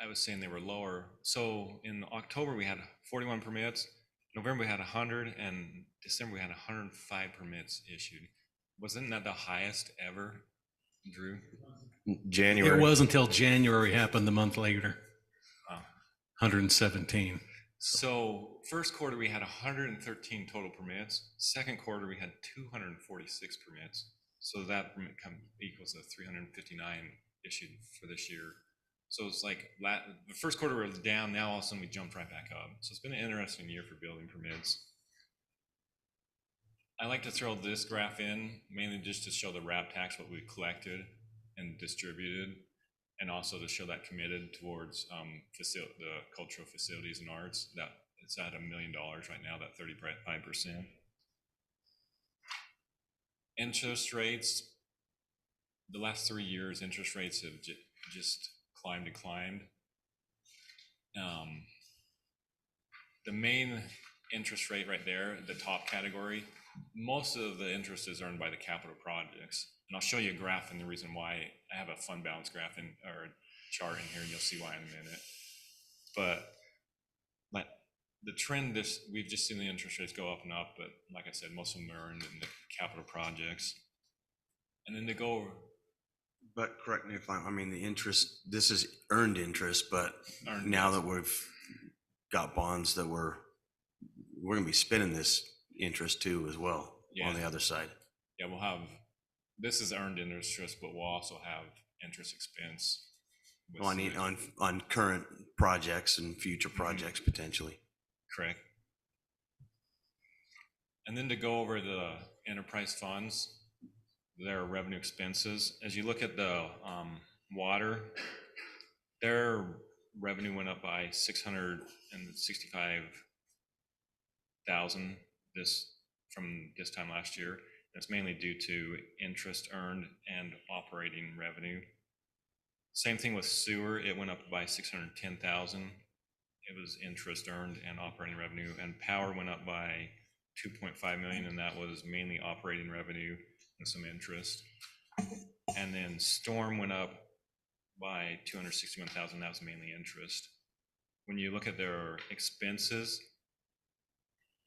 Speaker 20: I was saying they were lower. So in October we had 41 permits, November we had 100, and December we had 105 permits issued. Wasn't that the highest ever, Drew?
Speaker 1: January.
Speaker 5: It was until January happened the month later. 117.
Speaker 20: So first quarter we had 113 total permits. Second quarter we had 246 permits. So that permit equals 359 issued for this year. So it's like the first quarter was down, now all of a sudden we jumped right back up. So it's been an interesting year for building permits. I like to throw this graph in mainly just to show the RAP tax, what we collected and distributed, and also to show that committed towards the cultural facilities and arts. That it's at $1 million right now, that 35%. Interest rates, the last 3 years, interest rates have just climbed and climbed. The main interest rate right there, the top category, most of the interest is earned by the capital projects. And I'll show you a graph and the reason why. I have a fund balance graph or chart in here, and you'll see why in a minute. But the trend, we've just seen the interest rates go up and up, but like I said, most of them are earned in the capital projects. And then to go over.
Speaker 6: But correct me if the interest, this is earned interest, but now that we've got bonds that we're going to be spending this interest too as well on the other side.
Speaker 20: Yeah, this is earned interest, but we'll also have interest expense.
Speaker 6: On current projects and future projects potentially.
Speaker 20: Correct. And then to go over the enterprise funds, their revenue expenses. As you look at the water, their revenue went up by $665,000 from this time last year. That's mainly due to interest earned and operating revenue. Same thing with sewer. It went up by $610,000. It was interest earned and operating revenue. And power went up by $2.5 million, and that was mainly operating revenue and some interest. And then storm went up by $261,000. That was mainly interest. When you look at their expenses,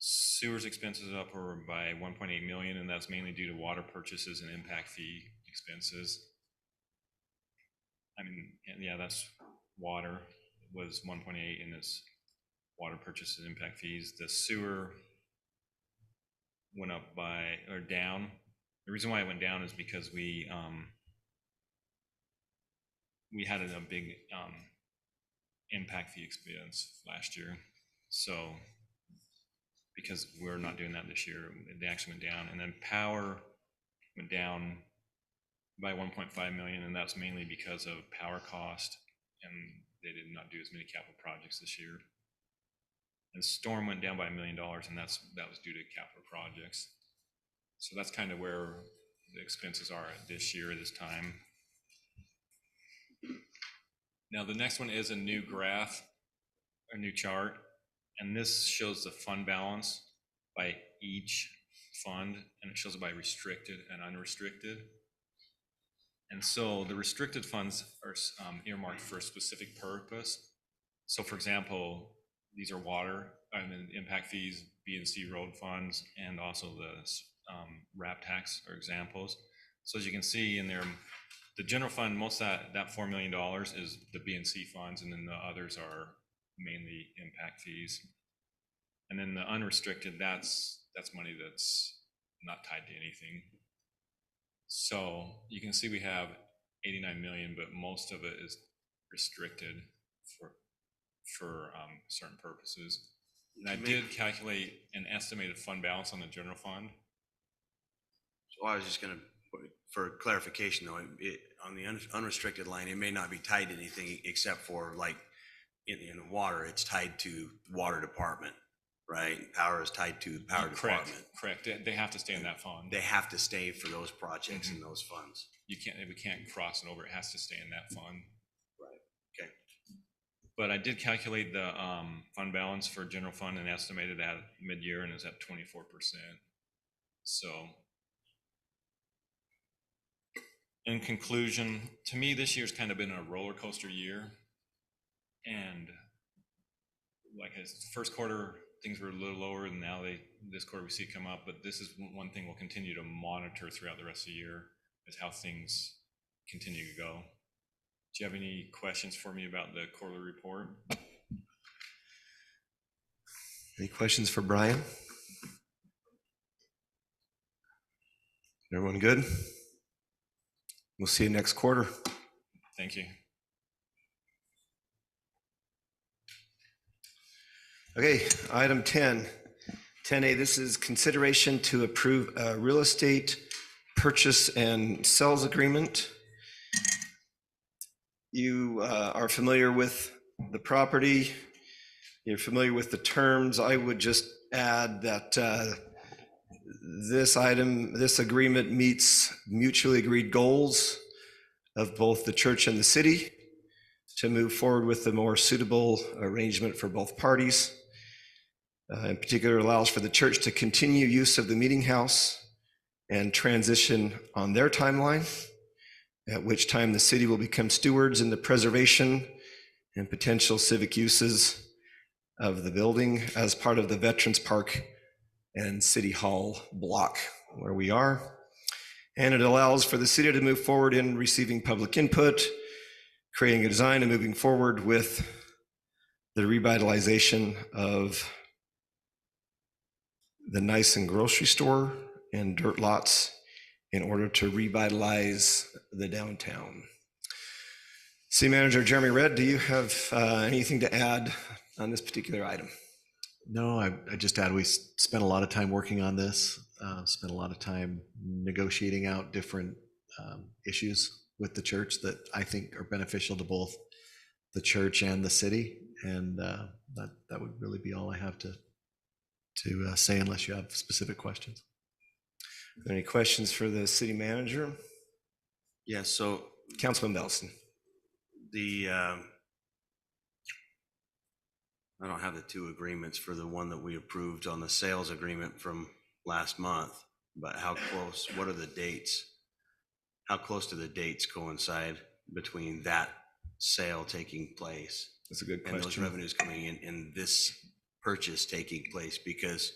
Speaker 20: sewers expenses up by $1.8 million, and that's mainly due to water purchases and impact fee expenses. That's water was 1.8 in this water purchases and impact fees. The sewer went up down. The reason why it went down is because we had a big impact fee expense last year. So because we're not doing that this year, they actually went down. And then power went down by 1.5 million, and that's mainly because of power cost, and they did not do as many capital projects this year. And storm went down by $1 million, and that was due to capital projects. So that's kind of where the expenses are this year, this time. Now the next one is a new graph, a new chart, and this shows the fund balance by each fund, and it shows it by restricted and unrestricted. And so the restricted funds are earmarked for a specific purpose. So for example, these are water, impact fees, B&C road funds, and also the RAP tax are examples. So as you can see in there, the general fund, most of that $4 million is the B&C funds, and then the others are mainly impact fees. And then the unrestricted, that's money that's not tied to anything. So you can see we have 89 million, but most of it is restricted for certain purposes. And I did calculate an estimated fund balance on the general fund.
Speaker 6: So I was just gonna, for clarification though, on the unrestricted line, it may not be tied to anything except for like in the water, it's tied to water department, right? Power is tied to the power department.
Speaker 20: Correct. They have to stay in that fund.
Speaker 6: They have to stay for those projects and those funds.
Speaker 20: We can't cross it over. It has to stay in that fund.
Speaker 6: Right. Okay.
Speaker 20: But I did calculate the fund balance for general fund and estimated at mid-year, and it's at 24%. So in conclusion, to me, this year's kind of been a roller coaster year. And like first quarter, things were a little lower, and now this quarter we see come up. But this is one thing we'll continue to monitor throughout the rest of the year, is how things continue to go. Do you have any questions for me about the quarterly report?
Speaker 1: Any questions for Brian? Everyone good? We'll see you next quarter.
Speaker 20: Thank you.
Speaker 1: Okay, item 10. 10A, this is consideration to approve a real estate purchase and sales agreement. You are familiar with the property. You're familiar with the terms. I would just add that this agreement meets mutually agreed goals of both the church and the city to move forward with the more suitable arrangement for both parties. In particular, allows for the church to continue use of the meeting house and transition on their timeline, at which time the city will become stewards in the preservation and potential civic uses of the building as part of the Veterans Park and City Hall block where we are. And it allows for the city to move forward in receiving public input, creating a design, and moving forward with the revitalization of the Nyson grocery store and dirt lots in order to revitalize the downtown. City Manager Jeremy Redd, do you have anything to add on this particular item?
Speaker 13: No, I just add we spent a lot of time working on this, spent a lot of time negotiating out different issues with the church that I think are beneficial to both the church and the city. And that would really be all I have to say, unless you have specific questions.
Speaker 1: Are there any questions for the city manager?
Speaker 6: Yeah, so
Speaker 1: Councilman Belson.
Speaker 6: I don't have the two agreements for the one that we approved on the sales agreement from last month, but how close, what are the dates? How close do the dates coincide between that sale taking place?
Speaker 1: That's a good question.
Speaker 6: And those revenues coming in and this purchase taking place? Because,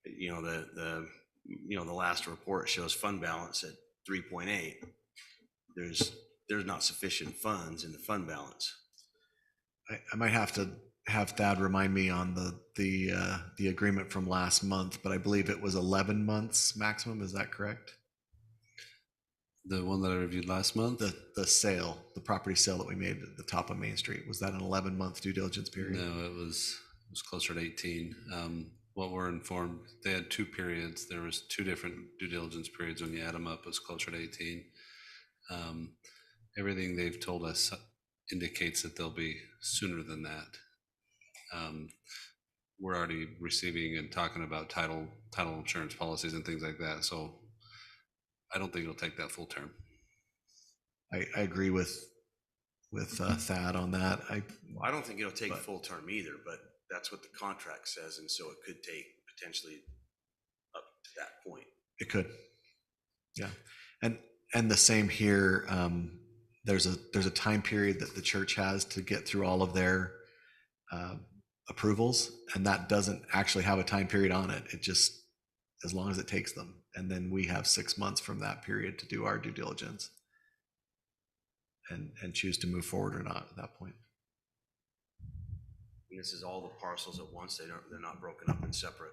Speaker 6: you know, the last report shows fund balance at 3.8. There's not sufficient funds in the fund balance.
Speaker 13: I might have to have Thad remind me on the agreement from last month, but I believe it was 11 months maximum. Is that correct?
Speaker 18: The one that I reviewed last month?
Speaker 13: The sale, the property sale that we made at the top of Main Street, was that an 11-month due diligence period?
Speaker 18: No, it was closer to 18. What we're informed, they had 2 periods. There was 2 different due diligence periods. When you add them up, it was closer to 18. Everything they've told us indicates that they'll be sooner than that. We're already receiving and talking about title insurance policies and things like that. So I don't think it'll take that full term.
Speaker 13: I agree with Thad on that.
Speaker 6: I don't think it'll take full term either, but that's what the contract says, and so it could take potentially up to that point.
Speaker 13: It could, yeah, and the same here. There's a time period that the church has to get through all of their approvals, and that doesn't actually have a time period on it. It just, as long as it takes them, and then we have 6 months from that period to do our due diligence and choose to move forward or not at that point.
Speaker 6: And this is all the parcels at once. They're not broken up in separate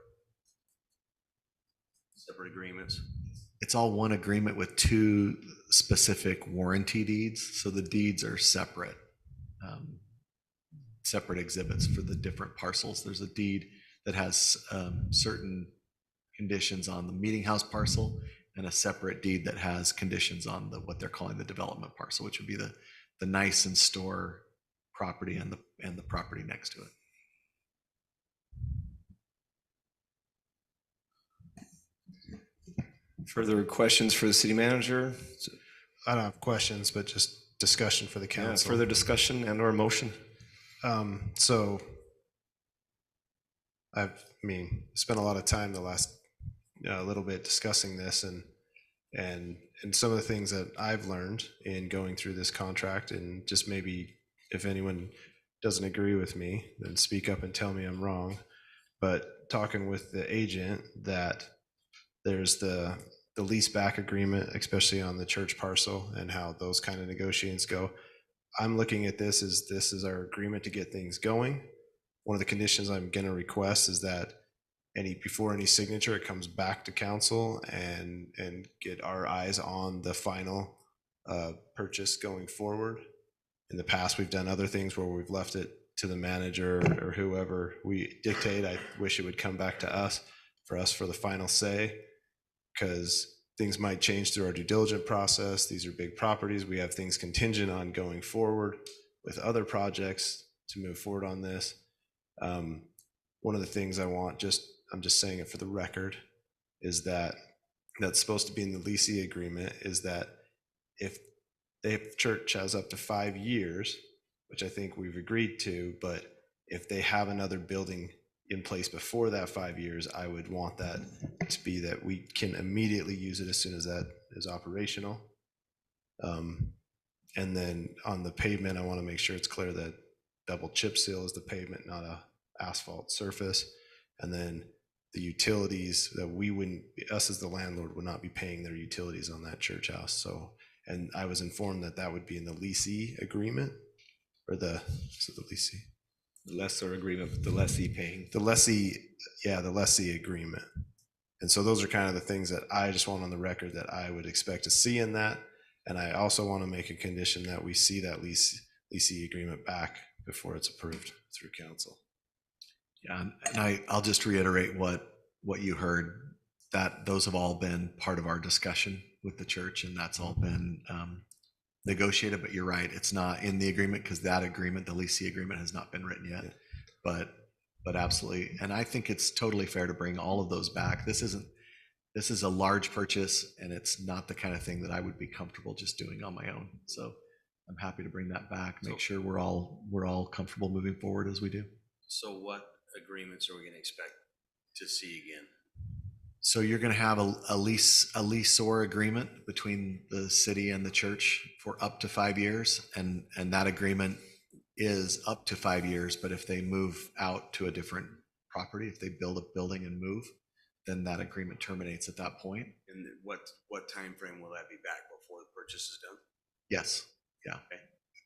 Speaker 6: agreements.
Speaker 13: It's all one agreement with 2 specific warranty deeds. So the deeds are separate, separate exhibits for the different parcels. There's a deed that has certain conditions on the meeting house parcel and a separate deed that has conditions on the what they're calling the development parcel, which would be the nice and store property and the property next to it.
Speaker 1: Further questions for the city manager?
Speaker 7: I don't have questions, but just discussion for the
Speaker 1: Yeah,
Speaker 7: council.
Speaker 1: further discussion and or motion?
Speaker 7: So spent a lot of time the last little bit discussing this and some of the things that I've learned in going through this contract, and just maybe if anyone doesn't agree with me, then speak up and tell me I'm wrong. But talking with the agent, that there's the lease back agreement, especially on the church parcel, and how those kind of negotiations go. I'm looking at this is our agreement to get things going. One of the conditions I'm going to request is that before any signature, it comes back to council and get our eyes on the final purchase going forward. In the past, we've done other things where we've left it to the manager or whoever we dictate. I wish it would come back to us for the final say, because things might change through our due diligence process. These are big properties. We have things contingent on going forward with other projects to move forward on this. One of the things I want, I'm just saying it for the record, is that's supposed to be in the leasing agreement, is that if the church has up to 5 years, which I think we've agreed to, but if they have another building in place before that 5 years, I would want that to be that we can immediately use it as soon as that is operational. And then on the pavement, I want to make sure it's clear that double chip seal is the pavement, not a asphalt surface. And then the utilities, that us as the landlord would not be paying their utilities on that church house. So, and I was informed that would be in the leasing agreement, or the leasing?
Speaker 1: The lessor agreement, but the lessee paying.
Speaker 7: The lessee agreement. And so those are kind of the things that I just want on the record that I would expect to see in that. And I also want to make a condition that we see that leasing agreement back before it's approved through council.
Speaker 13: Yeah, and I'll just reiterate what you heard, that those have all been part of our discussion with the church, and that's all been negotiated. But you're right, it's not in the agreement, because that agreement, the leasing agreement, has not been written yet. Yeah. But absolutely, and I think it's totally fair to bring all of those back. This is a large purchase, and it's not the kind of thing that I would be comfortable just doing on my own. So I'm happy to bring that back, make sure we're all comfortable moving forward as we do.
Speaker 6: So what agreements are we going to expect to see again?
Speaker 13: So you're going to have a leaseor agreement between the city and the church for up to 5 years, and that agreement is up to 5 years. But if they move out to a different property, if they build a building and move, then that agreement terminates at that point.
Speaker 6: And what time frame will that be back before the purchase is done?
Speaker 13: Yes. Yeah.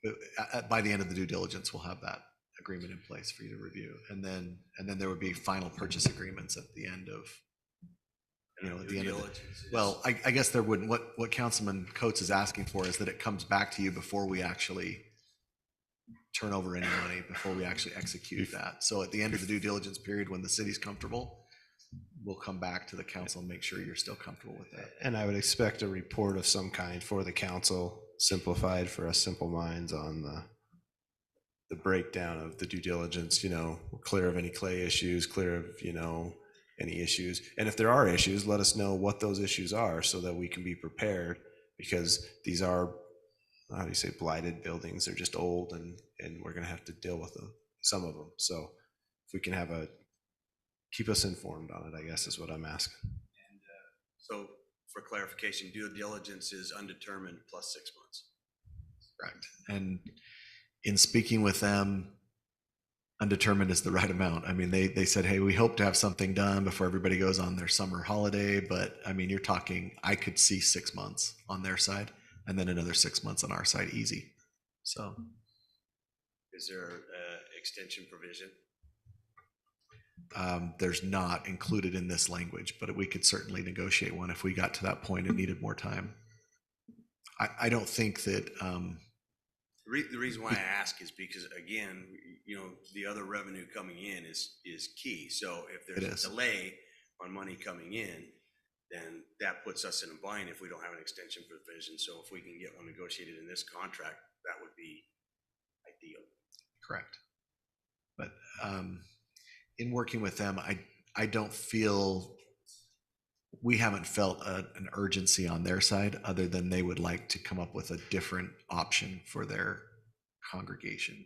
Speaker 13: Okay. By the end of the due diligence, we'll have that agreement in place for you to review, and then there would be final purchase agreements at the end of, at the end of it. Well, I guess there wouldn't. What Councilman Coates is asking for is that it comes back to you before we actually turn over any money, before we actually execute that. So at the end of the due diligence period, when the city's comfortable, we'll come back to the council and make sure you're still comfortable with that.
Speaker 7: And I would expect a report of some kind for the council, simplified for us simple minds, on the breakdown of the due diligence, clear of any clay issues, clear of, any issues. And if there are issues, let us know what those issues are so that we can be prepared, because these are, blighted buildings. They're just old, and we're going to have to deal with some of them. So if we can keep us informed on it, I guess is what I'm asking.
Speaker 6: And so for clarification, due diligence is undetermined plus 6 months.
Speaker 13: Correct. And in speaking with them, undetermined is the right amount. I mean, they said, hey, we hope to have something done before everybody goes on their summer holiday. But I mean, you're talking, I could see 6 months on their side and then another 6 months on our side, easy. So.
Speaker 6: Is there extension provision?
Speaker 13: There's not included in this language, but we could certainly negotiate one if we got to that point and needed more time. I don't think that
Speaker 6: The reason why I ask is because, again, you know, the other revenue coming in is key. So if
Speaker 1: It
Speaker 6: there's
Speaker 1: is.
Speaker 6: a delay on money coming in, then that puts us in a bind if we don't have an extension provision. So if we can get one negotiated in this contract, that would be ideal.
Speaker 13: Correct. But in working with them, I don't feel, we haven't felt an urgency on their side other than they would like to come up with a different option for their congregation.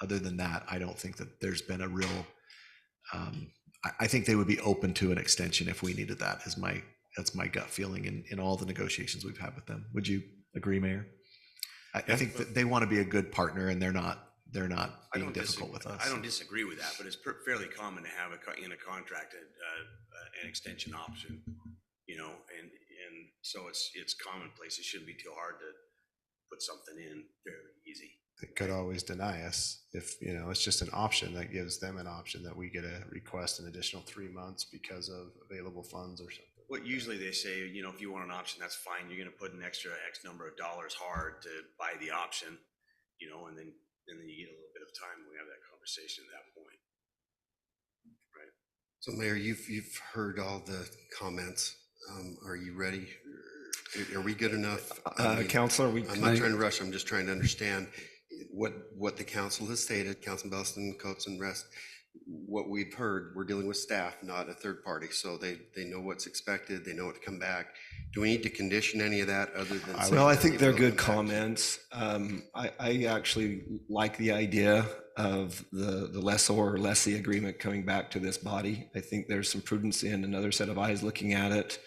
Speaker 13: Other than that, I don't think that there's been a real, I think they would be open to an extension if we needed that, that's my gut feeling in all the negotiations we've had with them. Would you agree, Mayor? I think that they want to be a good partner and they're not being difficult with us.
Speaker 6: I don't disagree with that, but it's fairly common to have in a contract an extension option, you know, and so it's commonplace. It shouldn't be too hard to put something in fairly easy.
Speaker 7: They could always deny us if, you know, it's just an option that gives them an option that we get a request an additional 3 months because of available funds or something.
Speaker 6: What usually they say, you know, if you want an option, that's fine. You're going to put an extra X number of dollars hard to buy the option, you know, and then you get a little bit of time. We have that conversation at that point. Right.
Speaker 2: So Mayor, you've heard all the comments. Are you ready? Are we good enough?
Speaker 1: Counselor,
Speaker 2: I'm not trying to rush. I'm just trying to understand what the council has stated, Councilman Belliston, Coates, and rest. What we've heard, we're dealing with staff, not a third party. So they know what's expected. They know what to come back. Do we need to condition any of that other than?
Speaker 1: Well, I think they're good comments. I actually like the idea of the lessor or lessee agreement coming back to this body. I think there's some prudence in another set of eyes looking at it.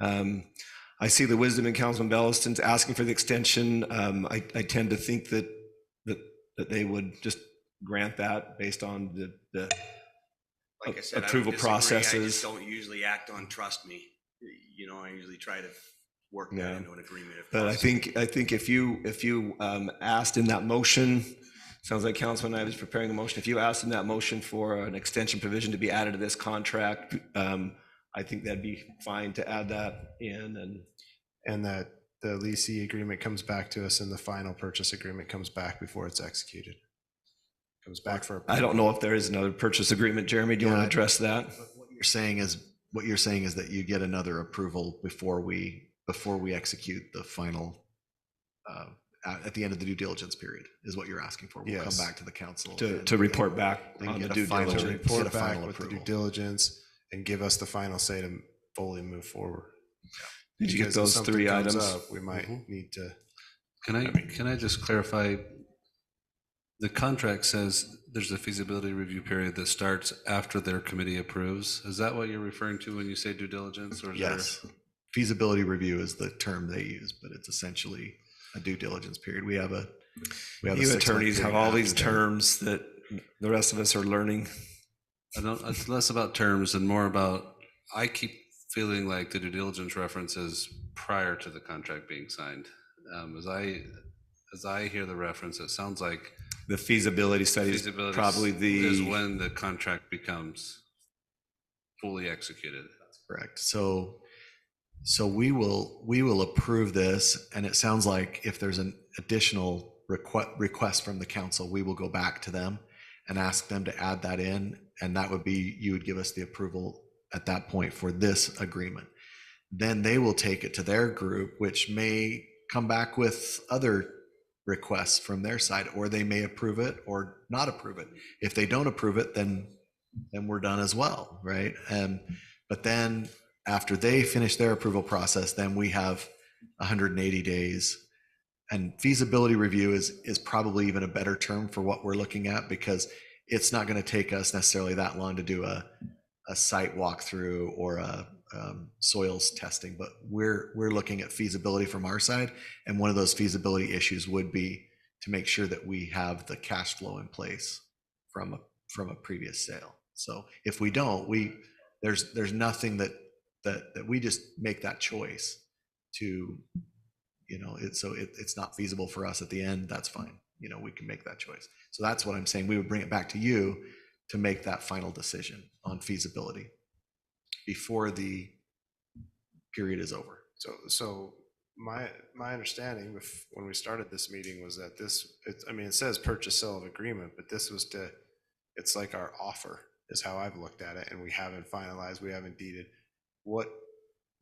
Speaker 1: I see the wisdom in Councilman Belliston's asking for the extension. I tend to think that they would just grant that based on the
Speaker 6: Like I said,
Speaker 1: approval
Speaker 6: I don't disagree. I
Speaker 1: processes.
Speaker 6: just don't usually act on trust me. You know, I usually try to work that
Speaker 1: Yeah.
Speaker 6: into an agreement. If
Speaker 1: But
Speaker 6: possible.
Speaker 1: I think if you asked in that motion, sounds like Councilman I was preparing a motion. If you asked in that motion for an extension provision to be added to this contract, I think that'd be fine to add that in
Speaker 7: And that the leasing agreement comes back to us and the final purchase agreement comes back before it's executed. Comes back for.
Speaker 1: I don't know if there is another purchase agreement. Jeremy, do you want to address that?
Speaker 13: What you're saying is that you get another approval before we execute the final, at the end of the due diligence period is what you're asking for. We'll come
Speaker 7: Yes.
Speaker 13: back to the council.
Speaker 1: To report back
Speaker 13: and
Speaker 1: on
Speaker 13: get
Speaker 1: the
Speaker 13: a
Speaker 1: due
Speaker 13: final-
Speaker 1: diligence.
Speaker 13: get a
Speaker 7: Report back
Speaker 13: final
Speaker 7: with the due
Speaker 13: approval.
Speaker 7: diligence and give us the final say to fully move forward.
Speaker 1: Did you get
Speaker 7: Because if
Speaker 1: those
Speaker 7: something
Speaker 1: 3
Speaker 7: comes
Speaker 1: items?
Speaker 7: up, We might need to.
Speaker 18: Can I just clarify? The contract says there's a feasibility review period that starts after their committee approves. Is that what you're referring to when you say due diligence, or is
Speaker 13: Yes. Feasibility review is the term they use, but it's essentially a due diligence period. We have a
Speaker 1: You
Speaker 13: 6-month
Speaker 1: attorneys have
Speaker 13: period
Speaker 1: all
Speaker 13: after
Speaker 1: these
Speaker 13: that.
Speaker 1: terms that the rest of us are learning.
Speaker 18: It's less about terms and more about, I keep feeling like the due diligence reference is prior to the contract being signed. As I hear the reference, it sounds like
Speaker 1: The feasibility study is probably
Speaker 18: is
Speaker 1: the,
Speaker 18: when the contract becomes fully executed.
Speaker 13: Correct. So we will approve this, and it sounds like if there's an additional request from the council, we will go back to them and ask them to add that in, and that would be, you would give us the approval at that point for this agreement. Then they will take it to their group, which may come back with other requests from their side, or they may approve it or not approve it. If they don't approve it, then we're done as well, right? But then after they finish their approval process, then we have 180 days. And feasibility review is probably even a better term for what we're looking at, because it's not going to take us necessarily that long to do a site walkthrough or a soils testing, but we're looking at feasibility from our side. And one of those feasibility issues would be to make sure that we have the cash flow in place from a previous sale. So if we don't, there's nothing that we just make that choice to, it's not feasible for us at the end. That's fine. We can make that choice. So that's what I'm saying. We would bring it back to you to make that final decision on feasibility before the period is over.
Speaker 7: So my understanding when we started this meeting was that it says purchase sale of agreement, but this was it's like our offer is how I've looked at it, and we haven't finalized, we haven't deeded. What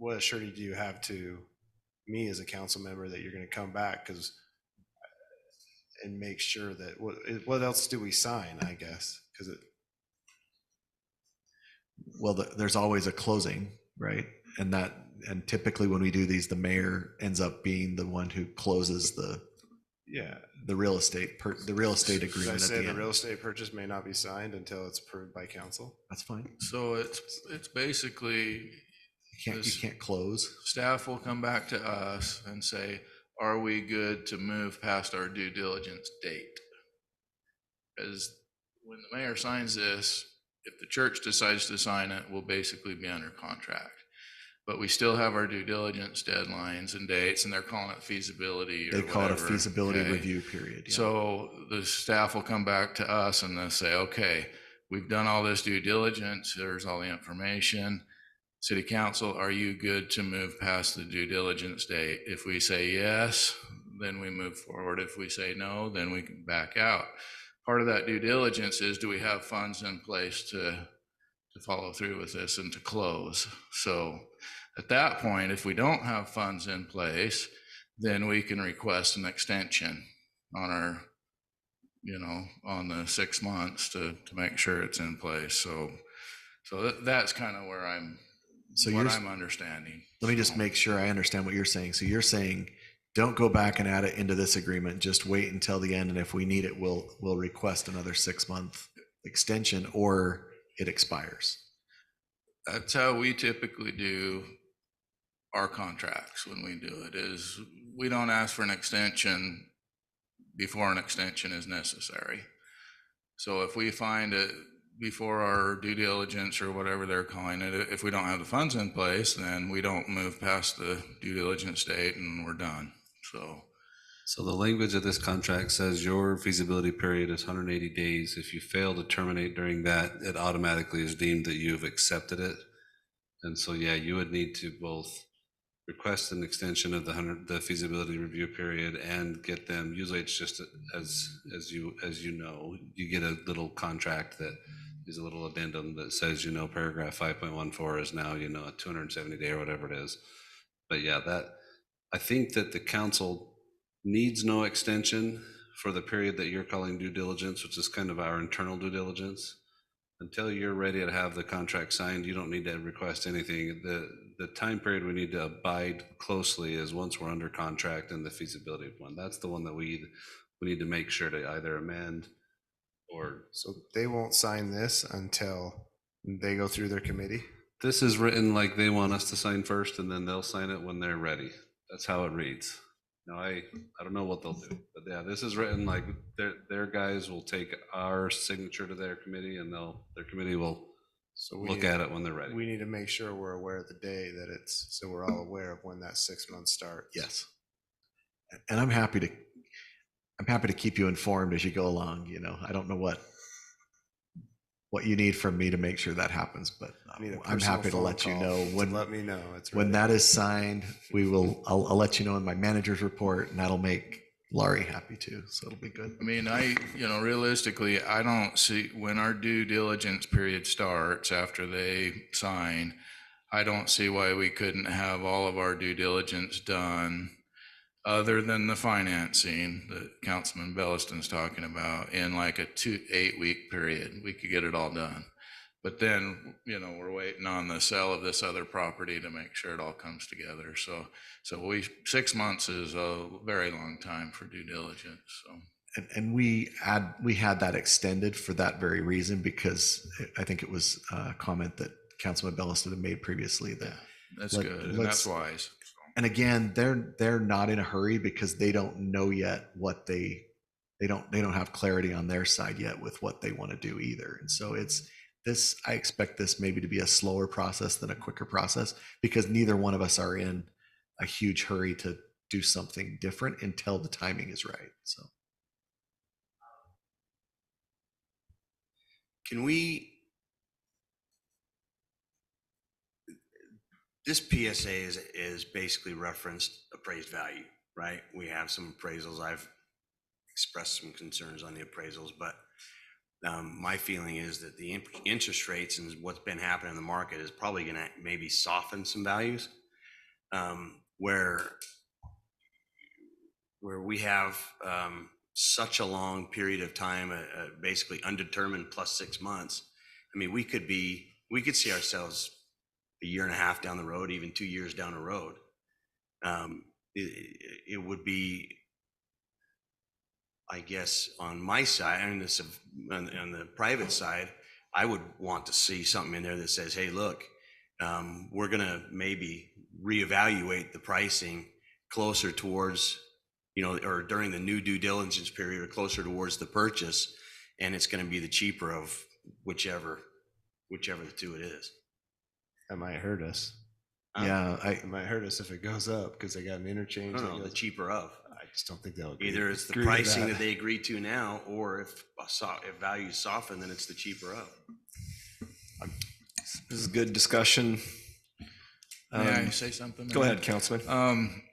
Speaker 7: assurity do you have to me as a council member that you're going to come back and make sure that what else do we sign, I guess?
Speaker 13: Well, there's always a closing, right? And typically when we do these, the mayor ends up being the one who closes the real estate agreement.
Speaker 7: Should I
Speaker 13: at
Speaker 7: say
Speaker 13: the
Speaker 7: the
Speaker 13: end.
Speaker 7: real estate purchase may not be signed until it's approved by council?
Speaker 13: That's fine.
Speaker 3: So it's basically.
Speaker 13: You can't close.
Speaker 3: Staff will come back to us and say, are we good to move past our due diligence date? Because when the mayor signs this, if the church decides to sign it, we'll basically be under contract. But we still have our due diligence deadlines and dates, and they're calling it feasibility or
Speaker 13: They call it a
Speaker 3: whatever,
Speaker 13: feasibility
Speaker 3: okay?
Speaker 13: review period. Yeah.
Speaker 3: So the staff will come back to us and they'll say, okay, we've done all this due diligence. There's all the information. City Council, are you good to move past the due diligence date? If we say yes, then we move forward. If we say no, then we can back out. Part of that due diligence is, do we have funds in place to follow through with this and to close? So at that point, if we don't have funds in place, then we can request an extension on our, on the 6 months to make sure it's in place. So that's kind of where I'm understanding.
Speaker 13: Let me just make sure I understand what you're saying. So you're saying, don't go back and add it into this agreement. Just wait until the end, and if we need it, we'll request another 6-month extension, or it expires.
Speaker 3: That's how we typically do our contracts when we do it. Is we don't ask for an extension before an extension is necessary. So if we find it before our due diligence or whatever they're calling it, if we don't have the funds in place, then we don't move past the due diligence date and we're done.
Speaker 18: So the language of this contract says your feasibility period is 180 days. If you fail to terminate during that, it automatically is deemed that you've accepted it. And so, yeah, you would need to both request an extension of the feasibility review period and get them. Usually it's just as you know, you get a little contract that is a little addendum that says, paragraph 5.14 is now, a 270 day or whatever it is. But yeah, I think that the council needs no extension for the period that you're calling due diligence, which is kind of our internal due diligence. Until you're ready to have the contract signed, you don't need to request anything. The time period we need to abide closely is once we're under contract and the feasibility one. That's the one that we need to make sure to either amend or.
Speaker 7: So they won't sign this until they go through their committee?
Speaker 18: This is written like they want us to sign first, and then they'll sign it when they're ready. That's how it reads. Now, I don't know what they'll do, but yeah, this is written like their guys will take our signature to their committee, and their committee will look at it when they're ready.
Speaker 7: We need to make sure we're aware of the day that so we're all aware of when that 6 months starts.
Speaker 13: Yes. And I'm happy to keep you informed as you go along. I don't know what you need from me to make sure that happens, but I'm happy to let you know when.
Speaker 7: Let me know.
Speaker 13: When that is signed, I'll let you know in my manager's report, and that'll make Laurie happy too. So it'll be good.
Speaker 3: I mean, realistically, I don't see when our due diligence period starts after they sign, I don't see why we couldn't have all of our due diligence done, other than the financing that Councilman Belliston's talking about, in like a 8-week period. We could get it all done. But then, we're waiting on the sale of this other property to make sure it all comes together. So 6 months is a very long time for due diligence. So.
Speaker 13: And we had that extended for that very reason, because I think it was a comment that Councilman Belliston had made previously that.
Speaker 3: That's good, and that's wise.
Speaker 13: And again, they're not in a hurry because they don't know yet what they don't have clarity on their side yet with what they want to do either. And so I expect this maybe to be a slower process than a quicker process, because neither one of us are in a huge hurry to do something different until the timing is right. So.
Speaker 6: This PSA is basically referenced a appraised value, right? We have some appraisals. I've expressed some concerns on the appraisals, but my feeling is that the interest rates and what's been happening in the market is probably going to maybe soften some values, where we have such a long period of time, basically undetermined plus 6 months. I mean, we could see ourselves a year and a half down the road, even 2 years down the road. It would be, I guess, on my side, I mean, on the private side, I would want to see something in there that says, hey, look, we're going to maybe reevaluate the pricing closer towards, or during the new due diligence period or closer towards the purchase, and it's going to be the cheaper of whichever the two it is.
Speaker 7: That might hurt us.
Speaker 13: Yeah,
Speaker 7: It might hurt us if it goes up because they got an interchange.
Speaker 6: No, the cheaper of.
Speaker 7: I just don't think they'll
Speaker 6: Either it's the
Speaker 7: agree to
Speaker 6: pricing that they agreed to now, or if values soften, then it's the cheaper of.
Speaker 1: This is good discussion.
Speaker 3: May I say something?
Speaker 1: Go ahead, Councilman.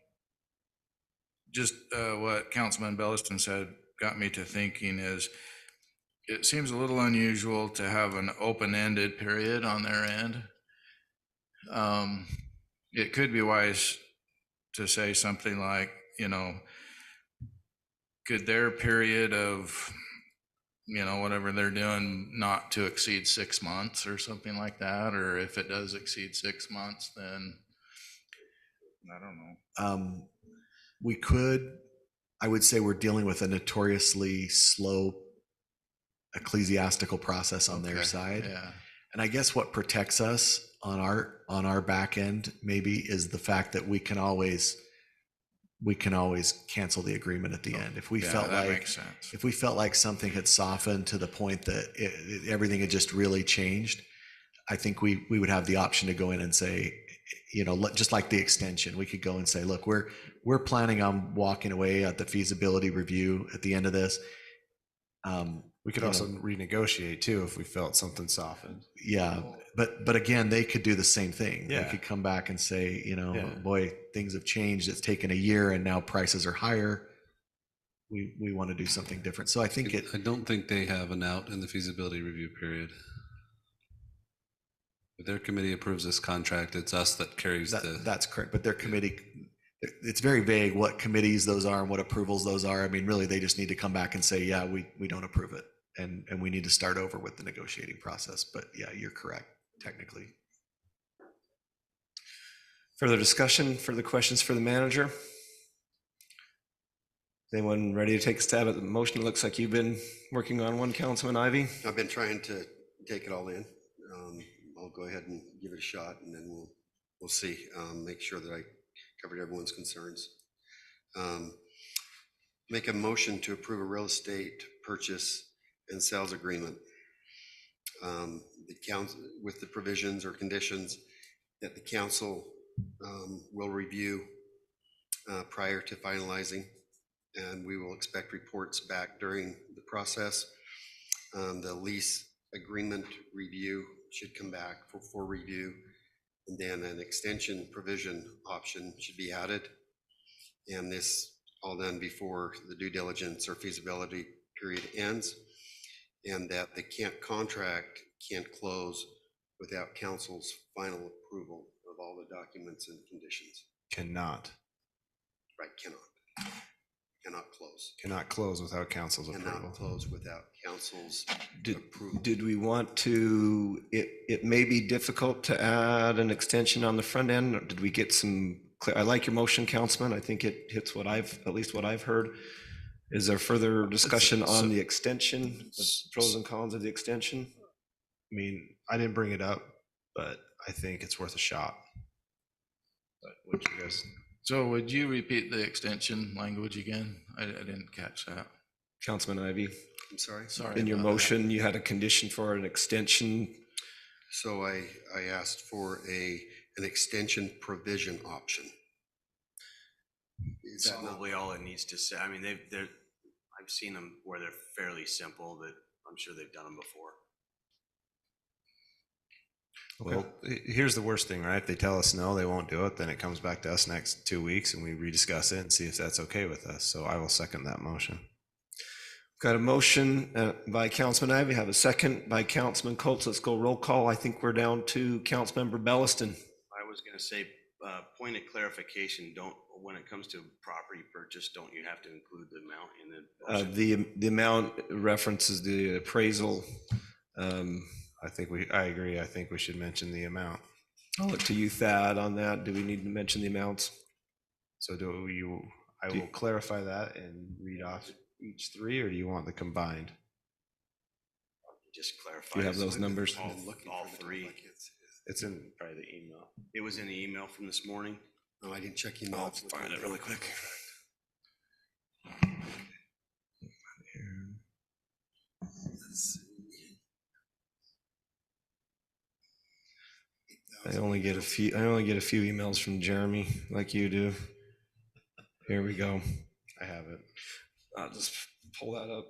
Speaker 3: Just what Councilman Belliston said got me to thinking is, it seems a little unusual to have an open-ended period on their end. It could be wise to say something like, could their period of, whatever they're doing not to exceed 6 months or something like that? Or if it does exceed 6 months, then I don't know.
Speaker 13: We could, I would say we're dealing with a notoriously slow ecclesiastical process on their side.
Speaker 3: Yeah.
Speaker 13: And I guess what protects us on our back end maybe is the fact that we can always cancel the agreement at the end. If we felt like something had softened to the point that everything had just really changed, I think we would have the option to go in and say, just like the extension, we could go and say, look, we're planning on walking away at the feasibility review at the end of this.
Speaker 7: We could also renegotiate too if we felt something softened.
Speaker 13: Yeah, but again, they could do the same thing.
Speaker 7: Yeah.
Speaker 13: They could come back and say, boy, things have changed. It's taken a year, and now prices are higher. We want to do something different. So I think
Speaker 18: I don't think they have an out in the feasibility review period. If their committee approves this contract, it's us that carries
Speaker 13: that's correct. But their committee, it's very vague what committees those are and what approvals those are. I mean, really, they just need to come back and say, yeah, we don't approve it. And we need to start over with the negotiating process. But yeah, you're correct, technically.
Speaker 1: Further discussion, further questions for the manager? Anyone ready to take a stab at the motion? It looks like you've been working on one, Councilman Ivy.
Speaker 2: I've been trying to take it all in. I'll go ahead and give it a shot, and then we'll see. Make sure that I covered everyone's concerns. Make a motion to approve a real estate purchase and sales agreement. The council, with the provisions or conditions that the council will review prior to finalizing, and we will expect reports back during the process. The lease agreement review should come back for review, and then an extension provision option should be added. And this all done before the due diligence or feasibility period ends, and that the contract can't close without council's final approval of all the documents and conditions.
Speaker 7: Cannot
Speaker 2: Close.
Speaker 7: Cannot close without council's approval.
Speaker 2: Cannot close without council's approval.
Speaker 1: Did we want to, it may be difficult to add an extension on the front end. Or did we get some, I like your motion, Councilman. I think it hits at least what I've heard. Is there further discussion on the extension, the pros and cons of the extension?
Speaker 7: I mean, I didn't bring it up, but I think it's worth a shot. But what you guys?
Speaker 3: So would you repeat the extension language again? I didn't catch that.
Speaker 1: Councilman Ivy.
Speaker 2: I'm sorry?
Speaker 3: Sorry.
Speaker 1: In your motion, you had a condition for an extension.
Speaker 2: So I asked for an extension provision option.
Speaker 6: Is that probably all it needs to say? I mean, I've seen them where they're fairly simple, that I'm sure they've done them before.
Speaker 7: Well, here's the worst thing, right? If they tell us no, they won't do it, then it comes back to us next 2 weeks and we rediscuss it and see if that's okay with us. So I will second that motion.
Speaker 1: Got a motion by Councilman Ivy, have a second by Councilman Colts. Let's go roll call. I think we're down to Councilmember Belliston.
Speaker 6: I was gonna say, point of clarification, when it comes to property purchase, don't you have to include the amount in the?
Speaker 1: The amount references the appraisal.
Speaker 7: I agree. I think we should mention the amount.
Speaker 1: I'll look to you, Thad, on that. Do we need to mention the amounts?
Speaker 7: So I will clarify that and read off each three, or do you want the combined?
Speaker 6: Just clarify.
Speaker 1: Do you have those numbers?
Speaker 6: All three.
Speaker 7: It's in probably the email.
Speaker 6: It was in the email from this morning.
Speaker 2: Oh, I didn't check email.
Speaker 6: I'll find it really quick.
Speaker 1: I only get a few emails from Jeremy like you do. Here we go.
Speaker 7: I have it.
Speaker 1: I'll just pull that up.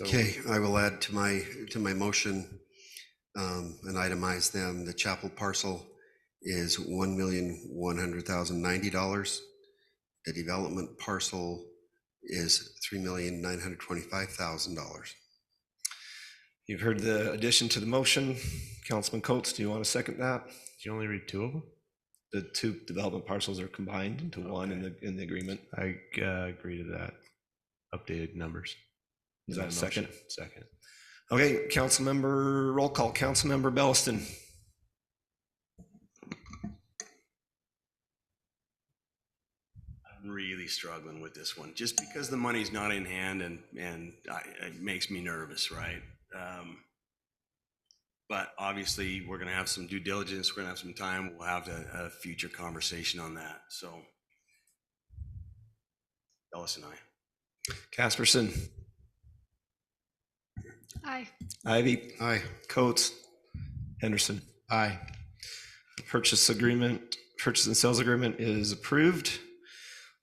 Speaker 2: Okay, I will add to my motion and itemize them. The chapel parcel is $1,100,090. The development parcel is $3,925,000.
Speaker 1: You've heard the addition to the motion. Councilman Coates, do you want to second that?
Speaker 7: Did you only read two of them?
Speaker 1: The two development parcels are combined into one in the agreement.
Speaker 7: I agree to that. Updated numbers.
Speaker 1: Is that a second?
Speaker 7: Second.
Speaker 1: Okay, Councilmember, roll call. Councilmember Belliston.
Speaker 6: I'm really struggling with this one, just because the money's not in hand and it makes me nervous, right? But obviously, we're gonna have some due diligence, we're gonna have some time, we'll have a future conversation on that, so. Ellis and I.
Speaker 1: Casperson.
Speaker 12: Aye.
Speaker 1: Ivy.
Speaker 2: Aye.
Speaker 1: Coates. Henderson.
Speaker 7: Aye.
Speaker 1: Purchase and sales agreement is approved.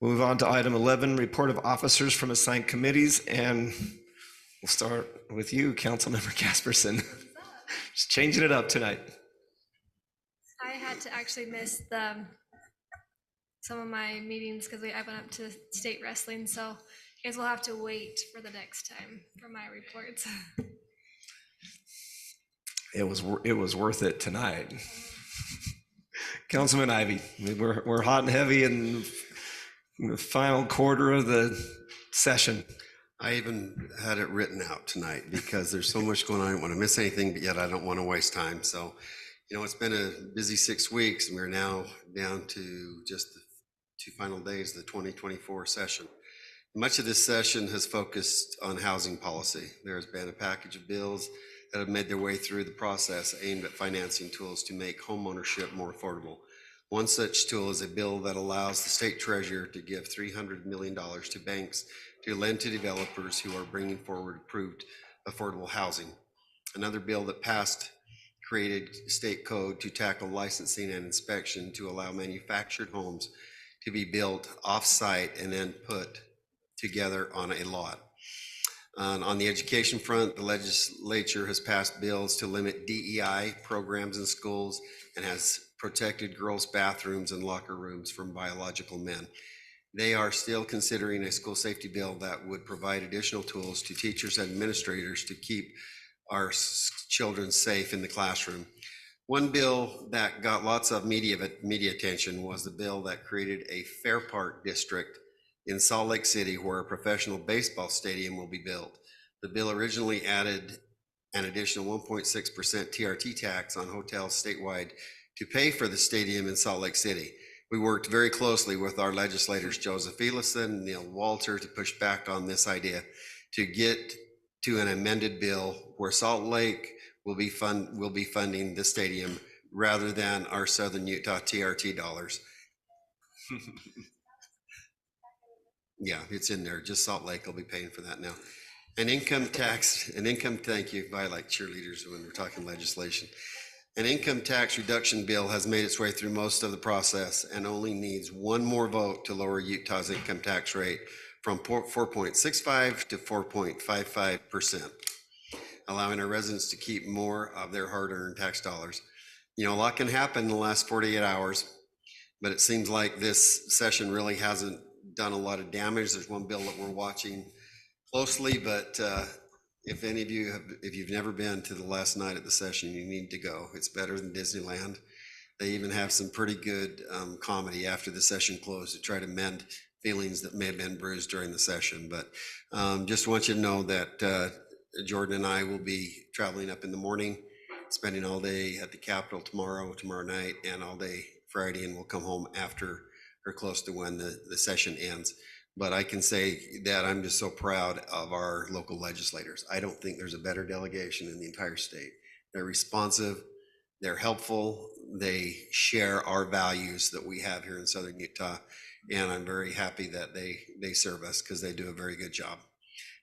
Speaker 1: We'll move on to item 11, report of officers from assigned committees, and we'll start with you, Councilmember Casperson. Just changing it up tonight.
Speaker 12: I had to actually miss some of my meetings because I went up to state wrestling, so you guys will have to wait for the next time for my reports.
Speaker 1: It was worth it tonight. Councilman Ivy, we're hot and heavy in the final quarter of the session.
Speaker 2: I even had it written out tonight because there's so much going on. I don't want to miss anything, but yet I don't want to waste time. So, it's been a busy 6 weeks, and we're now down to just the 2 final days of the 2024 session. Much of this session has focused on housing policy. There has been a package of bills that have made their way through the process aimed at financing tools to make homeownership more affordable. One such tool is a bill that allows the state treasurer to give $300 million to banks to lend to developers who are bringing forward approved affordable housing. Another bill that passed created state code to tackle licensing and inspection to allow manufactured homes to be built off-site and then put together on a lot. On the education front, the legislature has passed bills to limit DEI programs in schools and has protected girls' bathrooms and locker rooms from biological men. They are still considering a school safety bill that would provide additional tools to teachers and administrators to keep our children safe in the classroom. One bill that got lots of media attention was the bill that created a Fair Park district in Salt Lake City where a professional baseball stadium will be built. The bill originally added an additional 1.6% TRT tax on hotels statewide to pay for the stadium in Salt Lake City. We worked very closely with our legislators, Joseph Elison, Neil Walter, to push back on this idea to get to an amended bill where Salt Lake will be funding the stadium rather than our Southern Utah TRT dollars. Yeah, it's in there. Just Salt Lake will be paying for that now. Thank you. I like cheerleaders when we're talking legislation. An income tax reduction bill has made its way through most of the process and only needs one more vote to lower Utah's income tax rate from 4.65 to 4.55%, allowing our residents to keep more of their hard-earned tax dollars. You know, a lot can happen in the last 48 hours, but it seems like this session really hasn't done a lot of damage. There's one bill that we're watching closely, but if any of you have, if you've never been to the last night at the session, you need to go. It's better than Disneyland. They even have some pretty good comedy after the session closed to try to mend feelings that may have been bruised during the session. But just want you to know that Jordan and I will be traveling up in the morning, spending all day at the Capitol tomorrow night, and all day Friday, and we'll come home after or close to when the session ends. But I can say that I'm just so proud of our local legislators. I don't think there's a better delegation in the entire state. They're responsive, they're helpful, they share our values that we have here in Southern Utah. And I'm very happy that they serve us because they do a very good job.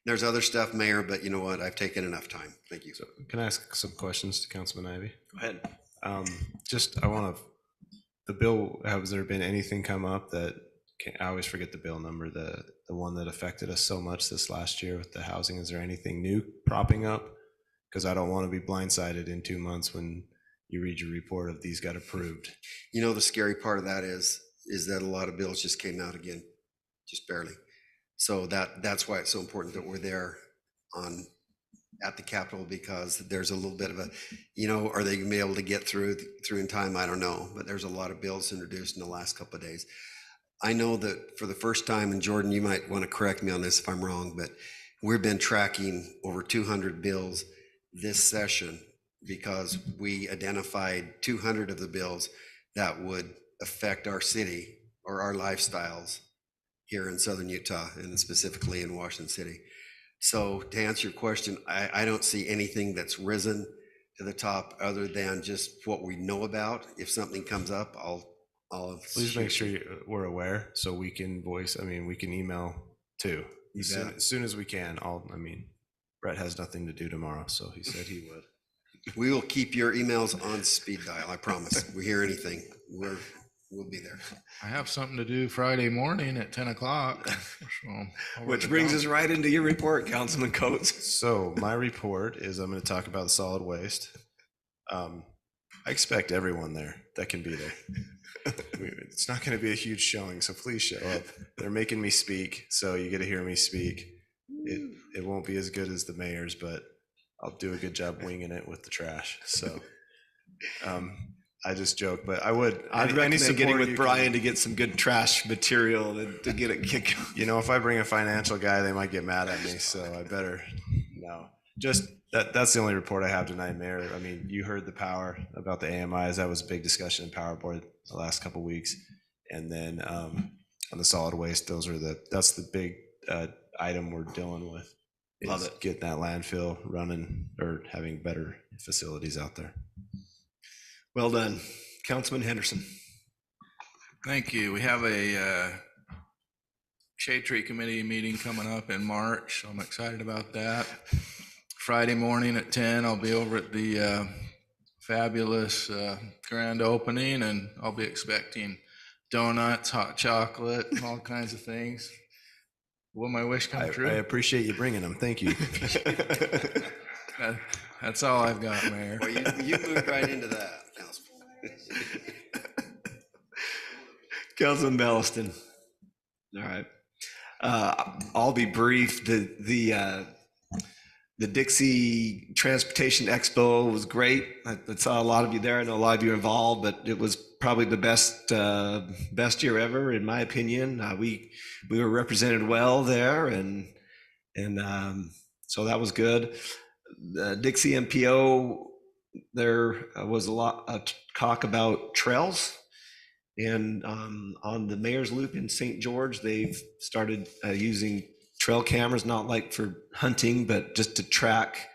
Speaker 2: There's other stuff, Mayor, but you know what? I've taken enough time. Thank you.
Speaker 7: So can I ask some questions to Councilman Ivey?
Speaker 1: Go ahead.
Speaker 7: I want to, the bill, has there been anything come up that, I always forget the bill number, the one that affected us so much this last year with the housing. Is there anything new propping up? Because I don't want to be blindsided in 2 months when you read your report of these got approved.
Speaker 2: You know, the scary part of that is that a lot of bills just came out again, just barely. So that's why it's so important that we're there at the Capitol, because there's a little bit of a, you know, are they gonna be able to get through in time? I don't know, but there's a lot of bills introduced in the last couple of days. I know that for the first time, and Jordan, you might want to correct me on this if I'm wrong, but we've been tracking over 200 bills this session because we identified 200 of the bills that would affect our city or our lifestyles here in Southern Utah, and specifically in Washington City. So to answer your question, I don't see anything that's risen to the top other than just what we know about. If something comes up, I'll
Speaker 7: Please make sure we're aware so we can voice, we can email too. As soon as we can. Brett has nothing to do tomorrow, so he said he would.
Speaker 2: We will keep your emails on speed dial, I promise. If we hear anything, we'll be there.
Speaker 3: I have something to do Friday morning at 10 o'clock.
Speaker 1: Which brings us right into your report, Councilman Coates.
Speaker 7: So my report is I'm going to talk about the solid waste. I expect everyone there that can be there. It's not going to be a huge showing, so please show up. They're making me speak, so you get to hear me speak. It won't be as good as the mayor's, but I'll do a good job winging it with the trash. So I just joke, but I'd
Speaker 1: recommend getting with Brian to get some good trash material to get it kicked.
Speaker 7: You know, if I bring a financial guy, they might get mad at me, so I better no. Just that's the only report I have tonight, Mayor. You heard the power about the AMIs. That was a big discussion in Power Board the last couple of weeks. And then on the solid waste, that's the big item we're dealing with.
Speaker 1: Love it.
Speaker 7: Getting that landfill running or having better facilities out there.
Speaker 1: Well done. Councilman Henderson.
Speaker 3: Thank you. We have a Shade Tree Committee meeting coming up in March, so I'm excited about that. Friday morning at 10, I'll be over at the fabulous grand opening, and I'll be expecting donuts, hot chocolate, all kinds of things. Will my wish come true?
Speaker 7: I appreciate you bringing them. Thank you.
Speaker 3: That's all I've got, Mayor.
Speaker 2: Well, you moved right into that, Councilman.
Speaker 1: Councilman Belliston. All right. I'll be brief. The Dixie Transportation Expo was great. I saw a lot of you there. I know a lot of you were involved, but it was probably the best year ever, in my opinion. We were represented well there, and so that was good. The Dixie MPO, there was a lot of talk about trails, and on the Mayor's Loop in St. George, they've started using trail cameras, not like for hunting, but just to track.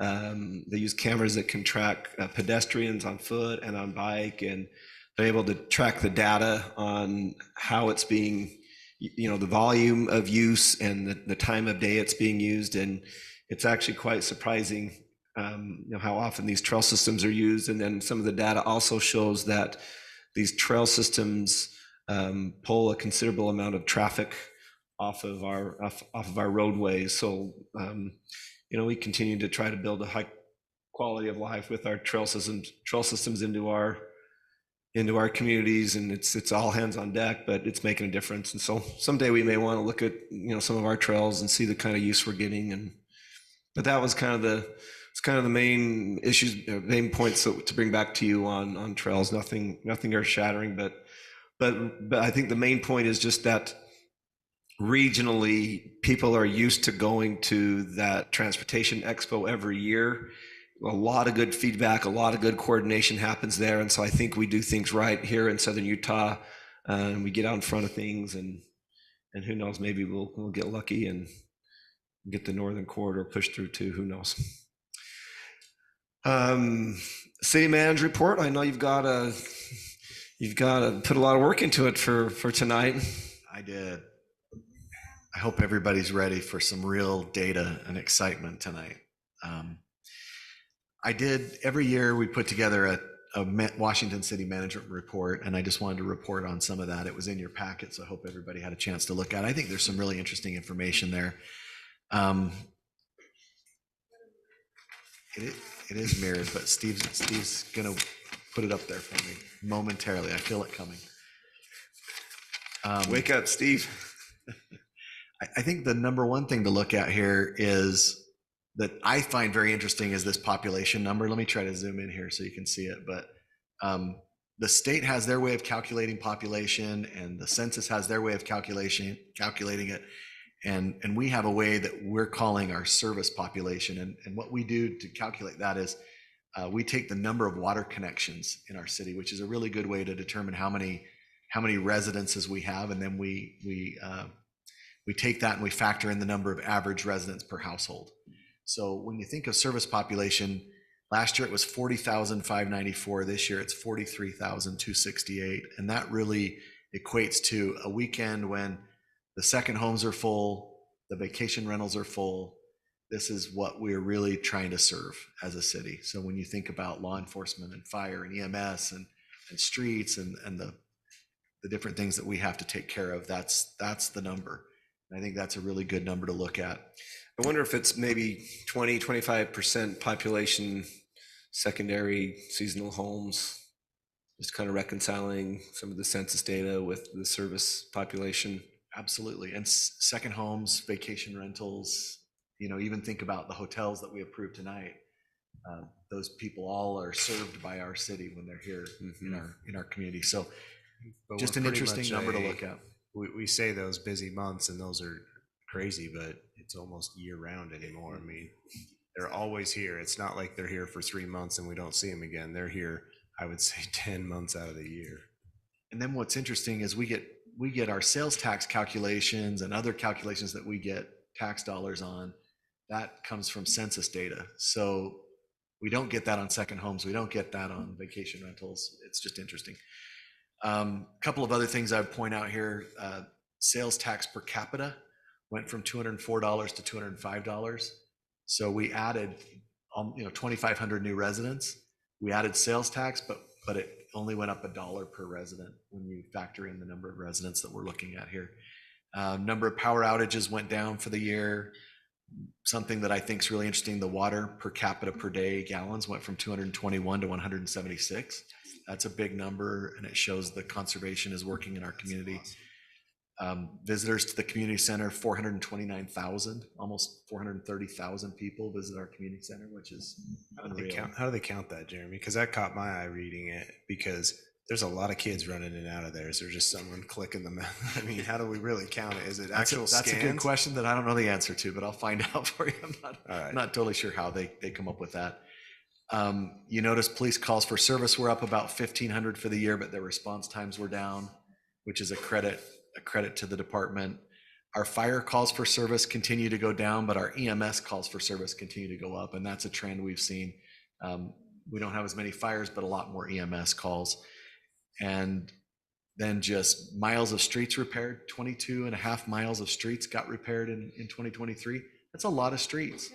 Speaker 1: They use cameras that can track pedestrians on foot and on bike, and they're able to track the data on how it's being, the volume of use and the time of day it's being used. And it's actually quite surprising, how often these trail systems are used. And then some of the data also shows that these trail systems pull a considerable amount of traffic off of our roadways. So, we continue to try to build a high quality of life with our trail systems into our communities, and it's all hands on deck, but it's making a difference. And so someday we may want to look at some of our trails and see the kind of use we're getting. But that was kind of the main issues, main points to bring back to you on trails. Nothing earth shattering, but I think the main point is just that regionally people are used to going to that transportation expo every year. A lot of good feedback, a lot of good coordination happens there. And so I think we do things right here in Southern Utah, and we get out in front of things, and who knows, maybe we'll get lucky and get the Northern Corridor pushed through too, who knows. City manager report. I know you've got to put a lot of work into it for tonight.
Speaker 13: I did. I hope everybody's ready for some real data and excitement tonight. Every year we put together a Washington City Management Report, and I just wanted to report on some of that. It was in your packet, so I hope everybody had a chance to look at it. I think there's some really interesting information there. It is mirrored, but Steve's gonna put it up there for me momentarily. I feel it coming.
Speaker 1: Wake up, Steve.
Speaker 13: I think the number one thing to look at here is that I find very interesting is this population number. Let me try to zoom in here so you can see it. But the state has their way of calculating population, and the census has their way of calculating it. And we have a way that we're calling our service population. And what we do to calculate that is we take the number of water connections in our city, which is a really good way to determine how many residences we have. And then we take that and we factor in the number of average residents per household. So when you think of service population, last year it was 40,594. This year it's 43,268. And that really equates to a weekend when the second homes are full, the vacation rentals are full. This is what we're really trying to serve as a city. So when you think about law enforcement and fire and EMS and streets and the different things that we have to take care of, that's the number. And I think that's a really good number to look at.
Speaker 1: I wonder if it's maybe 20-25% population, secondary seasonal homes, just kind of reconciling some of the census data with the service population.
Speaker 13: Absolutely. And second homes, vacation rentals, even think about the hotels that we approved tonight. Those people all are served by our city when they're here in our community. So
Speaker 7: But
Speaker 13: just
Speaker 7: we're
Speaker 13: an
Speaker 7: pretty
Speaker 13: interesting
Speaker 7: much
Speaker 13: number to look at.
Speaker 7: We say those busy months, and those are crazy, but it's almost year round anymore. I mean, they're always here. It's not like they're here for 3 months and we don't see them again. They're here, I would say, 10 months out of the year.
Speaker 13: And then what's interesting is we get our sales tax calculations and other calculations that we get tax dollars on. That comes from census data. So we don't get that on second homes. We don't get that on vacation rentals. It's just interesting. A couple of other things I would point out here. Sales tax per capita went from $204 to $205. So we added 2,500 new residents. We added sales tax, but it only went up $1 per resident when you factor in the number of residents that we're looking at here. Number of power outages went down for the year. Something that I think is really interesting, the water per capita per day gallons went from 221 to 176. That's a big number, and it shows the conservation is working in our community. Visitors to the community center, 429,000, almost 430,000 people visit our community center, which is unreal.
Speaker 7: How do they count that, Jeremy? Because that caught my eye reading it, because there's a lot of kids running in and out of there. Is there just someone clicking them? I mean, how do we really count it? Is it actual scans?
Speaker 13: That's a good question that I don't know the answer to, but I'll find out for you. I'm not totally sure how they come up with that. You notice police calls for service were up about 1,500 for the year, but their response times were down, which is a credit to the department. Our fire calls for service continue to go down, but our EMS calls for service continue to go up, and that's a trend we've seen. We don't have as many fires, but a lot more EMS calls. And then just miles of streets repaired, 22.5 miles of streets got repaired in 2023. That's a lot of streets.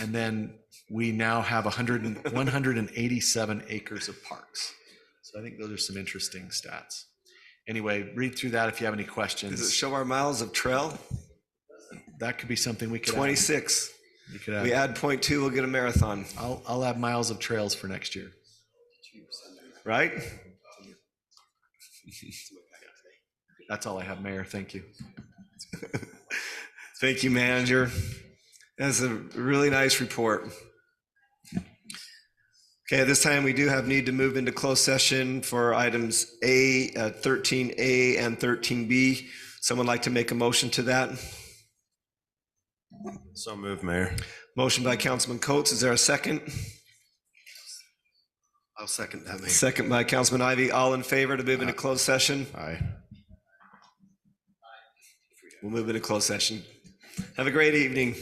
Speaker 13: And then we now have 187 acres of parks. So I think those are some interesting stats. anyway, read through that if you have any questions.
Speaker 1: Does it show our miles of trail?
Speaker 13: That could be something we could add.
Speaker 1: 26.
Speaker 13: We could add.
Speaker 1: We add 0.2, we'll get a marathon,
Speaker 13: I'll add miles of trails for next year.
Speaker 1: right?
Speaker 13: That's all I have, Mayor. Thank you.
Speaker 1: Thank you, manager. That's a really nice report. Okay, at this time, we do have need to move into closed session for items 13A and 13B. Someone like to make a motion to that?
Speaker 7: So move, Mayor.
Speaker 1: Motion by Councilman Coates. Is there a second?
Speaker 2: I'll second that, Mayor.
Speaker 1: Second by Councilman Ivy. All in favor to move into closed session?
Speaker 7: Aye.
Speaker 1: We'll move into closed session. Have a great evening.